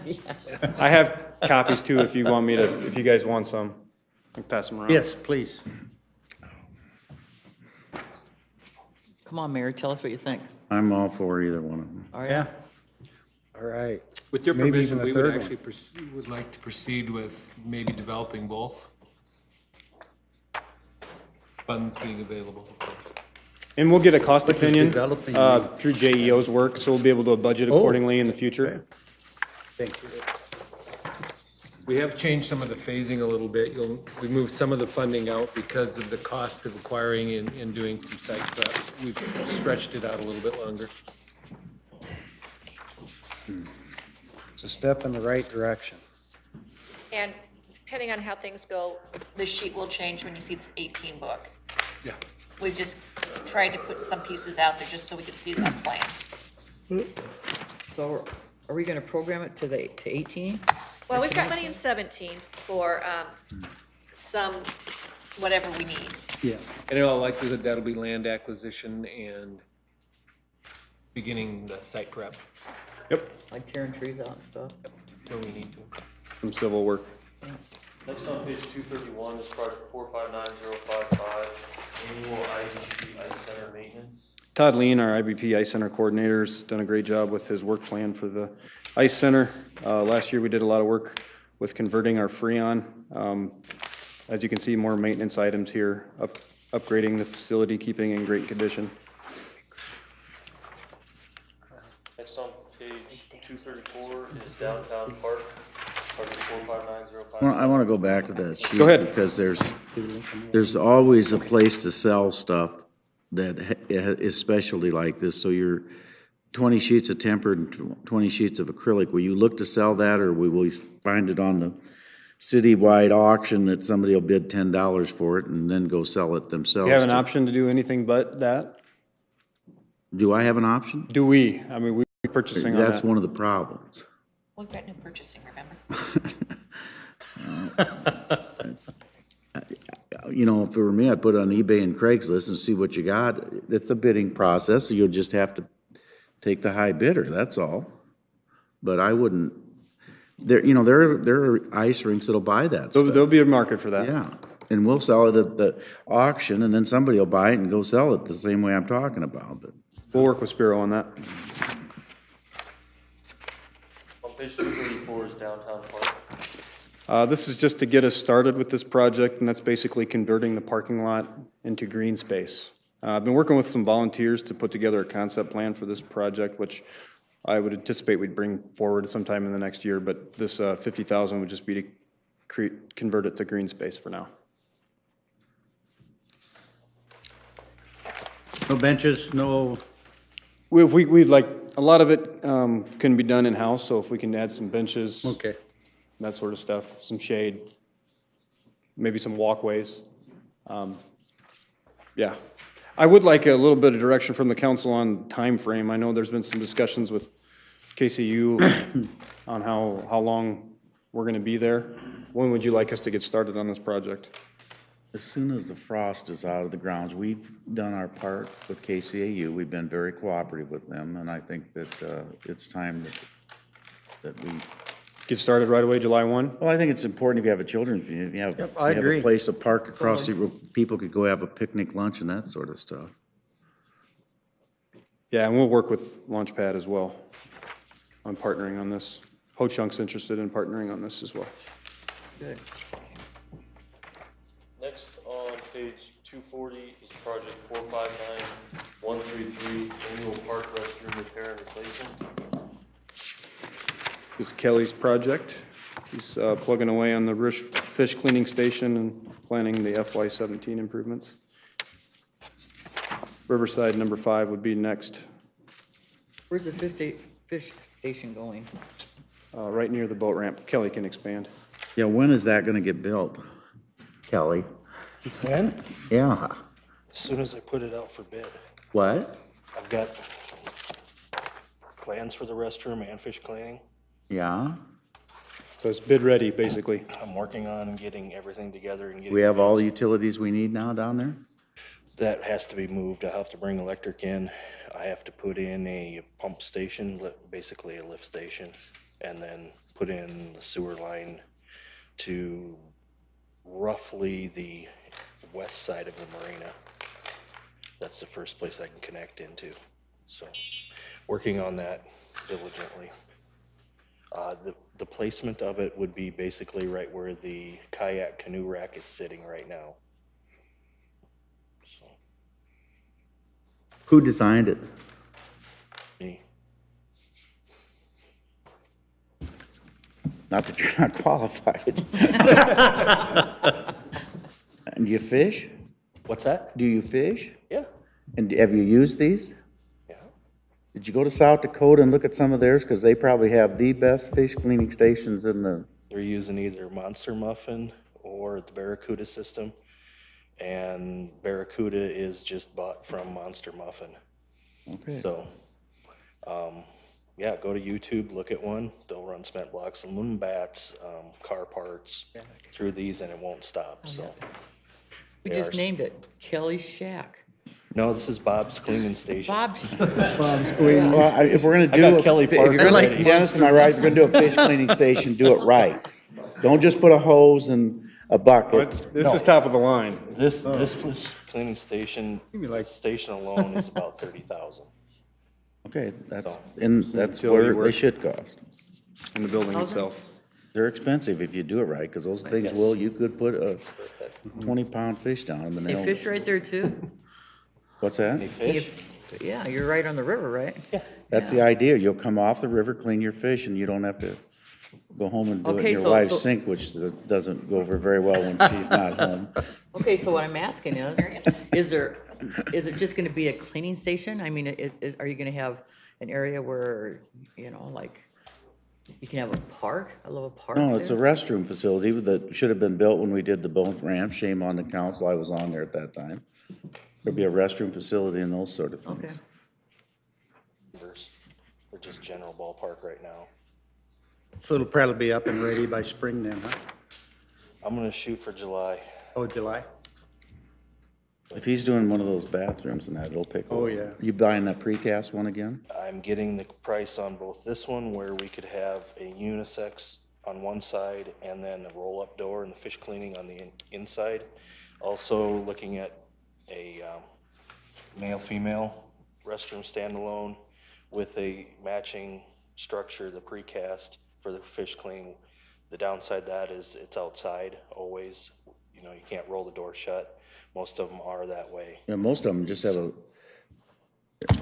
S16: I have copies too if you want me to, if you guys want some. I can pass them around.
S11: Yes, please.
S2: Come on, Mayor, tell us what you think.
S20: I'm all for either one of them.
S2: All right.
S11: Yeah.
S7: All right.
S6: With your
S7: Maybe
S6: permission,
S7: even a
S6: we would
S7: third one.
S6: actually would like to proceed with maybe developing both. Funds being available, of course.
S16: And we'll get a cost opinion
S11: developing
S16: through JEO's work, so we'll be able to budget accordingly in the future.
S11: Thank you.
S6: We have changed some of the phasing a little bit. We moved some of the funding out because of the cost of acquiring and doing some site prep. We've stretched it out a little bit longer.
S7: It's a step in the right direction.
S3: And depending on how things go, the sheet will change when you see this 18 book.
S6: Yeah.
S3: We've just tried to put some pieces out there just so we could see that plan.
S2: So are we gonna program it to 18?
S3: Well, we've got money in 17 for some, whatever we need.
S11: Yeah.
S6: And in all likelihood, that'll be land acquisition and beginning the site prep.
S16: Yep.
S2: Like tearing trees out and stuff?
S6: Till we need to.
S16: Some civil work.
S5: Next on page 231 is project 459055, annual IDP Ice Center maintenance.
S16: Todd Lean, our IBP Ice Center coordinator, has done a great job with his work plan for the Ice Center. Last year, we did a lot of work with converting our Freon. As you can see, more maintenance items here, upgrading the facility, keeping it in great condition.
S5: Next on page 234 is downtown park, project 459055.
S20: Well, I want to go back to that sheet.
S16: Go ahead.
S20: Because there's always a place to sell stuff that is specialty like this. So you're 20 sheets of tempered and 20 sheets of acrylic. Will you look to sell that, or will we find it on the citywide auction that somebody will bid $10 for it and then go sell it themselves?
S16: You have an option to do anything but that?
S20: Do I have an option?
S16: Do we? I mean, we're purchasing on
S20: That's
S16: that.
S20: one of the problems.
S3: We've got new purchasing, remember?
S20: You know, if it were me, I'd put it on eBay and Craigslist and see what you got. It's a bidding process, so you'll just have to take the high bidder, that's all. But I wouldn't, there are ice rinks that'll buy that stuff.
S16: There'll be a market for that.
S20: Yeah, and we'll sell it at the auction, and then somebody will buy it and go sell it the same way I'm talking about, but.
S16: We'll work with Spiro on that.
S5: On page 234 is downtown park.
S16: This is just to get us started with this project, and that's basically converting the parking lot into green space. I've been working with some volunteers to put together a concept plan for this project, which I would anticipate we'd bring forward sometime in the next year, but this 50,000 would just be to convert it to green space for now.
S11: No benches, no,
S16: We'd like, a lot of it can be done in-house, so if we can add some benches.
S11: okay.
S16: That sort of stuff, some shade, maybe some walkways. Yeah. I would like a little bit of direction from the council on time frame. I know there's been some discussions with KCU on how long we're going to be there. When would you like us to get started on this project?
S20: As soon as the frost is out of the grounds, we've done our part with KCAU. We've been very cooperative with them, and I think that it's time that we
S16: get started right away, July 1?
S20: Well, I think it's important if you have a children's, if you have,
S11: I
S20: you have
S11: agree.
S20: a place, a park across the, where people could go have a picnic lunch and that sort of stuff.
S16: Yeah, and we'll work with Launchpad as well on partnering on this. Ho Chunk's interested in partnering on this as well.
S2: Good.
S5: Next on page 240 is project 459133, annual park restroom repair and replacement.
S16: This is Kelly's project. He's plugging away on the fish cleaning station and planning the FY17 improvements. Riverside number 5 would be next,
S2: Where's the fish station going?
S16: right near the boat ramp. Kelly can expand.
S20: Yeah, when is that gonna get built, Kelly?
S15: When?
S20: Yeah.
S15: As soon as I put it out for bid.
S20: What?
S15: I've got plans for the restroom and fish cleaning.
S20: Yeah?
S16: So it's bid ready, basically.
S15: I'm working on getting everything together and getting.
S20: We have all the utilities we need now down there?
S15: That has to be moved. I have to bring electric in. I have to put in a pump station, basically a lift station, and then put in the sewer line to roughly the west side of the marina. That's the first place I can connect into. So, working on that diligently. The placement of it would be basically right where the kayak canoe rack is sitting right now. So,
S20: Who designed it?
S15: me.
S20: Not that you're not qualified. And do you fish?
S15: What's that?
S20: Do you fish?
S15: Yeah.
S20: And have you used these?
S15: Yeah.
S20: Did you go to South Dakota and look at some of theirs? Because they probably have the best fish cleaning stations in the...
S15: They're using either Monster Muffin or the Barracuda system. And Barracuda is just bought from Monster Muffin.
S20: Okay.
S15: So, yeah, go to YouTube, look at one. They'll run cement blocks, aluminum bats, car parts through these, and it won't stop. So,
S2: We
S15: They
S2: just
S15: are-
S2: named it Kelly's Shack.
S15: no, this is Bob's Cleaning Station.
S2: Bob's.
S20: Bob's cleaning. Well, if we're gonna
S15: I
S20: do,
S15: got
S20: a-
S15: Kelly
S20: if
S15: Park
S20: you're gonna,
S15: ready.
S20: Dennis, am I right? If you're gonna do a fish cleaning station, do it right. Don't just put a hose and a bucket.
S16: This is top of the line.
S15: This fish cleaning station, station alone is about 30,000.
S20: Okay, that's,
S15: So-
S20: and that's
S16: Utility
S20: where they
S16: work.
S20: should cost.
S16: In the building itself.
S20: They're expensive if you do it right, because those things will, you could put a 20-pound fish down in the
S2: They
S20: nail.
S2: fish right there too?
S20: What's that?
S15: Any fish?
S2: Yeah, you're right on the river, right? Yeah.
S20: That's the idea. You'll come off the river, clean your fish, and you don't have to go home and do it in
S2: Okay,
S20: your
S2: so-
S20: wife's
S2: so-
S20: sink, which doesn't go over very well when she's not home.
S2: Okay, so what I'm asking is it just gonna be a cleaning station? I mean, are you gonna have an area where, you know, like, you can have a park, a little park
S20: No, it's a
S2: there?
S20: restroom facility that should have been built when we did the boat ramp. Shame on the council, I was on there at that time. There'll be a restroom facility and those sort of
S2: Okay.
S20: things.
S15: They're just general ballpark right now.
S11: So it'll probably be up and ready by spring then, huh?
S15: I'm gonna shoot for July.
S11: Oh, July?
S20: If he's doing one of those bathrooms and that, it'll take.
S11: Oh, yeah.
S20: You buying that precast one again?
S15: I'm getting the price on both this one where we could have a unisex on one side and then a roll-up door and the fish cleaning on the inside. Also looking at a male-female restroom standalone with a matching structure, the precast for the fish cleaning. The downside to that is it's outside always. You know, you can't roll the door shut. Most of them are that way.
S20: Yeah, most of them just have a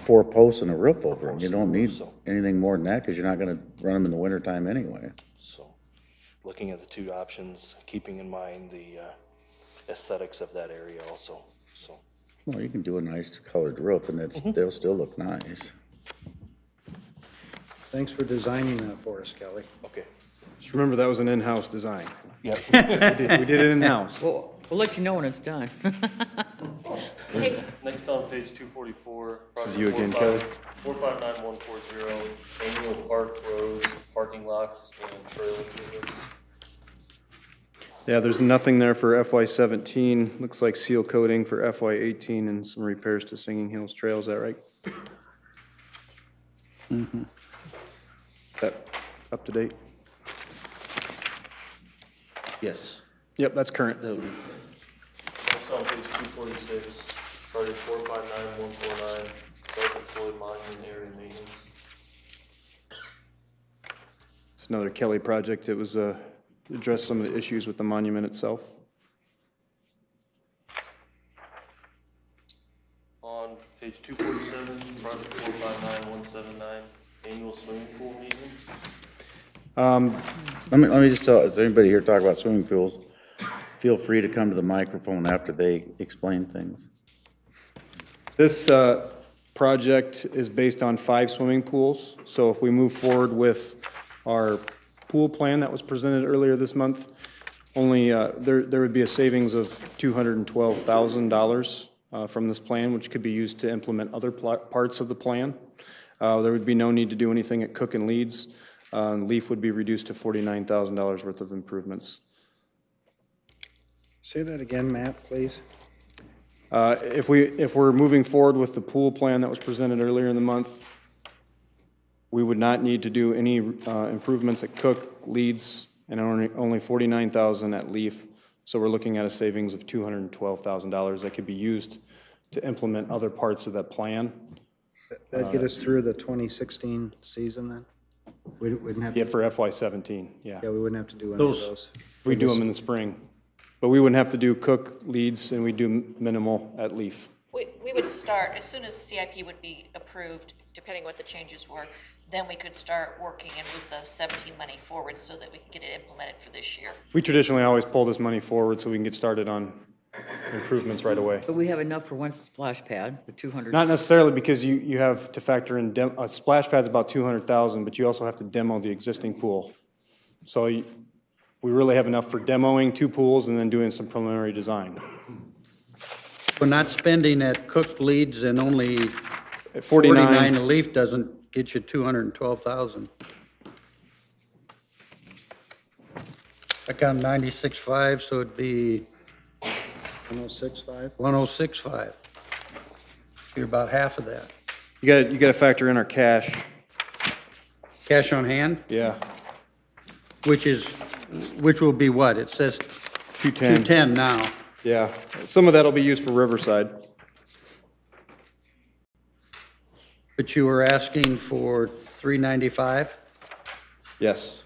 S20: 4 posts and a roof over them. You don't need anything more than that, because you're not gonna run them in the wintertime anyway.
S15: So, looking at the two options, keeping in mind the aesthetics of that area also, so.
S20: Well, you can do a nice colored roof and they'll still look nice.
S11: Thanks for designing that for us, Kelly.
S15: Okay.
S16: Just remember, that was an in-house design.
S15: Yep.
S16: We did it in-house.
S2: Well, we'll let you know when it's done.
S5: Next on page 244.
S16: This is you again, Kelly.
S5: 459140, annual park roads, parking locks and trail improvements.
S16: Yeah, there's nothing there for FY '17. Looks like seal coating for FY '18 and some repairs to Singing Hills Trail. Is that right?
S11: Mm-hmm.
S16: That up to date?
S20: Yes.
S16: Yep, that's current.
S5: Also on page 246, project 459149, self-employed monument area maintenance.
S16: It's another Kelly project. It was address some of the issues with the monument itself.
S5: On page 247, project 459179, annual swimming pool maintenance.
S20: Let me just tell, is there anybody here talk about swimming pools? Feel free to come to the microphone after they explain things.
S16: This project is based on 5 swimming pools. So if we move forward with our pool plan that was presented earlier this month, only there would be a savings of $212,000 from this plan, which could be used to implement other parts of the plan. There would be no need to do anything at Cook and Leeds. Leaf would be reduced to $49,000 worth of improvements.
S7: Say that again, Matt, please.
S16: If we're moving forward with the pool plan that was presented earlier in the month, we would not need to do any improvements at Cook, Leeds, and only $49,000 at Leaf. So we're looking at a savings of $212,000 that could be used to implement other parts of that plan.
S7: That'd get us through the 2016 season then? We wouldn't have to.
S16: Yeah, for FY '17, yeah.
S7: Yeah, we wouldn't have to do any of those.
S16: We do them in the spring. But we wouldn't have to do Cook, Leeds, and we do minimal at Leaf.
S3: We would start, as soon as the CIP would be approved, depending what the changes were, then we could start working and move the 17 money forward so that we can get it implemented for this year.
S16: We traditionally always pull this money forward so we can get started on improvements right away.
S2: But we have enough for one splash pad, the 200.
S16: Not necessarily, because you have to factor in, a splash pad's about 200,000, but you also have to demo the existing pool. So we really have enough for demoing 2 pools and then doing some preliminary design.
S11: We're not spending at Cook, Leeds, and only
S16: At 49,
S11: a Leaf doesn't get you 212,000. I count 96.5, so it'd be
S7: 106.5?
S11: 106.5. You're about half of that.
S16: you got to factor in our cash.
S11: Cash on hand,
S16: Yeah,
S11: which will be what? It says
S16: 210.
S11: 210 now.
S16: Yeah, some of that'll be used for Riverside.
S11: But you were asking for 395?
S16: Yes.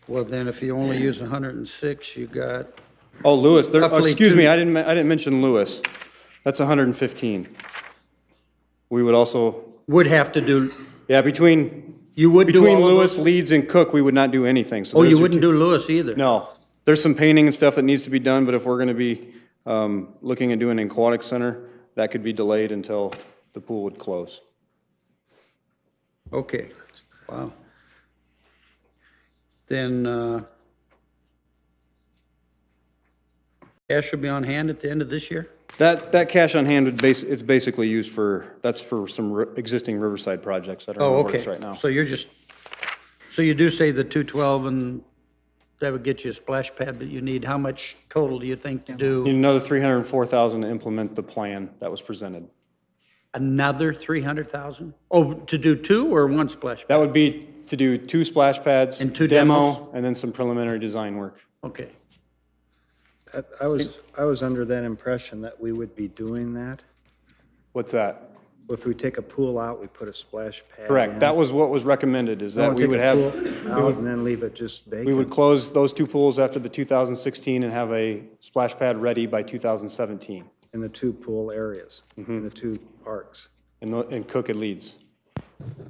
S11: Well, then if you only use 106, you got,
S16: Oh, Lewis,
S11: Roughly
S16: excuse me,
S11: two-
S16: I didn't mention Lewis. That's 115. We would also,
S11: would have to do,
S16: yeah, between
S11: you would do
S16: between
S11: all of
S16: Lewis,
S11: those?
S16: Leeds, and Cook, we would not do anything. So
S11: Oh,
S16: those
S11: you
S16: are
S11: wouldn't do Lewis either?
S16: No, there's some painting and stuff that needs to be done, but if we're going to be looking at doing an aquatic center, that could be delayed until the pool would close.
S11: Okay, wow. Then, cash will be on hand at the end of this year?
S16: That cash on hand it's basically used that's for some existing Riverside projects that are
S11: Oh,
S16: in the works
S11: okay.
S16: right now.
S11: So so you do say the 212 and that would get you a splash pad, but you need, how much total do you think to
S16: Need
S11: do?
S16: another $304,000 to implement the plan that was presented.
S11: Another 300,000? Oh, to do 2 or 1 splash pad?
S16: That would be to do 2 splash pads,
S11: And 2
S16: demo,
S11: demos?
S16: and then some preliminary design work.
S11: Okay.
S7: I was under that impression that we would be doing that.
S16: What's that?
S7: If we take a pool out, we put a splash pad
S16: Correct.
S7: in.
S16: That was what was recommended, is that
S7: Don't
S16: we
S7: take
S16: would
S7: a
S16: have,
S7: pool out and then leave it just vacant.
S16: we would close those 2 pools after the 2016 and have a splash pad ready by 2017
S7: In the 2 pool areas, in the 2 parks.
S16: in Cook and Leeds.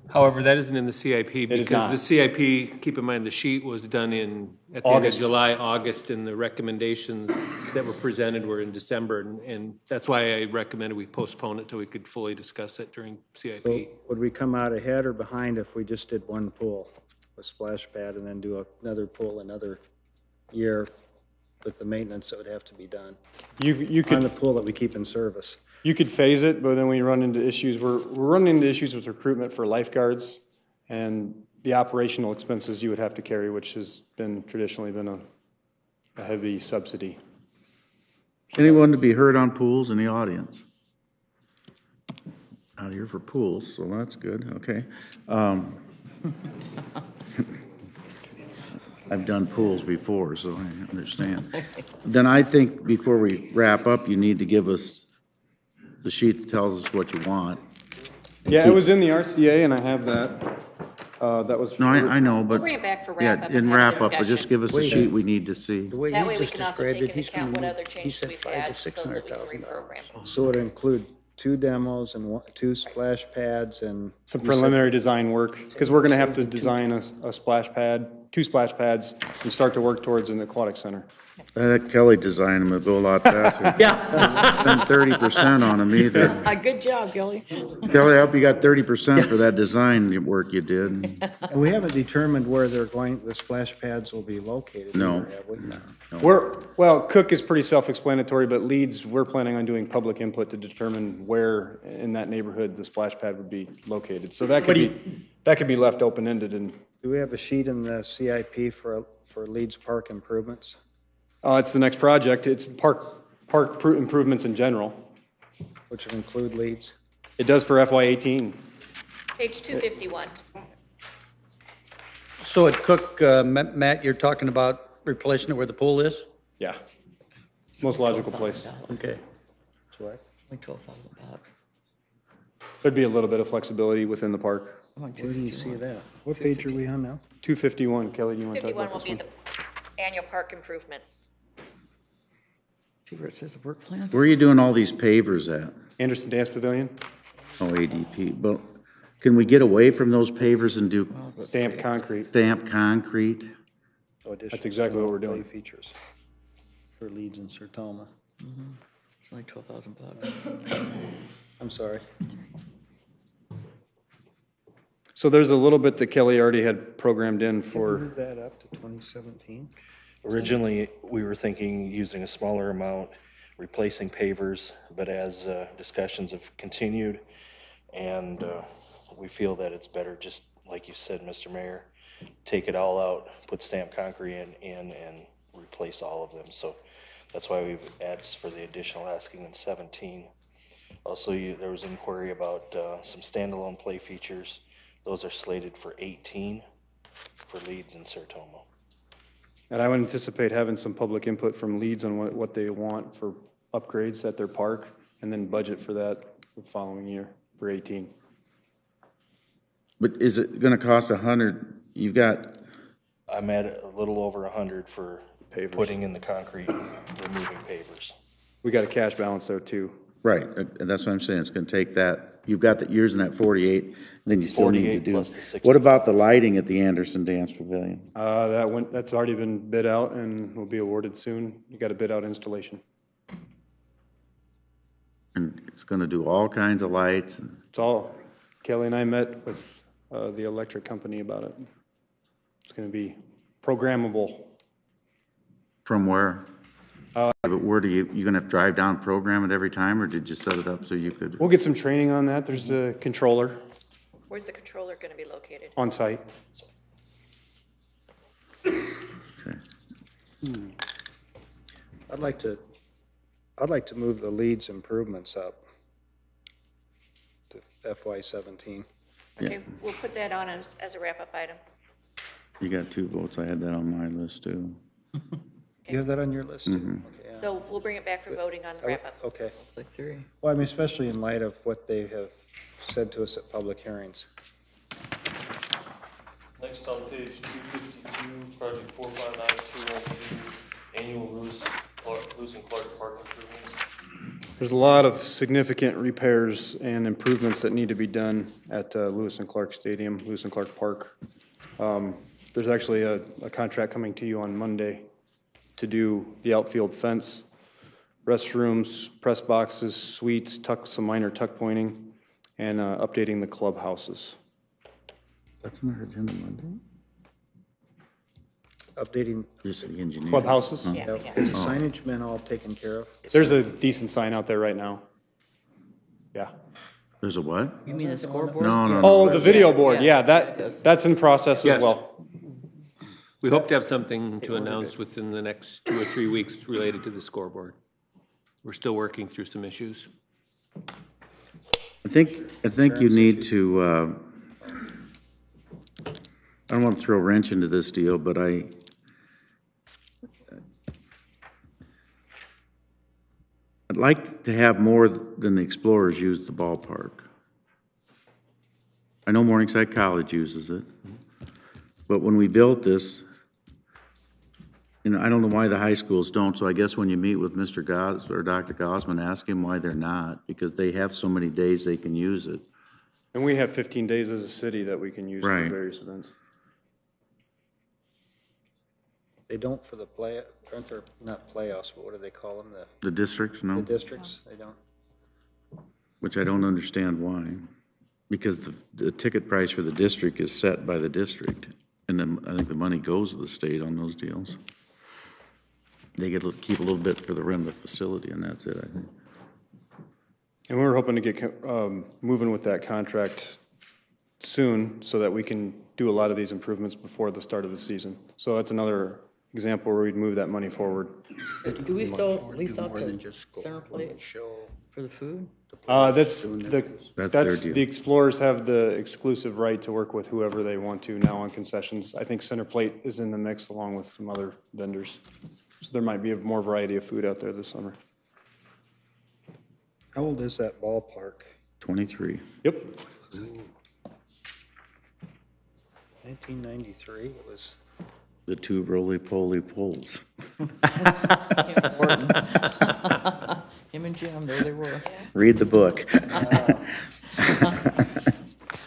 S6: However, that isn't in the CIP
S16: is
S6: because
S16: not.
S6: the CIP, keep in mind, the sheet was done at the end of
S16: August.
S6: July, August, and the recommendations that were presented were in December. And that's why I recommended we postpone it till we could fully discuss it during CIP.
S7: So would we come out ahead or behind if we just did 1 pool with splash pad and then do another pool another year with the maintenance that would have to be done
S16: You
S7: on the
S16: could,
S7: pool that we keep in service?
S16: You could phase it, but then we run into issues, we're running into issues with recruitment for lifeguards and the operational expenses you would have to carry, which has been traditionally been a heavy subsidy.
S20: Anyone to be heard on pools in the audience? Out here for pools, so that's good, okay. I've done pools before, so I understand. Then I think before we wrap up, you need to give us the sheet that tells us what you want.
S16: Yeah, it was in the RCA, and I have that. That was.
S20: No, I know,
S3: We'll
S20: but,
S3: bring it back for
S20: yeah,
S3: wrap-up.
S20: in
S3: and have a
S20: wrap-up, but
S3: discussion.
S20: just give us a sheet we need to see.
S7: The way
S3: That
S7: he
S3: way we
S7: just
S3: can also
S7: described
S3: take
S7: it,
S3: into
S7: he's gonna
S3: account what
S7: move,
S3: other
S7: he
S3: changes
S7: said
S3: we've
S7: 500
S3: had
S7: to
S3: so that we can
S7: $600,000.
S3: reprogram.
S7: So it include 2 demos and 2 splash pads and.
S16: Some
S7: you said-
S16: preliminary design work, because we're gonna have to design a splash pad, 2 splash pads, and start to work towards an aquatic center.
S20: Let Kelly design them, it'll go a lot faster.
S2: Yeah.
S20: Spend 30% on them either.
S2: Good job, Kelly.
S20: Kelly, I hope you got 30% for that design work you did.
S7: And we haven't determined where the splash pads will be located.
S20: No.
S7: either, have we?
S16: Well, Cook is pretty self-explanatory, but Leeds, we're planning on doing public input to determine where in that neighborhood the splash pad would be located. So that could be left open-ended and,
S7: Do we have a sheet in the CIP for Leeds Park improvements?
S16: it's the next project. It's park improvements in general.
S7: Which would include Leeds?
S16: It does for FY18.
S3: Page 251.
S11: So at Cook, Matt, you're talking about replacing it where the pool is?
S16: Yeah. Most logical place.
S11: Okay.
S7: That's what?
S2: Like $12,000.
S16: There'd be a little bit of flexibility within the park.
S7: Where do you see that? What page are we on now?
S16: 251, Kelly, do you want to talk
S3: 51
S16: about
S3: will
S16: this
S3: be
S16: one?
S3: the annual park improvements.
S2: See where it says work plan?
S20: Where are you doing all these pavers at?
S16: Anderson Dance Pavilion,
S20: Oh, ADP, but can we get away from those pavers and do
S16: stamped concrete.
S20: stamped concrete?
S16: That's exactly what we're doing.
S7: Play features for Leeds and Sertoma.
S2: It's only $12,000.
S7: I'm sorry.
S16: So there's a little bit that Kelly already had programmed in for,
S7: Move that up to 2017.
S15: Originally, we were thinking using a smaller amount, replacing pavers, but as discussions have continued, and we feel that it's better, just like you said, Mr. Mayor, take it all out, put stamped concrete in and replace all of them. So that's why we've added for the additional asking in 17. Also, there was inquiry about some standalone play features. Those are slated for 18 for Leeds and Sertoma.
S16: and I would anticipate having some public input from Leeds on what they want for upgrades at their park, and then budget for that the following year for 18.
S20: But is it gonna cost 100? You've got,
S15: I'm at a little over 100 for
S16: Pavers.
S15: putting in the concrete, removing pavers.
S16: We got a cash balance there too.
S20: right, and that's what I'm saying, it's gonna take that, you've got that, using that 48, and then you still need to
S15: 48
S20: do.
S15: plus the 60.
S20: What about the lighting at the Anderson Dance Pavilion?
S16: That's already been bid out and will be awarded soon. You got a bid out installation.
S20: And it's gonna do all kinds of lights, and
S16: It's all, Kelly and I met with the electric company about it. It's gonna be programmable.
S20: from where? But where do you gonna have to drive down, program it every time, or did you set it up so you could?
S16: We'll get some training on that. There's a controller
S3: Where's the controller going to be located?
S16: on site.
S7: I'd like to move the Leeds improvements up to FY17.
S3: Okay, we'll put that on as a wrap-up item.
S20: You got 2 votes, I had that on my list too.
S7: You have that on your list too?
S20: Mhm.
S7: Okay, yeah.
S3: So we'll bring it back for voting on the wrap-up.
S7: Okay.
S2: It's like 3.
S7: Well, I mean, especially in light of what they have said to us at public hearings.
S5: Next on page 252, project 459212, annual Lewis and Clark Park improvements.
S16: There's a lot of significant repairs and improvements that need to be done at Lewis and Clark Stadium, Lewis and Clark Park. There's actually a contract coming to you on Monday to do the outfield fence, restrooms, press boxes, suites, some minor tuck pointing, and updating the clubhouses.
S20: That's on our agenda Monday?
S7: Updating.
S20: Just the engineer.
S16: Clubhouses?
S20: Huh?
S3: Yeah.
S7: Is the signage been all taken care of?
S16: There's a decent sign out there right now. Yeah.
S4: There's a what?
S2: You mean a scoreboard?
S4: No.
S16: Oh, the video board, yeah, that's in process as
S6: Yes.
S16: well.
S6: We hope to have something to announce within the next 2 or 3 weeks related to the scoreboard. We're still working through some issues.
S4: I think you need to, I don't want to throw a wrench into this deal, but I'd like to have more than the Explorers use the ballpark. I know Morningside College uses it, but when we built this, I don't know why the high schools don't, so I guess when you meet with Mr. Gos or Dr. Gosman, ask him why they're not, because they have so many days they can use it.
S16: And we have 15 days as a city that we can use for
S4: Right.
S16: various events.
S7: They don't for the aren't there, not playoffs, but what do they call them?
S4: The districts, no?
S7: The districts, they don't?
S4: Which I don't understand why. Because the ticket price for the district is set by the district. And then I think the money goes to the state on those deals. They get to keep a little bit for the rent of the facility, and that's it, I think.
S16: And we were hoping to get moving with that contract soon so that we can do a lot of these improvements before the start of the season. So that's another example where we'd move that money forward.
S2: Do we still lease out to Center Plate for the food?
S16: That's
S4: their deal.
S16: the Explorers have the exclusive right to work with whoever they want to now on concessions. I think Center Plate is in the mix along with some other vendors. So there might be more variety of food out there this summer.
S7: How old is that ballpark?
S4: 23.
S16: Yep.
S7: 1993, it was.
S4: The two roly-poly poles.
S2: Him and Jim, there they were.
S4: Read the book.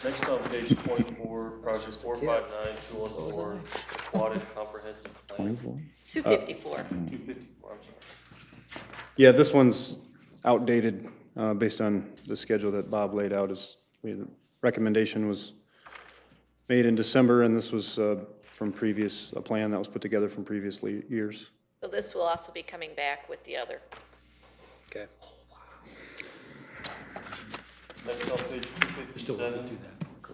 S5: Next on page 24, project 459214, aquatic comprehensive plan.
S3: 254.
S5: 254, I'm sorry.
S16: Yeah, this one's outdated based on the schedule that Bob laid out. The recommendation was made in December, and this was from a plan that was put together from previous years.
S3: So this will also be coming back with the other.
S7: Okay.
S5: Next on page 257,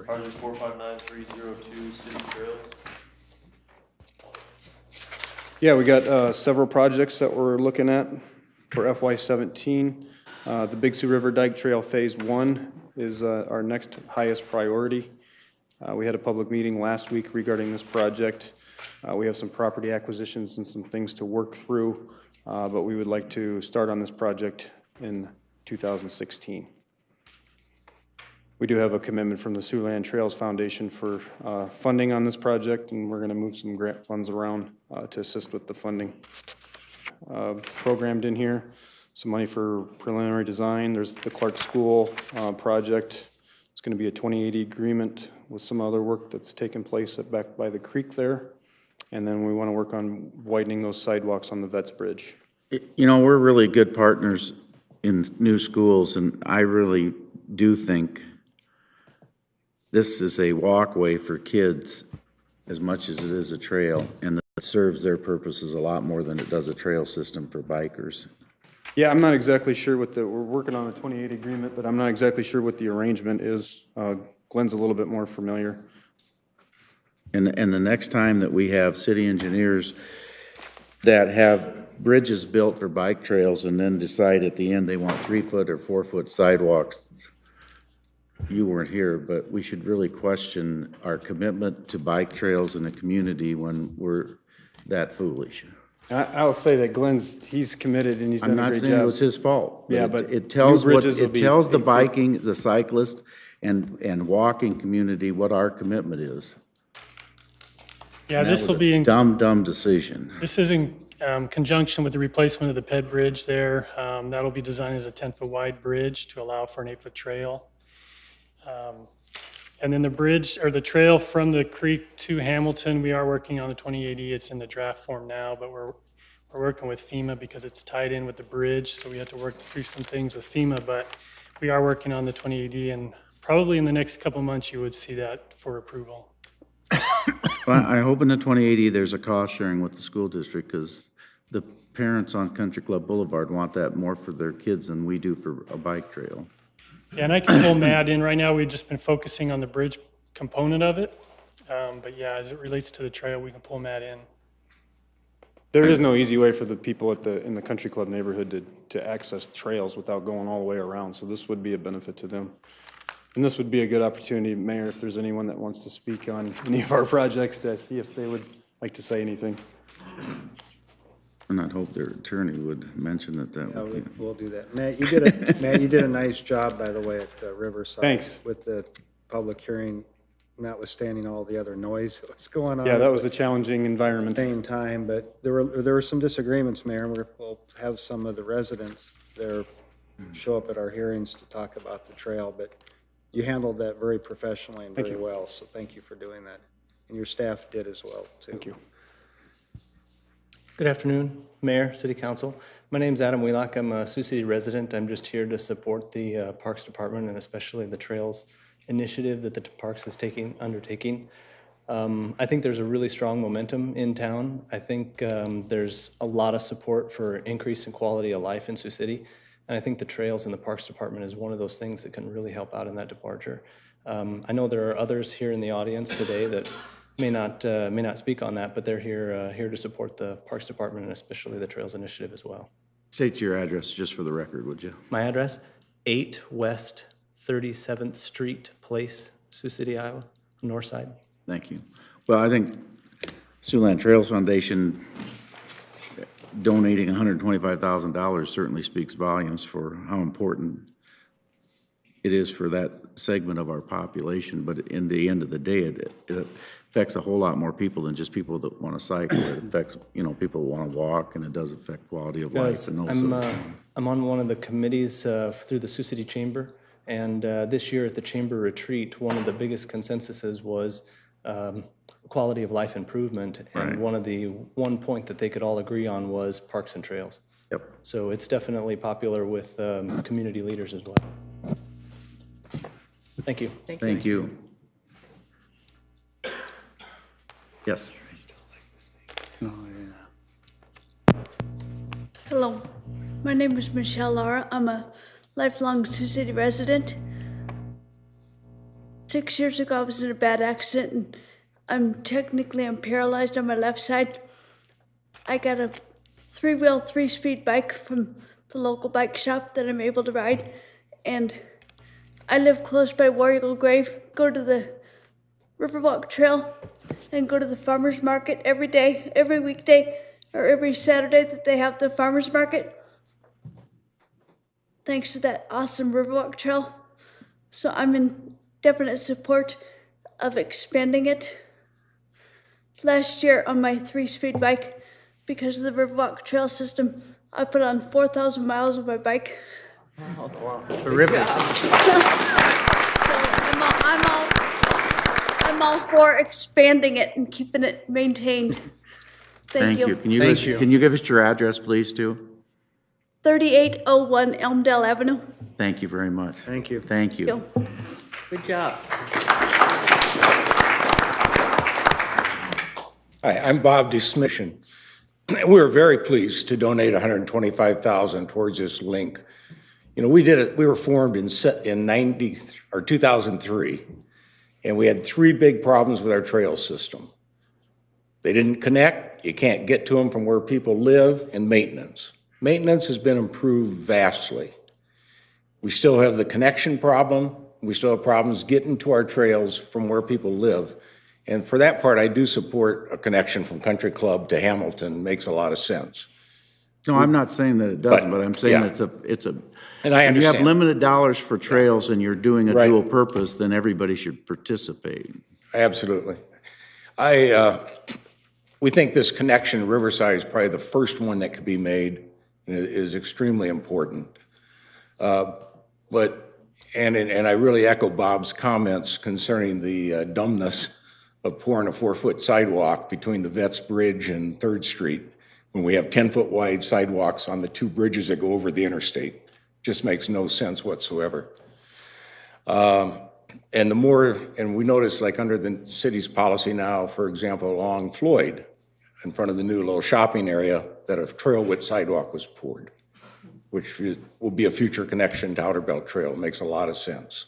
S5: project 459302, city trails.
S16: Yeah, we got several projects that we're looking at for FY17. The Big Sioux River Dike Trail Phase 1 is our next highest priority. We had a public meeting last week regarding this project. We have some property acquisitions and some things to work through, but we would like to start on this project in 2016. We do have a commitment from the Siouxland Trails Foundation for funding on this project, and we're going to move some grant funds around to assist with the funding. Programmed in here, some money for preliminary design. There's the Clark School project. It's going to be a 2080 agreement with some other work that's taking place back by the creek there. And then we want to work on widening those sidewalks on the Vets Bridge.
S4: We're really good partners in new schools, and I really do think this is a walkway for kids as much as it is a trail, and it serves their purposes a lot more than it does a trail system for bikers.
S16: Yeah, I'm not exactly sure we're working on a 2080 agreement, but I'm not exactly sure what the arrangement is. Glenn's a little bit more familiar.
S4: And the next time that we have city engineers that have bridges built for bike trails and then decide at the end they want 3-foot or 4-foot sidewalks, you weren't here, but we should really question our commitment to bike trails in the community when we're that foolish.
S16: I'll say that he's committed and he's done a great job.
S4: I'm not saying it was his fault.
S16: Yeah, but
S4: it tells the
S16: 8 feet.
S4: biking, the cyclist, and walking community what our commitment is.
S21: Yeah,
S4: And that
S21: this will
S4: was
S21: be
S4: a
S21: in,
S4: dumb decision.
S21: this is in conjunction with the replacement of the Ped Bridge there. That'll be designed as a 10-foot wide bridge to allow for an 8-foot trail. And then the bridge or the trail from the creek to Hamilton, we are working on the 2080. It's in the draft form now, but we're working with FEMA because it's tied in with the bridge. So we have to work through some things with FEMA, but we are working on the 2080, and probably in the next couple of months you would see that for approval.
S4: Well, I hope in the 2080 there's a cost sharing with the school district, because the parents on Country Club Boulevard want that more for their kids than we do for a bike trail.
S21: Yeah, and I can pull Matt in. Right now, we've just been focusing on the bridge component of it. But yeah, as it relates to the trail, we can pull Matt in.
S16: There is no easy way for the people in the country club neighborhood to access trails without going all the way around, so this would be a benefit to them. And this would be a good opportunity, Mayor, if there's anyone that wants to speak on any of our projects, to see if they would like to say anything.
S20: And I'd hope their attorney would mention that.
S7: Yeah, we'll do that. Matt, you did a nice job, by the way, at Riverside.
S16: Thanks.
S7: With the public hearing, notwithstanding all the other noise that was going on.
S16: Yeah, that was a challenging environment.
S7: At the same time, but there were some disagreements, Mayor, and we'll have some of the residents there show up at our hearings to talk about the trail, but you handled that very professionally and very well, so thank you for doing that. And your staff did as well, too.
S16: Thank you.
S12: Good afternoon, Mayor, City Council. My name's Adam Wheelock. I'm a Sioux City resident. I'm just here to support the Parks Department and especially the Trails initiative that the Parks is undertaking. I think there's a really strong momentum in town. I think there's a lot of support for increase in quality of life in Sioux City. And I think the Trails and the Parks Department is one of those things that can really help out in that departure. I know there are others here in the audience today that may not speak on that, but they're here to support the Parks Department and especially the Trails Initiative as well.
S20: State your address just for the record, would you?
S12: My address, 8 West 37th Street Place, Sioux City, Iowa, north side.
S20: Thank you. Well, I think Siouxland Trails Foundation donating $125,000 certainly speaks volumes for how important it is for that segment of our population. But in the end of the day, it affects a whole lot more people than just people that want to cycle. It affects, people who want to walk, and it does affect quality of life. And
S12: I'm on one of the committees through the Sioux City Chamber, and this year at the Chamber retreat, one of the biggest consensuses was quality of life improvement, and one point that they could all agree on was parks and trails.
S20: Yep.
S12: So it's definitely popular with community leaders as well. Thank you.
S20: Thank you. Yes.
S11: Oh, yeah.
S22: Hello, my name is Michelle Lara. I'm a lifelong Sioux City resident. 6 years ago, I was in a bad accident, and I'm paralyzed on my left side. I got a three-wheel, three-speed bike from the local bike shop that I'm able to ride, and I live close by War Eagle Grave, go to the Riverwalk Trail, and go to the farmer's market every day, every weekday, or every Saturday that they have the farmer's market, thanks to that awesome Riverwalk Trail. So I'm in definite support of expanding it. Last year on my 3-speed bike, because of the Riverwalk Trail system, I put on 4,000 miles of my bike.
S2: Wow.
S12: Terrific.
S22: I'm all for expanding it and keeping it maintained. Thank you.
S20: Can you give us your address, please, too?
S22: 3801 Elmdale Avenue.
S20: Thank you very much.
S7: Thank you.
S20: Thank you.
S2: Good job.
S23: Hi, I'm Bob DeSmission. We're very pleased to donate $125,000 towards this link. We did it. We were formed in 2003, and we had 3 big problems with our trail system. They didn't connect. You can't get to them from where people live, and maintenance. Maintenance has been improved vastly. We still have the connection problem. We still have problems getting to our trails from where people live. And for that part, I do support a connection from Country Club to Hamilton. Makes a lot of sense.
S20: No, I'm not saying that it doesn't, but I'm saying it's a.
S23: And I understand.
S20: If you have limited dollars for trails and you're doing a dual purpose, then everybody should participate.
S23: Absolutely. We think this connection, Riverside, is probably the first one that could be made, and it is extremely important. And I really echo Bob's comments concerning the dumbness of pouring a 4-foot sidewalk between the Vets Bridge and 3rd Street when we have 10-foot wide sidewalks on the 2 bridges that go over the interstate. Just makes no sense whatsoever. And we notice, like under the city's policy now, for example, along Floyd, in front of the new little shopping area, that a trail width sidewalk was poured. which will be a future connection to Outer Belt Trail. It makes a lot of sense.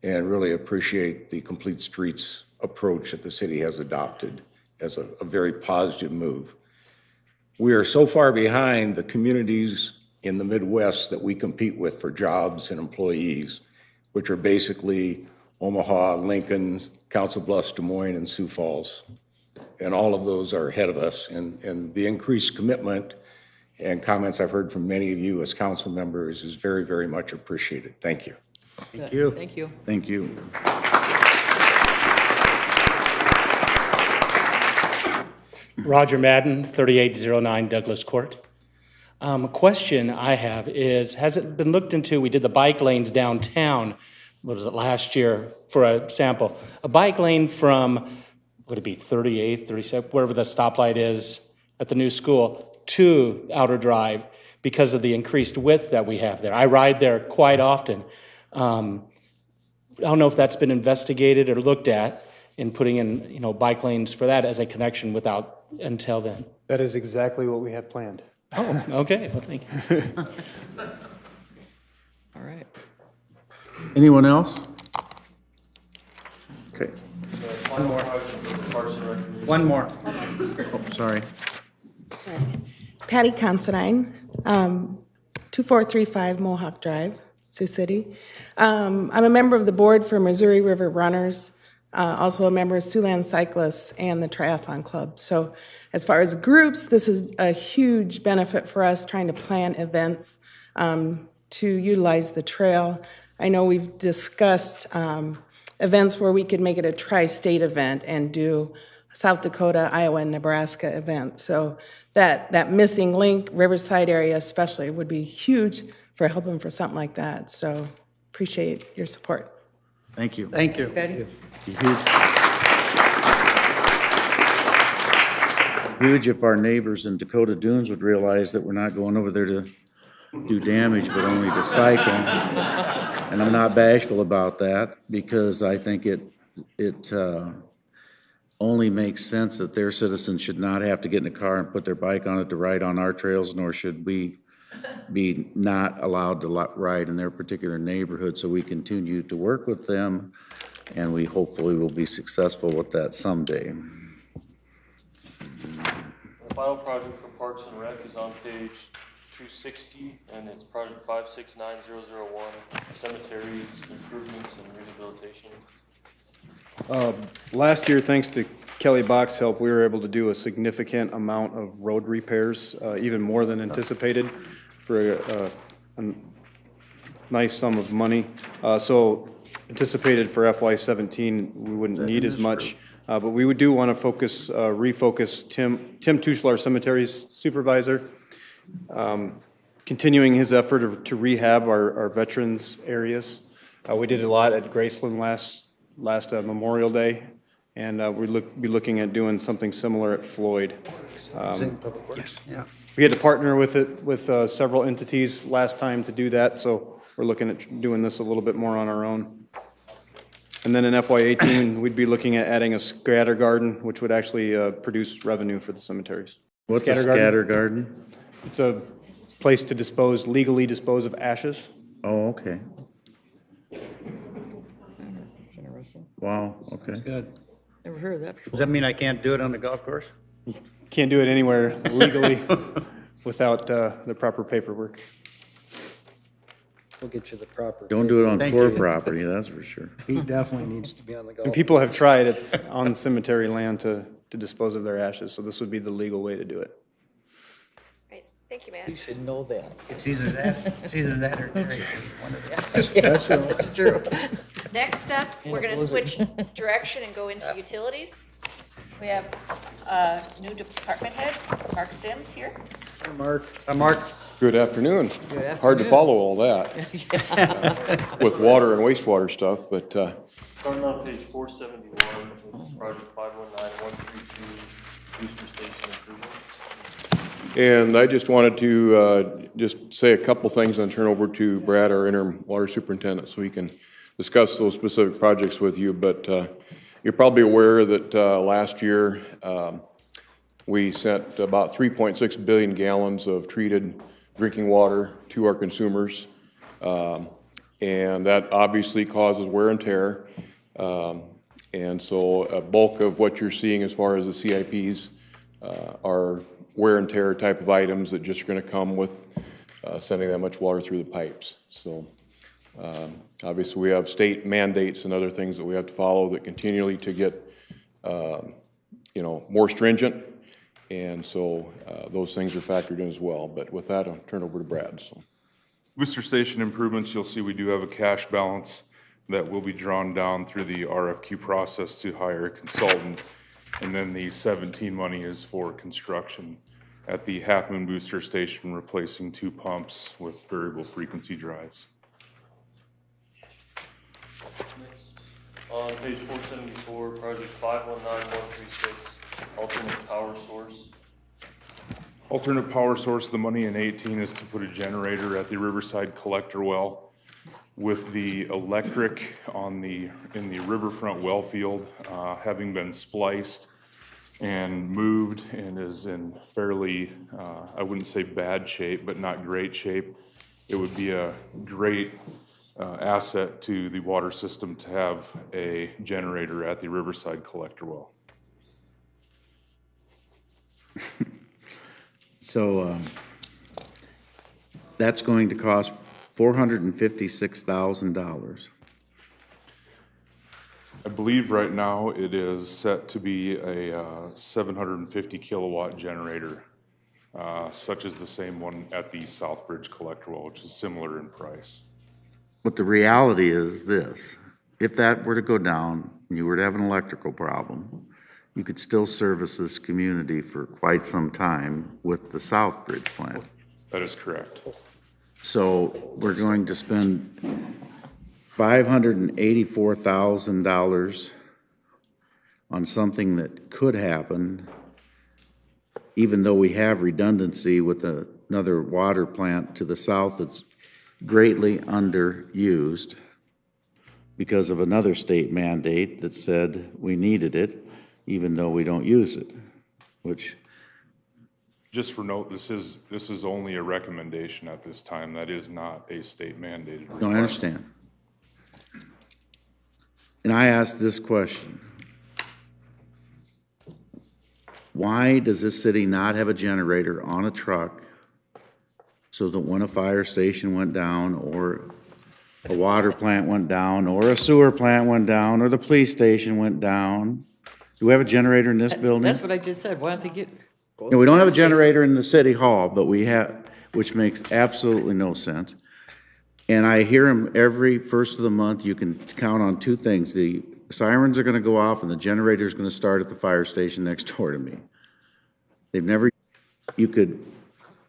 S23: And really appreciate the Complete Streets approach that the city has adopted as a very positive move. We are so far behind the communities in the Midwest that we compete with for jobs and employees, which are basically Omaha, Lincoln, Council Bluffs, Des Moines, and Sioux Falls. And all of those are ahead of us. And the increased commitment and comments I've heard from many of you as council members is very, very much appreciated. Thank you.
S11: Thank you.
S2: Thank you.
S4: Thank you.
S1: Roger Madden, 3809 Douglas Court. A question I have is, has it been looked into, we did the bike lanes downtown, what was it, last year for a sample. A bike lane from, would it be 38th, 37th, wherever the stoplight is at the new school, to Outer Drive because of the increased width that we have there. I ride there quite often. I don't know if that's been investigated or looked at in putting in, you know, bike lanes for that as a connection without, until then.
S16: That is exactly what we have planned.
S1: Oh, okay, well, thank you.
S2: All right.
S4: Anyone else? Okay.
S11: One more.
S4: Oh, sorry.
S18: Sorry. Patty Considine, 2435 Mohawk Drive, Sioux City. I'm a member of the board for Missouri River Runners, also a member of Siouxland Cyclists and the Triathlon Club. So as far as groups, this is a huge benefit for us trying to plan events to utilize the trail. I know we've discussed events where we could make it a tri-state event and do South Dakota, Iowa, and Nebraska event. So that missing link, Riverside area especially, would be huge for helping for something like that. So appreciate your support.
S4: Thank you.
S11: Thank you.
S2: Patty?
S4: Huge if our neighbors in Dakota Dunes would realize that we're not going over there to do damage, but only to cycle. And I'm not bashful about that because I think it only makes sense that their citizens should not have to get in a car and put their bike on it to ride on our trails, nor should we be not allowed to ride in their particular neighborhood. So we continue to work with them, and we hopefully will be successful with that someday.
S5: The final project for Parks and Rec is on page 260, and it's project 569001, cemeteries, improvements, and rehabilitation.
S16: Last year, thanks to Kelly Bach's help, we were able to do a significant amount of road repairs, even more than anticipated, for a nice sum of money. So anticipated for FY17, we wouldn't need as much, but we do want to refocus Tim Tuschel, our cemeteries supervisor, continuing his effort to rehab our veterans areas. We did a lot at Graceland last Memorial Day, and we'll be looking at doing something similar at Floyd.
S11: Yeah.
S16: We had to partner with several entities last time to do that, so we're looking at doing this a little bit more on our own. And then in FY18, we'd be looking at adding a scatter garden, which would actually produce revenue for the cemeteries.
S4: What's a scatter garden?
S16: It's a place to legally dispose of ashes.
S4: Oh, okay.
S2: That's interesting.
S4: Wow, okay.
S11: Good.
S2: Never heard of that before.
S11: Does that mean I can't do it on the golf course?
S16: Can't do it anywhere legally without the proper paperwork.
S7: We'll get you the proper.
S4: Don't do it on
S11: Thank
S4: poor
S11: you.
S4: property, that's for sure.
S11: He definitely needs to be on the golf.
S16: And people have tried, it's on cemetery land to dispose of their ashes, so this would be the legal way to do it.
S3: Great, thank you,
S2: You
S3: man.
S2: should know that.
S11: It's either that or Terry. One of the-
S2: Yeah, that's true.
S3: Next up, we're going to switch direction and go into utilities. We have a new department head, Mark Sims here.
S11: Mark. Mark.
S19: Good afternoon.
S2: Good
S19: Hard to
S2: afternoon.
S19: follow all that with water and wastewater stuff, but
S5: Starting on page 471, it's project 519132, booster station improvements.
S19: and I just wanted to just say a couple things and turn over to Brad, our interim water superintendent, so he can discuss those specific projects with you. But you're probably aware that last year we sent about 3.6 billion gallons of treated drinking water to our consumers. And that obviously causes wear and tear. And so a bulk of what you're seeing as far as the CIPs are wear and tear type of items that just are going to come with sending that much water through the pipes. So obviously we have state mandates and other things that we have to follow that continually to get more stringent. And so those things are factored in as well. But with that, I'll turn over to Brad. So.
S8: Booster station improvements, you'll see we do have a cash balance that will be drawn down through the RFQ process to hire a consultant. And then the 17 money is for construction at the Half Moon Booster Station, replacing 2 pumps with variable frequency drives.
S5: On page 474, project 519136, alternate power source.
S8: Alternate power source, the money in 18 is to put a generator at the Riverside Collector Well. With the electric in the riverfront well field having been spliced and moved and is in fairly, I wouldn't say bad shape, but not great shape, it would be a great asset to the water system to have a generator at the Riverside Collector Well.
S20: So that's going to cost $456,000.
S8: I believe right now it is set to be a 750 kilowatt generator, such as the same one at the Southbridge Collector Well, which is similar in price.
S20: But the reality is this: if that were to go down and you were to have an electrical problem, you could still service this community for quite some time with the Southbridge plant.
S8: That is correct.
S20: So we're going to spend $584,000 on something that could happen, even though we have redundancy with another water plant to the south that's greatly underused because of another state mandate that said we needed it, even though we don't use it, which...
S8: Just for note, this is only a recommendation at this time. That is not a state mandated requirement.
S20: No, I understand. And I ask this question: why does this city not have a generator on a truck so that when a fire station went down, or a water plant went down, or a sewer plant went down, or the police station went down? Do we have a generator in this building?
S2: That's what I just said. Why don't they get?
S20: No, we don't have a generator in the city hall, but we have, which makes absolutely no sense. And I hear them every first of the month. You can count on 2 things. The sirens are going to go off and the generator is going to start at the fire station next door to me. They've never, you could,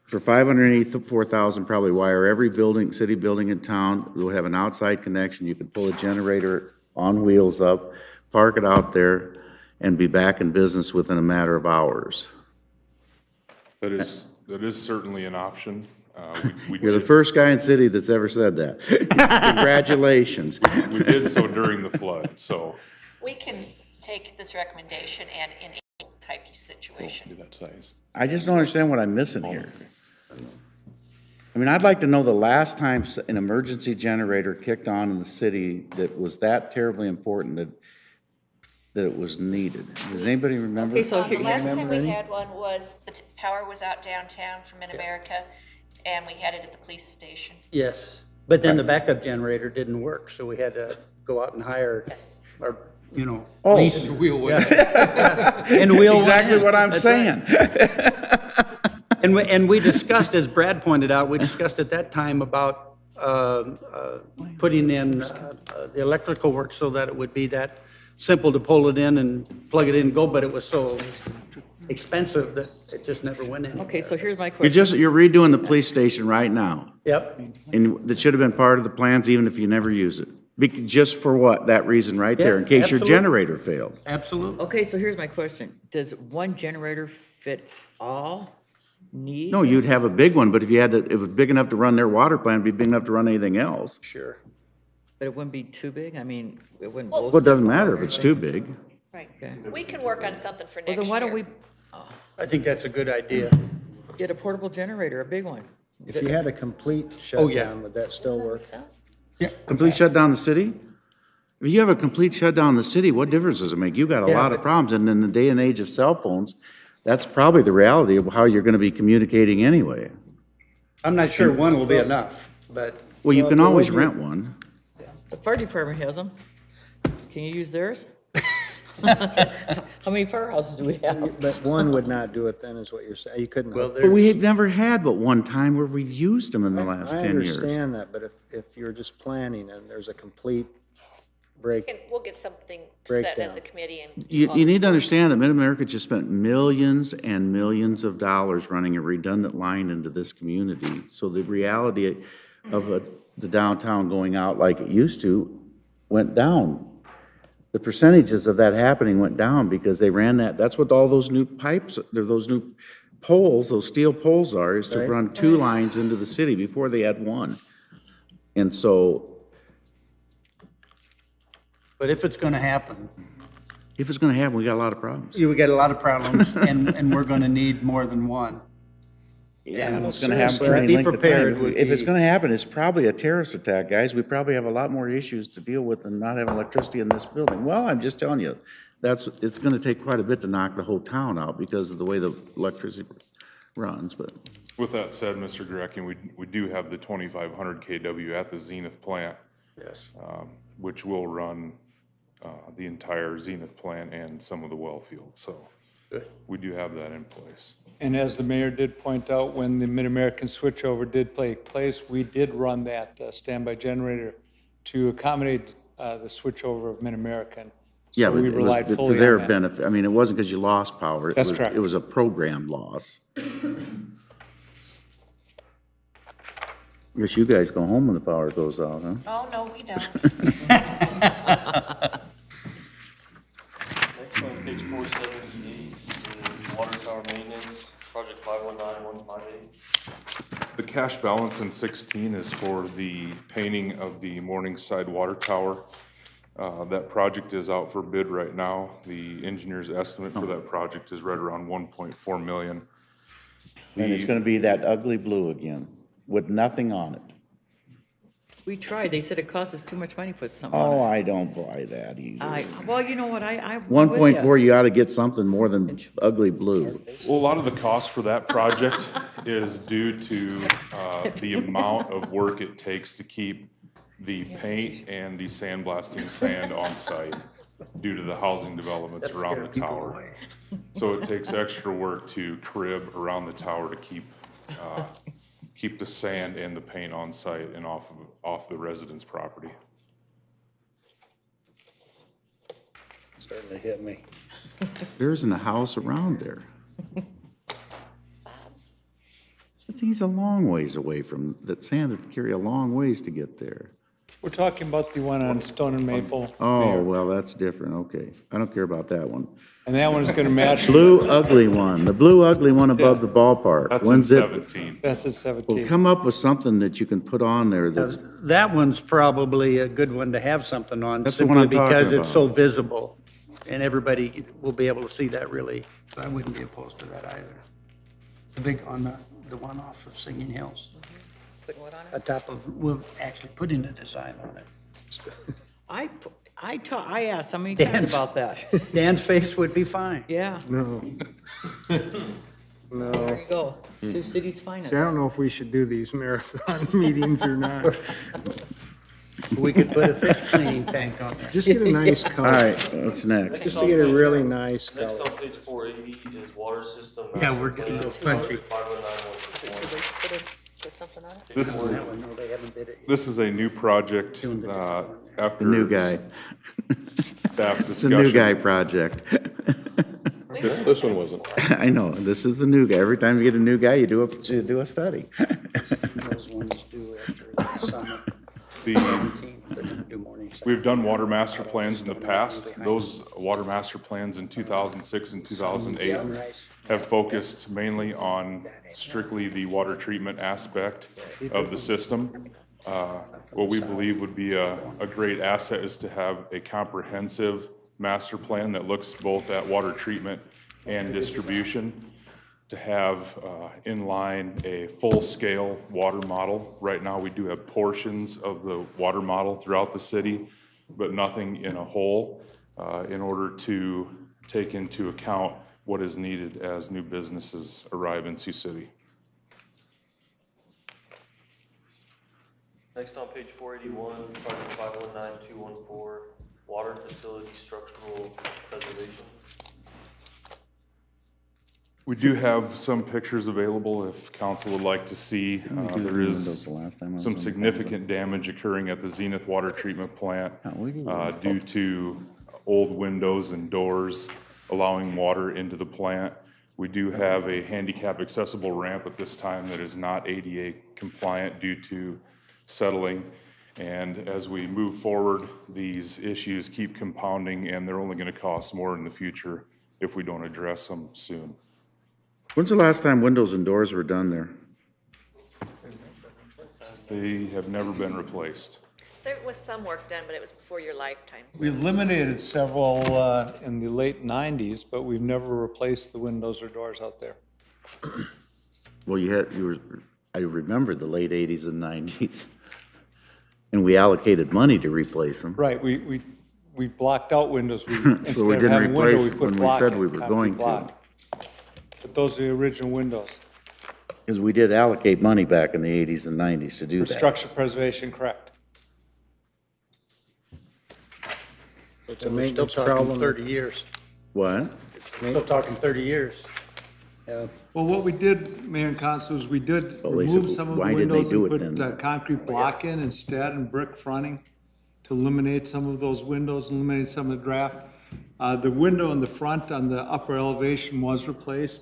S20: for $584,000, probably wire every building, city building in town. It would have an outside connection. You could pull a generator on wheels up, park it out there, and be back in business within a matter of hours.
S8: That is certainly an option.
S20: You're the first guy in the city that's ever said that. Congratulations.
S8: We did so during the flood, so.
S3: We can take this recommendation and in a type of situation.
S8: That size.
S20: I just don't understand what I'm missing here. I mean, I'd like to know the last time an emergency generator kicked on in the city that was that terribly important that it was needed. Does anybody remember?
S3: Okay, so the last time we had one was the power was out downtown from Mid-America, and we had it at the police station.
S11: Yes, but then the backup generator didn't work, so we had to go out and hire our, lease. And wheel
S20: exactly what I'm saying.
S11: And we discussed, as Brad pointed out, we discussed at that time about putting in the electrical work so that it would be that simple to pull it in and plug it in and go, but it was so expensive that it just never went in.
S2: Okay, so here's my question.
S20: You're redoing the police station right now.
S11: Yep.
S20: And that should have been part of the plans even if you never use it. Just for what? That reason right there, in case
S11: absolutely.
S20: your generator failed.
S11: Absolutely.
S2: Okay, so here's my question. Does one generator fit all needs?
S20: No, you'd have a big one, but if it was big enough to run their water plant, it'd be big enough to run anything else.
S11: Sure.
S2: But it wouldn't be too big? I mean, it wouldn't.
S20: Well, it doesn't matter if it's too big.
S3: Right.
S2: Okay.
S3: We can work on something for next
S2: Well, then why don't
S3: year.
S2: we
S11: I think that's a good idea.
S2: get a portable generator, a big one?
S7: If you had a complete
S11: Oh, yeah.
S7: shutdown, would that still work?
S20: Complete shutdown of the city? If you have a complete shutdown of the city, what difference does it make? You got a
S7: Yeah,
S20: lot of
S7: but-
S20: problems, and in the day and age of cell phones, that's probably the reality of how you're gonna be communicating anyway.
S11: I'm not sure one will be enough, but
S20: Well, you
S7: Well,
S20: can
S7: but
S20: always
S7: would you-
S20: rent one.
S2: The fire department has them. Can you use theirs? How many firehouses do we have?
S7: But one would not do it then, is what you're saying. You couldn't.
S11: Well,
S20: But we had never had but one time where we've used them in the last
S7: I
S20: 10 years.
S7: understand that, but if you're just planning and there's a complete break,
S3: We'll get something set as a
S7: Breakdown.
S3: committee and.
S20: You need to understand that Mid-America just spent millions and millions of dollars running a redundant line into this community. So the reality of the downtown going out like it used to went down. The percentages of that happening went down because they ran that, that's what all those new pipes, those new poles, those steel poles are, is to
S7: Right.
S20: run two lines into the city. Before they had one. And so
S11: but if it's going to happen,
S20: if it's gonna happen, we got a lot of problems.
S11: we got a lot of problems, and we're going to need more than one.
S20: Yeah,
S11: And
S20: it's gonna happen
S11: seriously,
S20: for any
S11: be
S20: length of time.
S11: prepared would
S20: If it's
S11: be-
S20: gonna happen, it's probably a terrorist attack, guys. We probably have a lot more issues to deal with than not having electricity in this building. Well, I'm just telling you, it's gonna take quite a bit to knock the whole town out because of the way the electricity runs, but.
S8: With that said, Mr. Gurecki, we do have the 2,500 KW at the Zenith plant.
S7: Yes.
S8: Which will run the entire Zenith plant and some of the well fields, so we do have that in place.
S9: And as the mayor did point out, when the Mid-American switchover did take place, we did run that standby generator to accommodate the switchover of Mid-American.
S20: Yeah,
S9: So
S20: but
S9: we
S20: it
S9: relied
S20: was
S9: fully
S20: for their
S9: on that.
S20: benefit. I mean, it wasn't because you lost power.
S9: That's correct.
S20: It was a programmed loss. Guess you guys go home when the power goes out, huh?
S3: Oh, no, we don't.
S5: Next on page 478 is water tower maintenance, project 519158.
S8: The cash balance in 16 is for the painting of the Morningside Water Tower. That project is out for bid right now. The engineer's estimate for that project is right around 1.4 million.
S20: And it's gonna be that ugly blue again, with nothing on it.
S2: We tried. They said it cost us too much money to put something on
S20: Oh,
S2: it.
S20: I don't buy that either.
S2: Well, you know what, I'm with
S20: 1.4,
S2: ya.
S20: you ought to get something more than ugly blue.
S8: Well, a lot of the cost for that project is due to the amount of work it takes to keep the paint and the sandblasting sand on site due to the housing developments around the tower. So it takes extra work to crib around the tower to keep the sand and the paint on site and off the residents' property.
S7: Starting to hit me.
S20: There isn't a house around there. He's a long ways away from, that sand would carry a long ways to get there.
S9: We're talking about the one on Stone and Maple.
S20: Oh,
S9: Mayor.
S20: well, that's different, okay. I don't care about that one.
S9: And that one's gonna match.
S20: Blue ugly one, the blue ugly one above the ballpark.
S8: That's in
S20: When's it?
S8: 17.
S9: That's at
S20: Well,
S9: 17.
S20: come up with something that you can put on there that's,
S11: That one's probably a good one to have something on,
S20: That's the one
S11: simply
S20: I'm talking
S11: because it's so
S20: about.
S11: visible, and everybody will be able to see that really. So I wouldn't be opposed to that either. The big, on the one off of Singing Hills.
S2: Putting what on it?
S11: On top of, we're actually putting a design on it.
S2: I asked how many times about that.
S11: Dan's face would be fine.
S2: Yeah,
S10: No.
S2: there
S10: No.
S2: you go. Sioux City's finest.
S10: See, I don't know if we should do these marathon meetings or not.
S11: We could put a fish cleaning tank on there.
S10: Just get a nice
S20: all
S10: color.
S20: right, what's next?
S7: Just to get a really nice
S5: Next
S7: color.
S5: on page 480 is water system.
S11: Yeah,
S5: master
S11: we're getting
S5: plan,
S11: a little punchy.
S5: project 519161.
S2: Put something on it?
S8: This is,
S11: That one, no, they haven't bid it yet.
S8: this is a new project after.
S20: The new guy.
S8: Staff
S20: It's the new
S8: discussion.
S20: guy project.
S13: This one wasn't.
S20: I know, this is the new guy. Every time you get a new guy, you do a study.
S11: Those ones due after the summer.
S8: The,
S11: 17, they're gonna do morning.
S8: we've done water master plans in the past. Those water master plans in 2006 and 2008 have focused mainly on strictly the water treatment aspect of the system. What we believe would be a great asset is to have a comprehensive master plan that looks both at water treatment and distribution. to have in line a full-scale water model. Right now, we do have portions of the water model throughout the city, but nothing in a whole in order to take into account what is needed as new businesses arrive in Sioux City.
S5: Next on page 481, project 519214, water facility structural preservation.
S8: We do have some pictures available if council would like to see. There is some significant damage occurring at the Zenith Water Treatment Plant due to old windows and doors allowing water into the plant. We do have a handicap accessible ramp at this time that is not ADA compliant due to settling. And as we move forward, these issues keep compounding, and they're only going to cost more in the future if we don't address them soon.
S4: When's the last time windows and doors were done there?
S8: They have never been replaced.
S3: There was some work done, but it was before your lifetime.
S9: We eliminated several in the late 90s, but we've never replaced the windows or doors out there.
S4: Well, I remember the late 80s and 90s. And we allocated money to replace them.
S9: Right, we blocked out windows.
S4: So we didn't replace when we said we were going to.
S9: But those are the original windows.
S4: Because we did allocate money back in the 80s and 90s to do
S9: For
S4: that.
S9: structure preservation, correct.
S7: It's a
S11: And we're still
S7: maintenance
S11: talking
S7: problem.
S11: 30 years.
S4: What?
S11: Still talking 30 years.
S7: Yeah.
S9: Well, what we did, Mayor and Council, is we did
S4: Well, they
S9: remove
S4: said,
S9: some of the
S4: why did they
S9: windows
S4: do
S9: and
S4: it
S9: put
S4: then?
S9: concrete block in instead and brick fronting to eliminate some of those windows, eliminate some of the draft. The window in the front on the upper elevation was replaced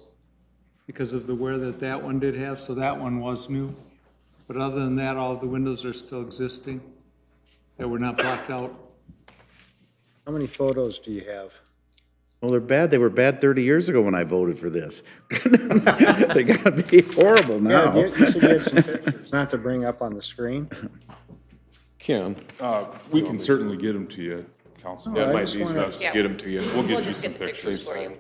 S9: because of the wear that one did have, so that one was new. But other than that, all of the windows are still existing that were not blocked out.
S7: How many photos do you have?
S4: Well, they're bad. They were bad 30 years ago when I voted for this. They gotta be horrible now.
S7: Yeah, you said you had some pictures, not to bring up on the screen.
S19: Ken?
S8: We can certainly get them to you, Council.
S19: That
S7: I
S19: might
S7: just
S19: be
S7: wanna-
S19: best to get them to you.
S8: We'll get
S3: We'll
S8: you
S3: just
S8: some
S3: get the pictures for you.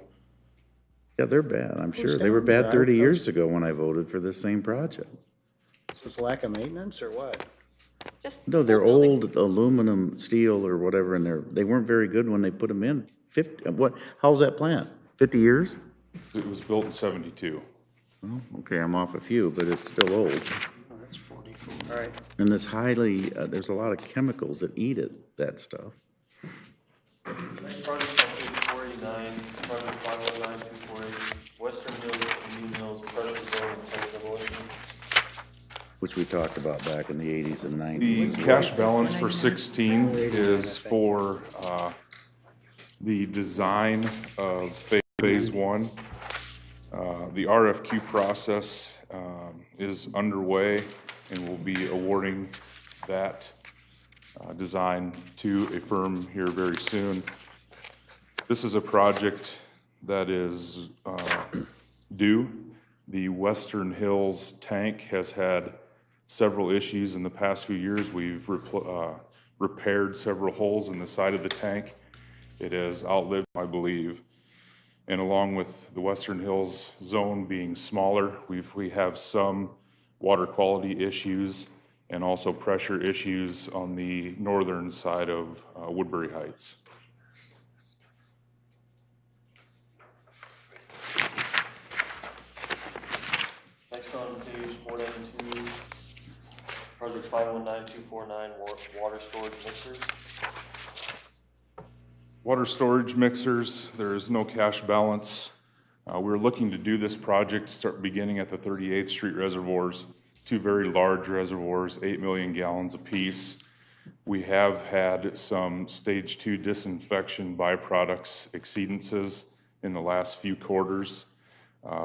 S4: Yeah, they're bad, I'm sure.
S7: Who's
S4: They were
S7: down there?
S4: bad 30 years ago when I voted for this same project.
S7: Is lack of maintenance or what?
S3: Just
S4: No, they're
S3: full building.
S4: old aluminum, steel, or whatever, and they weren't very good when they put them in. How's that plant? 50 years?
S8: It was built in 72.
S4: Oh, okay, I'm off a few, but it's still old.
S7: Oh, that's 44. All right.
S4: And this there's a lot of chemicals that eat that stuff.
S5: Next project on page 489, project 519248, Western Hills, Indian Hills, Preston Zone, and Demolition.
S4: Which we talked about back in the 80s and
S8: The
S4: 90s.
S8: cash balance for 16 is for the design of phase one. The RFQ process is underway, and we'll be awarding that design to a firm here very soon. This is a project that is due. The Western Hills tank has had several issues in the past few years. We've repaired several holes in the side of the tank. It has outlived, I believe. And along with the Western Hills zone being smaller, we have some water quality issues and also pressure issues on the northern side of Woodbury Heights.
S5: Next on page 492, project 519249, water storage mixers.
S8: Water storage mixers, there is no cash balance. We're looking to do this project beginning at the 38th Street reservoirs, two very large reservoirs, 8 million gallons apiece. We have had some stage 2 disinfection byproducts exceedances in the last few quarters.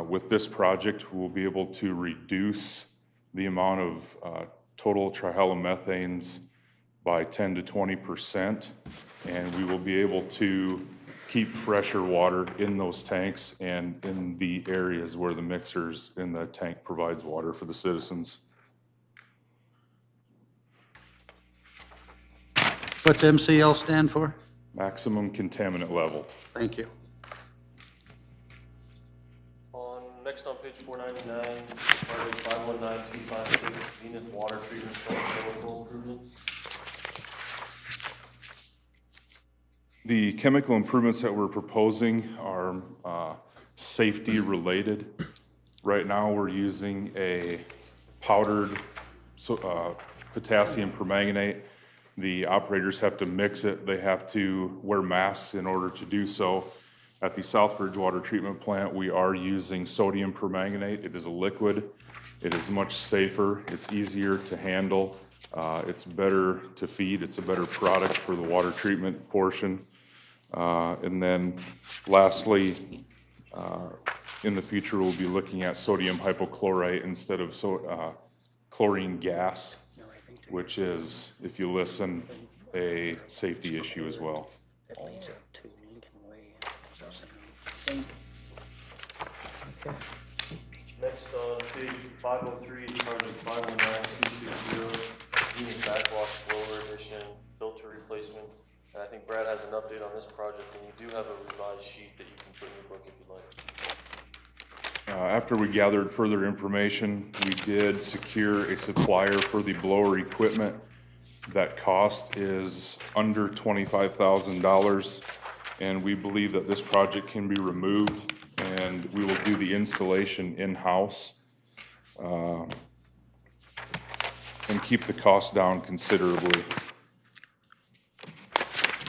S8: With this project, we'll be able to reduce the amount of total trihalomethanes by 10 to 20%, and we will be able to keep fresher water in those tanks and in the areas where the mixers in the tank provides water for the citizens.
S11: What's MCL stand for?
S8: Maximum contaminant level.
S11: Thank you.
S5: On next Next on page 499, project 519256, Zenith Water Treatment Plant chemical improvements.
S8: The chemical improvements that we're proposing are safety related. Right now, we're using a powdered potassium permanganate. The operators have to mix it. They have to wear masks in order to do so. At the Southbridge Water Treatment Plant, we are using sodium permanganate. It is a liquid. It is much safer. It's easier to handle. It's better to feed. It's a better product for the water treatment portion. And then lastly, in the future, we'll be looking at sodium hypochlorite instead of chlorine gas, which is, if you listen, a safety issue as well.
S5: Next on page 503 is project 519260, Zenith Backlog Blower Edition, filter replacement. And I think Brad has an update on this project, and you do have a revised sheet that you can put in your book if you'd like.
S8: After we gathered further information, we did secure a supplier for the blower equipment. That cost is under $25,000, and we believe that this project can be removed, and we will do the installation in-house and keep the cost down considerably.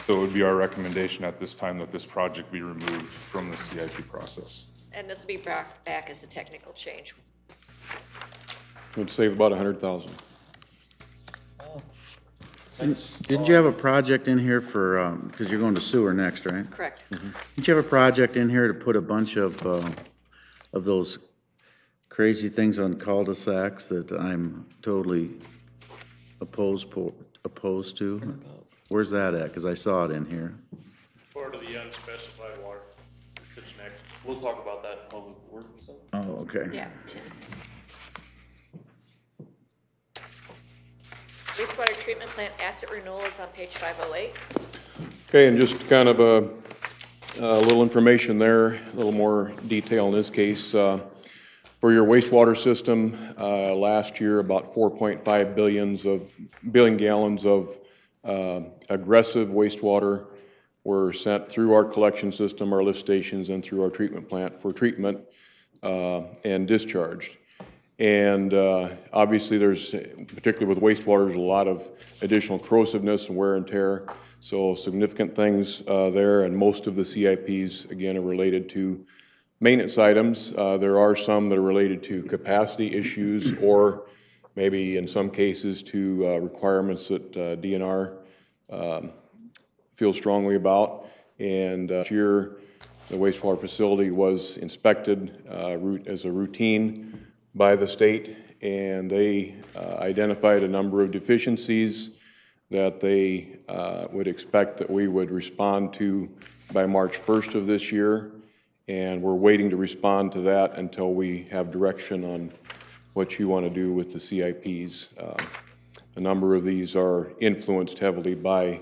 S8: So it would be our recommendation at this time that this project be removed from the CIP process.
S3: And this will be brought back as a technical change.
S19: It would save about $100,000.
S4: Didn't you have a project in here for, because you're going to sewer next, right?
S3: Correct.
S4: Didn't you have a project in here to put a bunch of those crazy things on cul-de-sacs that I'm totally opposed to? Where's that at? Because I saw it in here.
S5: Part of the unspecified water. It's next. We'll talk about that in public work and stuff.
S4: Oh, okay.
S3: Yeah. Wastewater treatment plant asset renewal is on page 508.
S19: Okay, and just kind of a little information there, a little more detail in this case. For your wastewater system, last year about 4.5 billion gallons of aggressive wastewater were sent through our collection system, our lift stations, and through our treatment plant for treatment and discharged. And obviously there's, particularly with wastewater, there's a lot of additional corrosiveness and wear and tear. So significant things there, and most of the CIPs, again, are related to maintenance items. There are some that are related to capacity issues or maybe in some cases to requirements that DNR feels strongly about. And last year, the wastewater facility was inspected as a routine by the state, and they identified a number of deficiencies that they would expect that we would respond to by March 1st of this year. And we're waiting to respond to that until we have direction on what you want to do with the CIPs. A number of these are influenced heavily by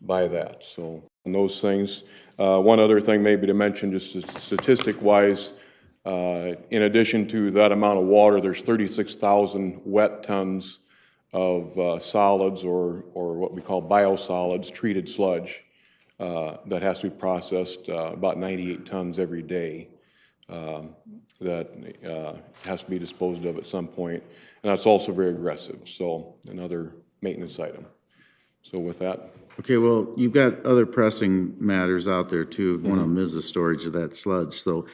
S19: that. So, and those things. One other thing maybe to mention, just statistic-wise, in addition to that amount of water, there's 36,000 wet tons of solids or what we call biosolids, treated sludge, that has to be processed, about 98 tons every day, that has to be disposed of at some point. And that's also very aggressive, so another maintenance item. So with that.
S4: Okay, well, you've got other pressing matters out there too. One of them is the storage of that sludge. So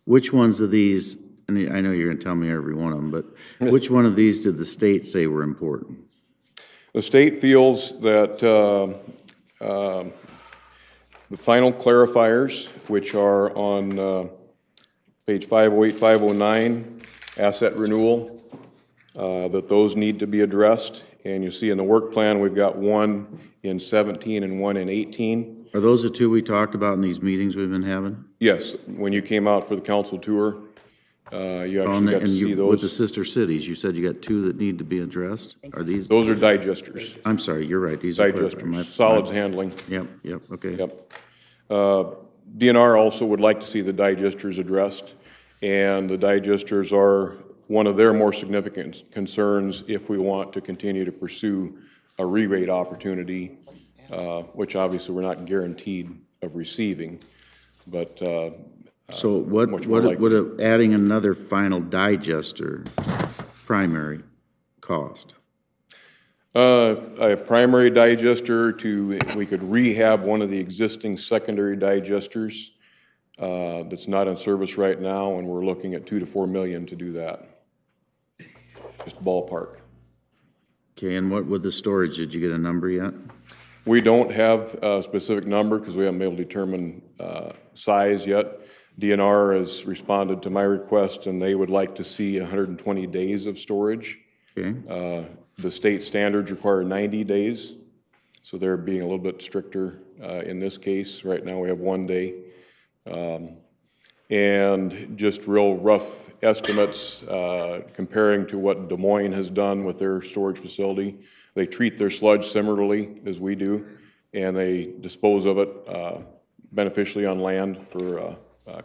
S4: which ones of these, and I know you're going to tell me every one of them, but which one of these did the state say were important?
S19: The state feels that the final clarifiers, which are on page 508, 509, asset renewal, that those need to be addressed. And you see in the work plan, we've got one in 17 and one in 18.
S4: Are those the two we talked about in these meetings we've been having?
S19: Yes, when you came out for the council tour, you actually got to see those.
S4: With the sister cities, you said you got two that need to be addressed? Are these?
S19: Those are digesters.
S4: I'm sorry, you're right. These
S19: digesters,
S4: are
S19: solids handling.
S4: Yep, okay.
S19: Yep. DNR also would like to see the digesters addressed. and the digesters are one of their more significant concerns if we want to continue to pursue a re-rate opportunity, which obviously we're not guaranteed of receiving, but
S20: So what would adding another final digester primary cost?
S19: A primary digester we could rehab one of the existing secondary digesters that's not in service right now, and we're looking at $2 to $4 million to do that. Just ballpark.
S20: Okay, and what with the storage, did you get a number yet?
S19: We don't have a specific number because we haven't been able to determine size yet. DNR has responded to my request, and they would like to see 120 days of storage.
S20: Okay.
S19: The state standards require 90 days, so they're being a little bit stricter in this case. Right now we have 1 day. And just real rough estimates comparing to what Des Moines has done with their storage facility. They treat their sludge similarly as we do, and they dispose of it beneficially on land for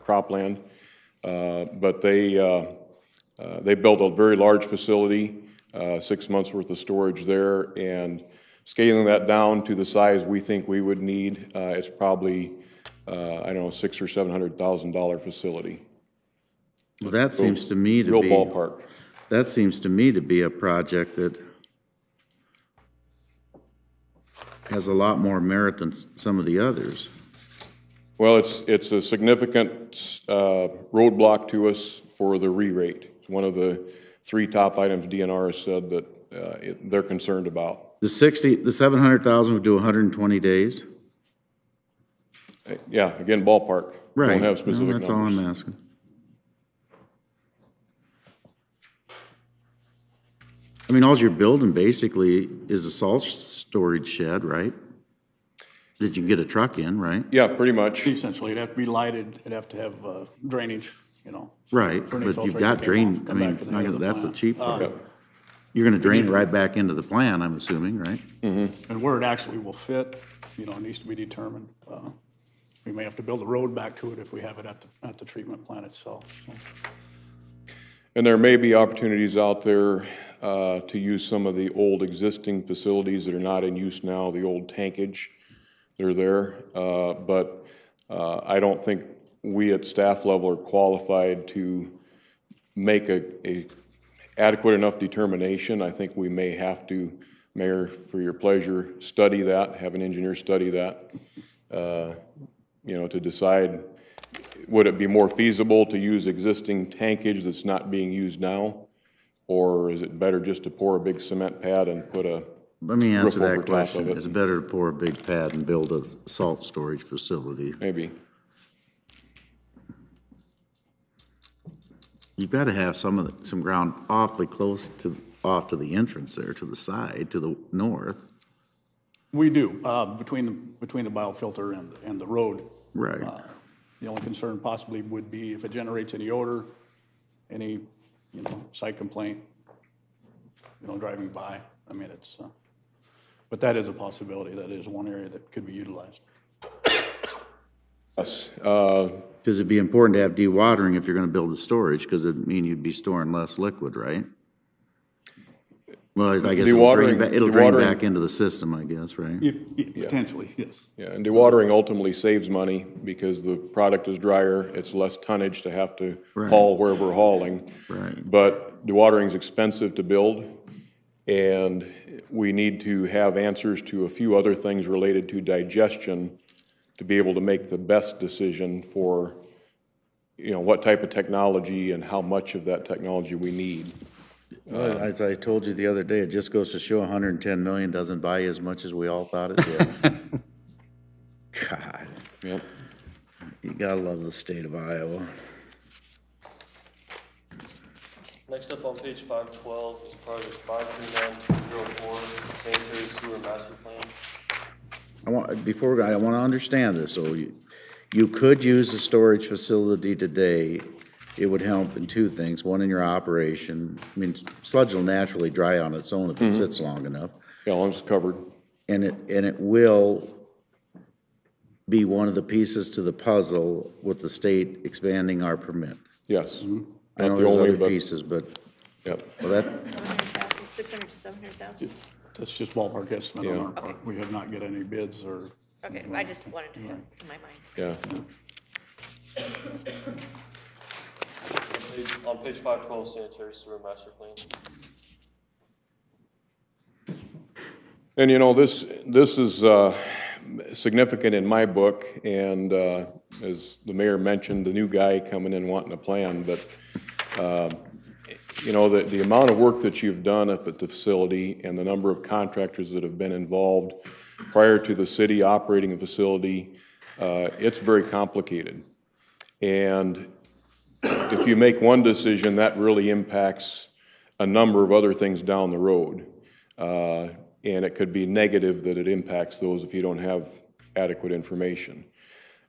S19: cropland. But they built a very large facility, 6 months worth of storage there, and scaling that down to the size we think we would need, it's probably I don't know, $600,000 or $700,000 facility.
S20: Well, that seems to me to
S19: real
S20: be
S19: ballpark.
S20: That seems to me to be a project that has a lot more merit than some of the others.
S19: Well, it's a significant roadblock to us for the re-rate. It's one of the 3 top items DNR has said that they're concerned about.
S20: The 700,000 would do 120 days.
S19: Yeah, again, ballpark.
S20: Right.
S19: Don't have specific
S20: that's
S19: numbers.
S20: all I'm asking. I mean, all you're building basically is a salt storage shed, right? That you can get a truck in, right?
S19: Yeah, pretty much.
S11: Essentially, it'd have to be lighted, it'd have to have drainage, you know.
S20: Right,
S11: for any
S20: but you've
S11: filtration
S20: got
S11: to
S20: drain,
S11: come
S20: I mean,
S11: back to the head of the
S20: that's the
S11: plant.
S20: cheap part. You're gonna drain it right back into the plant, I'm assuming, right?
S19: Mm-hmm.
S11: And where it actually will fit, you know, needs to be determined. We may have to build a road back to it if we have it at the treatment plant itself. So.
S19: And there may be opportunities out there to use some of the old existing facilities that are not in use now, the old tankage. They're there, but I don't think we at staff level are qualified to make a adequate enough determination. I think we may have to, Mayor, for your pleasure, study that, have an engineer study that, you know, to decide, would it be more feasible to use existing tankage that's not being used now? Or is it better just to pour a big cement pad and put a
S20: Let me
S19: roof
S20: answer
S19: over
S20: that
S19: top
S20: question.
S19: of
S20: It's
S19: it?
S20: better to pour a big pad and build a salt storage facility.
S19: Maybe.
S20: You've got to have some ground awfully close off to the entrance there, to the side, to the north.
S11: We do, between the biofilter and the road.
S20: Right.
S11: The only concern possibly would be if it generates any odor, any, you know, site complaint, you know, driving by. I mean, it's, but that is a possibility. That is one area that could be utilized.
S19: Yes.
S20: Because it'd be important to have dewatering if you're going to build the storage, because it'd mean you'd be storing less liquid, right? Well, I guess it'll drain back into the system, I guess, right?
S11: Potentially, yes.
S19: Yeah, and dewatering ultimately saves money because the product is drier, it's less tonnage to have to haul where we're hauling.
S20: Right.
S19: But dewatering is expensive to build, and we need to have answers to a few other things related to digestion to be able to make the best decision for, you know, what type of technology and how much of that technology we need.
S20: Well, as I told you the other day, it just goes to show 110 million doesn't buy you as much as we all thought it did. God.
S19: Yep.
S20: You gotta love the state of Iowa.
S5: Next up on page 512 is project 539204, sanitary sewer master plan.
S20: I want to understand this. So you could use a storage facility today. It would help in 2 things. One, in your operation. I mean, sludge will naturally dry on its own if it sits long enough.
S19: Yeah, long as it's covered.
S20: And it will be one of the pieces to the puzzle with the state expanding our permit.
S19: Yes.
S4: I
S19: Not
S4: know
S19: the
S4: there's
S19: only,
S4: other
S19: but,
S4: pieces, but,
S19: yep.
S4: well, that,
S3: 600 to 700,000?
S14: That's just ballpark estimate on
S19: Yeah.
S14: our part. We have not got any bids or.
S3: Okay, I just wanted to have in my mind.
S19: Yeah.
S5: On page 512, sanitary sewer master plan.
S19: And you know, this is significant in my book, and as the mayor mentioned, the new guy coming in wanting a plan, but you know, the amount of work that you've done at the facility and the number of contractors that have been involved prior to the city operating a facility, it's very complicated. And if you make one decision, that really impacts a number of other things down the road. And it could be negative that it impacts those if you don't have adequate information.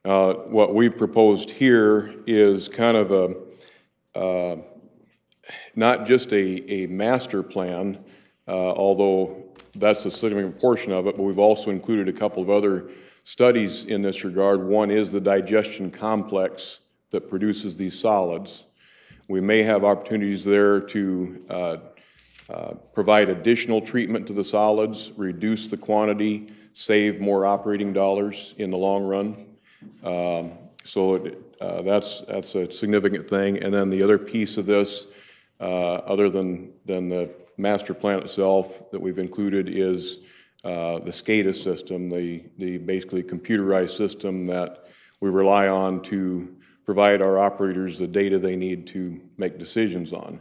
S19: What we proposed here is kind of not just a master plan, although that's a significant portion of it, but we've also included a couple of other studies in this regard. One is the digestion complex that produces these solids. We may have opportunities there to provide additional treatment to the solids, reduce the quantity, save more operating dollars in the long run. That's a significant thing. And then the other piece of this, other than the master plan itself that we've included, is the SCADA system, the basically computerized system that we rely on to provide our operators the data they need to make decisions on.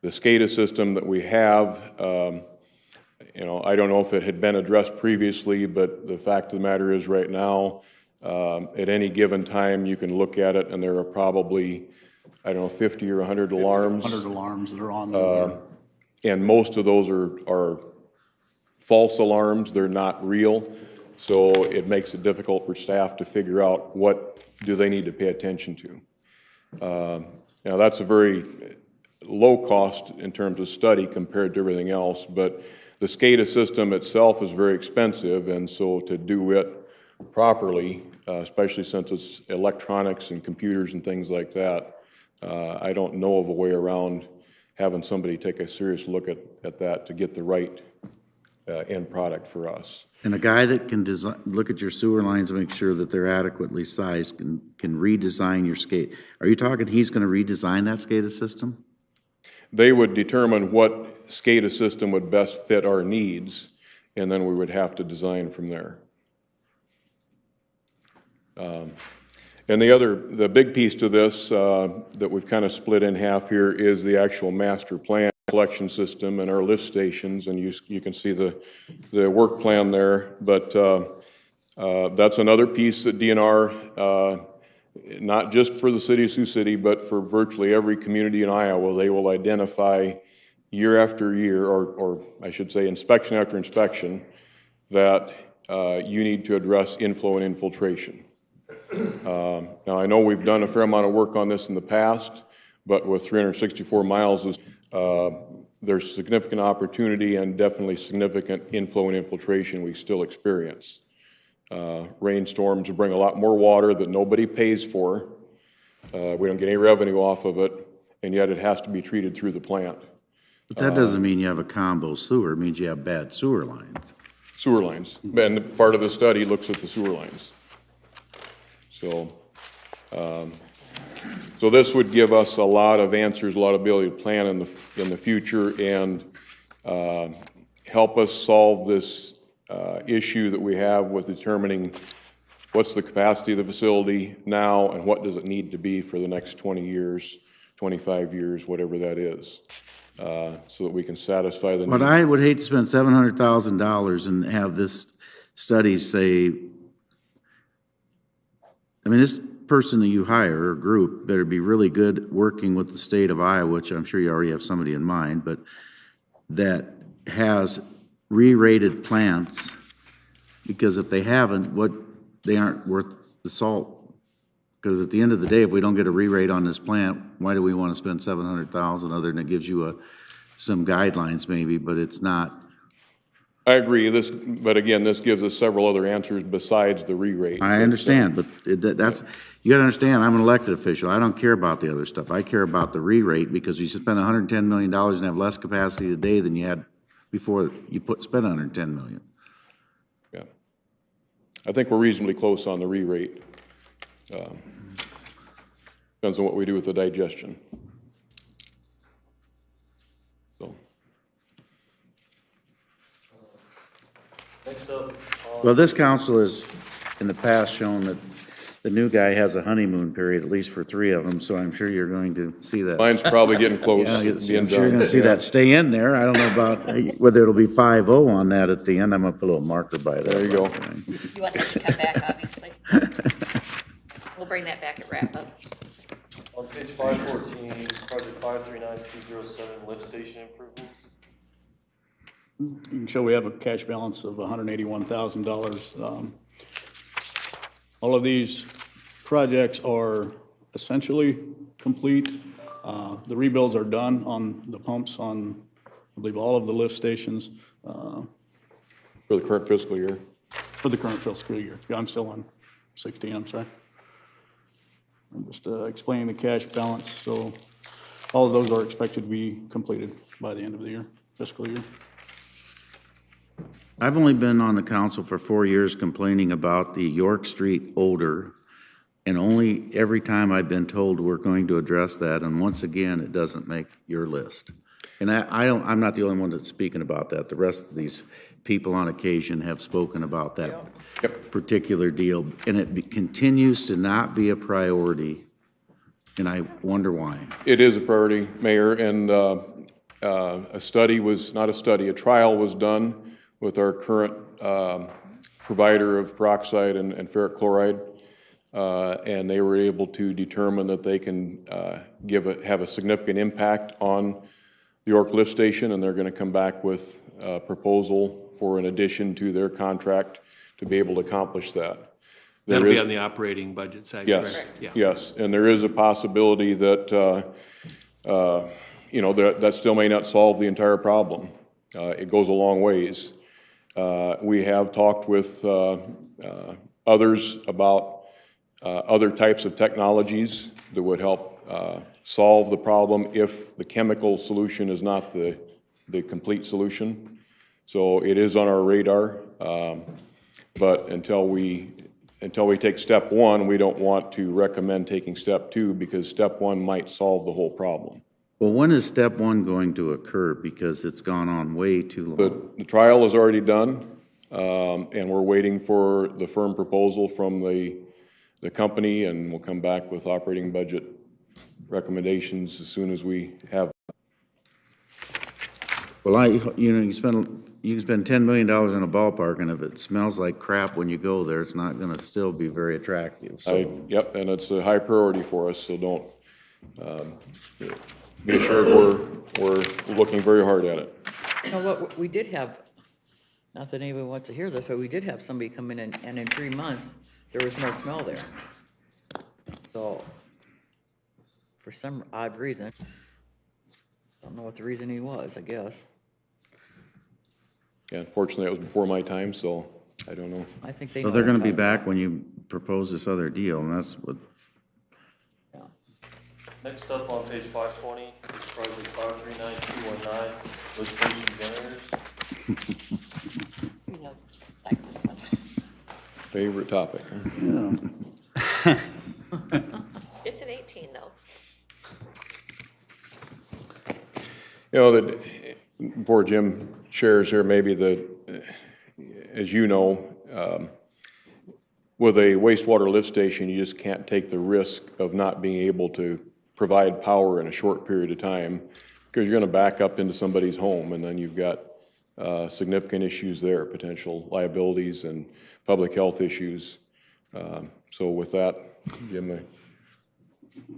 S19: The SCADA system that we have, you know, I don't know if it had been addressed previously, but the fact of the matter is right now, at any given time, you can look at it and there are probably, I don't know, 50 or 100 alarms.
S14: 100 alarms that are on there.
S19: And most of those are false alarms. They're not real. So it makes it difficult for staff to figure out what do they need to pay attention to. Now that's a very low cost in terms of study compared to everything else, but the SCADA system itself is very expensive, and so to do it properly, especially since it's electronics and computers and things like that, I don't know of a way around having somebody take a serious look at that to get the right end product for us.
S4: and a guy that can look at your sewer lines and make sure that they're adequately sized can redesign your skate. Are you talking he's going to redesign that SCADA system?
S19: They would determine what SCADA system would best fit our needs, and then we would have to design from there. And the big piece to this that we've kind of split in half here is the actual master plan collection system and our lift stations, and you can see the work plan there. But that's another piece that DNR, not just for the city of Sioux City, but for virtually every community in Iowa, they will identify year after year, or I should say inspection after inspection, that you need to address inflow and infiltration. Now I know we've done a fair amount of work on this in the past, but with 364 miles, there's significant opportunity and definitely significant inflow and infiltration we still experience. Rainstorms bring a lot more water that nobody pays for. We don't get any revenue off of it, and yet it has to be treated through the plant.
S4: But that doesn't mean you have a combo sewer. It means you have bad sewer lines.
S19: Sewer lines. And part of the study looks at the sewer lines. So, so this would give us a lot of answers, a lot of ability to plan in the future, and help us solve this issue that we have with determining what's the capacity of the facility now and what does it need to be for the next 20 years, 25 years, whatever that is, so that we can satisfy the needs.
S4: But I would hate to spend $700,000 and have this study say, I mean, this person that you hire or group better be really good working with the state of Iowa, which I'm sure you already have somebody in mind, but that has re-rated plants, because if they haven't, they aren't worth the salt. Because at the end of the day, if we don't get a re-rate on this plant, why do we want to spend $700,000 other than it gives you some guidelines maybe, but it's not.
S19: I agree, but again, this gives us several other answers besides the re-rate.
S20: I understand, but that's, you gotta understand, I'm an elected official. I don't care about the other stuff. I care about the re-rate because you spend $110 million and have less capacity today than you had before you spent $110 million.
S19: Yeah. I think we're reasonably close on the re-rate. Depends on what we do with the digestion. So.
S5: Next up.
S20: Well, this council has, in the past, shown that the new guy has a honeymoon period, at least for 3 of them, so I'm sure you're going to see that.
S19: Mine's probably getting close.
S20: Yeah,
S19: being
S20: I'm sure you're
S19: done.
S20: gonna see that stay in there. I don't know about whether it'll be 5-0 on that at the end. I'm gonna put a little marker by that.
S19: There you go.
S3: You want that to come back, obviously. We'll bring that back at wrap up.
S5: On page 514, project 539207, lift station improvements.
S14: You can show we have a cash balance of $181,000. All of these projects are essentially complete. The rebuilds are done on the pumps on, I believe, all of the lift stations.
S19: For the current fiscal year?
S14: For the current fiscal year. Yeah, I'm still on 16, I'm sorry. I'm just explaining the cash balance. So all of those are expected to be completed by the end of the year, fiscal year.
S20: I've only been on the council for 4 years complaining about the York Street odor, and only every time I've been told we're going to address that, and once again, it doesn't make your list. And I'm not the only one that's speaking about that. The rest of these people on occasion have spoken about that particular deal, and it continues to not be a priority, and I wonder why.
S19: It is a priority, Mayor, and a trial was done with our current provider of peroxide and ferric chloride, and they were able to determine that they can have a significant impact on the York lift station, and they're going to come back with a proposal for an addition to their contract to be able to accomplish that.
S6: That'll be on the operating budget side,
S19: yes,
S6: correct? Yeah.
S19: Yes, and there is a possibility that, that still may not solve the entire problem. It goes a long ways. We have talked with others about other types of technologies that would help solve the problem if the chemical solution is not the complete solution. So it is on our radar, but until we take step 1, we don't want to recommend taking step 2 because step 1 might solve the whole problem.
S20: Well, when is step 1 going to occur? Because it's gone on way too long.
S19: The trial is already done, and we're waiting for the firm proposal from the company, and we'll come back with operating budget recommendations as soon as we have.
S20: Well, you can spend $10 million in a ballpark, and if it smells like crap when you go there, it's not going to still be very attractive. So.
S19: Yep, and it's a high priority for us, so don't be assured we're looking very hard at it.
S2: You know what, we did have, not that anyone wants to hear this, but we did have somebody come in and in 3 months, there was no smell there. So, for some odd reason, I don't know what the reasoning was, I guess.
S19: Yeah, unfortunately, it was before my time, so I don't know.
S2: I think they.
S20: So they're going to be back when you propose this other deal, and that's what.
S2: Yeah.
S5: Next up on page 520 is project 539219, lift station generators.
S3: You know, like this one.
S19: Favorite topic.
S20: Yeah.
S3: It's an 18 though.
S19: You know, before Jim shares here, maybe as you know, with a wastewater lift station, you just can't take the risk of not being able to provide power in a short period of time because you're going to back up into somebody's home, and then you've got significant issues there, potential liabilities and public health issues. So with that, Jim.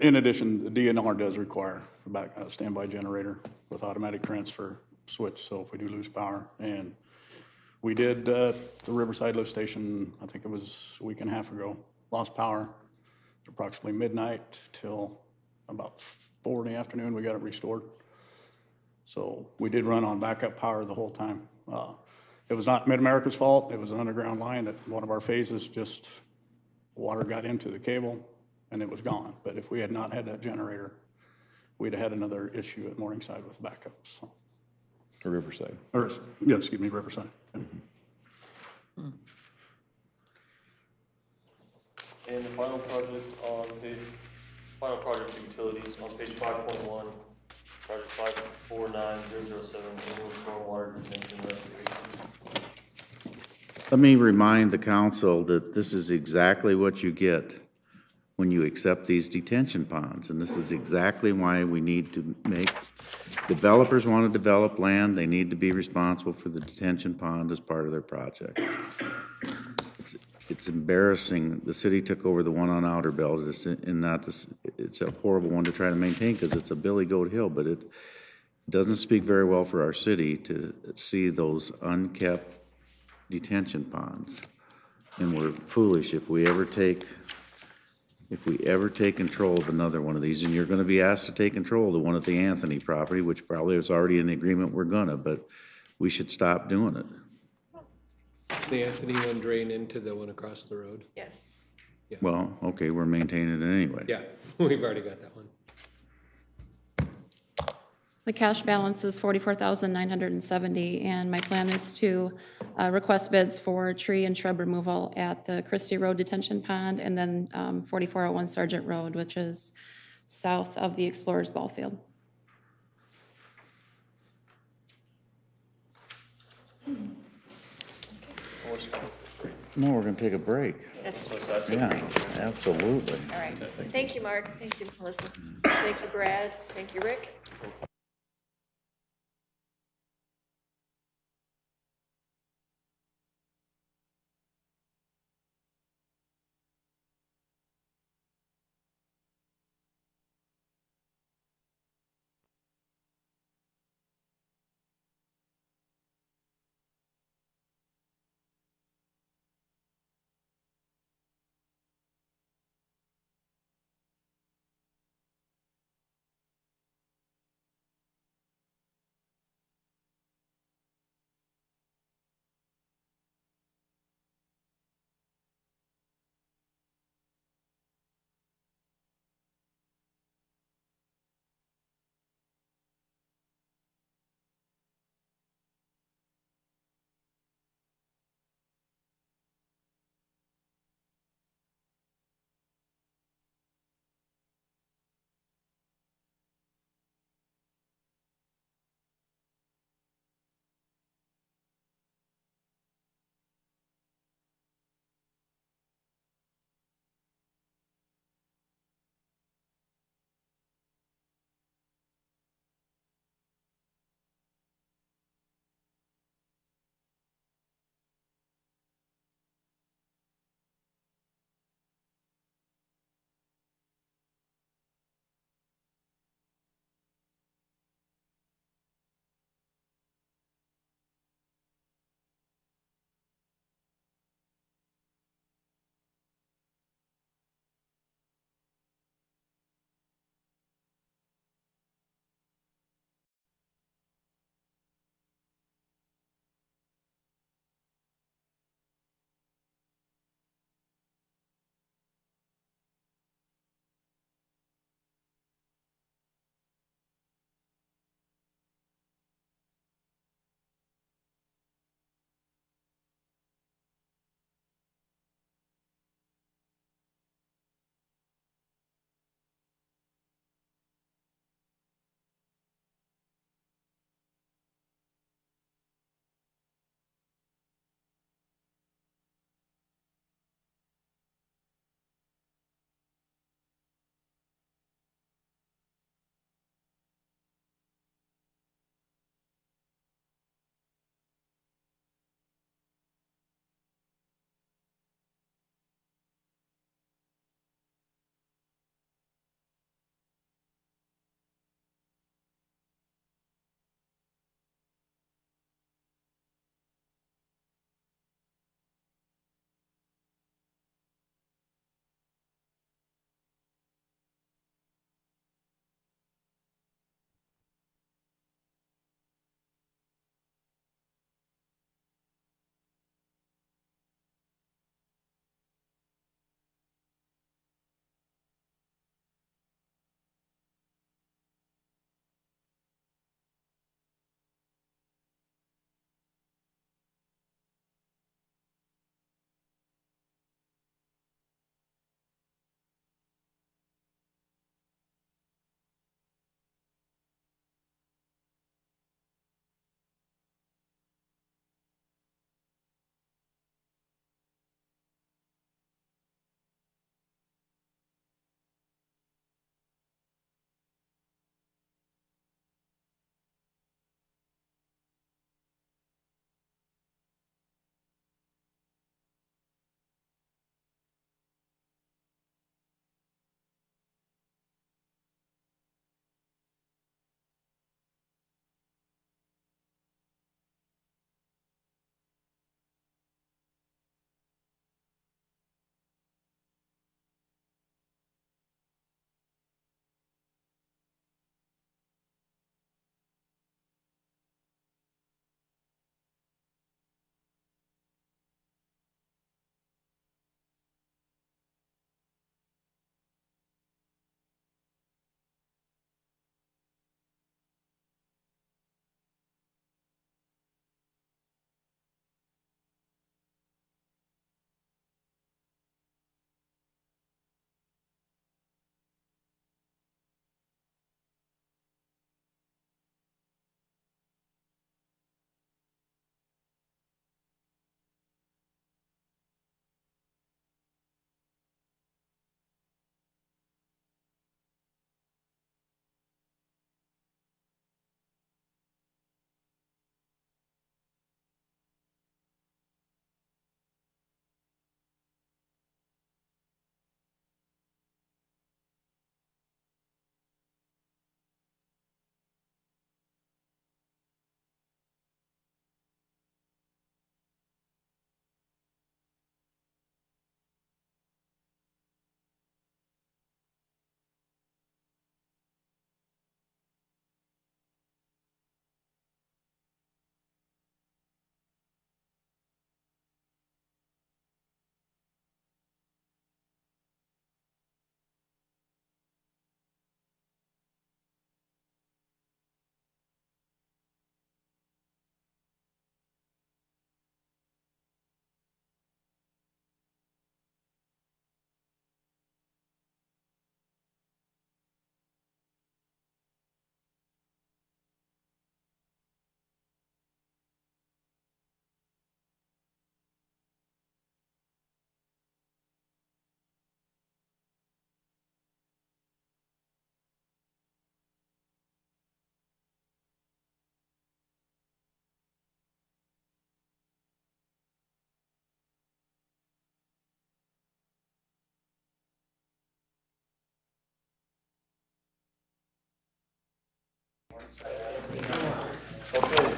S14: In addition, the DNR does require a standby generator with automatic transfer switch, so if we do lose power. And we did the Riverside lift station, I think it was a week and a half ago, lost power approximately midnight till about 4 in the afternoon. We got it restored. So we did run on backup power the whole time. It was not Mid-America's fault. It was an underground line that one of our phases just, water got into the cable and it was gone. But if we had not had that generator, we'd have had another issue at Morningside with backups, so.
S19: Or Riverside.
S14: Or, yeah, excuse me, Riverside. Yeah.
S5: And the final project on page, final project for utilities on page 5.1, project 549007, annual stormwater detention restoration.
S20: Let me remind the council that this is exactly what you get when you accept these detention ponds. And this is exactly why we need to make, developers want to develop land, they need to be responsible for the detention pond as part of their project. It's embarrassing, the city took over the one on Outer Belt, and not this, it's a horrible one to try to maintain because it's a billy goat hill, but it doesn't speak very well for our city to see those unkept detention ponds. And we're foolish if we ever take control of another one of these, and you're gonna be asked to take control of the one at the Anthony property, which probably is already in the agreement we're gonna, but we should stop doing it.
S6: The Anthony one drain into the one across the road?
S3: Yes.
S20: Well, okay, we're maintaining it anyway.
S6: Yeah, we've already got that one.
S15: The cash balance is $44,970, and my plan is to request bids for tree and shrub removal at the Christie Road Detention Pond, and then 4401 Sergeant Road, which is south of the Explorers Ball Field.
S20: No, we're gonna take a break. Yeah, absolutely.
S3: All right. Thank you, Mark. Thank you, Melissa. Thank you, Brad. Thank you, Rick.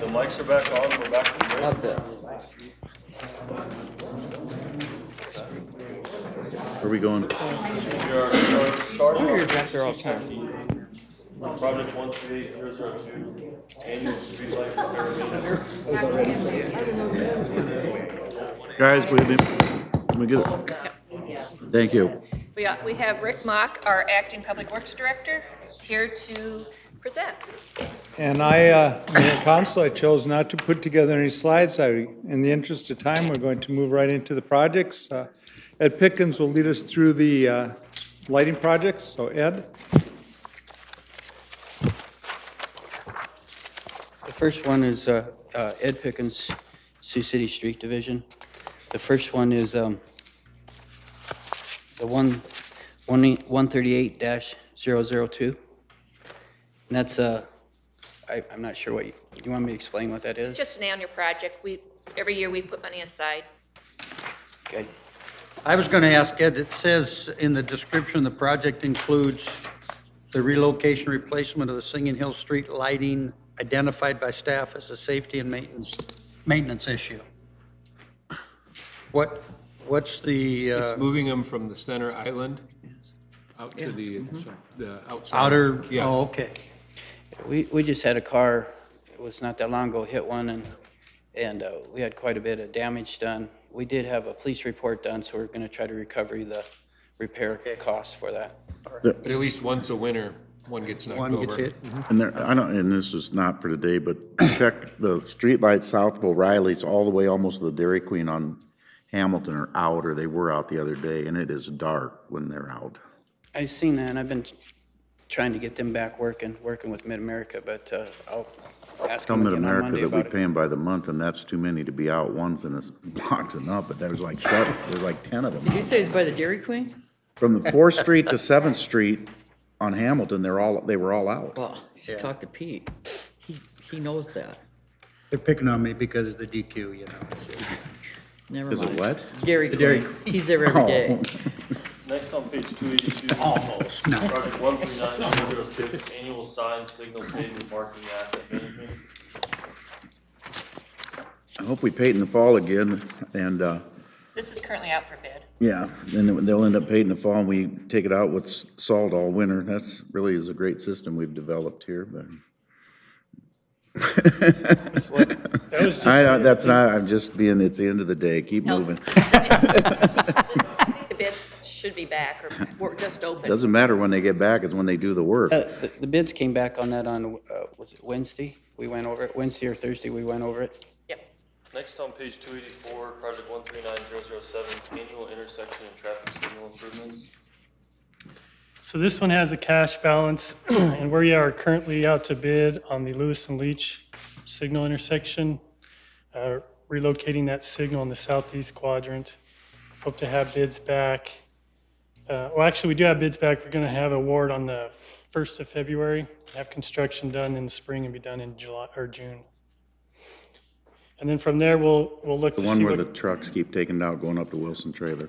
S5: The mics are back on, we're back to break.
S2: Love this.
S4: Where are we going?
S5: We are starting
S2: You're
S5: on
S2: back there all the time.
S5: project 138002, annual streetlight repair.
S4: Guys, let me get it. Thank you.
S3: We have Rick Mock, our acting Public Works Director, here to present.
S9: And Mayor Council, I chose not to put together any slides. In the interest of time, we're going to move right into the projects. Ed Pickens will lead us through the lighting projects. So Ed?
S11: The first one is Ed Pickens, Sioux City Street Division. The first one is the 138-002. And that's, I'm not sure what, you want me to explain what that is?
S3: Just an annual project. Every year we put money aside.
S11: Okay.
S12: I was going to ask Ed, it says in the description, the project includes the relocation, replacement of the Singing Hill Street lighting identified by staff as a safety and maintenance issue. What's the?
S6: It's moving them from the center island out to the outside.
S12: Outer,
S6: Yeah.
S12: oh, okay.
S11: We just had a car, it was not that long ago, hit one and we had quite a bit of damage done. We did have a police report done, so we're going to try to recover the repair costs for that.
S6: But at least once a winter, one gets knocked over.
S12: One gets hit.
S4: And and this is not for today, but check the streetlights south of O'Reilly's all the way almost to the Dairy Queen on Hamilton are out, or they were out the other day, and it is dark when they're out.
S11: I've seen that, and I've been trying to get them back working with Mid-America, but I'll ask
S4: Tell
S11: them again on
S4: Mid-America
S11: Monday
S4: that we
S11: about it.
S4: pay them by the month, and that's too many to be out. One's in a block's enough, but there's like 7, there's like 10 of them.
S2: Did you say it's by the Dairy Queen?
S4: From the 4th Street to 7th Street on Hamilton, they were all out.
S2: Well, you should talk to Pete. He knows that.
S12: They're picking on me because of the DQ, you know.
S2: Never
S4: Is it
S2: mind.
S4: what?
S2: Dairy
S12: The Dairy
S2: Queen. He's there every day.
S5: Next on page 282.
S12: Almost, no.
S5: Project 139006, annual sign signal pavement marking asset management.
S4: I hope we paint in the fall again, and,
S3: This is currently out for bid.
S4: yeah, and they'll end up painting in the fall, and we take it out with salt all winter. That's really is a great system we've developed here, but. I'm just being, it's the end of the day. Keep moving.
S3: The bids should be back or we're just open.
S4: Doesn't matter when they get back, it's when they do the work.
S11: The bids came back on that on, was it Wednesday? We went over it, Wednesday or Thursday, we went over it.
S5: Next on page 284, project 139007, annual intersection and traffic signal improvements.
S17: So this one has a cash balance, and we are currently out to bid on the Lewis and Leach signal intersection, relocating that signal in the southeast quadrant. Hope to have bids back. Well, actually, we do have bids back. We're going to have award on the 1st of February, have construction done in the spring and be done in July or June. And then from there, we'll look to
S4: The
S17: see
S4: one where
S17: what.
S4: the trucks keep taking out, going up to Wilson Trailer.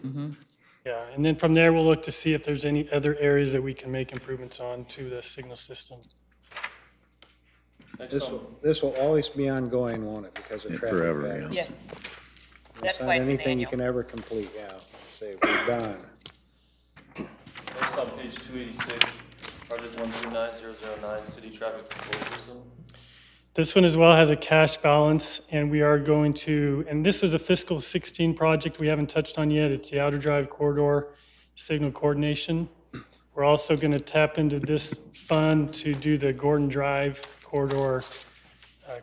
S17: Yeah, and then from there, we'll look to see if there's any other areas that we can make improvements on to the signal system.
S7: This will always be ongoing, won't it, because of
S4: Yeah,
S7: traffic
S4: forever,
S7: patterns?
S3: Yes.
S7: It's
S3: That's
S7: not
S3: why it's an
S7: anything you
S3: annual.
S7: can ever complete, yeah. Say, we're done.
S5: Next on page 286, project 139009, city traffic control system.
S17: This one as well has a cash balance, and we are going to, and this is a fiscal 16 project we haven't touched on yet. It's the Outer Drive Corridor Signal Coordination. We're also going to tap into this fund to do the Gordon Drive Corridor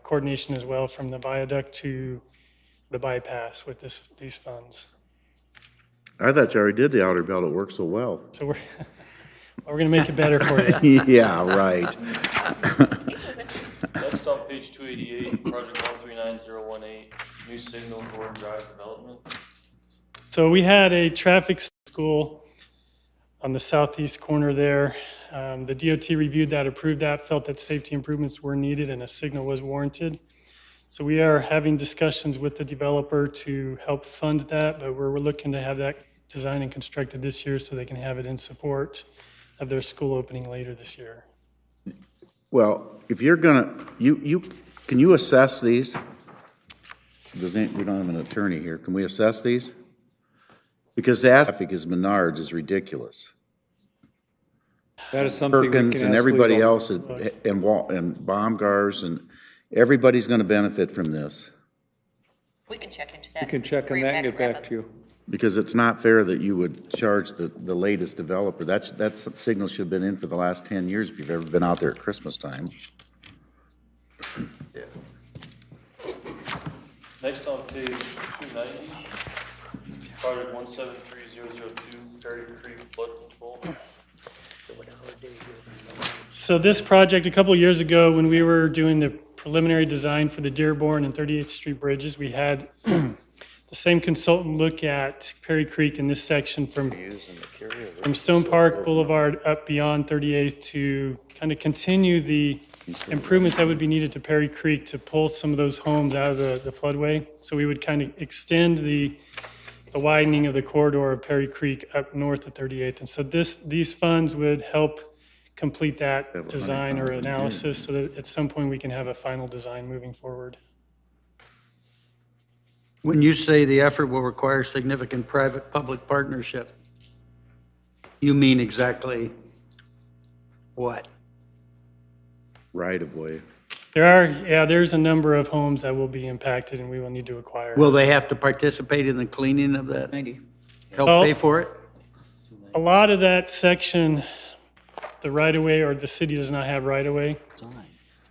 S17: coordination as well, from the viaduct to the bypass with these funds.
S4: I thought you already did the outer belt. It worked so well.
S17: So we're going to make it better for you.
S4: Yeah, right.
S5: Next on page 288, project 139018, new signal Gordon Drive development.
S17: So we had a traffic school on the southeast corner there. The DOT reviewed that, approved that, felt that safety improvements were needed and a signal was warranted. So we are having discussions with the developer to help fund that, but we're looking to have that designed and constructed this year so they can have it in support of their school opening later this year.
S4: Well, if you're gonna, you Can you assess these? We don't have an attorney here. Can we assess these? Because the traffic is Menards is ridiculous.
S9: That is something we can
S4: Perkins and
S9: ask
S4: everybody
S9: legal.
S4: else and Baumgars and everybody's gonna benefit from this.
S3: We can check into that.
S9: We can check on
S3: Bring
S9: that and
S3: it
S9: get
S3: wrap
S9: back
S3: up.
S9: to you.
S4: Because it's not fair that you would charge the latest developer. That signal should have been in for the last 10 years if you've ever been out there at Christmas time.
S5: Next on page 290, project 173002, Perry Creek Flood Control.
S17: So this project, a couple of years ago, when we were doing the preliminary design for the Dearborn and 38th Street bridges, we had the same consultant look at Perry Creek in this section from Stone Park Boulevard up beyond 38th to kind of continue the improvements that would be needed to Perry Creek to pull some of those homes out of the floodway. So we would kind of extend the widening of the corridor of Perry Creek up north of 38th. And so these funds would help complete that design or analysis so that at some point we can have a final design moving forward.
S12: When you say the effort will require significant private-public partnership, you mean exactly what?
S4: Right of way.
S17: There's a number of homes that will be impacted and we will need to acquire.
S12: Will they have to participate in the cleaning of that?
S2: 90.
S12: Help
S17: Well,
S12: pay for it?
S17: A lot of that section, the right-of-way, or the city does not have right-of-way.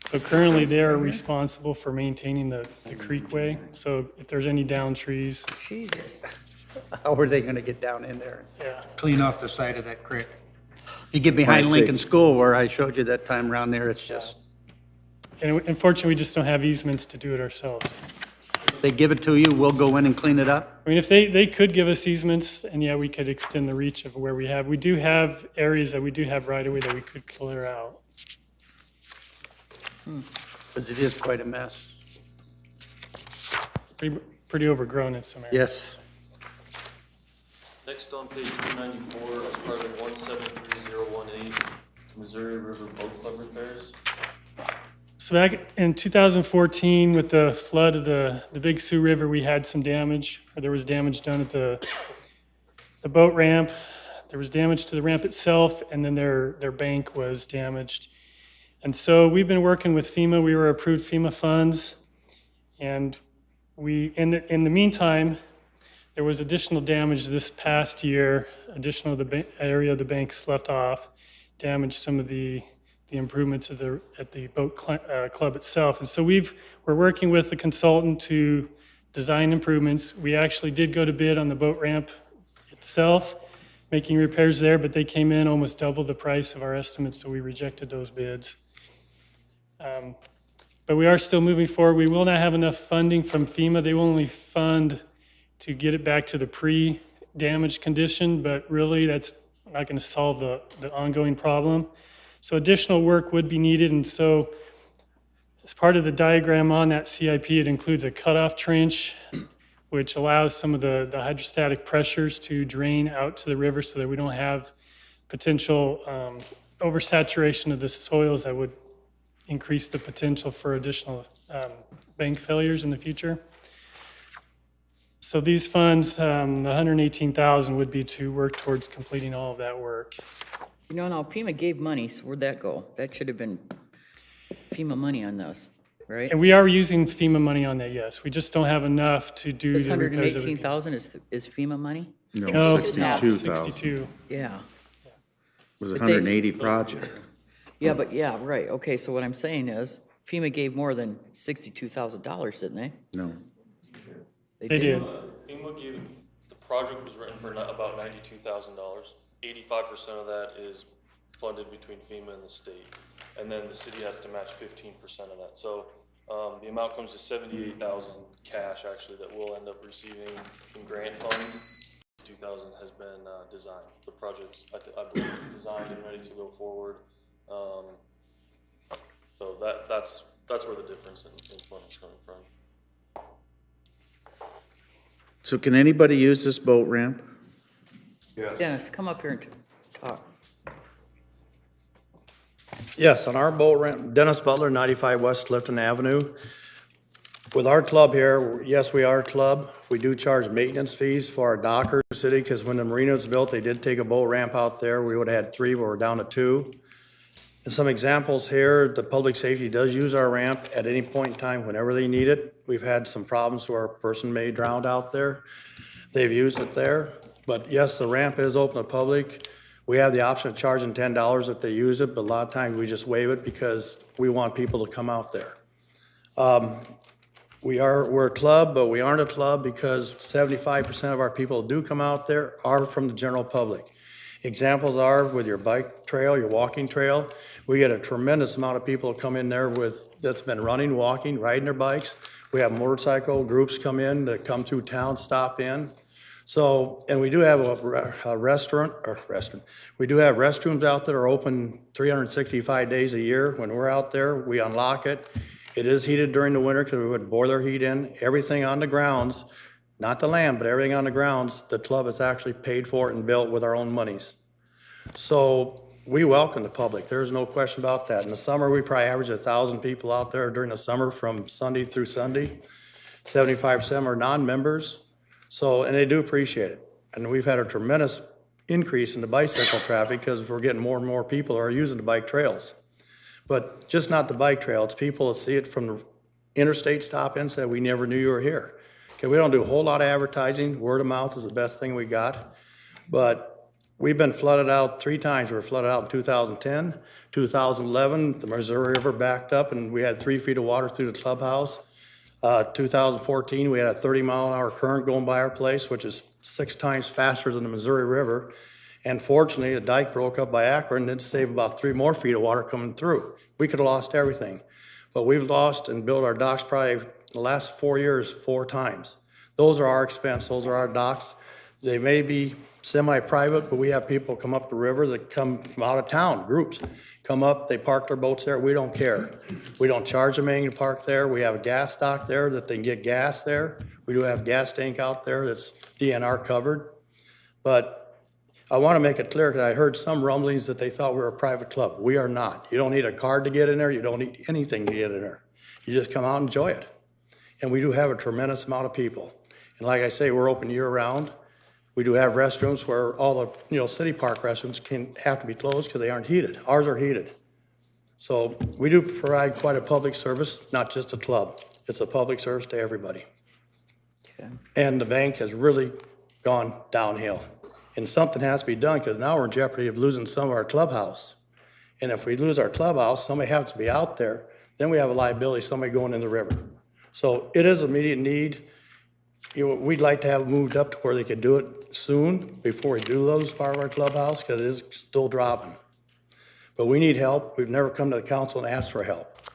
S17: So currently, they are responsible for maintaining the creekway. So if there's any down trees,
S2: Jesus.
S12: How are they gonna get down in there?
S17: Yeah.
S12: Clean off the side of that creek? You get behind Lincoln School where I showed you that time around there, it's just,
S17: and unfortunately, we just don't have easements to do it ourselves.
S12: they give it to you, we'll go in and clean it up?
S17: I mean, if they could give us easements, and yeah, we could extend the reach of where we have. We do have areas that we do have right-of-way that we could clear out.
S12: Because it is quite a mess.
S17: Pretty overgrown in some areas.
S12: Yes.
S5: Next on page 294 is project 173018, Missouri River Boat Club repairs.
S17: So back in 2014, with the flood of the Big Sioux River, we had some damage, or there was damage done at the boat ramp. There was damage to the ramp itself, and then their bank was damaged. And so we've been working with FEMA. We were approved FEMA funds, and in the meantime, there was additional damage this past year. Additional area of the bank sloughed off, damaged some of the improvements at the boat club itself. And so we're working with the consultant to design improvements. We actually did go to bid on the boat ramp itself, making repairs there, but they came in almost double the price of our estimates, so we rejected those bids. But we are still moving forward. We will not have enough funding from FEMA. They will only fund to get it back to the pre-damaged condition, but really that's not going to solve the ongoing problem. So additional work would be needed, and so as part of the diagram on that CIP, it includes a cutoff trench, which allows some of the hydrostatic pressures to drain out to the river so that we don't have potential oversaturation of the soils that would increase the potential for additional bank failures in the future. So these funds, the $118,000 would be to work towards completing all of that work.
S2: You know, now FEMA gave money, so where'd that go? That should have been FEMA money on this, right?
S17: And we are using FEMA money on that, yes. We just don't have enough to do
S2: This
S17: the repairs. That would be-
S2: 118,000 is FEMA money?
S4: No,
S17: 62,000.
S4: 62,000.
S2: Yeah.
S4: It was a
S2: But they-
S4: 180 project.
S2: Yeah, right. Okay, so what I'm saying is FEMA gave more than $62,000, didn't they?
S4: No.
S17: They did.
S5: FEMA gave, the project was written for about $92,000. 85% of that is funded between FEMA and the state. And then the city has to match 15% of that. So the amount comes to $78,000 cash actually that we'll end up receiving in grant funds. 2,000 has been designed. The project's, I believe, is designed and ready to go forward. So that's where the difference in funding is coming from.
S4: So can anybody use this boat ramp?
S2: Dennis, come up here and talk.
S21: Yes, on our boat ramp, Dennis Butler, 95 West Clifton Avenue. With our club here, yes, we are a club. We do charge maintenance fees for our Docker City, because when the marina was built, they did take a boat ramp out there. We would have had 3, but we're down to 2. And some examples here, the public safety does use our ramp at any point in time whenever they need it. We've had some problems where a person may drown out there. They've used it there. But yes, the ramp is open to the public. We have the option of charging $10 if they use it, but a lot of times we just waive it because we want people to come out there. We're a club, but we aren't a club because 75% of our people who do come out there are from the general public. Examples are with your bike trail, your walking trail. We get a tremendous amount of people come in there that's been running, walking, riding their bikes. We have motorcycle groups come in that come through town, stop in. So, and we do have a restaurant. We do have restrooms out that are open 365 days a year. When we're out there, we unlock it. It is heated during the winter because we would boiler heat in. Everything on the grounds, not the land, but everything on the grounds, the club has actually paid for it and built with our own monies. So we welcome the public. There's no question about that. In the summer, we probably average 1,000 people out there during the summer from Sunday through Sunday. 75% are non-members. So, and they do appreciate it. And we've had a tremendous increase in the bicycle traffic because we're getting more and more people who are using the bike trails. But just not the bike trail, it's people that see it from the interstate stop in and say, we never knew you were here. Okay, we don't do a whole lot of advertising. Word of mouth is the best thing we got. But we've been flooded out 3 times. We were flooded out in 2010, 2011, the Missouri River backed up and we had 3 feet of water through the clubhouse. 2014, we had a 30-mile-an-hour current going by our place, which is 6 times faster than the Missouri River. And fortunately, the dike broke up by Akron and it saved about 3 more feet of water coming through. We could have lost everything. But we've lost and built our docks probably the last 4 years 4 times. Those are our expense. Those are our docks. They may be semi-private, but we have people come up the river that come from out of town, groups. Come up, they park their boats there. We don't care. We don't charge them anything to park there. We have a gas dock there that they can get gas there. We do have a gas tank out there that's DNR covered. But I want to make it clear because I heard some rumblings that they thought we were a private club. We are not. You don't need a card to get in there. You don't need anything to get in there. You just come out and enjoy it. And we do have a tremendous amount of people. And like I say, we're open year round. We do have restrooms where all the city park restrooms can have to be closed because they aren't heated. Ours are heated. So we do provide quite a public service, not just a club. It's a public service to everybody. Okay. And the bank has really gone downhill. And something has to be done because now we're in jeopardy of losing some of our clubhouse. And if we lose our clubhouse, somebody has to be out there. Then we have a liability, somebody going in the river. So it is immediate need. We'd like to have it moved up to where they could do it soon before we do lose part of our clubhouse because it is still dropping. But we need help. We've never come to the council and asked for help.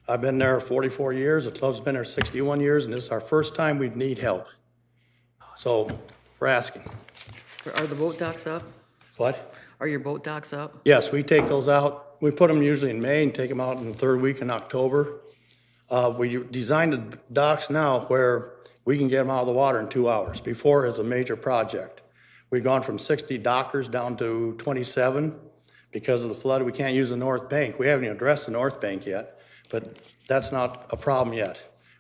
S21: I've been there 44 years. The club's been there 61 years, and this is our first time we need help. So we're asking.
S2: Are the boat docks up?
S21: What?
S2: Are your boat docks up?
S21: Yes, we take those out. We put them usually in May and take them out in the 3rd week in October. We designed the docks now where we can get them out of the water in 2 hours. Before, it was a major project. We've gone from 60 dockers down to 27 because of the flood. We can't use the north bank. We haven't even addressed the north bank yet, but that's not a problem yet.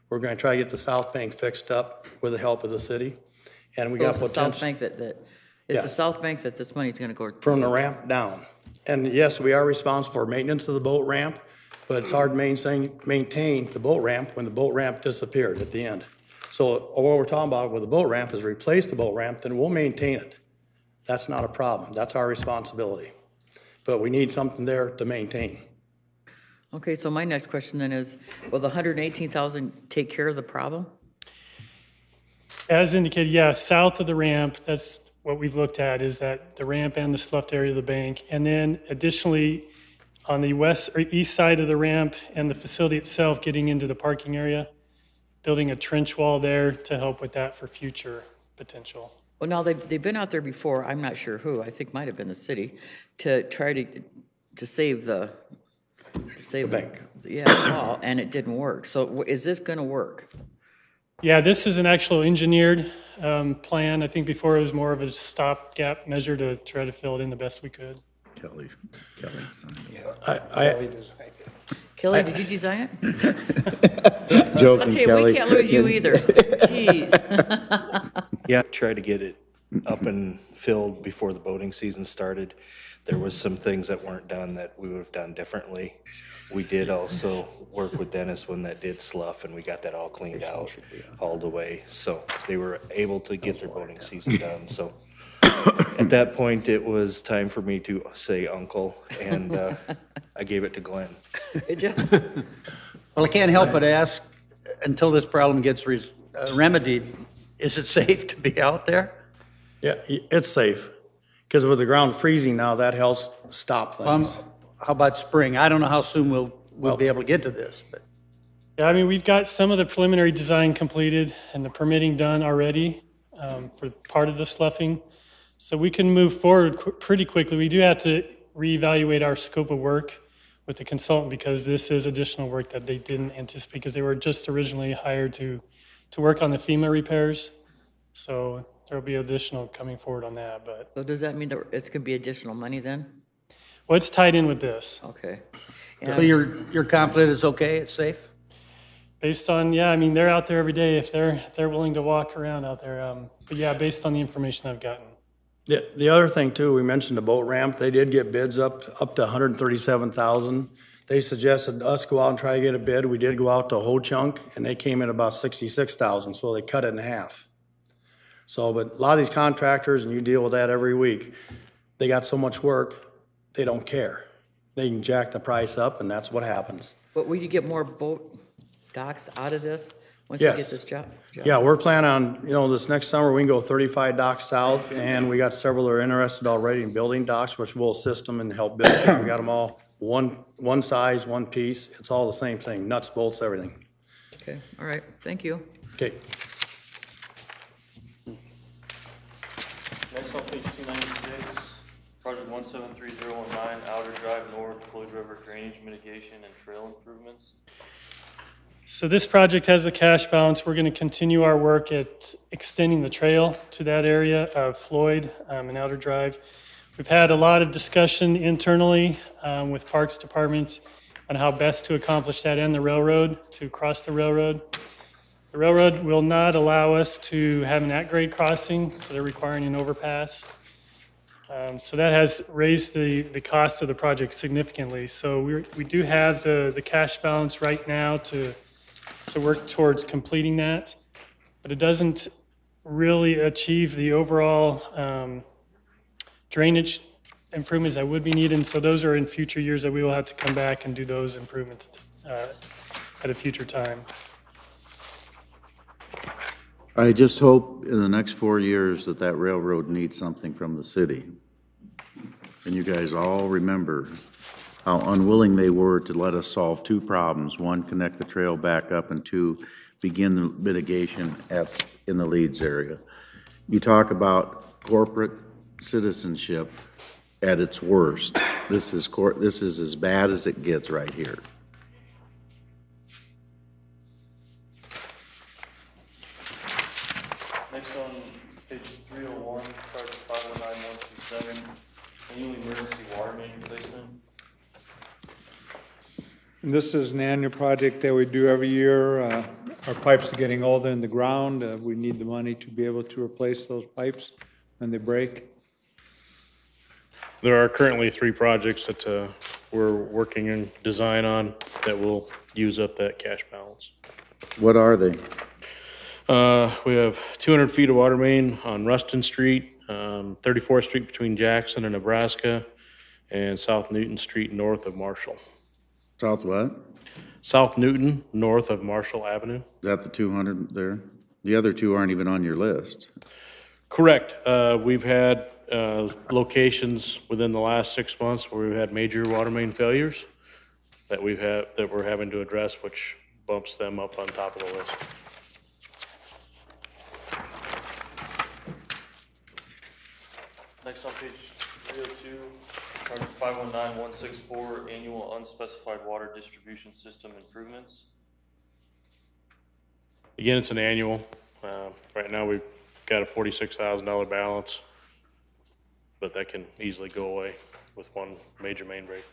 S21: We're going to try to get the south bank fixed up with the help of the city. And we got potential.
S2: South bank it's the south bank that this money's going to go
S21: from the ramp down. And yes, we are responsible for maintenance of the boat ramp, but it's hard to maintain the boat ramp when the boat ramp disappeared at the end. So what we're talking about with the boat ramp is replace the boat ramp, then we'll maintain it. That's not a problem. That's our responsibility. But we need something there to maintain.
S2: Okay, so my next question then is, will the $118,000 take care of the problem?
S17: As indicated, yeah, south of the ramp, that's what we've looked at, is that the ramp and the sloughed area of the bank. And then additionally, on the west or east side of the ramp and the facility itself, getting into the parking area, building a trench wall there to help with that for future potential.
S2: Well, now they've been out there before. I'm not sure who. I think might have been the city to try to save the
S21: bank.
S2: Yeah, wall, and it didn't work. So is this going to work?
S17: Yeah, this is an actual engineered plan. I think before it was more of a stopgap measure to try to fill it in the best we could.
S4: Kelly.
S2: Kelly, did you design it?
S4: Joking,
S2: I'll tell you,
S4: Kelly.
S2: we can't lose you either. Jeez.
S1: Yeah, try to get it up and filled before the boating season started. There was some things that weren't done that we would have done differently. We did also work with Dennis when that did slough, and we got that all cleaned out, hauled away. So they were able to get their boating season done. So at that point, it was time for me to say uncle, and I gave it to Glenn.
S2: Good job.
S12: Well, I can't help but ask, until this problem gets remedied, is it safe to be out there?
S21: Yeah, it's safe, because with the ground freezing now, that helps stop things.
S12: How about spring? I don't know how soon we'll be able to get to this, but.
S17: Yeah, I mean, we've got some of the preliminary design completed and the permitting done already for part of the sloughing. So we can move forward pretty quickly. We do have to reevaluate our scope of work with the consultant because this is additional work that they didn't anticipate because they were just originally hired to work on the FEMA repairs. So there'll be additional coming forward on that, but.
S2: So does that mean that it's going to be additional money then?
S17: Well, it's tied in with this.
S2: Okay.
S12: So you're confident it's okay, it's safe?
S17: Based on, yeah, I mean, they're out there every day if they're willing to walk around out there. But yeah, based on the information I've gotten.
S21: Yeah, the other thing too, we mentioned the boat ramp. They did get bids up to 137,000. They suggested us go out and try to get a bid. We did go out to Ho Chunk, and they came in about 66,000, so they cut it in half. So, but a lot of these contractors, and you deal with that every week, they got so much work, they don't care. They can jack the price up, and that's what happens.
S2: But will you get more boat docks out of this once you get
S21: Yes.
S2: this job?
S21: Yeah, we're planning on, this next summer, we can go 35 docks south, and we got several that are interested already in building docks, which will assist them and help build it. We got them all one size, one piece. It's all the same thing, nuts, bolts, everything.
S2: Okay, all right, thank you.
S21: Okay.
S5: Next on page 296, project 173019, Outer Drive North, Floyd River Drainage Mitigation and Trail Improvements.
S17: So this project has a cash balance. We're going to continue our work at extending the trail to that area of Floyd and Outer Drive. We've had a lot of discussion internally with Parks Department on how best to accomplish that and the railroad, to cross the railroad. The railroad will not allow us to have an at-grade crossing, so they're requiring an overpass. So that has raised the cost of the project significantly. So we do have the cash balance right now to work towards completing that, but it doesn't really achieve the overall drainage improvements that would be needed. So those are in future years that we will have to come back and do those improvements at a future time.
S4: I just hope in the next 4 years that railroad needs something from the city. And you guys all remember how unwilling they were to let us solve two problems. One, connect the trail back up, and two, begin the mitigation in the Leeds area. You talk about corporate citizenship at its worst. This is as bad as it gets right here.
S5: Next on page 301, project 519127, annual emergency water main replacement.
S9: And this is an annual project that we do every year. Our pipes are getting older in the ground. We need the money to be able to replace those pipes when they break.
S5: There are currently 3 projects that we're working in design on that will use up that cash balance.
S4: What are they?
S5: We have 200 feet of water main on Ruston Street, 34th Street between Jackson and Nebraska, and South Newton Street north of Marshall.
S4: South what?
S5: South Newton, north of Marshall Avenue.
S4: Is that the 200 there? The other two aren't even on your list.
S5: Correct. We've had locations within the last 6 months where we've had major water main failures that we're having to address, which bumps them up on top of the list. Next on page 302, project 519164, annual unspecified water distribution system improvements. Again, it's an annual. Right now we've got a $46,000 balance, but that can easily go away. with one major main break.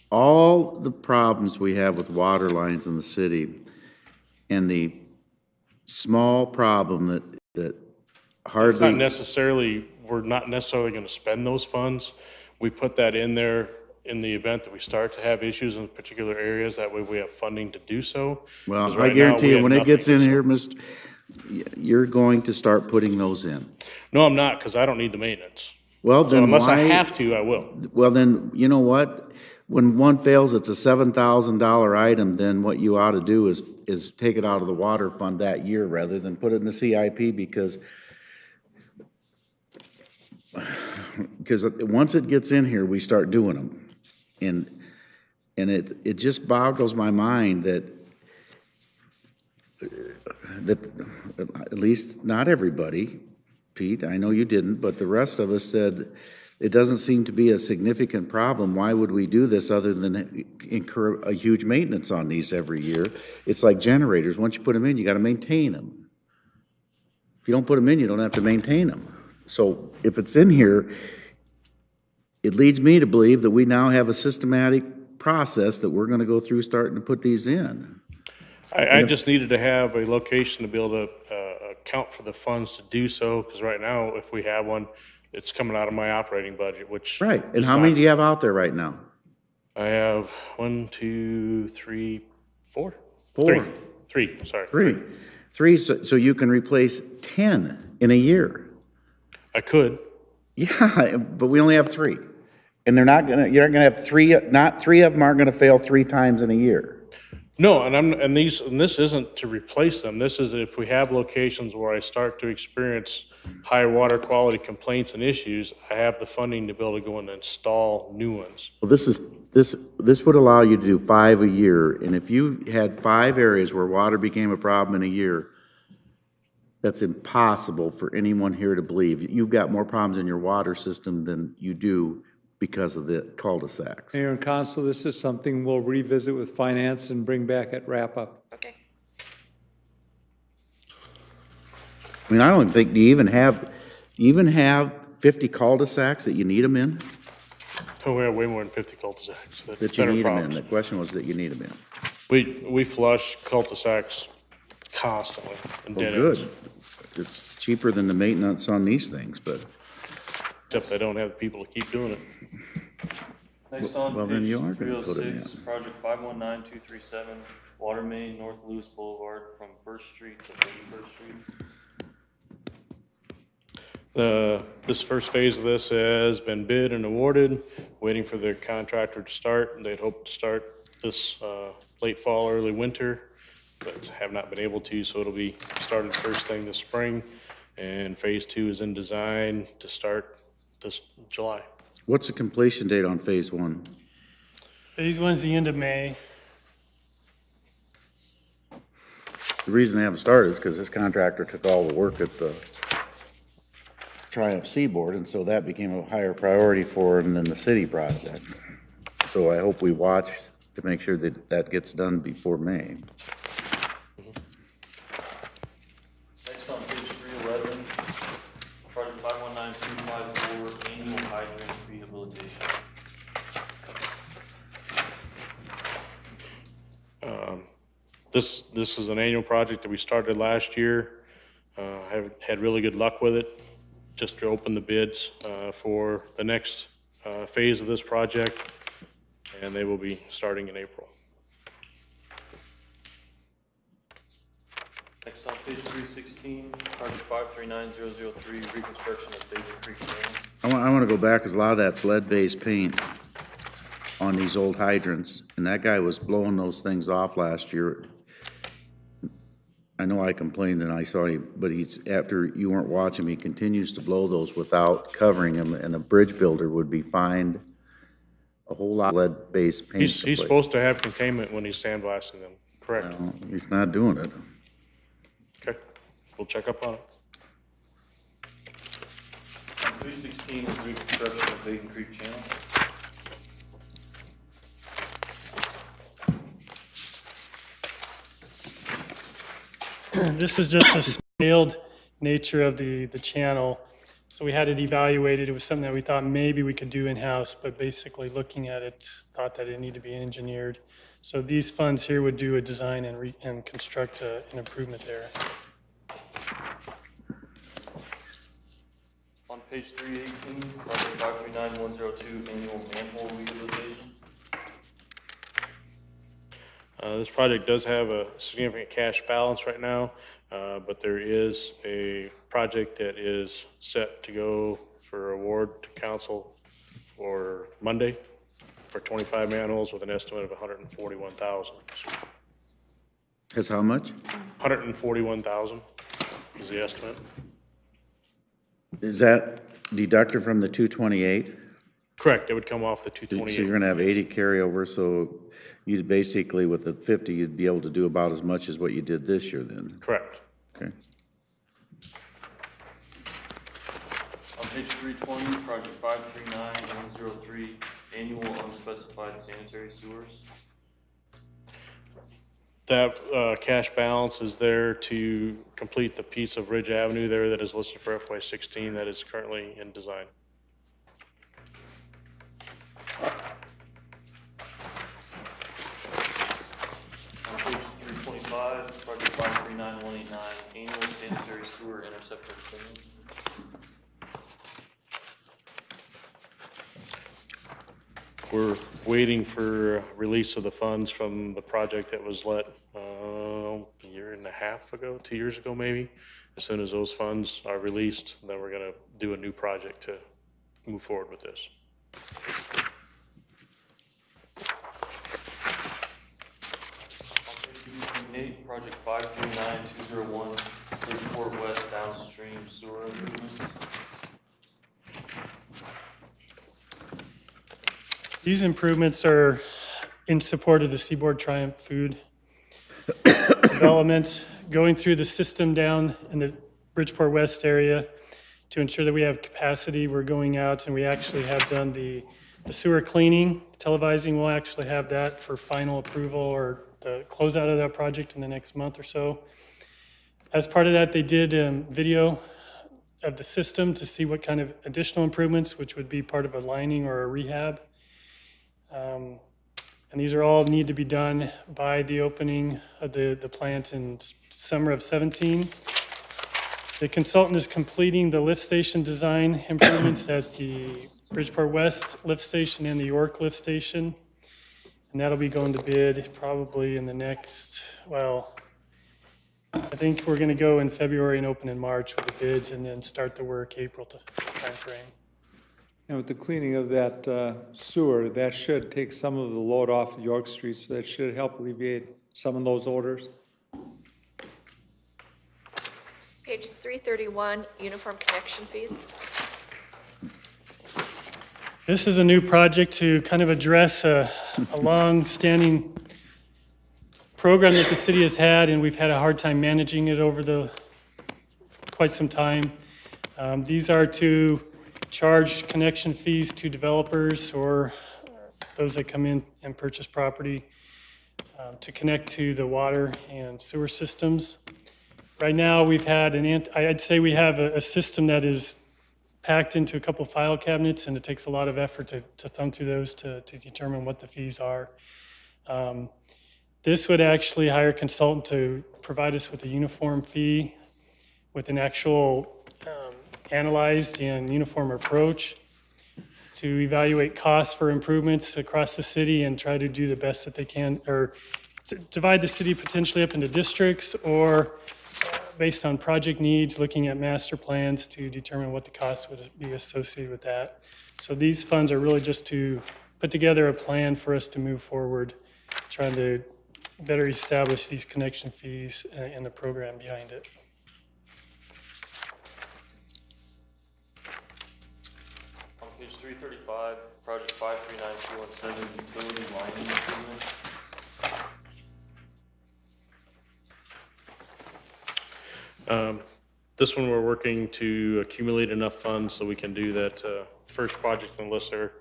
S20: All the problems we have with water lines in the city and the small problem that
S5: It's
S20: hardly.
S5: not necessarily, we're not necessarily going to spend those funds. We put that in there in the event that we start to have issues in particular areas. That way we have funding to do so.
S20: Well,
S5: 'Cause
S20: I
S5: right now,
S20: guarantee
S5: we
S20: you,
S5: have
S20: when it
S5: nothing
S20: gets
S5: to
S20: in
S5: do.
S20: here, you're going to start putting those in.
S5: No, I'm not, because I don't need the maintenance.
S20: Well,
S5: So
S20: then
S5: unless I
S20: why-
S5: have to, I will.
S20: Well, then, you know what? When one fails, it's a $7,000 item, then what you ought to do is take it out of the water fund that year rather than put it in the CIP because once it gets in here, we start doing them. And it just boggles my mind that at least not everybody, Pete, I know you didn't, but the rest of us said, it doesn't seem to be a significant problem. Why would we do this other than incur a huge maintenance on these every year? It's like generators. Once you put them in, you got to maintain them. If you don't put them in, you don't have to maintain them. So if it's in here, it leads me to believe that we now have a systematic process that we're going to go through starting to put these in.
S5: I just needed to have a location to be able to account for the funds to do so, because right now, if we have one, it's coming out of my operating budget, which.
S20: Right. And
S5: is
S20: how
S5: not-
S20: many do you have out there right now?
S5: I have 1, 2, 3, 4.
S20: Four.
S5: Three, sorry.
S20: Three, so you can replace 10 in a year.
S5: I could.
S20: Yeah, but we only have 3. And you're not gonna have 3, not 3 of them aren't gonna fail 3 times in a year.
S5: No, and this isn't to replace them. This is if we have locations where I start to experience high water quality complaints and issues, I have the funding to be able to go and install new ones.
S20: Well, this would allow you to do 5 a year, and if you had 5 areas where water became a problem in a year, that's impossible for anyone here to believe. You've got more problems in your water system than you do because of the cul-de-sacs.
S9: Mayor and Council, this is something we'll revisit with finance and bring back at wrap-up.
S3: Okay.
S20: I mean, I don't think, do you even have 50 cul-de-sacs that you need them in?
S5: Oh, we have way more than 50 cul-de-sacs. That's
S20: That you
S5: better
S20: need them in?
S5: problems.
S20: The question was that you need them in.
S5: We flush cul-de-sacs constantly and
S20: Well,
S5: dead ends.
S20: good. It's cheaper than the maintenance on these things, but,
S5: Except they don't have the people to keep doing it. Next
S20: on well, then you are gonna put it in.
S5: Project 519237, water main, North Lewis Boulevard from First Street to 31st Street. This first phase of this has been bid and awarded, waiting for the contractor to start. They'd hoped to start this late fall, early winter, but have not been able to, so it'll be started first thing this spring. And phase 2 is in design to start this July.
S20: what's the completion date on phase 1?
S17: Phase 1's the end of May.
S20: The reason they haven't started is because this contractor took all the work at the Triumph Seaboard, and so that became a higher priority for him than the city project. So I hope we watch to make sure that that gets done before May.
S5: Next on page 311, project 519254, annual hydrant rehabilitation. This is an annual project that we started last year. Have had really good luck with it. Just to open the bids for the next phase of this project, and they will be starting in April. Next on page 316, project 539003, reconstruction of Baker Creek Dam.
S20: I want to go back, because a lot of that's lead-based paint on these old hydrants, and that guy was blowing those things off last year. I know I complained and I saw him, but after you weren't watching, he continues to blow those without covering them, and a bridge builder would be fined a whole lot of lead-based paint.
S5: He's supposed to have containment when he's sandblasting them, correct?
S20: Well, he's not doing it.
S5: Okay, we'll check up on it. 316 is reconstruction of Baden Creek Channel.
S17: This is just a scaled nature of the channel. So we had it evaluated. It was something that we thought maybe we could do in-house, but basically looking at it, thought that it needed to be engineered. So these funds here would do a design and construct an improvement there.
S5: On page 318, project 539102, annual manhole rehabilitation. This project does have a significant cash balance right now, but there is a project that is set to go for award to council for Monday for 25 manholes with an estimate of $141,000.
S4: That's how much?
S5: $141,000 is the estimate.
S4: Is that deducted from the 228?
S5: Correct, it would come off the
S4: So
S5: 228.
S4: you're gonna have 80 carryover, so you'd basically, with the 50, you'd be able to do about as much as what you did this year then?
S5: Correct.
S4: Okay.
S5: On page 320, project 539103, annual unspecified sanitary sewers. That cash balance is there to complete the piece of Ridge Avenue there that is listed for FY16 that is currently in design. On page 325, project 539189, annual sanitary sewer interceptor cleaning. We're waiting for release of the funds from the project that was let a year and a half ago, 2 years ago maybe. As soon as those funds are released, then we're going to do a new project to move forward with this. Project 539201, Bridgeport West downstream sewer improvements.
S17: These improvements are in support of the Seaboard Triumph food development, going through the system down in the Bridgeport West area to ensure that we have capacity. We're going out and we actually have done the sewer cleaning. Televising will actually have that for final approval or the closeout of that project in the next month or so. As part of that, they did video of the system to see what kind of additional improvements, which would be part of a lining or a rehab. And these are all need to be done by the opening of the plant in summer of 17. The consultant is completing the lift station design improvements at the Bridgeport West lift station and the York lift station. And that'll be going to bid probably in the next, well, I think we're going to go in February and open in March with the bids and then start the work April timeframe.
S9: And with the cleaning of that sewer, that should take some of the load off York Street, so that should help alleviate some of those odors.
S3: Page 331, uniform connection fees.
S17: This is a new project to kind of address a long-standing program that the city has had, and we've had a hard time managing it over quite some time. These are to charge connection fees to developers or those that come in and purchase property to connect to the water and sewer systems. Right now, we've had I'd say we have a system that is packed into a couple file cabinets, and it takes a lot of effort to thumb through those to determine what the fees are. This would actually hire a consultant to provide us with a uniform fee with an actual analyzed and uniform approach to evaluate costs for improvements across the city and try to do the best that they can, or divide the city potentially up into districts, or based on project needs, looking at master plans to determine what the costs would be associated with that. So these funds are really just to put together a plan for us to move forward, trying to better establish these connection fees and the program behind it.
S5: On page 335, project 539217, utility lining improvement. This one we're working to accumulate enough funds so we can do that first project on the list there.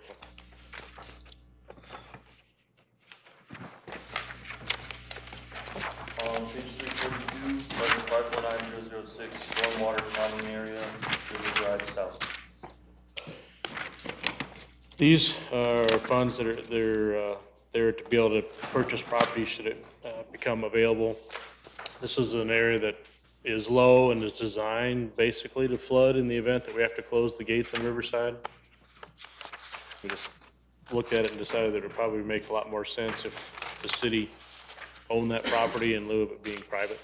S5: On page 342, project project 549006, stormwater ponding area, River Drive South. These are funds that are there to be able to purchase property should it become available. This is an area that is low and is designed basically to flood in the event that we have to close the gates on Riverside. We just looked at it and decided that it would probably make a lot more sense if the city owned that property in lieu of it being private.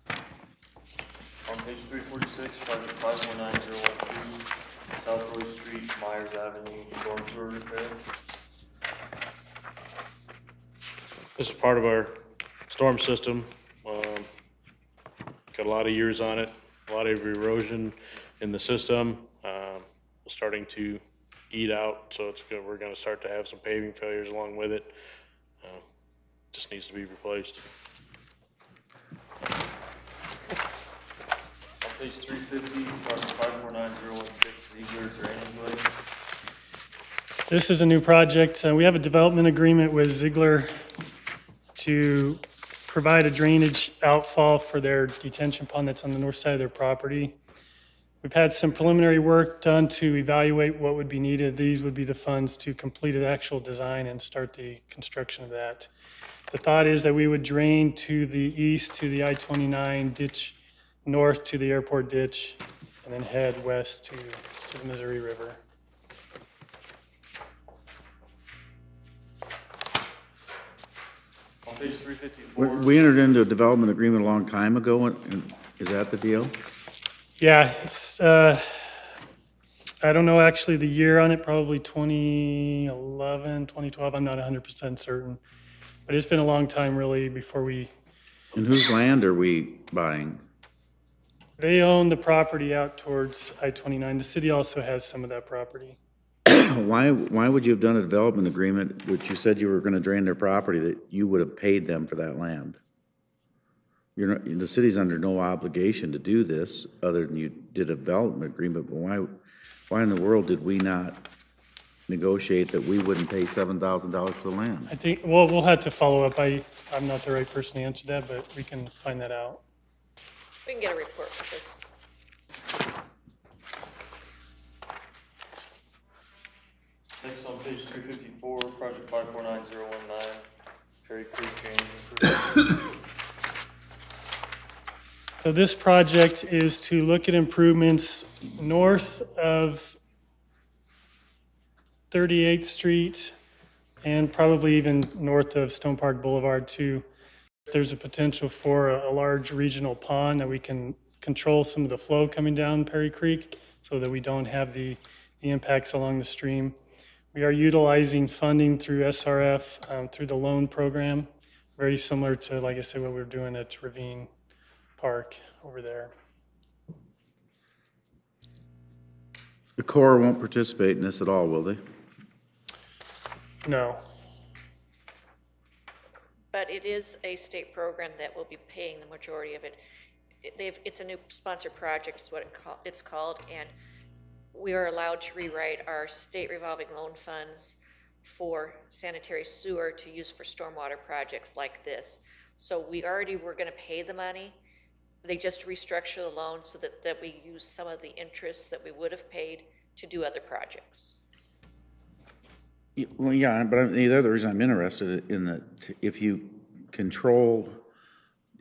S5: On page 346, project 519012, South Roy Street, Myers Avenue, storm sewer repair. This is part of our storm system. Got a lot of years on it, a lot of erosion in the system. Starting to eat out, so it's good. We're going to start to have some paving failures along with it. Just needs to be replaced. On page 350, project 549016, Ziegler Drainage Lake.
S17: This is a new project. We have a development agreement with Ziegler to provide a drainage outfall for their detention pond that's on the north side of their property. We've had some preliminary work done to evaluate what would be needed. These would be the funds to complete an actual design and start the construction of that. The thought is that we would drain to the east to the I-29 ditch, north to the airport ditch, and then head west to the Missouri River.
S5: On page 354.
S4: We entered into a development agreement a long time ago, and is that the deal?
S17: Yeah, it's, I don't know actually the year on it, probably 2011, 2012, I'm not 100% certain. But it's been a long time really before we...
S4: And whose land are we buying?
S17: They own the property out towards I-29. The city also has some of that property.
S4: Why would you have done a development agreement, which you said you were going to drain their property, that you would have paid them for that land? You're not, the city's under no obligation to do this, other than you did a development agreement, but why in the world did we not negotiate that we wouldn't pay $7,000 for the land?
S17: I think, well, we'll have to follow up. I'm not the right person to answer that, but we can find that out.
S3: We can get a report for this.
S5: Next on page 354, project 549019, Perry Creek Drainage Improvement.
S17: So this project is to look at improvements north of 38th Street and probably even north of Stone Park Boulevard too. There's a potential for a large regional pond that we can control some of the flow coming down Perry Creek so that we don't have the impacts along the stream. We are utilizing funding through SRF, through the loan program, very similar to, like I said, what we're doing at Ravine Park over there.
S4: The Corps won't participate in this at all, will they?
S17: No.
S3: But it is a state program that will be paying the majority of it. It's a new sponsored project is what it's called, and we are allowed to rewrite our state revolving loan funds for sanitary sewer to use for stormwater projects like this. So we already were going to pay the money. They just restructure the loan so that we use some of the interest that we would have paid to do other projects.
S4: Well, yeah, but the other reason I'm interested in that, if you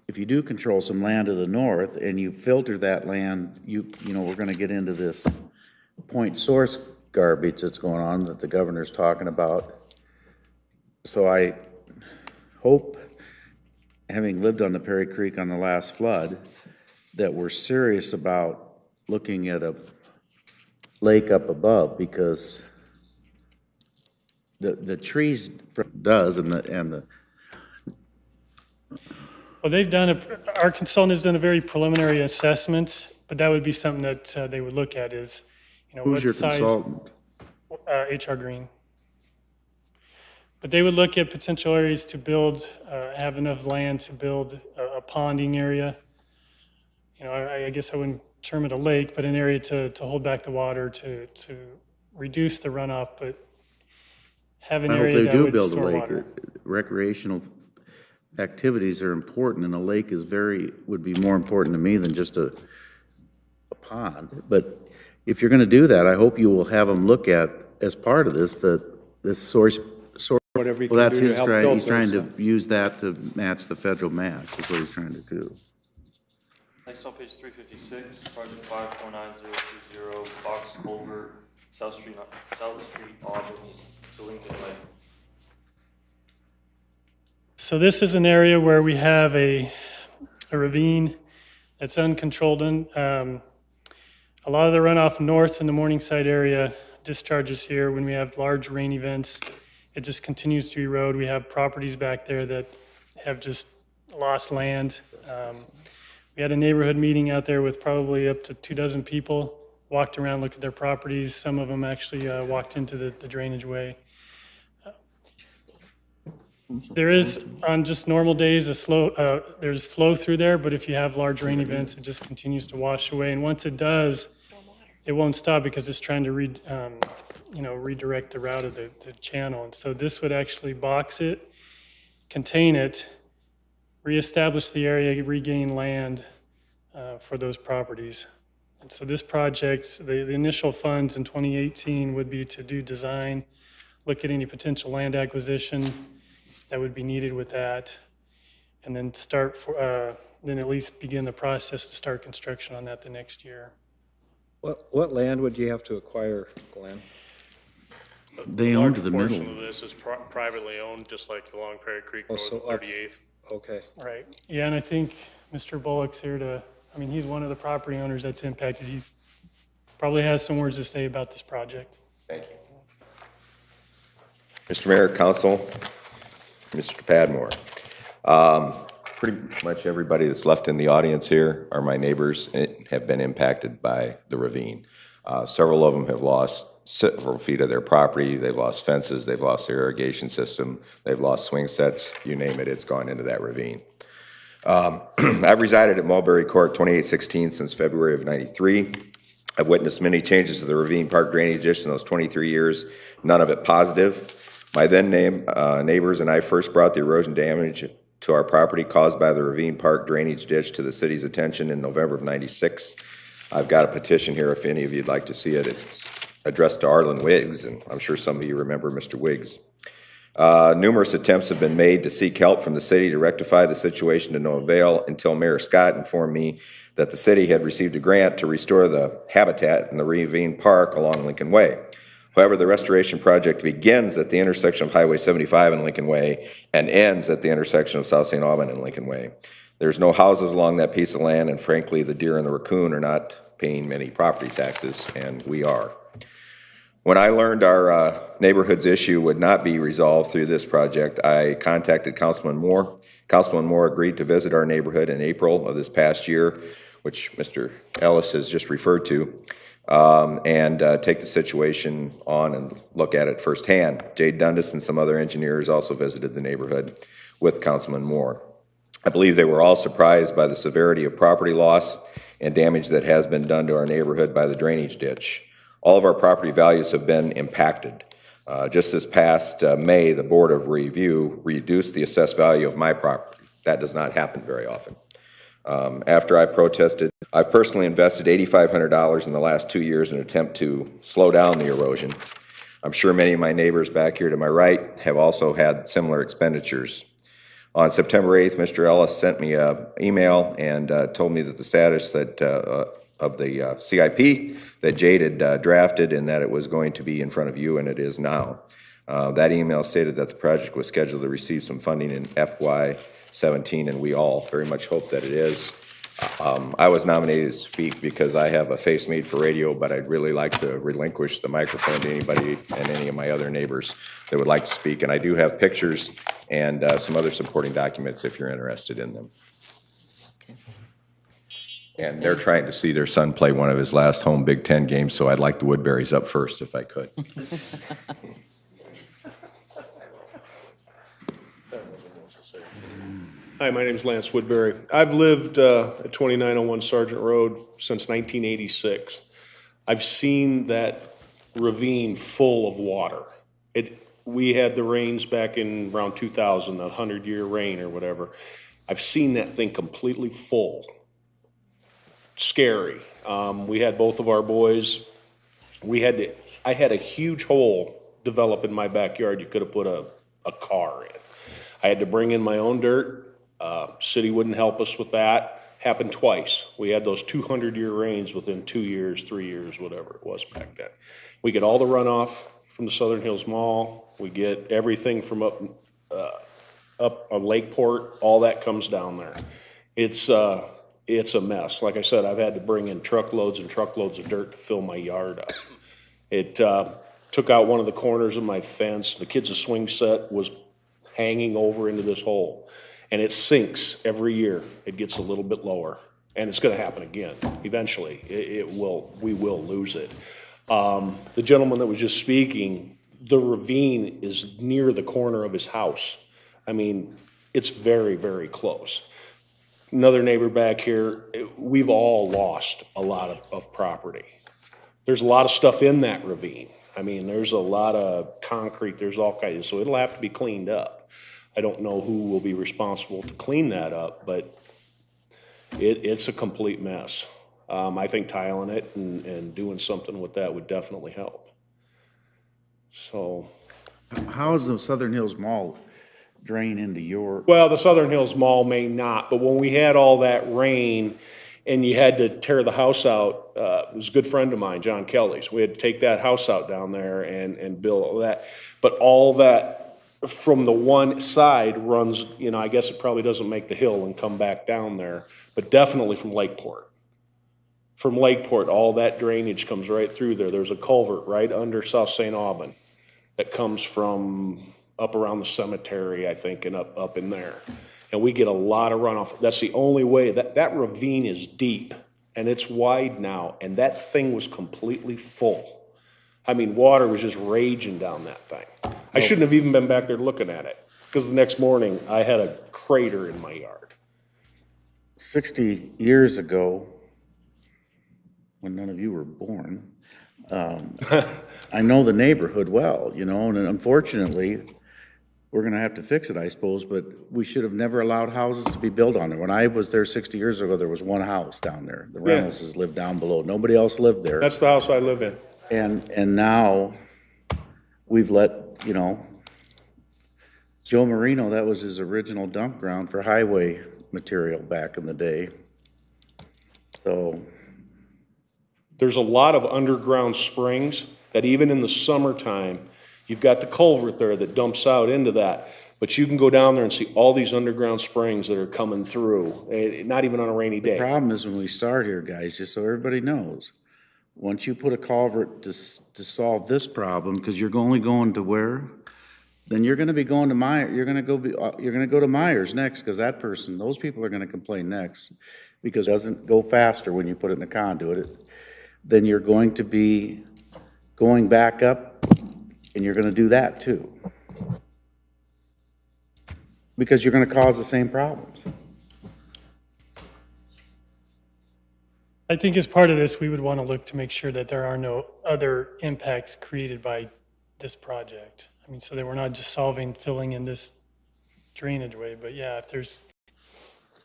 S4: do control some land to the north and you filter that land, you know, we're going to get into this point source garbage that's going on that the governor's talking about. So I hope, having lived on the Perry Creek on the last flood, that we're serious about looking at a lake up above, because the trees does and the
S17: Well, they've done our consultant has done a very preliminary assessment, but that would be something that they would look at is, you know,
S4: who's
S17: what
S4: your
S17: size.
S4: consultant?
S17: HR Green. But they would look at potential areas to build, have enough land to build a ponding area. You know, I guess I wouldn't term it a lake, but an area to hold back the water, to reduce the runoff, but have an area that would store water.
S4: Recreational
S20: activities are important, and a lake would be more important to me than just a pond. But if you're gonna do that, I hope you will have them look at, as part of this, this source.
S18: Whatever you
S20: Well,
S18: can
S20: that's
S18: do to
S20: his
S18: help
S20: try,
S18: build
S20: he's trying
S18: those,
S20: to use that to match the federal match, is what he's trying to do.
S5: Next on page 356, project 549-020, box culvert, South Street, Auburn to Lincoln Way.
S17: So this is an area where we have a ravine that's uncontrolled. A lot of the runoff north in the Morningside area discharges here when we have large rain events. It just continues to erode. We have properties back there that have just lost land. We had a neighborhood meeting out there with probably up to 24 people, walked around, looked at their properties. Some of them actually walked into the drainage way. There is, on just normal days, there's flow through there, but if you have large rain events, it just continues to wash away. And once it does, it won't stop because it's trying to redirect the route of the channel. And so this would actually box it, contain it, reestablish the area, regain land for those properties. And so this project, the initial funds in 2018 would be to do design, look at any potential land acquisition that would be needed with that, and then then at least begin the process to start construction on that the next year.
S7: What land would you have to acquire, Glenn?
S20: They own to the middle.
S5: Portion of this is privately owned, just like along Prairie Creek Road,
S7: so
S5: 38th.
S7: Okay.
S17: Right. Yeah, and I think Mr. Bullock's here he's one of the property owners that's impacted. He's probably has some words to say about this project.
S22: Thank you. Mr. Mayor, Council, Mr. Padmore. Pretty much everybody that's left in the audience here are my neighbors and have been impacted by the ravine. Several of them have lost several feet of their property. They've lost fences. They've lost their irrigation system. They've lost swing sets. You name it, it's gone into that ravine. I've resided at Mulberry Court 2816 since February of '93. I've witnessed many changes to the ravine park drainage ditch in those 23 years, none of it positive. My then neighbors and I first brought the erosion damage to our property caused by the ravine park drainage ditch to the city's attention in November of '96. I've got a petition here if any of you'd like to see it. It's addressed to Arlen Wiggs, and I'm sure some of you remember Mr. Wiggs. Numerous attempts have been made to seek help from the city to rectify the situation to no avail until Mayor Scott informed me that the city had received a grant to restore the habitat in the ravine park along Lincoln Way. However, the restoration project begins at the intersection of Highway 75 and Lincoln Way and ends at the intersection of South St. Aubin and Lincoln Way. There's no houses along that piece of land, and frankly, the deer and the raccoon are not paying many property taxes, and we are. When I learned our neighborhood's issue would not be resolved through this project, I contacted Councilman Moore. Councilman Moore agreed to visit our neighborhood in April of this past year, which Mr. Ellis has just referred to, and take the situation on and look at it firsthand. Jade Dundas and some other engineers also visited the neighborhood with Councilman Moore. I believe they were all surprised by the severity of property loss and damage that has been done to our neighborhood by the drainage ditch. All of our property values have been impacted. Just this past May, the Board of Review reduced the assessed value of my property. That does not happen very often. After I protested, I've personally invested $8,500 in the last 2 years in an attempt to slow down the erosion. I'm sure many of my neighbors back here to my right have also had similar expenditures. On September 8th, Mr. Ellis sent me an email and told me that the status of the CIP that Jade had drafted and that it was going to be in front of you, and it is now. That email stated that the project was scheduled to receive some funding in FY17, and we all very much hope that it is. I was nominated to speak because I have a face made for radio, but I'd really like to relinquish the microphone to anybody and any of my other neighbors that would like to speak. And I do have pictures and some other supporting documents if you're interested in them. And they're trying to see their son play one of his last home Big Ten games, so I'd like the Woodburys up first if I could.
S18: Hi, my name is Lance Woodbury. I've lived at 2901 Sargent Road since 1986. I've seen that ravine full of water. we had the rains back in around 2000, the 100-year rain or whatever. I've seen that thing completely full. Scary. We had both of our boys. I had a huge hole develop in my backyard. You could have put a car in. I had to bring in my own dirt. City wouldn't help us with that. Happened twice. We had those 200-year rains within 2 years, 3 years, whatever it was back then. We get all the runoff from the Southern Hills Mall. We get everything from up on Lakeport. All that comes down there. It's a mess. Like I said, I've had to bring in truckloads and truckloads of dirt to fill my yard up. It took out one of the corners of my fence. The kids' swing set was hanging over into this hole. And it sinks every year. It gets a little bit lower. And it's going to happen again. Eventually, we will lose it. The gentleman that was just speaking, the ravine is near the corner of his house. I mean, it's very, very close. Another neighbor back here, we've all lost a lot of property. There's a lot of stuff in that ravine. I mean, there's a lot of concrete, there's all kinds, so it'll have to be cleaned up. I don't know who will be responsible to clean that up, but it's a complete mess. I think tiling it and doing something with that would definitely help. So.
S20: How is the Southern Hills Mall drain into your?
S18: Well, the Southern Hills Mall may not, but when we had all that rain and you had to tear the house out, it was a good friend of mine, John Kelly's. We had to take that house out down there and build all that. But all that from the one side runs, I guess it probably doesn't make the hill and come back down there, but definitely from Lakeport. From Lakeport, all that drainage comes right through there. There's a culvert right under South St. Aubin that comes from up around the cemetery, I think, and up in there. And we get a lot of runoff. That's the only way. That ravine is deep, and it's wide now, and that thing was completely full. I mean, water was just raging down that thing. I shouldn't have even been back there looking at it, because the next morning I had a crater in my yard.
S20: 60 years ago, when none of you were born, I know the neighborhood well, and unfortunately, we're going to have to fix it, I suppose, but we should have never allowed houses to be built on there. When I was there 60 years ago, there was one house down there. The Reynoldses lived down below. Nobody else lived there.
S18: That's the house I live in.
S20: And now we've let, Joe Marino, that was his original dump ground for highway material back in the day. So
S18: there's a lot of underground springs that even in the summertime, you've got the culvert there that dumps out into that. But you can go down there and see all these underground springs that are coming through, not even on a rainy day.
S20: The problem is when we start here, guys, just so everybody knows, once you put a culvert to solve this problem, because you're only going to where, then you're going to be going to Myers. You're going to go to Myers next, because those people are going to complain next, because it doesn't go faster when you put it in a conduit. Then you're going to be going back up, and you're going to do that too, because you're going to cause the same problems.
S17: I think as part of this, we would want to look to make sure that there are no other impacts created by this project. I mean, so that we're not just filling in this drainage way, but yeah, if there's.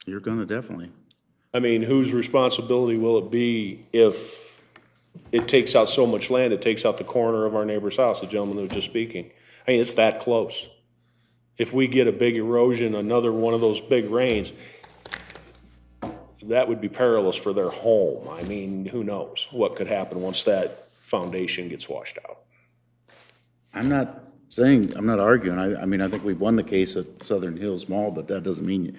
S20: You're going to definitely.
S18: I mean, whose responsibility will it be if it takes out so much land, it takes out the corner of our neighbor's house, the gentleman that was just speaking? I mean, it's that close. If we get a big erosion, another one of those big rains, that would be perilous for their home. I mean, who knows what could happen once that foundation gets washed out.
S20: I'm not arguing. I mean, I think we've won the case at Southern Hills Mall, but that doesn't mean,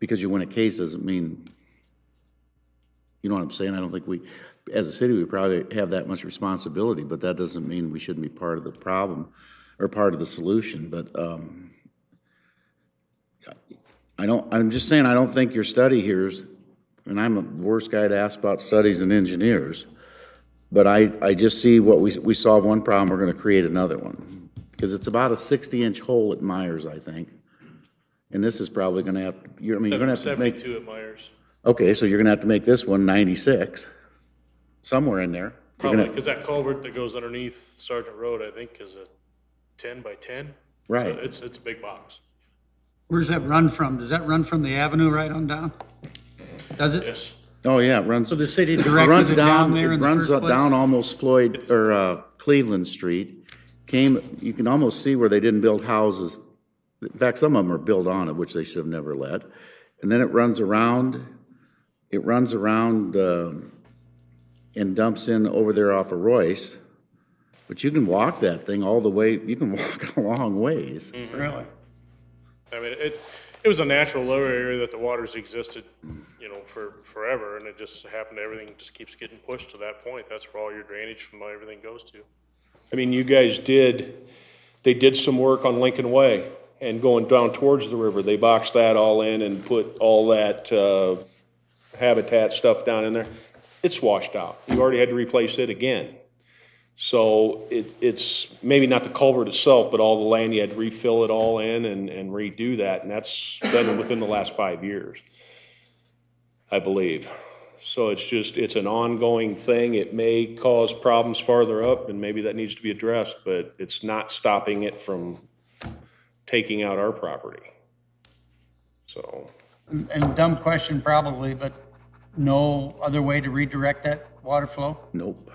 S20: because you win a case doesn't mean, you know what I'm saying? I don't think as a city, we probably have that much responsibility, but that doesn't mean we shouldn't be part of the problem or part of the solution. But I'm just saying, I don't think your study here is, and I'm the worst guy to ask about studies and engineers, but I just see what we solve one problem, we're going to create another one. Because it's about a 60-inch hole at Myers, I think. And this is probably going to have, you're going to have to make.
S5: 72 at Myers.
S20: Okay, so you're going to have to make this one 96, somewhere in there.
S5: Probably, because that culvert that goes underneath Sergeant Road, I think, is a 10 by 10.
S20: Right.
S5: So it's a big box.
S12: Where's that run from? Does that run from the avenue right on down? Does it?
S5: Yes.
S20: Oh, yeah, it runs.
S12: So the city
S20: It
S12: directed
S20: runs
S12: it down
S20: down,
S12: there
S20: it
S12: in the
S20: runs
S12: first place?
S20: down almost Floyd, or Cleveland Street. You can almost see where they didn't build houses. In fact, some of them are built on it, which they should have never let. And then it runs around, and dumps in over there off of Royce. But you can walk that thing all the way, you can walk a long ways.
S12: Really?
S5: I mean, it was a natural lower area that the waters existed, you know, for forever, and it just happened everything just keeps getting pushed to that point. That's where all your drainage from everything goes to.
S18: I mean, you guys they did some work on Lincoln Way and going down towards the river. They boxed that all in and put all that habitat stuff down in there. It's washed out. You already had to replace it again. So it's maybe not the culvert itself, but all the land, you had to refill it all in and redo that. And that's been within the last 5 years, I believe. So it's an ongoing thing. It may cause problems farther up, and maybe that needs to be addressed, but it's not stopping it from taking out our property. So.
S12: And dumb question probably, but no other way to redirect that water flow?
S20: Nope.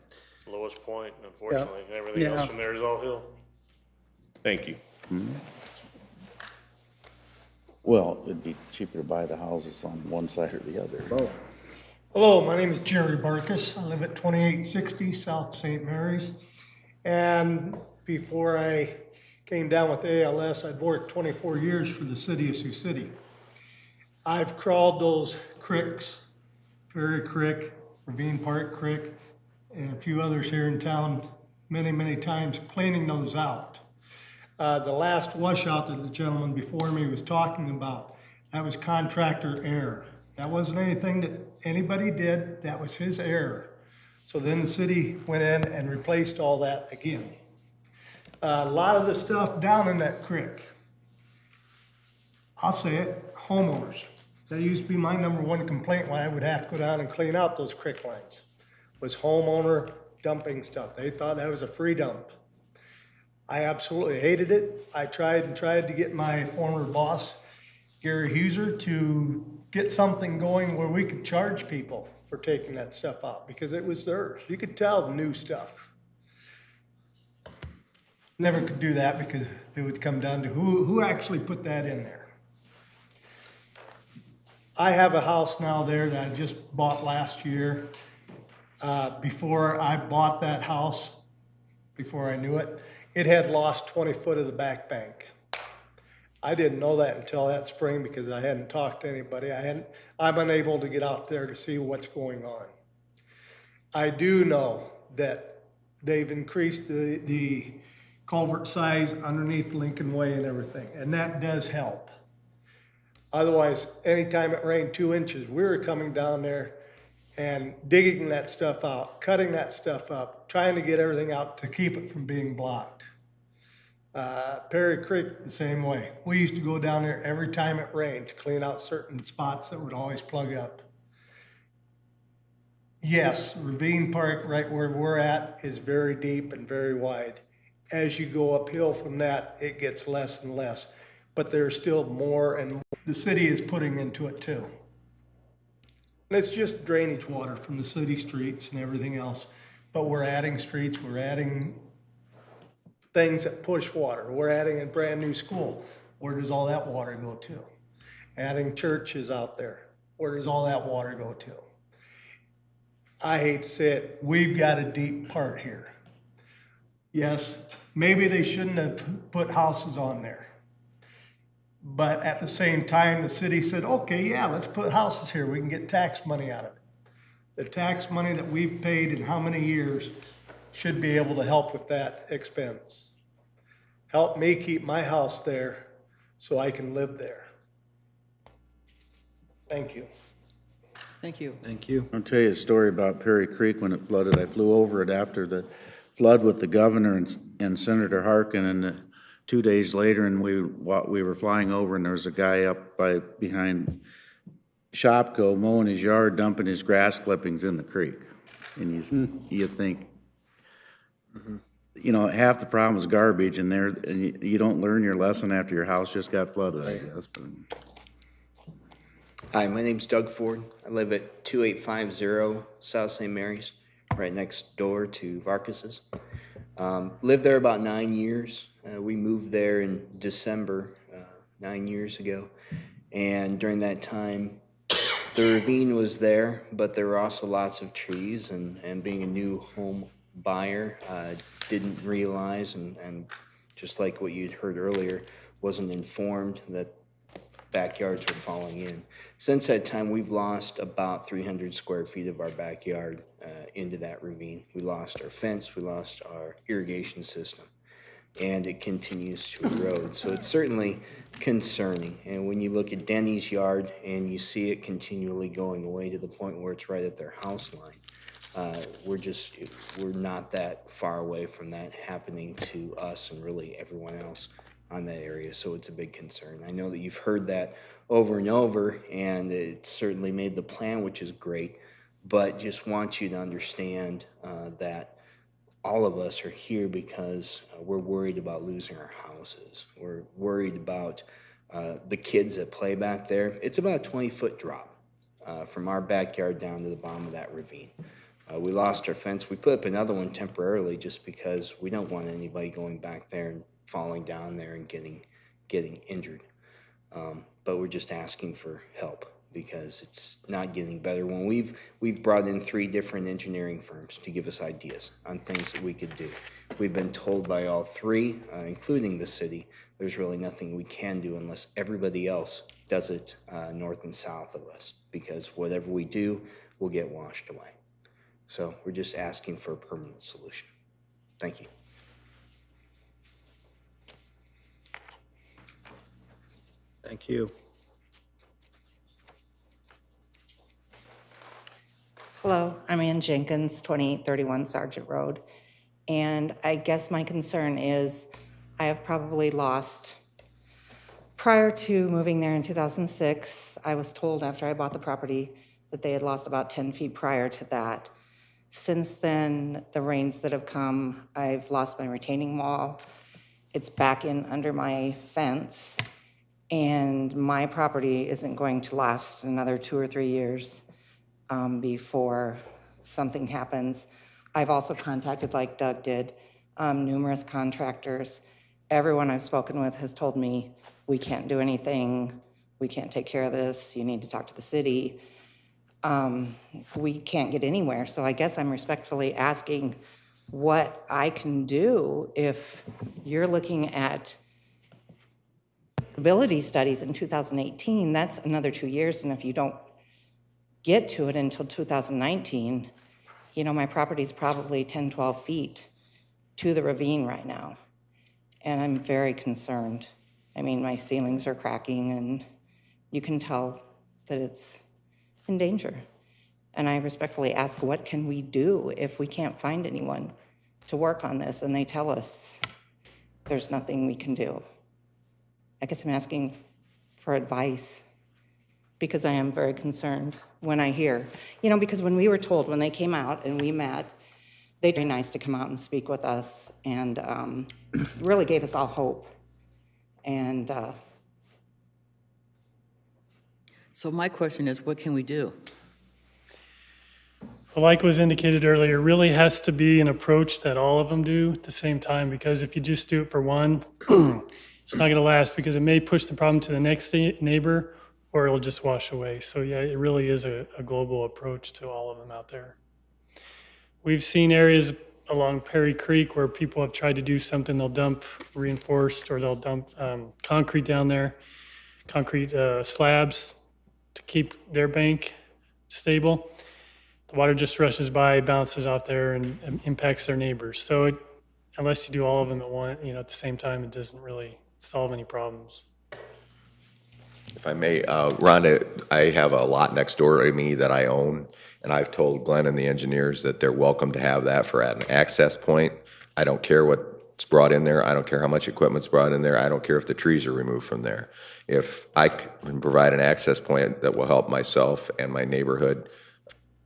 S5: It's the lowest point, unfortunately. Everything
S12: Yeah.
S5: else from there is all hill.
S18: Thank you.
S20: Well, it'd be cheaper to buy the houses on one side or the other.
S10: Hello, my name is Jerry Barkus. I live at 2860 South St. Mary's. And before I came down with ALS, I'd worked 24 years for the city of Sioux City. I've crawled those creeks, Ferry Creek, Ravine Park Creek, and a few others here in town many, many times, cleaning those out. The last washout that the gentleman before me was talking about, that was contractor error. That wasn't anything that anybody did, that was his error. So then the city went in and replaced all that again. A lot of the stuff down in that creek, I'll say it, homeowners. That used to be my number one complaint when I would have to go down and clean out those creek lines, was homeowner dumping stuff. They thought that was a free dump. I absolutely hated it. I tried to get my former boss, Gary Huser, to get something going where we could charge people for taking that stuff out because it was theirs. You could tell the new stuff. Never could do that because it would come down to who actually put that in there. I have a house now there that I just bought last year. Before I bought that house, before I knew it, it had lost 20 foot of the back bank. I didn't know that until that spring because I hadn't talked to anybody. I'm unable to get out there to see what's going on. I do know that they've increased the culvert size underneath Lincoln Way and everything, and that does help. Otherwise, anytime it rained 2 inches, we were coming down there and digging that stuff out, cutting that stuff up, trying to get everything out to keep it from being blocked. Perry Creek, the same way. We used to go down there every time it rained to clean out certain spots that would always plug up. Yes, Ravine Park, right where we're at, is very deep and very wide. As you go uphill from that, it gets less and less. But there's still more and more the city is putting into it too. And it's just drainage water from the city streets and everything else. But we're adding streets, we're adding things that push water. We're adding a brand new school. Where does all that water go to? Adding churches out there. Where does all that water go to? I hate to say it, we've got a deep part here. Yes, maybe they shouldn't have put houses on there. But at the same time, the city said, okay, yeah, let's put houses here. We can get tax money out of it. The tax money that we've paid in how many years should be able to help with that expense. Help me keep my house there so I can live there. Thank you.
S2: Thank you.
S20: Thank you. I'll tell you a story about Perry Creek when it flooded. I flew over it after the flood with the governor and Senator Harkin, and 2 days later, and we were flying over, and there was a guy up behind Shopko mowing his yard, dumping his grass clippings in the creek. And you think, you know, half the problem is garbage, and you don't learn your lesson after your house just got flooded, I guess. But
S13: Hi, my name's Doug Ford. I live at 2850 South St. Mary's, right next door to Varkas's. Lived there about 9 years. We moved there in December 9 years ago. And during that time, the ravine was there, but there were also lots of trees. And being a new home buyer, didn't realize, and just like what you'd heard earlier, wasn't informed that backyards were falling in. Since that time, we've lost about 300 square feet of our backyard into that ravine. We lost our fence, we lost our irrigation system, and it continues to erode. So it's certainly concerning. And when you look at Denny's yard and you see it continually going away to the point where it's right at their house line, we're not that far away from that happening to us and really everyone else on that area. So it's a big concern. I know that you've heard that over and over, and it certainly made the plan, which is great, but just want you to understand that all of us are here because we're worried about losing our houses. We're worried about the kids that play back there. It's about a 20-foot drop from our backyard down to the bottom of that ravine. We lost our fence. We put up another one temporarily just because we don't want anybody going back there and falling down there and getting injured. But we're just asking for help because it's not getting better. When we've brought in 3 different engineering firms to give us ideas on things that we could do. We've been told by all 3, including the city, there's really nothing we can do unless everybody else does it north and south of us, because whatever we do will get washed away. So we're just asking for a permanent solution. Thank you.
S7: Thank you.
S16: Hello, I'm Ann Jenkins, 2831 Sargent Road. And I guess my concern is I have probably lost, prior to moving there in 2006, I was told after I bought the property that they had lost about 10 feet prior to that. Since then, the rains that have come, I've lost my retaining wall. It's back in under my fence. And my property isn't going to last another 2 or 3 years before something happens. I've also contacted, like Doug did, numerous contractors. Everyone I've spoken with has told me, we can't do anything, we can't take care of this, you need to talk to the city. We can't get anywhere. So I guess I'm respectfully asking what I can do if you're looking at ability studies in 2018, that's another 2 years. And if you don't get to it until 2019, you know, my property's probably 10, 12 feet to the ravine right now. And I'm very concerned. I mean, my ceilings are cracking and you can tell that it's in danger. And I respectfully ask, what can we do if we can't find anyone to work on this? And they tell us there's nothing we can do. I guess I'm asking for advice because I am very concerned when I hear, you know, because when we were told, when they came out and we met, they were very nice to come out and speak with us and really gave us all hope. And
S2: So my question is, what can we do?
S17: Well, like was indicated earlier, it really has to be an approach that all of them do at the same time, because if you just do it for one, it's not going to last, because it may push the problem to the next neighbor or it'll just wash away. So yeah, it really is a global approach to all of them out there. We've seen areas along Perry Creek where people have tried to do something. They'll dump reinforced or they'll dump concrete down there, concrete slabs to keep their bank stable. The water just rushes by, bounces off there, and impacts their neighbors. So unless you do all of them at one, at the same time, it doesn't really solve any problems.
S22: If I may, Rhonda, I have a lot next door to me that I own, and I've told Glenn and the engineers that they're welcome to have that for an access point. I don't care what's brought in there. I don't care how much equipment's brought in there. I don't care if the trees are removed from there. If I can provide an access point that will help myself and my neighborhood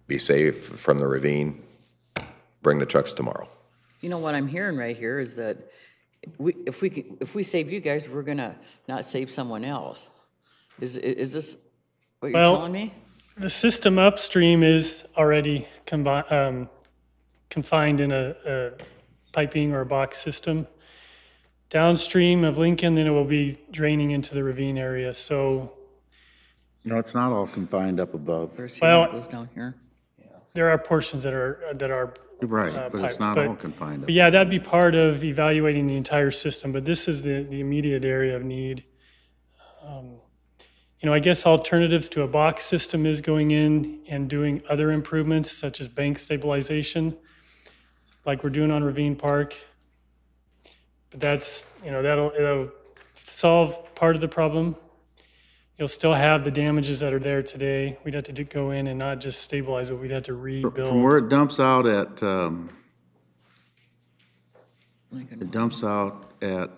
S22: be safe from the ravine, bring the trucks tomorrow.
S2: You know, what I'm hearing right here is that if we save you guys, we're gonna not save someone else. Is this what you're telling me?
S17: The system upstream is already confined in a piping or a box system. Downstream of Lincoln, then it will be draining into the ravine area. So,
S20: No, it's not all confined up above.
S2: Well, it goes down here.
S17: There are portions that are
S20: Right, but it's
S17: piped,
S20: not all confined up.
S17: But yeah, that'd be part of evaluating the entire system. But this is the immediate area of need. You know, I guess alternatives to a box system is going in and doing other improvements such as bank stabilization, like we're doing on Ravine Park. But that's, you know, it'll solve part of the problem. You'll still have the damages that are there today. We'd have to go in and not just stabilize it, we'd have to rebuild.
S20: From where it dumps out at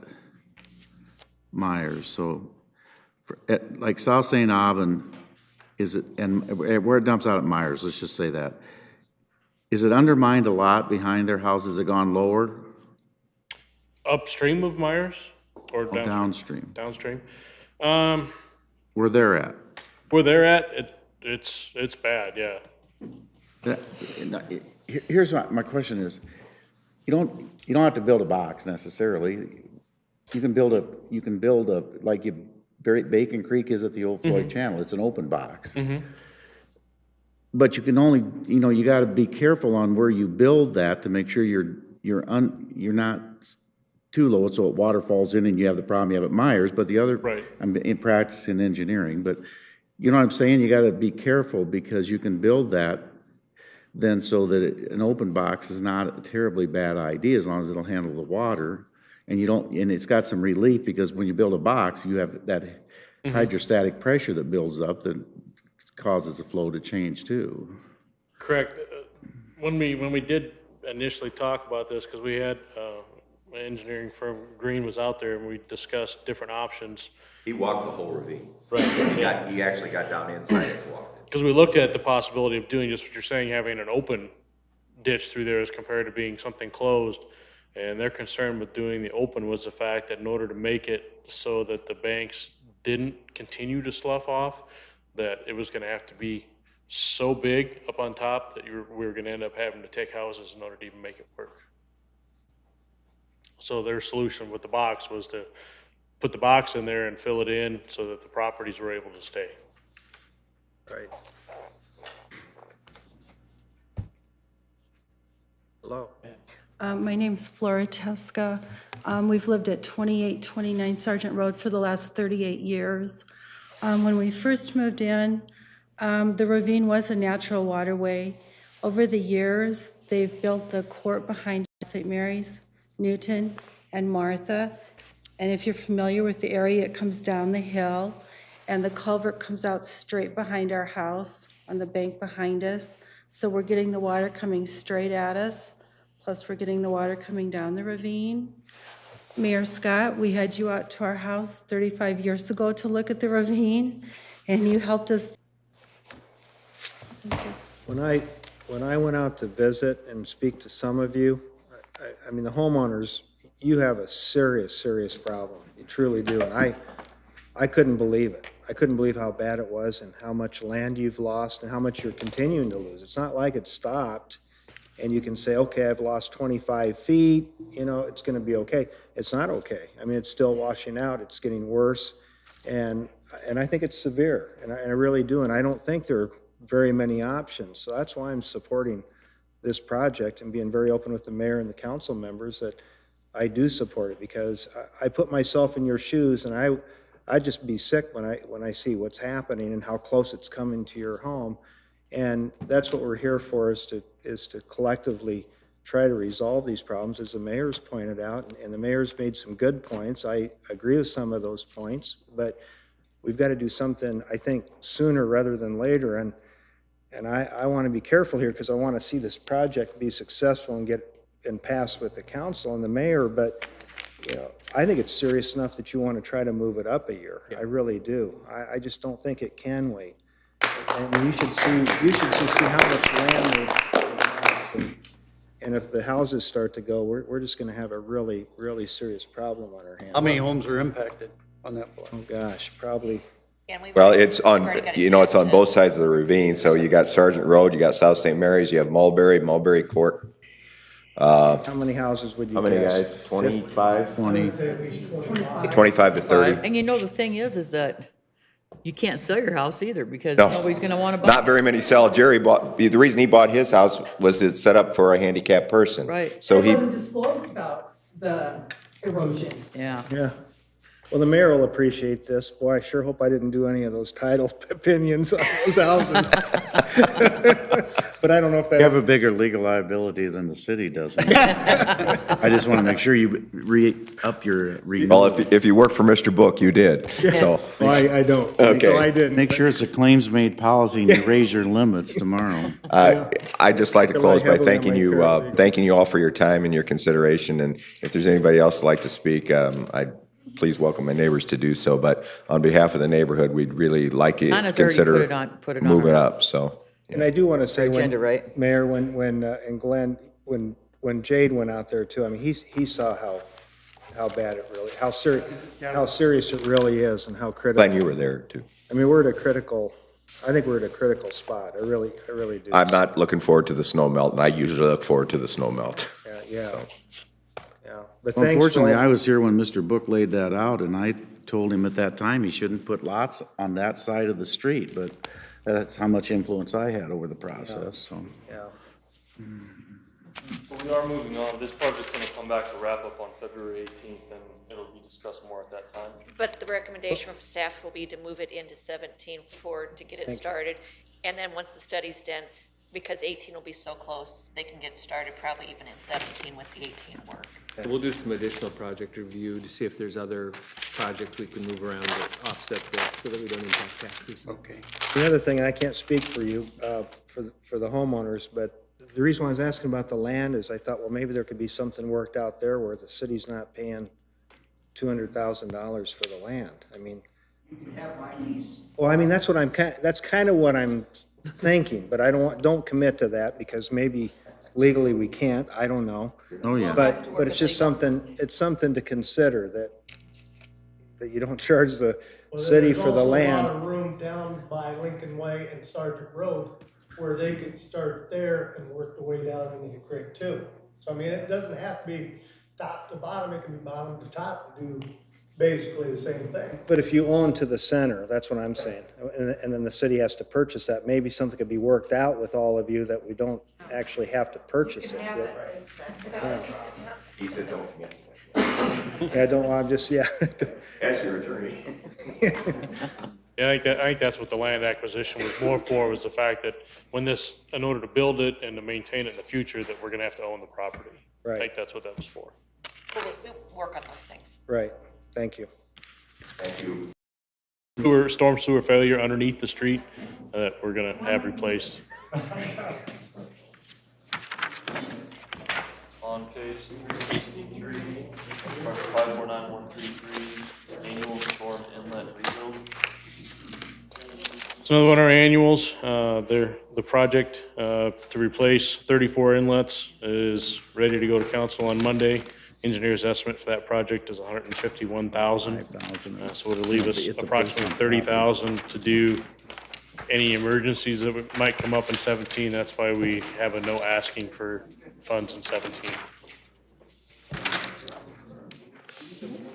S20: Myers, so like South St. Aubin, is it, and where it dumps out at Myers, let's just say that. Is it undermined a lot behind their house? Has it gone lower?
S5: Upstream of Myers or downstream?
S20: Downstream.
S5: Downstream.
S20: Where they're at?
S5: Where they're at, it's bad, yeah.
S20: Here's my question is, you don't have to build a box necessarily. You can build a like Bacon Creek is at the old Floyd Channel. It's an open box. But you can only, you got to be careful on where you build that to make sure you're not too low, so it waterfalls in and you have the problem you have at Myers. But the other,
S5: right.
S20: I'm in practice in engineering, but you know what I'm saying? You got to be careful because you can build that then so that an open box is not a terribly bad idea as long as it'll handle the water. And and it's got some relief because when you build a box, you have that hydrostatic pressure that builds up that causes the flow to change too.
S5: Correct. When we did initially talk about this, because we had my engineering firm Green was out there and we discussed different options.
S22: He walked the whole ravine.
S5: Right.
S22: He actually got down inside it and walked it.
S5: Because we looked at the possibility of doing just what you're saying, having an open ditch through there as compared to being something closed. And their concern with doing the open was the fact that in order to make it so that the banks didn't continue to slough off, that it was going to have to be so big up on top that we were going to end up having to take houses in order to even make it work. So their solution with the box was to put the box in there and fill it in so that the properties were able to stay.
S7: Right. Hello.
S8: My name's Flora Teska. We've lived at 2829 Sargent Road for the last 38 years. When we first moved in, the ravine was a natural waterway. Over the years, they've built the court behind St. Mary's, Newton, and Martha. And if you're familiar with the area, it comes down the hill, and the culvert comes out straight behind our house on the bank behind us. So we're getting the water coming straight at us, plus we're getting the water coming down the ravine. Mayor Scott, we had you out to our house 35 years ago to look at the ravine, and you helped us.
S7: When I went out to visit and speak to some of you, I mean, the homeowners, you have a serious, serious problem. You truly do. And I couldn't believe it. I couldn't believe how bad it was and how much land you've lost and how much you're continuing to lose. It's not like it stopped and you can say, okay, I've lost 25 feet, it's going to be okay. It's not okay. I mean, it's still washing out. It's getting worse. And I think it's severe, and I really do. And I don't think there are very many options. So that's why I'm supporting this project and being very open with the mayor and the council members that I do support it, because I put myself in your shoes, and I'd just be sick when I see what's happening and how close it's coming to your home. And that's what we're here for, is to collectively try to resolve these problems, as the mayor's pointed out, and the mayor's made some good points. I agree with some of those points, but we've got to do something, I think, sooner rather than later. And I want to be careful here, because I want to see this project be successful and pass with the council and the mayor. But I think it's serious enough that you want to try to move it up a year. I really do. I just don't think it can wait. And you should just see how much land they've And if the houses start to go, we're just gonna have a really, really serious problem on our hands.
S12: How many homes are impacted on that block?
S7: Oh, gosh, probably.
S22: Well, it's on, it's on both sides of the ravine, so you got Sergeant Road, you got South St. Mary's, you have Mulberry Court.
S7: How many houses would you
S22: How many
S7: guess?
S22: guys? 25?
S20: 20.
S22: 25 to 30.
S2: And you know, the thing is that you can't sell your house either because
S22: No.
S2: nobody's gonna wanna buy.
S22: Not very many sell. Jerry bought, the reason he bought his house was it's set up for a handicapped person.
S2: Right.
S22: So
S14: It
S22: he,
S14: wasn't disclosed about the erosion.
S2: Yeah.
S7: Yeah. Well, the mayor will appreciate this. Boy, I sure hope I didn't do any of those title opinions on those houses. But I don't know if
S20: You have
S7: that,
S20: a bigger legal liability than the city does. I just want to make sure you up your renewal.
S22: well, if you work for Mr. Book, you did, so.
S7: well, I don't.
S22: Okay.
S7: So I didn't.
S20: Make sure it's a claims-made policy and you raise your limits tomorrow.
S22: I'd just like to
S7: Rely
S22: close by
S7: heavily on my
S22: thanking you all for your time and your consideration. And if there's anybody else who'd like to speak, I'd please welcome my neighbors to do so. But on behalf of the neighborhood, we'd really like you to
S2: Anna's already
S22: consider
S2: put it on
S22: moving
S2: her
S22: up, so.
S7: And I do want to say,
S2: agenda, right?
S7: Mayor, and Glenn, when Jade went out there too, I mean, he saw how bad it really, how serious it really is and how critical.
S22: Glenn, you were there too.
S7: I mean, I think we're at a critical spot. I really do.
S22: I'm not looking forward to the snow melt, and I usually look forward to the snow melt.
S7: Yeah.
S22: So.
S7: Yeah. But thanks.
S20: Unfortunately,
S7: for all-
S20: I was here when Mr. Book laid that out, and I told him at that time he shouldn't put lots on that side of the street, but that's how much influence I had over the process, so.
S7: Yeah.
S5: But we are moving on. This project's gonna come back to wrap up on February 18th, and it'll be discussed more at that time.
S3: But the recommendation from staff will be to move it into 17 to get it started. And then once the study's done, because 18 will be so close, they can get started probably even in 17 with the 18 work.
S6: We'll do some additional project review to see if there's other projects we can move around that offset this so that we don't impact taxes.
S12: Okay.
S7: The other thing, I can't speak for you, for the homeowners, but the reason why I was asking about the land is I thought, well, maybe there could be something worked out there where the city's not paying $200,000 for the land. I mean. Well, I mean, that's kind of what I'm thinking, but I don't commit to that because maybe legally we can't, I don't know.
S20: Oh, yeah.
S7: But it's just something to consider that you don't charge the city for the land.
S10: There's also a lot of room down by Lincoln Way and Sergeant Road where they could start there and work the way down into the creek too. So, I mean, it doesn't have to be top to bottom, it can be bottom to top and do basically the same thing.
S7: But if you own to the center, that's what I'm saying, and then the city has to purchase that, maybe something could be worked out with all of you that we don't actually have to purchase it.
S22: He said don't commit.
S7: I'm just, yeah.
S22: As your attorney.
S5: Yeah, I think that's what the land acquisition was more for, was the fact that in order to build it and to maintain it in the future, that we're gonna have to own the property. I
S7: Right.
S5: think that's what that was for.
S3: We'll work on those things.
S7: Right, thank you.
S22: Thank you.
S5: Storm sewer failure underneath the street that we're gonna have replaced. On page 363, part 549133, annual storm inlet rebuild. It's another one of our annuals. The project to replace 34 inlets is ready to go to council on Monday. Engineer's estimate for that project is $151,000. So it'll leave us approximately $30,000 to do any emergencies that might come up in 17. That's why we have a no asking for funds in 17.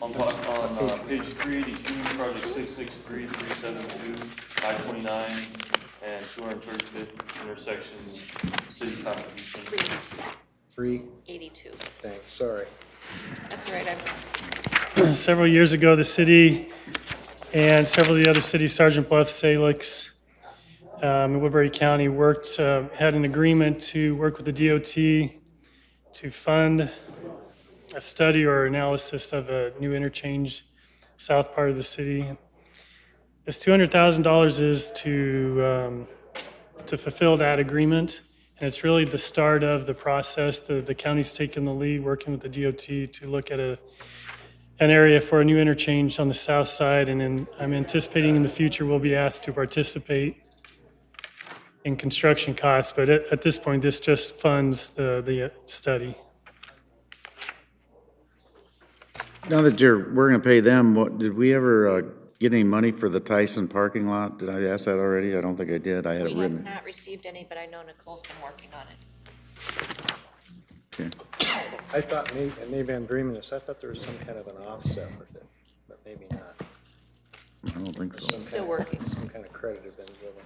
S5: On page 382, project 663-372, I-29 and 235th intersection, city contribution.
S3: 382.
S7: Thanks, sorry.
S3: That's all right,
S17: Several years ago, the city and several of the other cities, Sergeant Bluff, Salix, in Woodbury County, had an agreement to work with the DOT to fund a study or analysis of a new interchange south part of the city. This $200,000 is to fulfill that agreement. And it's really the start of the process. The county's taken the lead, working with the DOT to look at an area for a new interchange on the south side. And then I'm anticipating in the future we'll be asked to participate in construction costs, but at this point, this just funds the study.
S20: Now that we're gonna pay them, did we ever get any money for the Tyson parking lot? Did I ask that already? I don't think I did. I had it
S3: We have
S20: written.
S3: not received any, but I know Nicole's been working on it.
S20: Okay.
S7: I thought, maybe I'm dreaming this, I thought there was some kind of an offset with it, but maybe not.
S20: I don't think so.
S3: Still working.
S7: Some kind of credit had been given.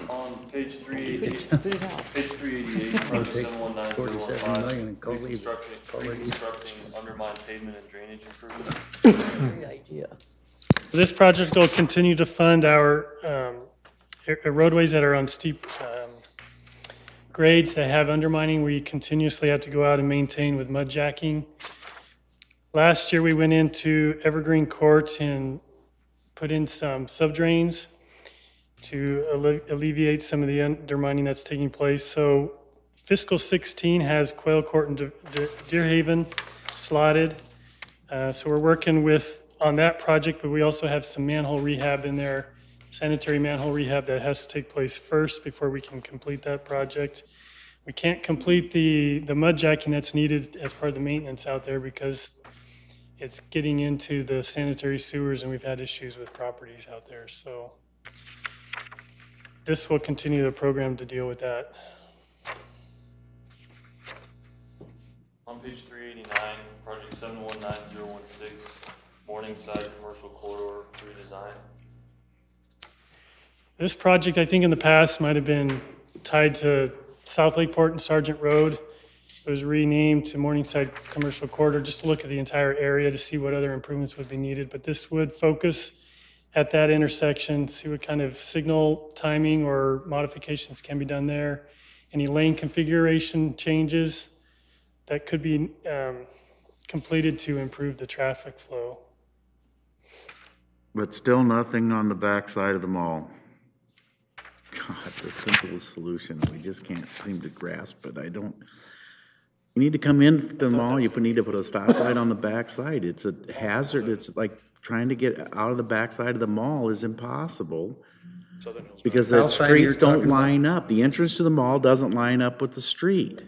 S5: On page 388,
S2: Spit it out.
S5: page 388, project
S12: Take 47 million
S5: 719015,
S12: and call it even.
S5: reconstructing undermined pavement and drainage improvements.
S2: Great idea.
S17: This project will continue to fund our roadways that are on steep grades that have undermining. We continuously have to go out and maintain with mud jacking. Last year, we went into Evergreen Court and put in some subdrains to alleviate some of the undermining that's taking place. So fiscal 16 has Quail Court and Deer Haven slotted. So we're working on that project, but we also have some manhole rehab in there, sanitary manhole rehab that has to take place first before we can complete that project. We can't complete the mud jacking that's needed as part of the maintenance out there because it's getting into the sanitary sewers and we've had issues with properties out there. So this will continue the program to deal with that.
S5: On page 389, project 719016, Morningside Commercial Corridor redesign.
S17: This project, I think in the past, might have been tied to South Lakeport and Sargent Road. It was renamed to Morningside Commercial Corridor just to look at the entire area to see what other improvements would be needed. But this would focus at that intersection, see what kind of signal timing or modifications can be done there. Any lane configuration changes that could be completed to improve the traffic flow.
S20: But still nothing on the backside of the mall. God, the simplest solution. We just can't seem to grasp it. You need to come in to the mall, you need to put a stoplight on the backside. It's a hazard. It's like trying to get out of the backside of the mall is impossible because the
S12: South side you're
S20: streets don't
S12: talking about?
S20: line up. The entrance to the mall doesn't line up with the street.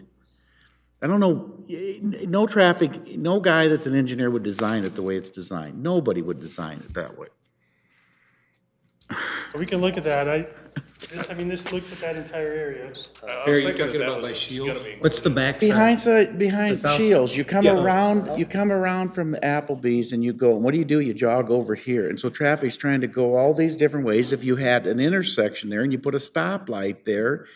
S20: I don't know, no traffic, no guy that's an engineer would design it the way it's designed. Nobody would design it that way.
S17: We can look at that. This looks at that entire area.
S6: Are you talking about by Shields?
S12: What's the back
S20: Behind
S12: The south-
S20: Shields, you come
S12: Yeah.
S20: around from Applebee's and you go, what do? You jog over here. And so traffic's trying to go all these different ways. If you had an intersection there and you put a stoplight there,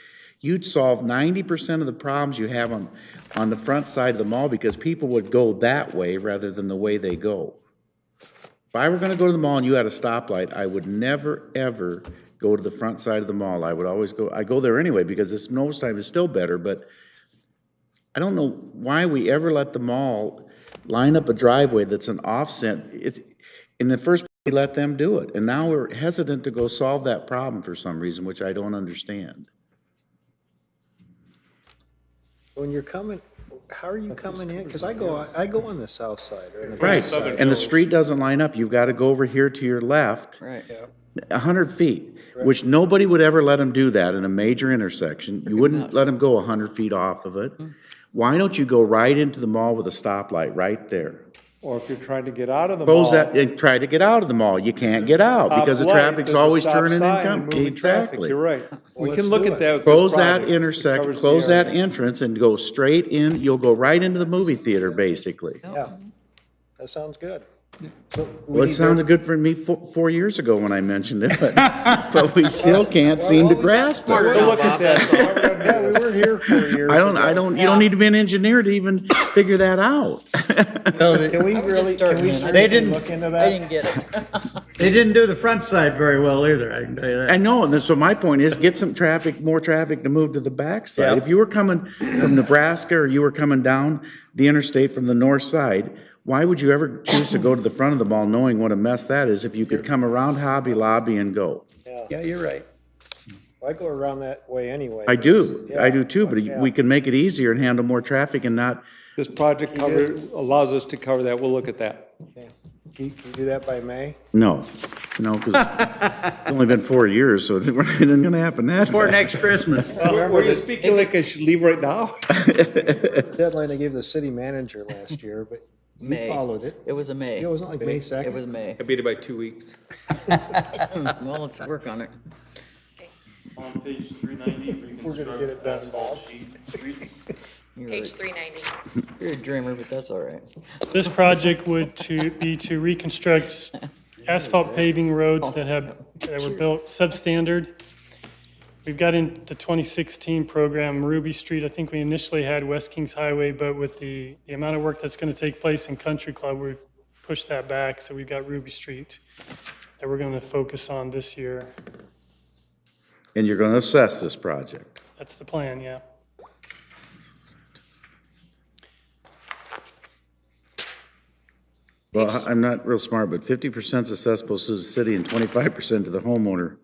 S20: you'd solve 90% of the problems you have on the front side of the mall because people would go that way rather than the way they go. If I were gonna go to the mall and you had a stoplight, I would never, ever go to the front side of the mall. I go there anyway because this nose time is still better, but I don't know why we ever let the mall line up a driveway that's an offset. In the first, we let them do it. And now we're hesitant to go solve that problem for some reason, which I don't understand.
S7: When you're coming, how are you coming in? Because I go on the south side, or the
S20: Right,
S7: west side.
S20: and the street doesn't line up. You've got to go over here to your left.
S2: Right.
S20: 100 feet, which nobody would ever let them do that in a major intersection. You wouldn't let them go 100 feet off of it. Why don't you go right into the mall with a stoplight right there?
S9: Or if you're trying to get out of the mall.
S20: Close that and try to get out of the mall. You can't get out because the
S9: Top light,
S20: traffic's
S9: there's a
S20: always
S9: stop
S20: turning
S9: sign
S20: and
S9: and
S20: coming.
S9: moving traffic.
S20: Exactly.
S9: You're right. We
S7: let's
S9: can look
S7: do
S9: at
S7: it.
S9: that with this
S20: Close that
S9: project. It
S20: intersection,
S9: covers the
S20: close that
S9: area.
S20: entrance and go straight in. You'll go right into the movie theater, basically.
S7: Yeah, that sounds good.
S20: Well, it sounded good for me 4 years ago when I mentioned it, but we still can't seem to grasp it.
S9: We'll look at that.
S7: Yeah, we weren't here 4 years.
S20: You don't need to be an engineer to even figure that out.
S7: Can we really, can we
S12: They
S7: seriously
S12: didn't-
S7: look into
S2: I
S7: that?
S2: didn't get it.
S12: They didn't do the front side very well either, I can tell you that.
S20: I know, and then, so my point is get some traffic, more traffic to move to the backside.
S12: Yeah.
S20: If you were coming from Nebraska or you were coming down the interstate from the north side, why would you ever choose to go to the front of the mall knowing what a mess that is if you could come around Hobby Lobby and go?
S12: Yeah, you're right.
S7: I go around that way anyway.
S20: I do too, but
S7: Yeah.
S20: we can make it easier and handle more traffic and not,
S9: This project allows us to cover that. We'll look at that.
S7: Can you do that by May?
S20: No, because it's only been 4 years, so it isn't gonna happen that
S12: Before
S20: fast.
S12: next Christmas.
S7: Remember the
S9: speaking like I should leave right now?
S7: deadline I gave the city manager last year, but you
S2: May.
S7: followed it.
S2: It was a May.
S7: It wasn't like May 2nd?
S2: It was May.
S6: I beat it by 2 weeks.
S2: Well, let's work on it.
S5: On page 390,
S7: We're gonna get it done,
S5: asphalt
S7: Bob.
S5: sheet streets.
S2: You're
S3: Page
S2: right.
S3: 390.
S2: You're a dreamer, but that's all right.
S17: This project would be to reconstruct asphalt paving roads that were built substandard. We've got into 2016 program, Ruby Street. I think we initially had West Kings Highway, but with the amount of work that's going to take place in Country Club, we've pushed that back. So we've got Ruby Street that we're going to focus on this year.
S20: And you're gonna assess this project.
S17: That's the plan, yeah.
S20: Well, I'm not real smart, but 50% is assessable to the city and 25% to the homeowner.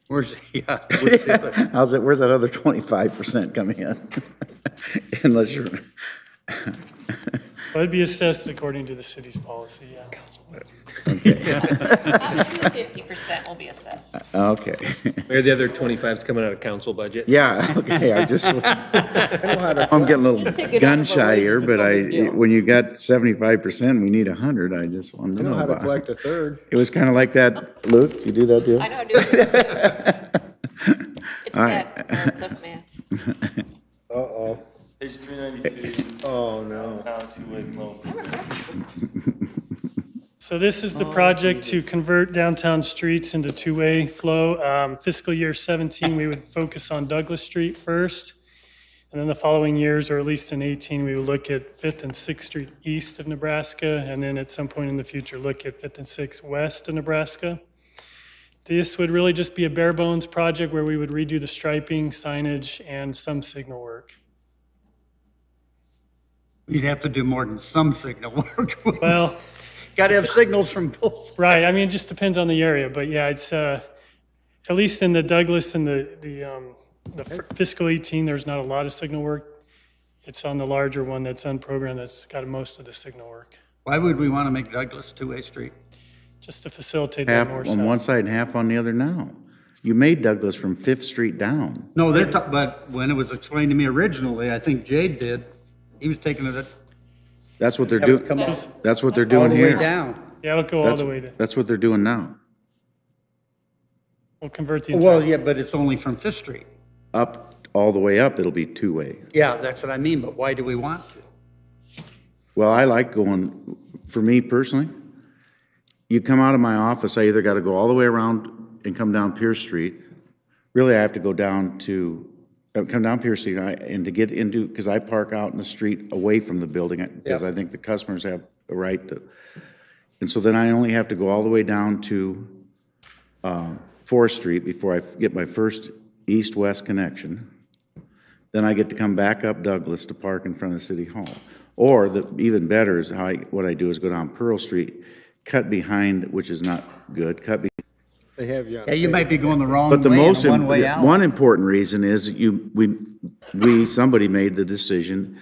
S12: Where's, yeah.
S20: How's it, where's that other 25% coming in? Unless you're,
S17: Well, it'd be assessed according to the city's policy, yeah.
S20: okay,
S3: Up to 50% will be assessed.
S20: okay.
S6: Or the other 25's coming out of council budget.
S20: Yeah, okay, I'm getting a little
S2: Take it
S20: gun
S2: out of our
S20: shy
S2: wages,
S20: here,
S2: it's
S20: but
S2: no big deal.
S20: when you got 75%, we need 100, I just wanted
S7: I
S20: to
S7: know
S20: know
S7: how to
S20: about
S7: collect
S20: it.
S7: a third.
S20: It was kind of like that, Luke, you do that deal?
S3: I know how to do it. It's
S20: All
S3: that tough math.
S7: Uh-oh.
S5: Page 392.
S7: Oh, no.
S5: Downtown two-way flow.
S17: So this is the project to convert downtown streets into two-way flow. Fiscal year 17, we would focus on Douglas Street first. And then the following years, or at least in 18, we would look at 5th and 6th Street east of Nebraska. And then at some point in the future, look at 5th and 6th west of Nebraska. This would really just be a bare bones project where we would redo the striping, signage, and some signal work.
S12: You'd have to do more than some signal work.
S17: Well,
S12: Got to have signals from both.
S17: right, I mean, it just depends on the area, but yeah, it's, at least in the Douglas and the fiscal 18, there's not a lot of signal work. It's on the larger one that's unprogrammed that's got most of the signal work,
S12: Why would we want to make Douglas two-way street?
S17: just to facilitate that
S20: Half
S17: north
S20: on one
S17: south.
S20: side and half on the other now. You made Douglas from 5th Street down.
S12: No, but when it was explained to me originally, I think Jade did, he was taking it
S20: That's what they're
S12: Have it
S20: doing,
S12: come up
S20: that's what they're
S12: all
S20: doing
S12: the way
S20: here.
S12: down.
S17: Yeah, it'll go all the way to,
S20: That's what they're doing now.
S17: we'll convert the
S12: Well,
S17: entire,
S12: yeah, but it's only from Fifth Street.
S20: Up, all the way up, it'll be two-way.
S12: Yeah, that's what I mean, but why do we want to?
S20: Well, I like going, for me personally, you come out of my office, I either got to go all the way around and come down Pierce Street. Really, I have to go down to, come down Pierce Street and to get into, because I park out in the street away from the building, because I think the customers have a right to. And so then I only have to go all the way down to 4th Street before I get my first east-west connection. Then I get to come back up Douglas to park in front of City Hall. Or even better is what I do is go down Pearl Street, cut behind, which is not good,
S7: They have you on
S12: Yeah, you
S7: tape.
S12: might be going the wrong
S20: but the
S12: way
S20: most,
S12: and one way out.
S20: one important reason is somebody made the decision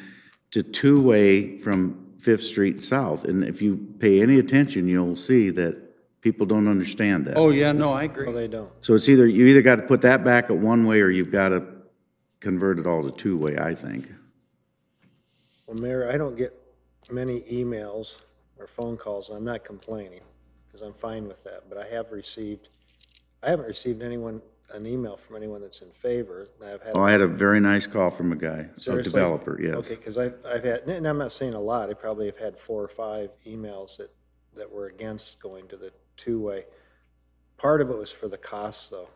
S20: to two-way from 5th Street south. And if you pay any attention, you'll see that people don't understand that.
S12: Oh, yeah, no, I agree.
S7: No, they don't.
S20: So it's you either got to put that back at one way or you've got to convert it all to two-way, I think.
S7: Well, Mayor, I don't get many emails or phone calls, and I'm not complaining, because I'm fine with that, but I haven't received an email from anyone that's in favor.
S20: Oh, I had a very nice call from a guy, a
S7: Seriously?
S20: developer, yes.
S7: Okay, because I've had, and I'm not saying a lot, I probably have had 4 or 5 emails that were against going to the two-way. Part of it was for the cost, though,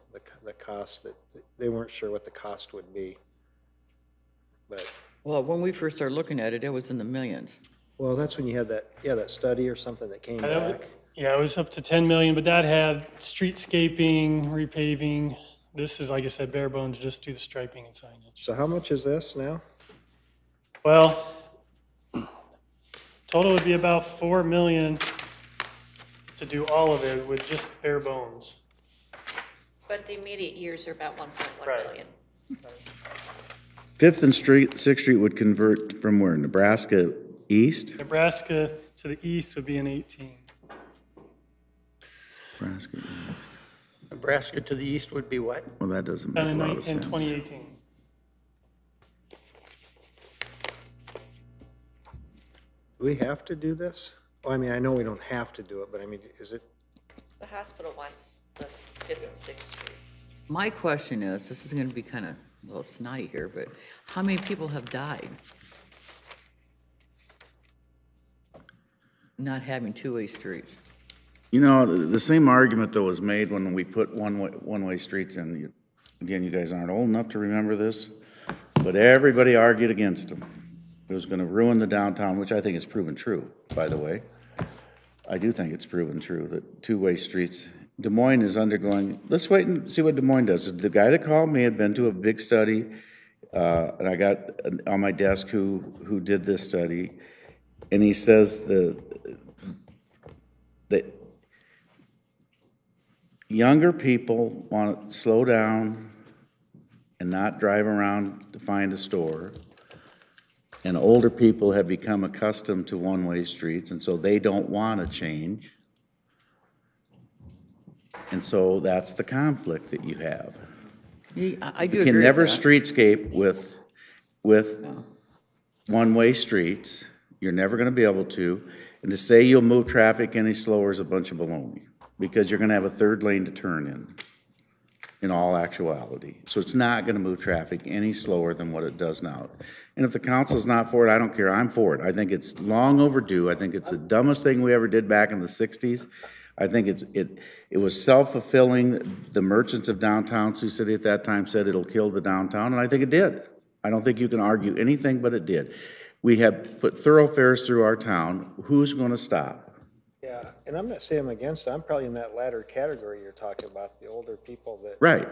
S7: the cost that, they weren't sure what the cost would be. But,
S2: well, when we first started looking at it, it was in the millions.
S7: well, that's when you had that study or something that came back.
S17: yeah, it was up to 10 million, but that had streetscaping, repaving. This is, like I said, bare bones, just do the striping and signage.
S7: So how much is this now?
S17: Well, total would be about 4 million to do all of it with just bare bones.
S3: But the immediate years are about 1.1
S17: Right.
S3: million.
S20: 5th and 6th Street would convert from where, Nebraska east?
S17: Nebraska to the east would be in 18.
S20: Nebraska.
S12: Nebraska to the east would be what?
S20: Well, that doesn't make
S17: Done
S20: a
S17: in
S20: lot of
S17: in
S20: sense.
S17: 2018.
S7: Do we have to do this? Well, I mean, I know we don't have to do it, but I mean, is it,
S3: The hospital wants the 5th and 6th Street.
S2: My question is, this is gonna be kind of a little snotty here, but how many people have died not having two-way streets?
S20: You know, the same argument though was made when we put one-way streets in. Again, you guys aren't old enough to remember this, but everybody argued against them. It was gonna ruin the downtown, which I think is proven true, by the way. I do think it's proven true that two-way streets, Des Moines is undergoing, let's wait and see what Des Moines does. The guy that called me had been to a big study, and I got on my desk who did this study, and he says that younger people want to slow down and not drive around to find a store. And older people have become accustomed to one-way streets, and so they don't want to change. And so that's the conflict that you have.
S2: Yeah, I do
S20: You
S2: agree
S20: can
S2: with
S20: never
S2: that.
S20: streetscape with one-way streets. You're never going to be able to. And to say you'll move traffic any slower is a bunch of baloney, because you're going to have a third lane to turn in all actuality. So it's not going to move traffic any slower than what it does now. And if the council's not for it, I don't care. I'm for it. I think it's long overdue. I think it's the dumbest thing we ever did back in the 60s. I think it was self-fulfilling. The merchants of downtown Sioux City at that time said it'll kill the downtown, and I think it did. I don't think you can argue anything but it did. We have put thoroughfares through our town. Who's going to stop?
S7: yeah, and I'm not saying I'm against it. I'm probably in that latter category you're talking about, the older people that
S20: Right.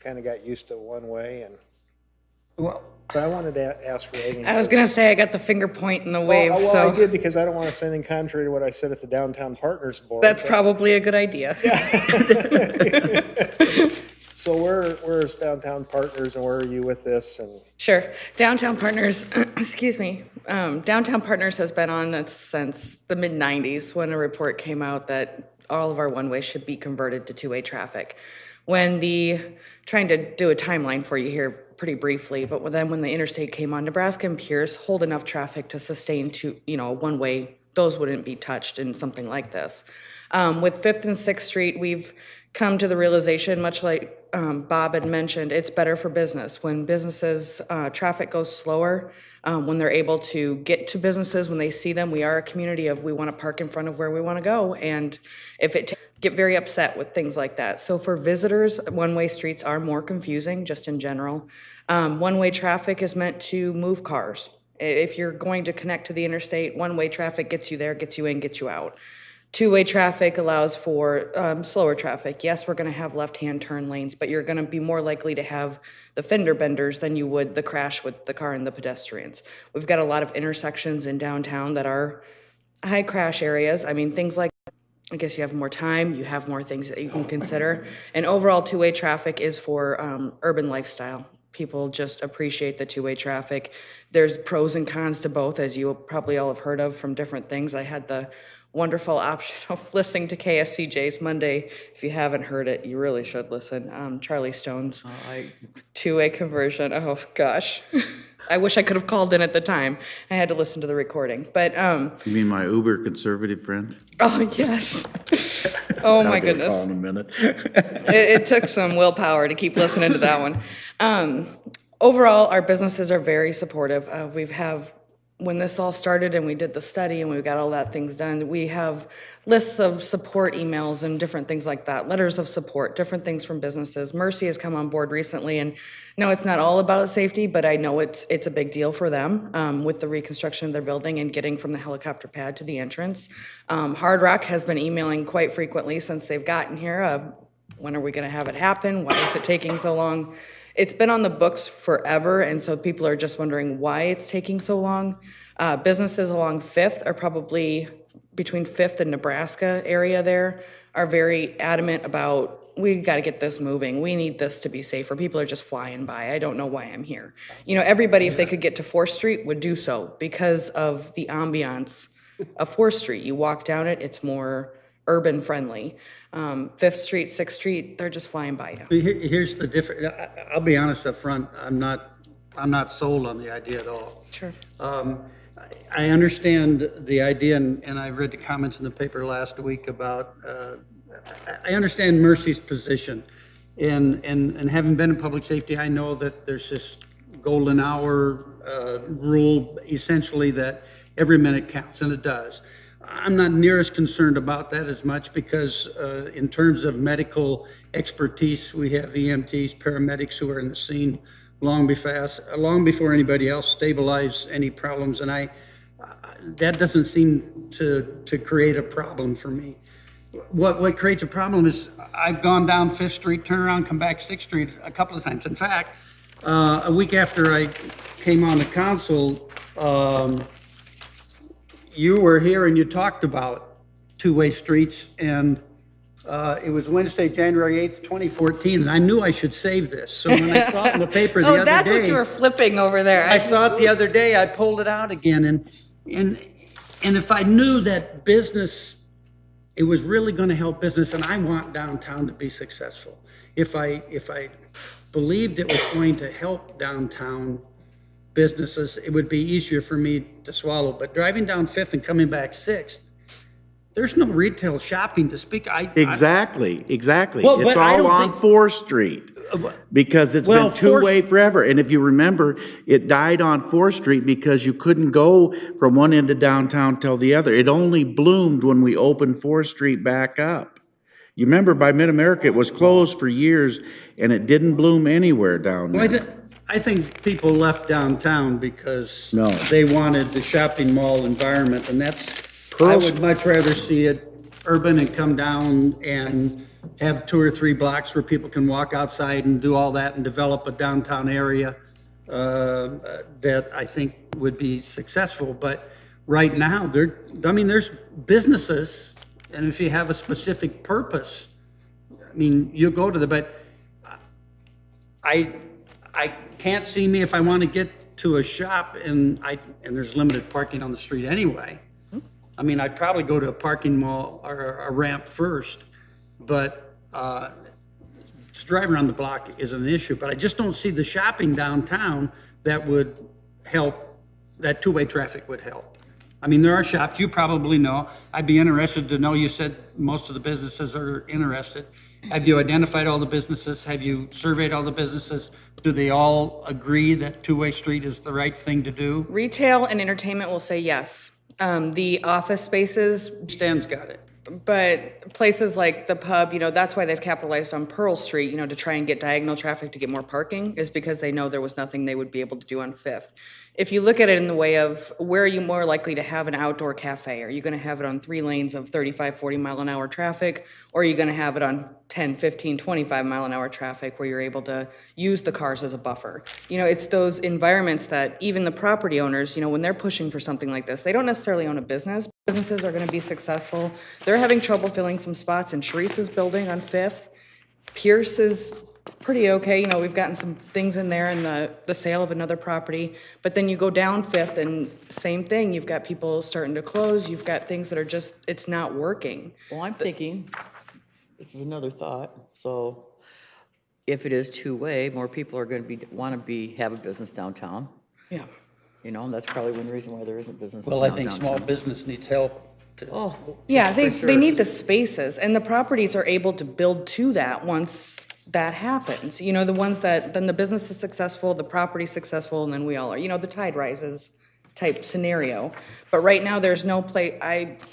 S7: kind of got used to one way and,
S16: Well,
S7: but I wanted to ask Reagan.
S16: I was going to say, I got the finger point in the wave,
S7: Well,
S16: so
S7: I did because I don't want to say anything contrary to what I said at the Downtown Partners Board.
S16: that's
S7: but-
S16: probably a good idea.
S7: So where's Downtown Partners and where are you with this? And
S16: Sure. Downtown Partners, excuse me. Downtown Partners has been on this since the mid-90s when a report came out that all of our one-ways should be converted to two-way traffic. Trying to do a timeline for you here pretty briefly, but then when the interstate came on, Nebraska and Pierce hold enough traffic to sustain one-way, those wouldn't be touched in something like this. With 5th and 6th Street, we've come to the realization, much like Bob had mentioned, it's better for business. When businesses, traffic goes slower, when they're able to get to businesses, when they see them, we are a community of we want to park in front of where we want to go. And if get very upset with things like that. So for visitors, one-way streets are more confusing just in general. One-way traffic is meant to move cars. If you're going to connect to the interstate, one-way traffic gets you there, gets you in, gets you out. Two-way traffic allows for slower traffic. Yes, we're going to have left-hand turn lanes, but you're going to be more likely to have the fender benders than you would the crash with the car and the pedestrians. We've got a lot of intersections in downtown that are high crash areas. I mean, things like, I guess you have more time, you have more things that you can consider. And overall, two-way traffic is for urban lifestyle. People just appreciate the two-way traffic. There's pros and cons to both, as you probably all have heard of from different things. I had the wonderful option of listening to KSCJ's Monday. If you haven't heard it, you really should listen. Charlie Stone's two-way conversion. Oh, gosh. I wish I could have called in at the time. I had to listen to the recording. But
S20: You mean my uber conservative friend?
S16: oh, yes. Oh, my
S20: I'll give a
S16: goodness.
S20: call in a minute.
S16: It took some willpower to keep listening to that one. Overall, our businesses are very supportive. When this all started and we did the study and we got all that things done, we have lists of support emails and different things like that, letters of support, different things from businesses. Mercy has come on board recently, and no, it's not all about safety, but I know it's a big deal for them with the reconstruction of their building and getting from the helicopter pad to the entrance. Hard Rock has been emailing quite frequently since they've gotten here. When are we going to have it happen? Why is it taking so long? It's been on the books forever, and so people are just wondering why it's taking so long. Businesses along 5th are probably between 5th and Nebraska area there are very adamant about, we got to get this moving. We need this to be safer. People are just flying by. I don't know why I'm here. Everybody, if they could get to 4th Street, would do so because of the ambiance of 4th Street. You walk down it, it's more
S15: urban friendly. Fifth Street, Sixth Street, they're just flying by you.
S12: Here's the difference. I'll be honest up front, I'm not sold on the idea at all.
S15: Sure.
S12: I understand the idea, and I read the comments in the paper last week about, I understand Mercy's position. And having been in public safety, I know that there's this golden hour rule, essentially, that every minute counts, and it does. I'm not near as concerned about that as much because in terms of medical expertise, we have EMTs, paramedics who are in the scene long before anybody else stabilize any problems, and that doesn't seem to create a problem for me. What creates a problem is I've gone down 5th Street, turn around, come back 6th Street a couple of times. In fact, a week after I came on the council, you were here and you talked about two-way streets, and it was Wednesday, January 8th, 2014, and I knew I should save this. So when I saw it in the paper the other day.
S15: Oh, that's what you were flipping over there.
S12: I saw it the other day, I pulled it out again, and if I knew that business, it was really going to help business, and I want downtown to be successful. If I believed it was going to help downtown businesses, it would be easier for me to swallow. But driving down 5th and coming back 6th, there's no retail shopping to speak.
S20: Exactly.
S12: Well,
S20: It's
S12: but I
S20: all
S12: don't
S20: on
S12: think-
S20: 4th Street because it's been two-way forever. And if you remember, it died on 4th Street because you couldn't go from one end of downtown till the other. It only bloomed when we opened 4th Street back up. You remember by Mid-America, it was closed for years and it didn't bloom anywhere down
S12: Well,
S20: there.
S12: I think people left downtown because
S20: No.
S12: they wanted the shopping mall environment, and I would much rather see it urban and come down and have 2 or 3 blocks where people can walk outside and do all that and develop a downtown area that I think would be successful. But right now, there's businesses, and if you have a specific purpose, you go to but I can't see me if I want to get to a shop and there's limited parking on the street anyway. I'd probably go to a parking mall or a ramp first, but to drive around the block isn't an issue. But I just don't see the shopping downtown that would help, that two-way traffic would help. There are shops, you probably know. I'd be interested to know, you said most of the businesses are interested. Have you identified all the businesses? Have you surveyed all the businesses? Do they all agree that two-way street is the right thing to do?
S15: Retail and entertainment will say yes. The office spaces.
S12: Stan's got it.
S15: But places like the pub, that's why they've capitalized on Pearl Street, to try and get diagonal traffic to get more parking, is because they know there was nothing they would be able to do on 5th. If you look at it in the way of where are you more likely to have an outdoor cafe? Are you going to have it on 3 lanes of 35, 40 mile an hour traffic? Or are you going to have it on 10, 15, 25 mile an hour traffic where you're able to use the cars as a buffer? It's those environments that even the property owners, when they're pushing for something like this, they don't necessarily own a business. Businesses are going to be successful. They're having trouble filling some spots in Teresa's building on 5th. Pierce is pretty okay. We've gotten some things in there in the sale of another property. But then you go down 5th and same thing. You've got people starting to close. You've got things that are just, it's not working.
S2: Well, I'm thinking, this is another thought, so if it is two-way, more people are going to have a business downtown.
S15: Yeah.
S2: That's probably one reason why there isn't business
S12: Well, I
S2: downtown.
S12: think small business needs help.
S15: Yeah,
S2: for sure.
S15: they need the spaces, and the properties are able to build to that once that happens. The ones that, then the business is successful, the property's successful, and then we all are, the tide rises type scenario. But right now, there's no place,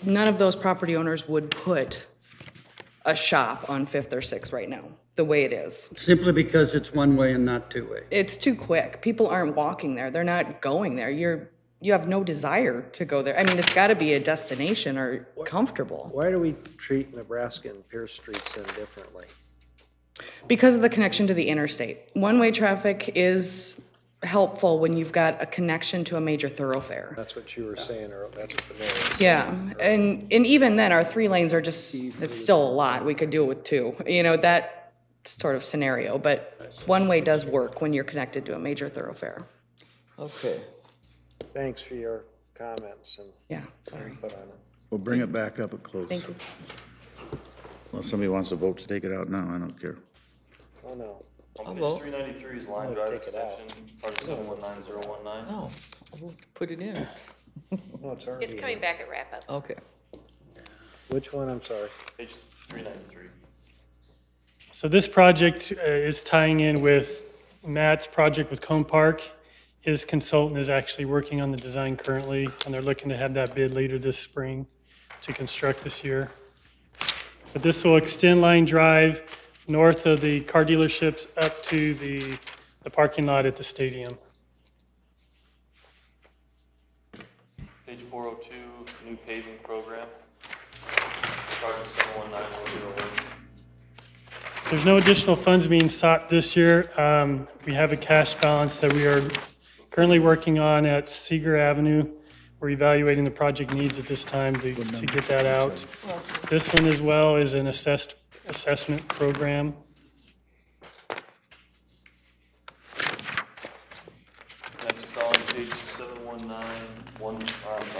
S15: none of those property owners would put a shop on 5th or 6th right now, the way it is.
S12: Simply because it's one way and not two way.
S15: It's too quick. People aren't walking there. They're not going there. You have no desire to go there. It's got to be a destination or comfortable.
S7: Why do we treat Nebraska and Pierce Streets differently?
S15: Because of the connection to the interstate. One-way traffic is helpful when you've got a connection to a major thoroughfare.
S7: That's what you were saying, or that's what the mayor was saying.
S15: Yeah, and even then, our 3 lanes are just, it's still a lot. We could do it with 2, that sort of scenario. But one-way does work when you're connected to a major thoroughfare.
S2: Okay.
S7: Thanks for your comments and
S15: Yeah, sorry.
S7: input on it.
S20: We'll bring it back up at close.
S15: Thank you.
S20: Unless somebody wants to vote to take it out now, I don't care.
S5: Oh, no.
S2: I'll
S5: On
S2: vote.
S5: page 393 is line
S10: I'll
S5: drive
S10: take it out.
S5: extension, project 719019.
S2: No, we'll put it in.
S10: No, it's already.
S3: It's coming back at wrap up.
S2: Okay.
S7: Which one, I'm sorry?
S5: Page 393.
S17: So this project is tying in with Matt's project with Cone Park. His consultant is actually working on the design currently, and they're looking to have that bid later this spring to construct this year. But this will extend Line Drive north of the car dealerships up to the parking lot at the stadium.
S5: Page 402, new paving program, project 719101.
S17: There's no additional funds being sought this year. We have a cash balance that we are currently working on at Seeger Avenue. We're evaluating the project needs at this time to get that out. This one as well is an assessment program.
S5: Next on page 7191,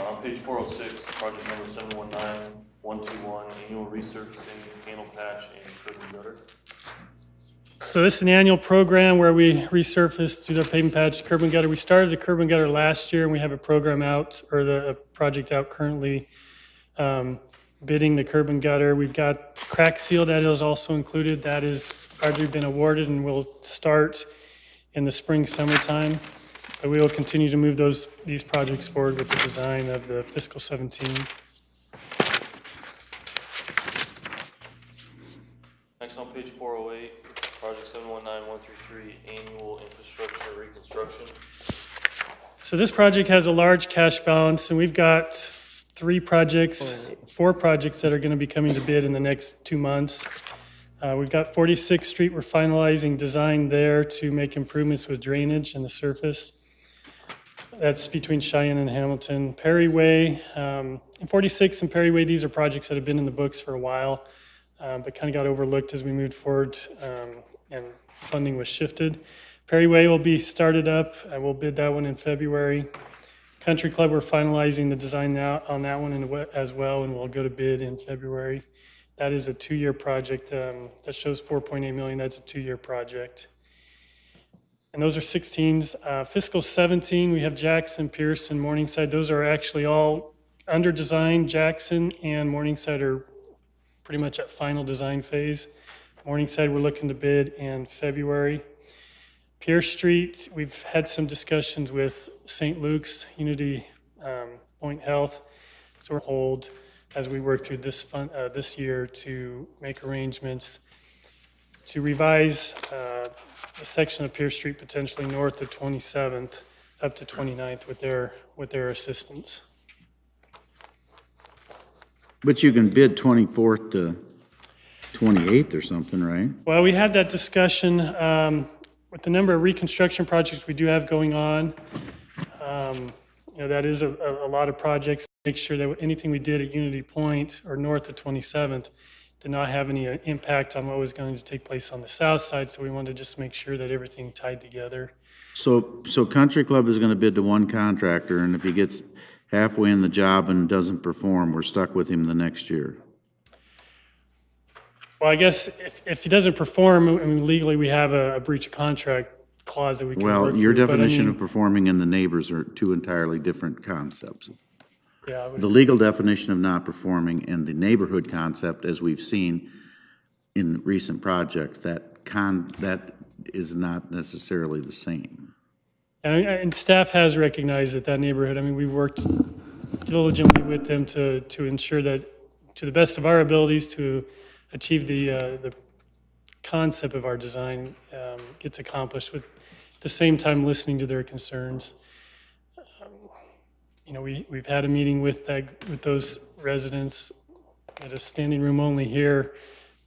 S5: on page 406, project number 719121, annual resurfacing, panel patch, and curb and gutter.
S17: So this is an annual program where we resurface, do the paving patch, curb and gutter. We started the curb and gutter last year, and we have a program out, or a project out currently bidding the curb and gutter. We've got crack seal that is also included. That is already been awarded and will start in the spring, summertime. But we will continue to move these projects forward with the design of the fiscal 17.
S5: Next on page 408, project 719133, annual infrastructure reconstruction.
S17: So this project has a large cash balance, and we've got four projects that are going to be coming to bid in the next 2 months. We've got 46th Street. We're finalizing design there to make improvements with drainage and the surface. That's between Cheyenne and Hamilton. Perry Way, 46th and Perry Way, these are projects that have been in the books for a while, but kind of got overlooked as we moved forward and funding was shifted. Perry Way will be started up. We'll bid that one in February. Country Club, we're finalizing the design now on that one as well, and we'll go to bid in February. That is a 2-year project. That shows $4.8 million. That's a 2-year project. And those are 16s. Fiscal 17, we have Jackson, Pearson, Morningside. Those are actually all under design. Jackson and Morningside are pretty much at final design phase. Morningside, we're looking to bid in February. Pierce Street, we've had some discussions with St. Luke's, Unity Point Health. So we're hold as we work through this year to make arrangements to revise a section of Pierce Street potentially north of 27th up to 29th with their assistance.
S20: But you can bid 24th to 28th or something, right?
S17: Well, we had that discussion with the number of reconstruction projects we do have going on. That is a lot of projects. Make sure that anything we did at Unity Point or north of 27th did not have any impact on what was going to take place on the south side. So we wanted to just make sure that everything tied together.
S20: So Country Club is gonna bid to one contractor, and if he gets halfway in the job and doesn't perform, we're stuck with him the next year.
S17: Well, I guess if he doesn't perform, I mean, legally we have a breach of contract clause that we can work
S20: Well,
S17: through.
S20: your
S17: but I
S20: definition
S17: mean,
S20: of performing and the neighbors are two entirely different concepts.
S17: Yeah, I would-
S20: The legal definition of not performing and the neighborhood concept, as we've seen in recent projects, that is not necessarily the same.
S17: And staff has recognized that neighborhood. I mean, we worked diligently with them to ensure that, to the best of our abilities, to achieve the concept of our design gets accomplished with at the same time listening to their concerns. We've had a meeting with those residents at a standing room only here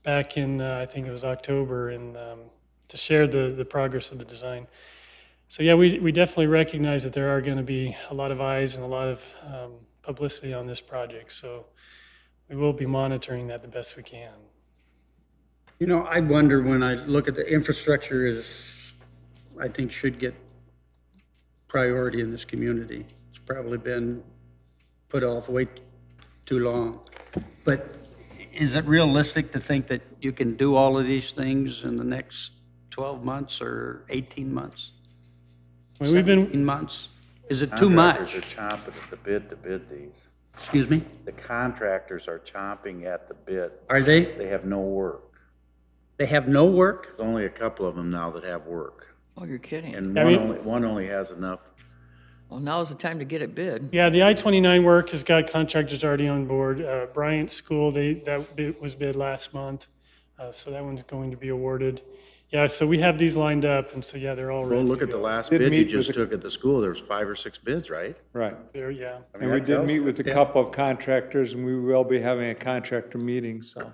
S17: back in, I think it was October, and to share the progress of the design. So yeah, we definitely recognize that there are going to be a lot of eyes and a lot of publicity on this project. So we will be monitoring that the best we can.
S12: I wonder when I look at the infrastructure I think should get priority in this community. It's probably been put off way too long. But Is it realistic to think that you can do all of these things in the next 12 months or 18 months?
S17: I mean, we've been
S12: 17 months? Is it too much?
S4: Contractors are chomping at the bit to bid these.
S12: Excuse me?
S4: The contractors are chomping at the bit.
S12: Are they?
S4: They have no work.
S12: They have no work?
S4: There's only a couple of them now that have work.
S2: Oh, you're kidding.
S4: And
S17: I mean-
S4: one only has enough.
S2: Well, now's the time to get it bid.
S17: Yeah, the I-29 work has got contractors already on board. Bryant School, that bid was bid last month, so that one's going to be awarded. Yeah, so we have these lined up, and so, yeah, they're all
S4: Well,
S17: ready
S4: look
S17: to
S4: at the
S17: go.
S4: last
S9: Did
S4: bid you
S9: meet
S4: just
S9: with the-
S4: took at the school. There was 5 or 6 bids, right?
S9: Right.
S17: There, yeah.
S4: I mean,
S9: And we
S4: that
S9: did
S4: tells
S9: meet
S4: you.
S9: with a couple of contractors, and we will be having a contractor meeting, so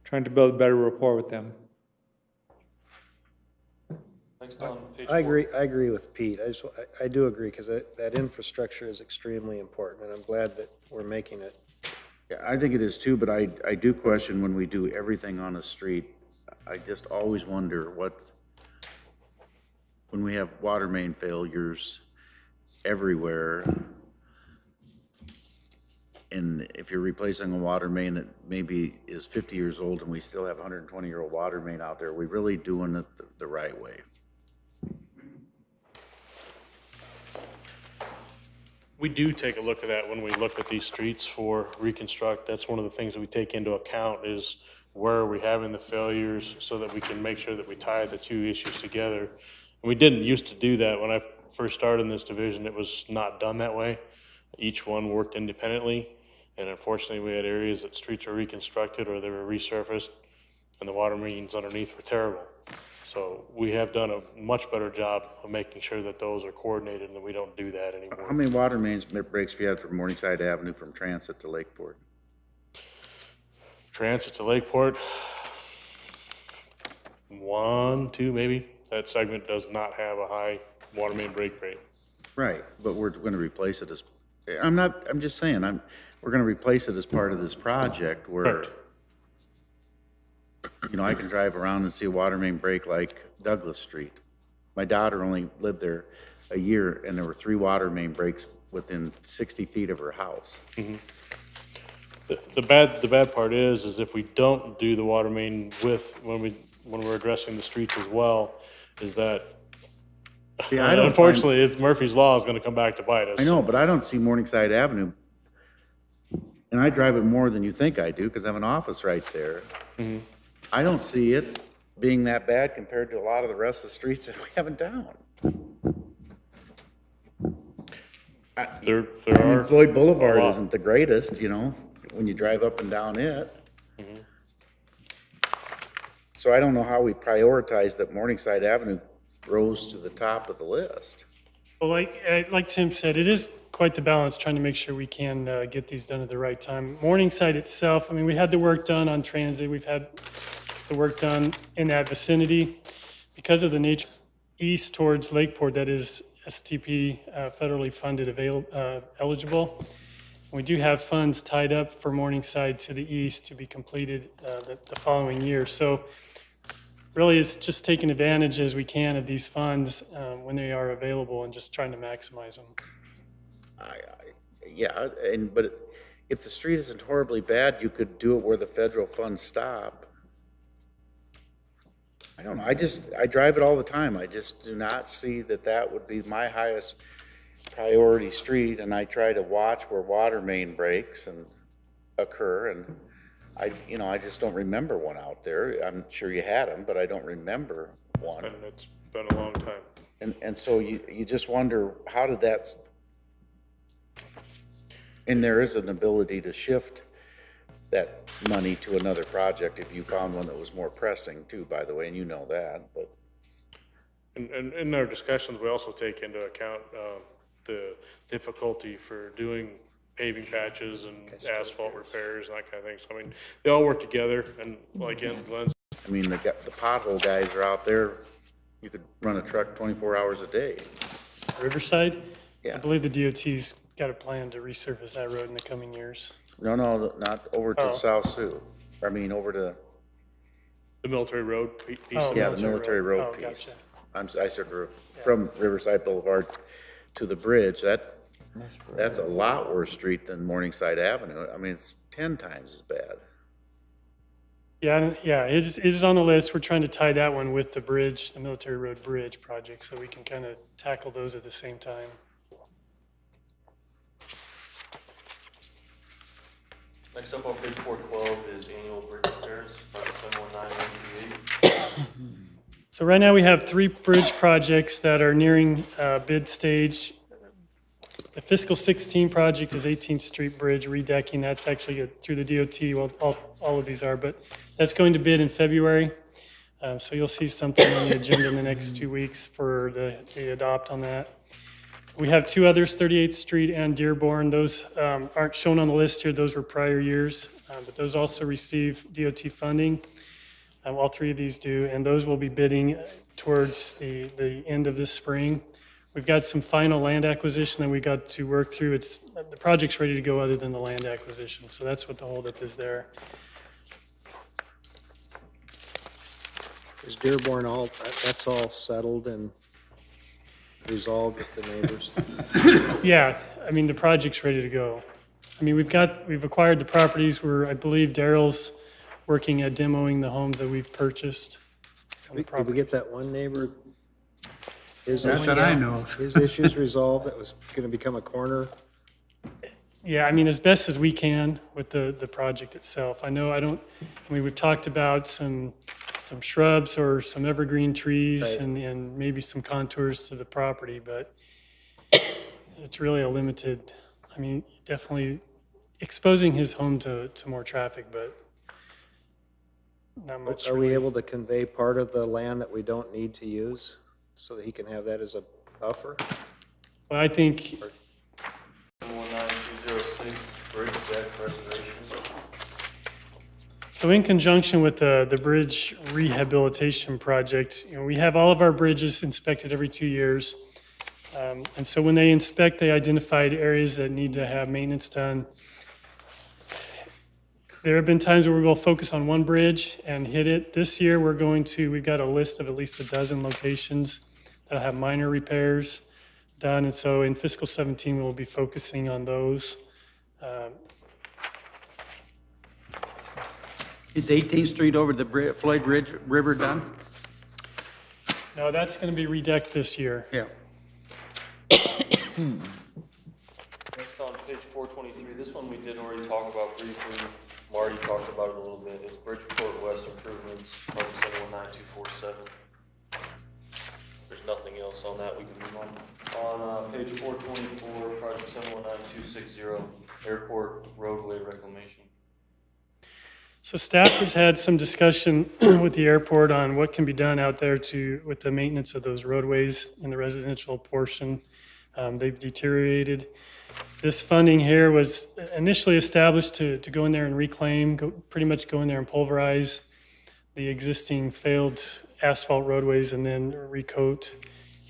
S9: trying to build a better rapport with them.
S5: Next on page
S7: I agree with Pete. I do agree, because that infrastructure is extremely important, and I'm glad that we're making it.
S4: Yeah, I think it is too, but I do question when we do everything on the street. I just always wonder when we have water main failures everywhere, and if you're replacing a water main that maybe is 50 years old and we still have a 120-year-old water main out there, are we really doing it the right way?
S5: We do take a look at that when we look at these streets for reconstruct. That's one of the things that we take into account is where are we having the failures so that we can make sure that we tie the two issues together. And we didn't used to do that. When I first started in this division, it was not done that way. Each one worked independently. And unfortunately, we had areas that streets were reconstructed or they were resurfaced and the water mains underneath were terrible. So we have done a much better job of making sure that those are coordinated and that we don't do that anymore.
S4: How many water mains breaks have you had from Morningside Avenue from Transit to Lakeport?
S5: Transit to Lakeport, 1, 2 maybe. That segment does not have a high water main break rate.
S4: Right, but we're going to replace it as, I'm just saying, we're going to replace it as part of this project where,
S5: Correct.
S4: you know, I can drive around and see a water main break like Douglas Street. My daughter only lived there a year and there were 3 water main breaks within 60 feet of her house.
S5: Mhm. The bad part is if we don't do the water main when we're addressing the streets as well, is that
S4: Yeah, I don't
S5: unfortunately, it's Murphy's Law is going to come back to bite us.
S4: I know, but I don't see Morningside Avenue, and I drive it more than you think I do because I have an office right there.
S5: Mhm.
S4: I don't see it being that bad compared to a lot of the rest of the streets that we have in town.
S5: There
S4: I mean,
S5: are
S4: Floyd
S5: a
S4: Boulevard
S5: lot.
S4: isn't the greatest, you know, when you drive up and down it.
S5: Mhm.
S4: So I don't know how we prioritize that Morningside Avenue rose to the top of the list.
S17: Well, like Tim said, it is quite the balance trying to make sure we can get these done at the right time. Morningside itself, I mean, we had the work done on transit. We've had the work done in that vicinity. Because of the nature east towards Lakeport, that is STP federally funded eligible. We do have funds tied up for Morningside to the east to be completed the following year. So really, it's just taking advantage as we can of these funds when they are available and just trying to maximize them.
S4: Yeah, but if the street isn't horribly bad, you could do it where the federal funds stop. I don't know, I drive it all the time. I just do not see that would be my highest priority street, and I try to watch where water main breaks and occur, and I just don't remember one out there. I'm sure you had them, but I don't remember one.
S5: And it's been a long time.
S4: And so you just wonder, how did that, and there is an ability to shift that money to another project if you found one that was more pressing too, by the way, and you know that, but.
S5: And in our discussions, we also take into account the difficulty for doing paving patches and asphalt repairs and that kind of thing. So, I mean, they all work together, and like Glenn's.
S4: I mean, the pothole guys are out there, you could run a truck 24 hours a day.
S17: Riverside?
S4: Yeah.
S17: I believe the DOT's got a plan to resurface that road in the coming years.
S4: No, not over to
S17: Oh.
S4: South Sioux. I mean, over to,
S5: The military road piece.
S17: Oh,
S4: yeah, the military road
S17: Oh,
S4: piece.
S17: gotcha.
S4: I said from Riverside Boulevard to the bridge, that's a lot worse street than Morningside Avenue. I mean, it's 10 times as bad.
S17: Yeah, it is on the list. We're trying to tie that one with the bridge, the Military Road Bridge project, so we can kind of tackle those at the same time.
S5: Next up on page 412 is annual bridge repairs, project 719138.
S17: So right now we have 3 bridge projects that are nearing bid stage. The fiscal 16 project is 18th Street Bridge redecking. That's actually through the DOT. Well, all of these are, but that's going to bid in February. So you'll see something on the agenda in the next 2 weeks for the adopt on that. We have 2 others, 38th Street and Dearborn. Those aren't shown on the list here. Those were prior years, but those also receive DOT funding. All 3 of these do, and those will be bidding towards the end of this spring. We've got some final land acquisition that we got to work through. The project's ready to go other than the land acquisition, so that's what the holdup is there.
S7: Is Dearborn that's all settled and resolved with the neighbors?
S17: Yeah, I mean, the project's ready to go. I mean, we've acquired the properties where I believe Daryl's working at demoing the homes that we've purchased.
S7: Did we get that one neighbor?
S12: Not that I know of.
S7: His issues resolved, that was going to become a corner?
S17: Yeah, I mean, as best as we can with the project itself. I mean, we've talked about some shrubs or some evergreen trees
S7: Right.
S17: and maybe some contours to the property, but it's really a limited, I mean, definitely exposing his home to more traffic, but not much.
S7: Are we
S17: really.
S7: able to convey part of the land that we don't need to use so that he can have that as a buffer?
S17: Well, I think
S5: 719206, bridge deck reservations.
S17: so. In conjunction with the bridge rehabilitation project, we have all of our bridges inspected every 2 years. And so when they inspect, they identified areas that need to have maintenance done. There have been times where we will focus on one bridge and hit it. This year, we've got a list of at least a dozen locations that'll have minor repairs done. And so in fiscal 17, we'll be focusing on those.
S12: Is 18th Street over the Floyd River done?
S17: No, that's going to be redecked this year.
S12: Yeah.
S5: Next on page 423, this one we did already talk about briefly. Marty talked about it a little bit. It's Bridgeport West improvements, project 719247. There's nothing else on that, we can move on. On page 424, project 719260, airport roadway reclamation.
S17: So staff has had some discussion with the airport on what can be done out there with the maintenance of those roadways in the residential portion. They've deteriorated. This funding here was initially established to go in there and reclaim, pretty much go in there and pulverize the existing failed asphalt roadways and then recoat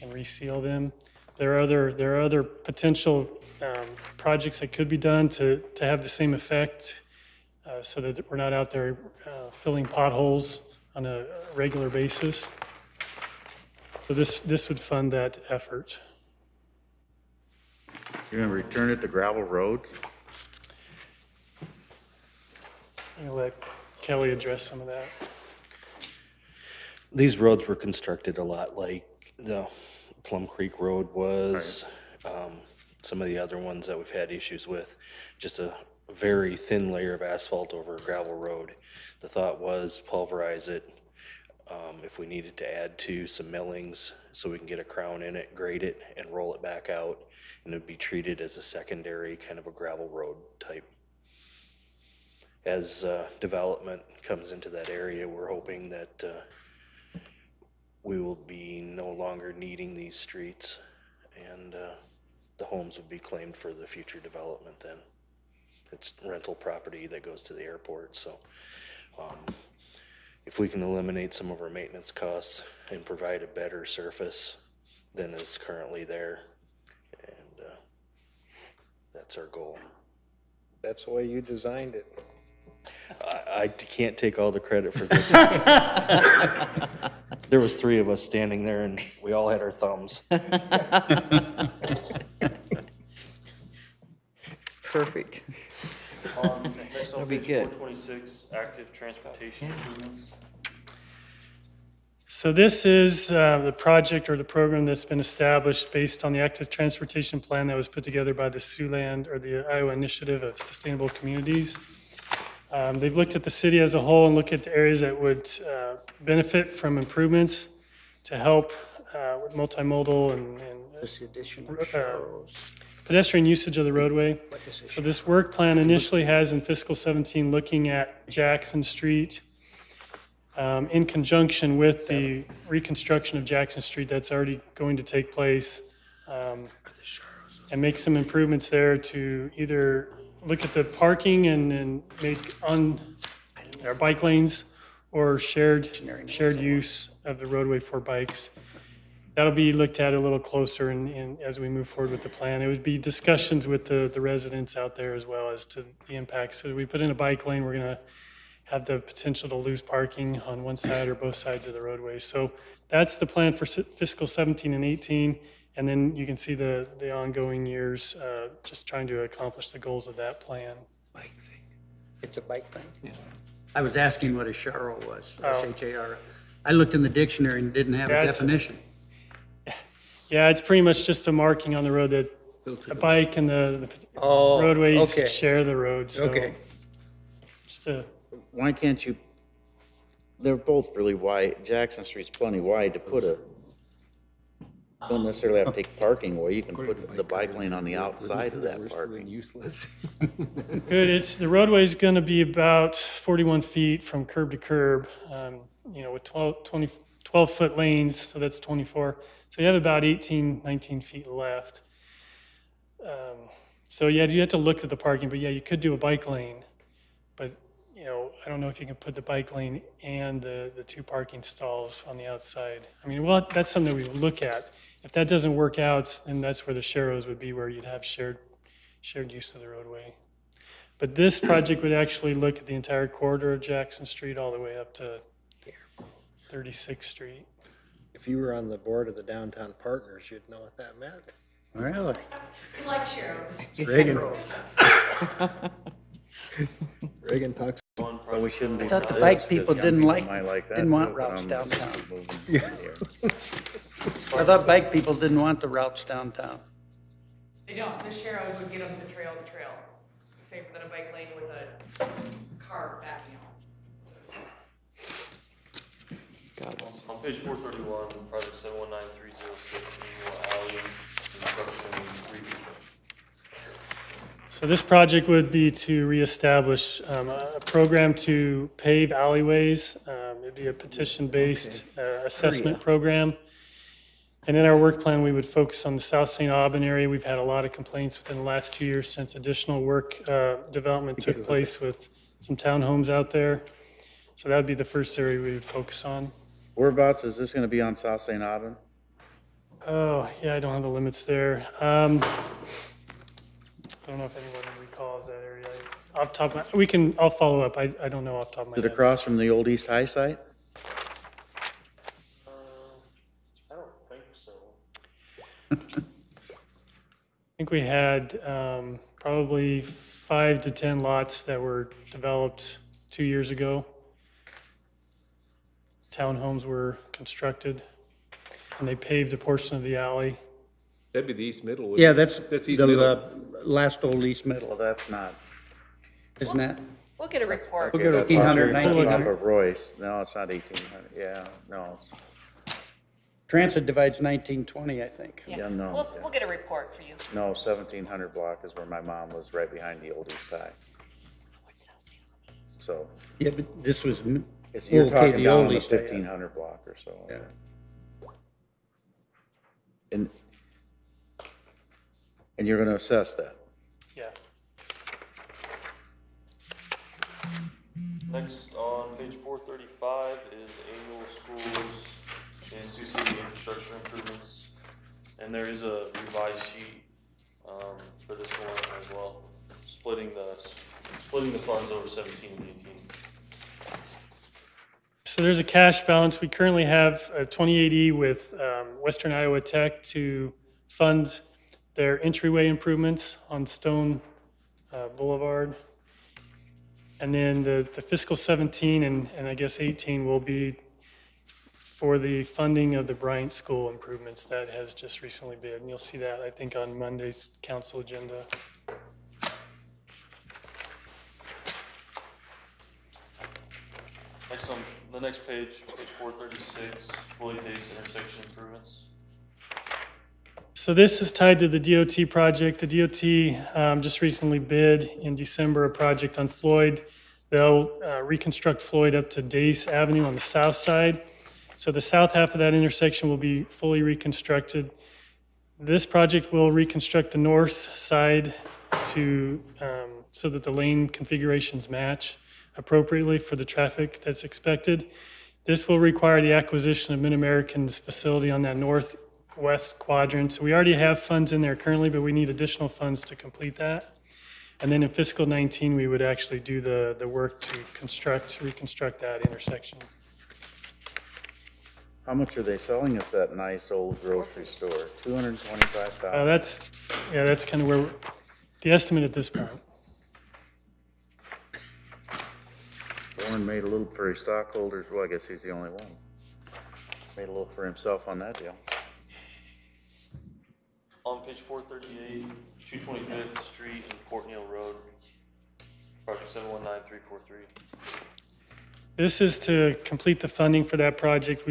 S17: and reseal them. There are other potential projects that could be done to have the same effect, so that we're not out there filling potholes on a regular basis. So this would fund that effort.
S20: You're gonna return it to gravel road?
S17: I'm gonna let Kelly address some of that.
S1: These roads were constructed a lot like the Plum Creek Road was, some of the other ones that we've had issues with, just a very thin layer of asphalt over a gravel road. The thought was pulverize it, if we needed to add to some millings so we can get a crown in it, grade it, and roll it back out, and it'd be treated as a secondary kind of a gravel road type. As development comes into that area, we're hoping that we will be no longer needing these streets, and the homes would be claimed for the future development then. It's rental property that goes to the airport, so if we can eliminate some of our maintenance costs and provide a better surface than is currently there, and that's our goal.
S7: That's the way you designed it.
S1: I can't take all the credit for this. There was 3 of us standing there and we all had our thumbs.
S2: Perfect.
S5: Next
S2: That'll
S5: on
S2: be
S5: page
S2: good.
S5: 426, active transportation improvements.
S17: So this is the project or the program that's been established based on the active transportation plan that was put together by the Siouxland or the Iowa Initiative of Sustainable Communities. They've looked at the city as a whole and looked at the areas that would benefit from improvements to help with multimodal and
S12: Just the addition of Sharrows.
S17: pedestrian usage of the roadway. So this work plan initially has in fiscal 17 looking at Jackson Street in conjunction with the reconstruction of Jackson Street that's already going to take place, and make some improvements there to either look at the parking and make on our bike lanes or shared use of the roadway for bikes. That'll be looked at a little closer as we move forward with the plan. It would be discussions with the residents out there as well as to the impacts. So we put in a bike lane, we're going to have the potential to lose parking on one side or both sides of the roadway. So that's the plan for fiscal 17 and 18. And then you can see the ongoing years, just trying to accomplish the goals of that plan.
S12: It's a bike thing? Yeah. I was asking what a Sharrow was,
S17: Oh.
S12: S-H-A-R. I looked in the dictionary and didn't have a
S17: That's-
S12: definition.
S17: Yeah, it's pretty much just a marking on the road that a bike and the
S12: Oh,
S17: roadways
S12: okay.
S17: share the road. So
S12: Okay.
S17: just a,
S20: Why can't you, they're both really wide, Jackson Street's plenty wide to put a, don't necessarily have to take parking away, you can put the bike lane on the outside of that parking.
S6: Useless.
S17: good. The roadway's going to be about 41 feet from curb to curb, with 12-foot lanes, so that's 24. So you have about 18, 19 feet left. So yeah, you have to look at the parking, but yeah, you could do a bike lane. But, I don't know if you can put the bike lane and the two parking stalls on the outside. I mean, well, that's something we would look at. If that doesn't work out, then that's where the Sharrows would be, where you'd have shared use of the roadway. But this project would actually look at the entire corridor of Jackson Street all the way up to 36th Street.
S7: If you were on the board of the Downtown Partners, you'd know what that meant.
S12: Really?
S14: Like Sharrows.
S7: Reagan talks.
S20: But we shouldn't be.
S12: I thought the bike people didn't
S20: might that
S12: didn't want
S20: too, but
S12: routes
S20: I'm
S12: downtown.
S20: moving
S12: Yeah.
S20: here.
S12: I thought bike people didn't want the routes downtown.
S15: They don't. The Sharrows would get them to trail, safer than a bike lane with a car backing out.
S5: On page 431, project 719306, Eagle Alley, construction and reconstruction.
S17: So this project would be to reestablish a program to pave alleyways. It'd be a petition-based assessment program. And in our work plan, we would focus on the South St. Aubin area. We've had a lot of complaints within the last 2 years since additional work development took place with some townhomes out there. So that would be the first area we would focus on.
S20: Whereabouts is this gonna be on South St. Aubin?
S17: Oh, yeah, I don't have the limits there. I don't know if anyone recalls that area. Off the top of my, I'll follow up. I don't know off the top of my
S20: Is
S17: head.
S20: it across from the old East High site?
S5: I don't think so.
S17: I think we had probably 5 to 10 lots that were developed 2 years ago. Townhomes were constructed, and they paved a portion of the alley.
S6: That'd be the East Middle. wouldn't
S12: Yeah,
S6: it?
S12: that's
S6: East
S12: the
S6: Middle.
S12: last old East Middle,
S20: Well, that's not.
S12: isn't that?
S3: We'll get a report.
S12: We'll get
S20: That's
S12: 1800,
S20: off
S12: 1900.
S20: of Royce. No, it's not 1800. Yeah, no.
S12: Transit divides 1920, I think.
S20: Yeah, no.
S3: We'll get a report for you.
S20: No, 1700 block is where my mom was, right behind the old East Side. So,
S12: Yeah, but this was,
S20: you're
S12: okay,
S20: talking
S12: the
S20: down
S12: old
S20: on the
S12: East Side.
S20: 1500 block or so.
S12: Yeah.
S20: And you're gonna assess that?
S17: Yeah.
S5: Next, on page 435 is annual schools and Sioux City infrastructure improvements. And there is a revised sheet for this one as well, splitting the funds over 17 and 18.
S17: So there's a cash balance. We currently have a 28E with Western Iowa Tech to fund their entryway improvements on Stone Boulevard. And then the fiscal 17 and I guess 18 will be for the funding of the Bryant School improvements that has just recently been. And you'll see that, I think, on Monday's council agenda.
S5: Next on the next page, page 436, Floyd Dace intersection improvements.
S17: So this is tied to the DOT project. The DOT just recently bid in December a project on Floyd. They'll reconstruct Floyd up to Dace Avenue on the south side. So the south half of that intersection will be fully reconstructed. This project will reconstruct the north side to so that the lane configurations match appropriately for the traffic that's expected. This will require the acquisition of Mid-American's facility on that northwest quadrant. So we already have funds in there currently, but we need additional funds to complete that. And then in fiscal 19, we would actually do the work to reconstruct that intersection.
S20: How much are they selling us that nice old grocery store? $225,000.
S17: That's kind of where the estimate at this point.
S20: Warren made a little for his stockholders. Well, I guess he's the only one. Made a little for himself on that deal.
S5: On page 438, 225th Street and Port Neal Road, project 719343.
S17: This is to complete the funding for that project.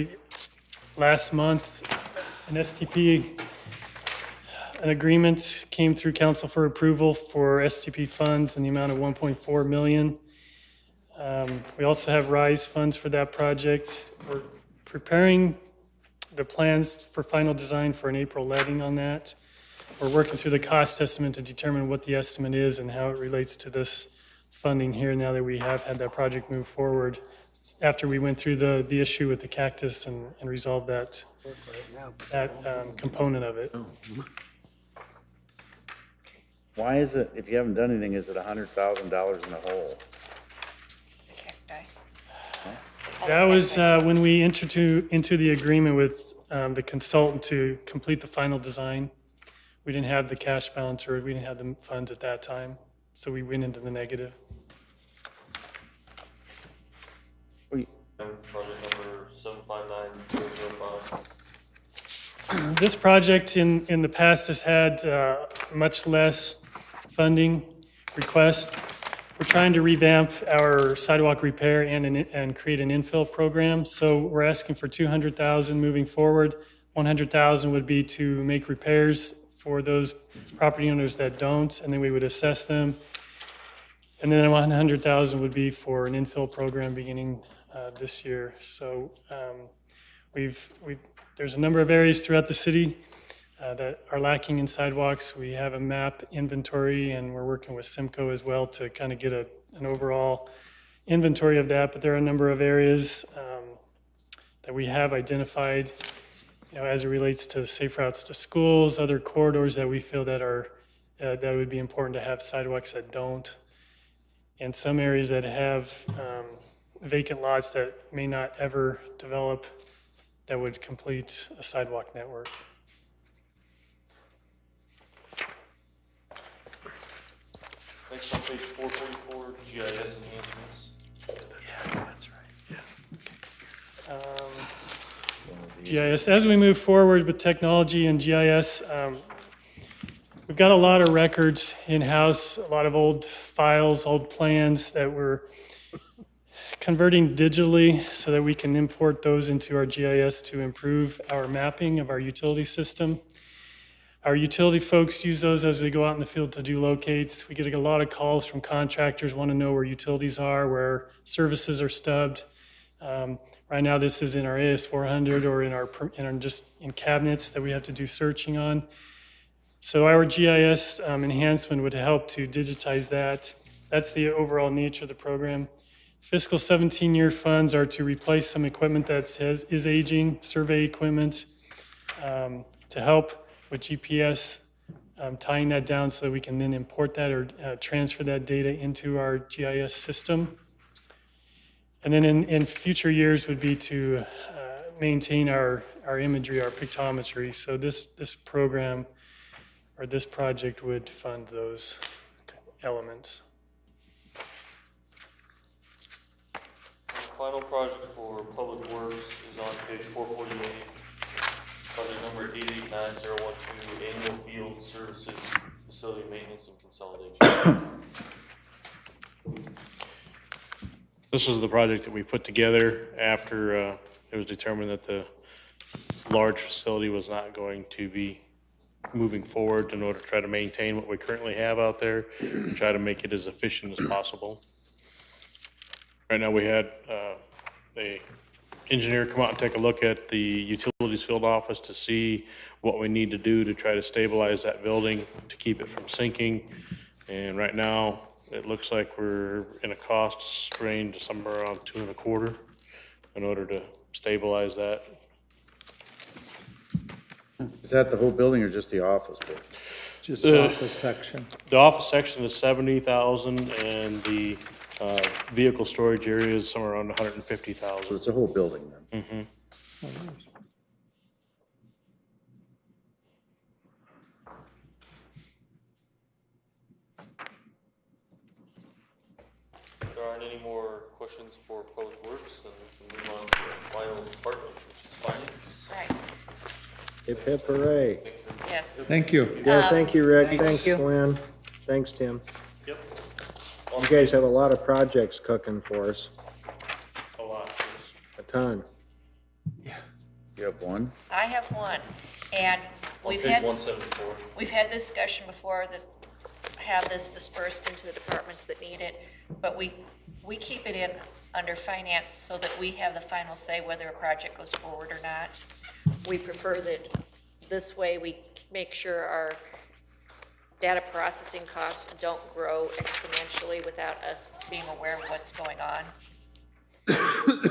S17: Last month, an STP, an agreement came through council for approval for STP funds in the amount of $1.4 million. We also have RISE funds for that project. We're preparing the plans for final design for an April letting on that. We're working through the cost estimate to determine what the estimate is and how it relates to this funding here now that we have had that project move forward after we went through the issue with the cactus and resolved that component of it.
S20: Why is it, if you haven't done anything, is it $100,000 in the hole?
S17: That was when we entered into the agreement with the consultant to complete the final design. We didn't have the cash balance or we didn't have the funds at that time, so we went into the negative.
S5: Project number 759005.
S17: This project in the past has had much less funding requests. We're trying to revamp our sidewalk repair and create an infill program. So we're asking for $200,000 moving forward. $100,000 would be to make repairs for those property owners that don't, and then we would assess them. And then $100,000 would be for an infill program beginning this year. So there's a number of areas throughout the city that are lacking in sidewalks. We have a map inventory, and we're working with Simcoe as well to kind of get an overall inventory of that. But there are a number of areas that we have identified, as it relates to safe routes to schools, other corridors that we feel that that would be important to have sidewalks that don't, and some areas that have vacant lots that may not ever develop that would complete a sidewalk network.
S5: Next on page 444, GIS enhancements.
S20: Yeah, that's right.
S17: Yeah. GIS, as we move forward with technology and GIS, we've got a lot of records in-house, a lot of old files, old plans that we're converting digitally so that we can import those into our GIS to improve our mapping of our utility system. Our utility folks use those as they go out in the field to do locates. We get a lot of calls from contractors want to know where utilities are, where services are stubbed. Right now, this is in our AS400 or just in cabinets that we have to do searching on. So our GIS enhancement would help to digitize that. That's the overall nature of the program. Fiscal 17-year funds are to replace some equipment that is aging, survey equipment, to help with GPS, tying that down so that we can then import that or transfer that data into our GIS system. And then in future years would be to maintain our imagery, our pictometry. So this program or this project would fund those elements.
S5: final project for Public Works is on page 448, project number 889012, annual field services, facility maintenance and consolidation. This is the project that we put together after it was determined that the large facility was not going to be moving forward in order to try to maintain what we currently have out there and try to make it as efficient as possible. Right now, we had a engineer come out and take a look at the utilities field office to see what we need to do to try to stabilize that building to keep it from sinking. And right now, it looks like we're in a cost range of somewhere around 2.25 in order to stabilize that.
S20: Is that the whole building or just the office building?
S9: Just the office section.
S5: The office section is 70,000 and the vehicle storage area is somewhere around 150,000.
S20: So it's a whole building then?
S5: Mm-hmm. If there aren't any more questions for Public Works, then we can move on to the final department, which is finance.
S3: Right,
S7: Hip hip hooray.
S3: yes.
S9: Thank you.
S7: Yeah, thank you, Rick.
S15: Thank
S7: Thanks,
S15: you.
S7: Glenn. Thanks, Tim.
S5: Yep.
S7: You guys have a lot of projects cooking for us,
S5: A lot.
S7: a ton.
S20: You have one?
S3: I have one, and
S5: On
S3: we've
S5: page
S3: had,
S5: 174.
S3: we've had this discussion before that have this dispersed into the departments that need it, but we keep it in under finance so that we have the final say whether a project goes forward or not. We prefer that this way we make sure our data processing costs don't grow exponentially without us being aware of what's going on.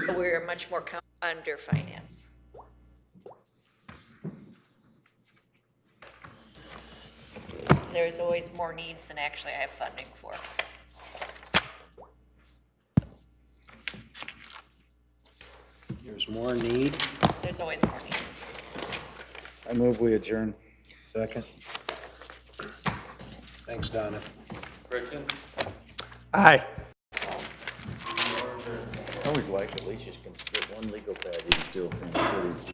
S3: So we're much more under finance. There's always more needs than actually I have funding for.
S7: There's more need.
S3: There's always more needs.
S20: I move we adjourn.
S7: Second. Thanks, Donna.
S5: Gregson?
S9: Aye.
S20: I always like at least you can get one legal pad you can still.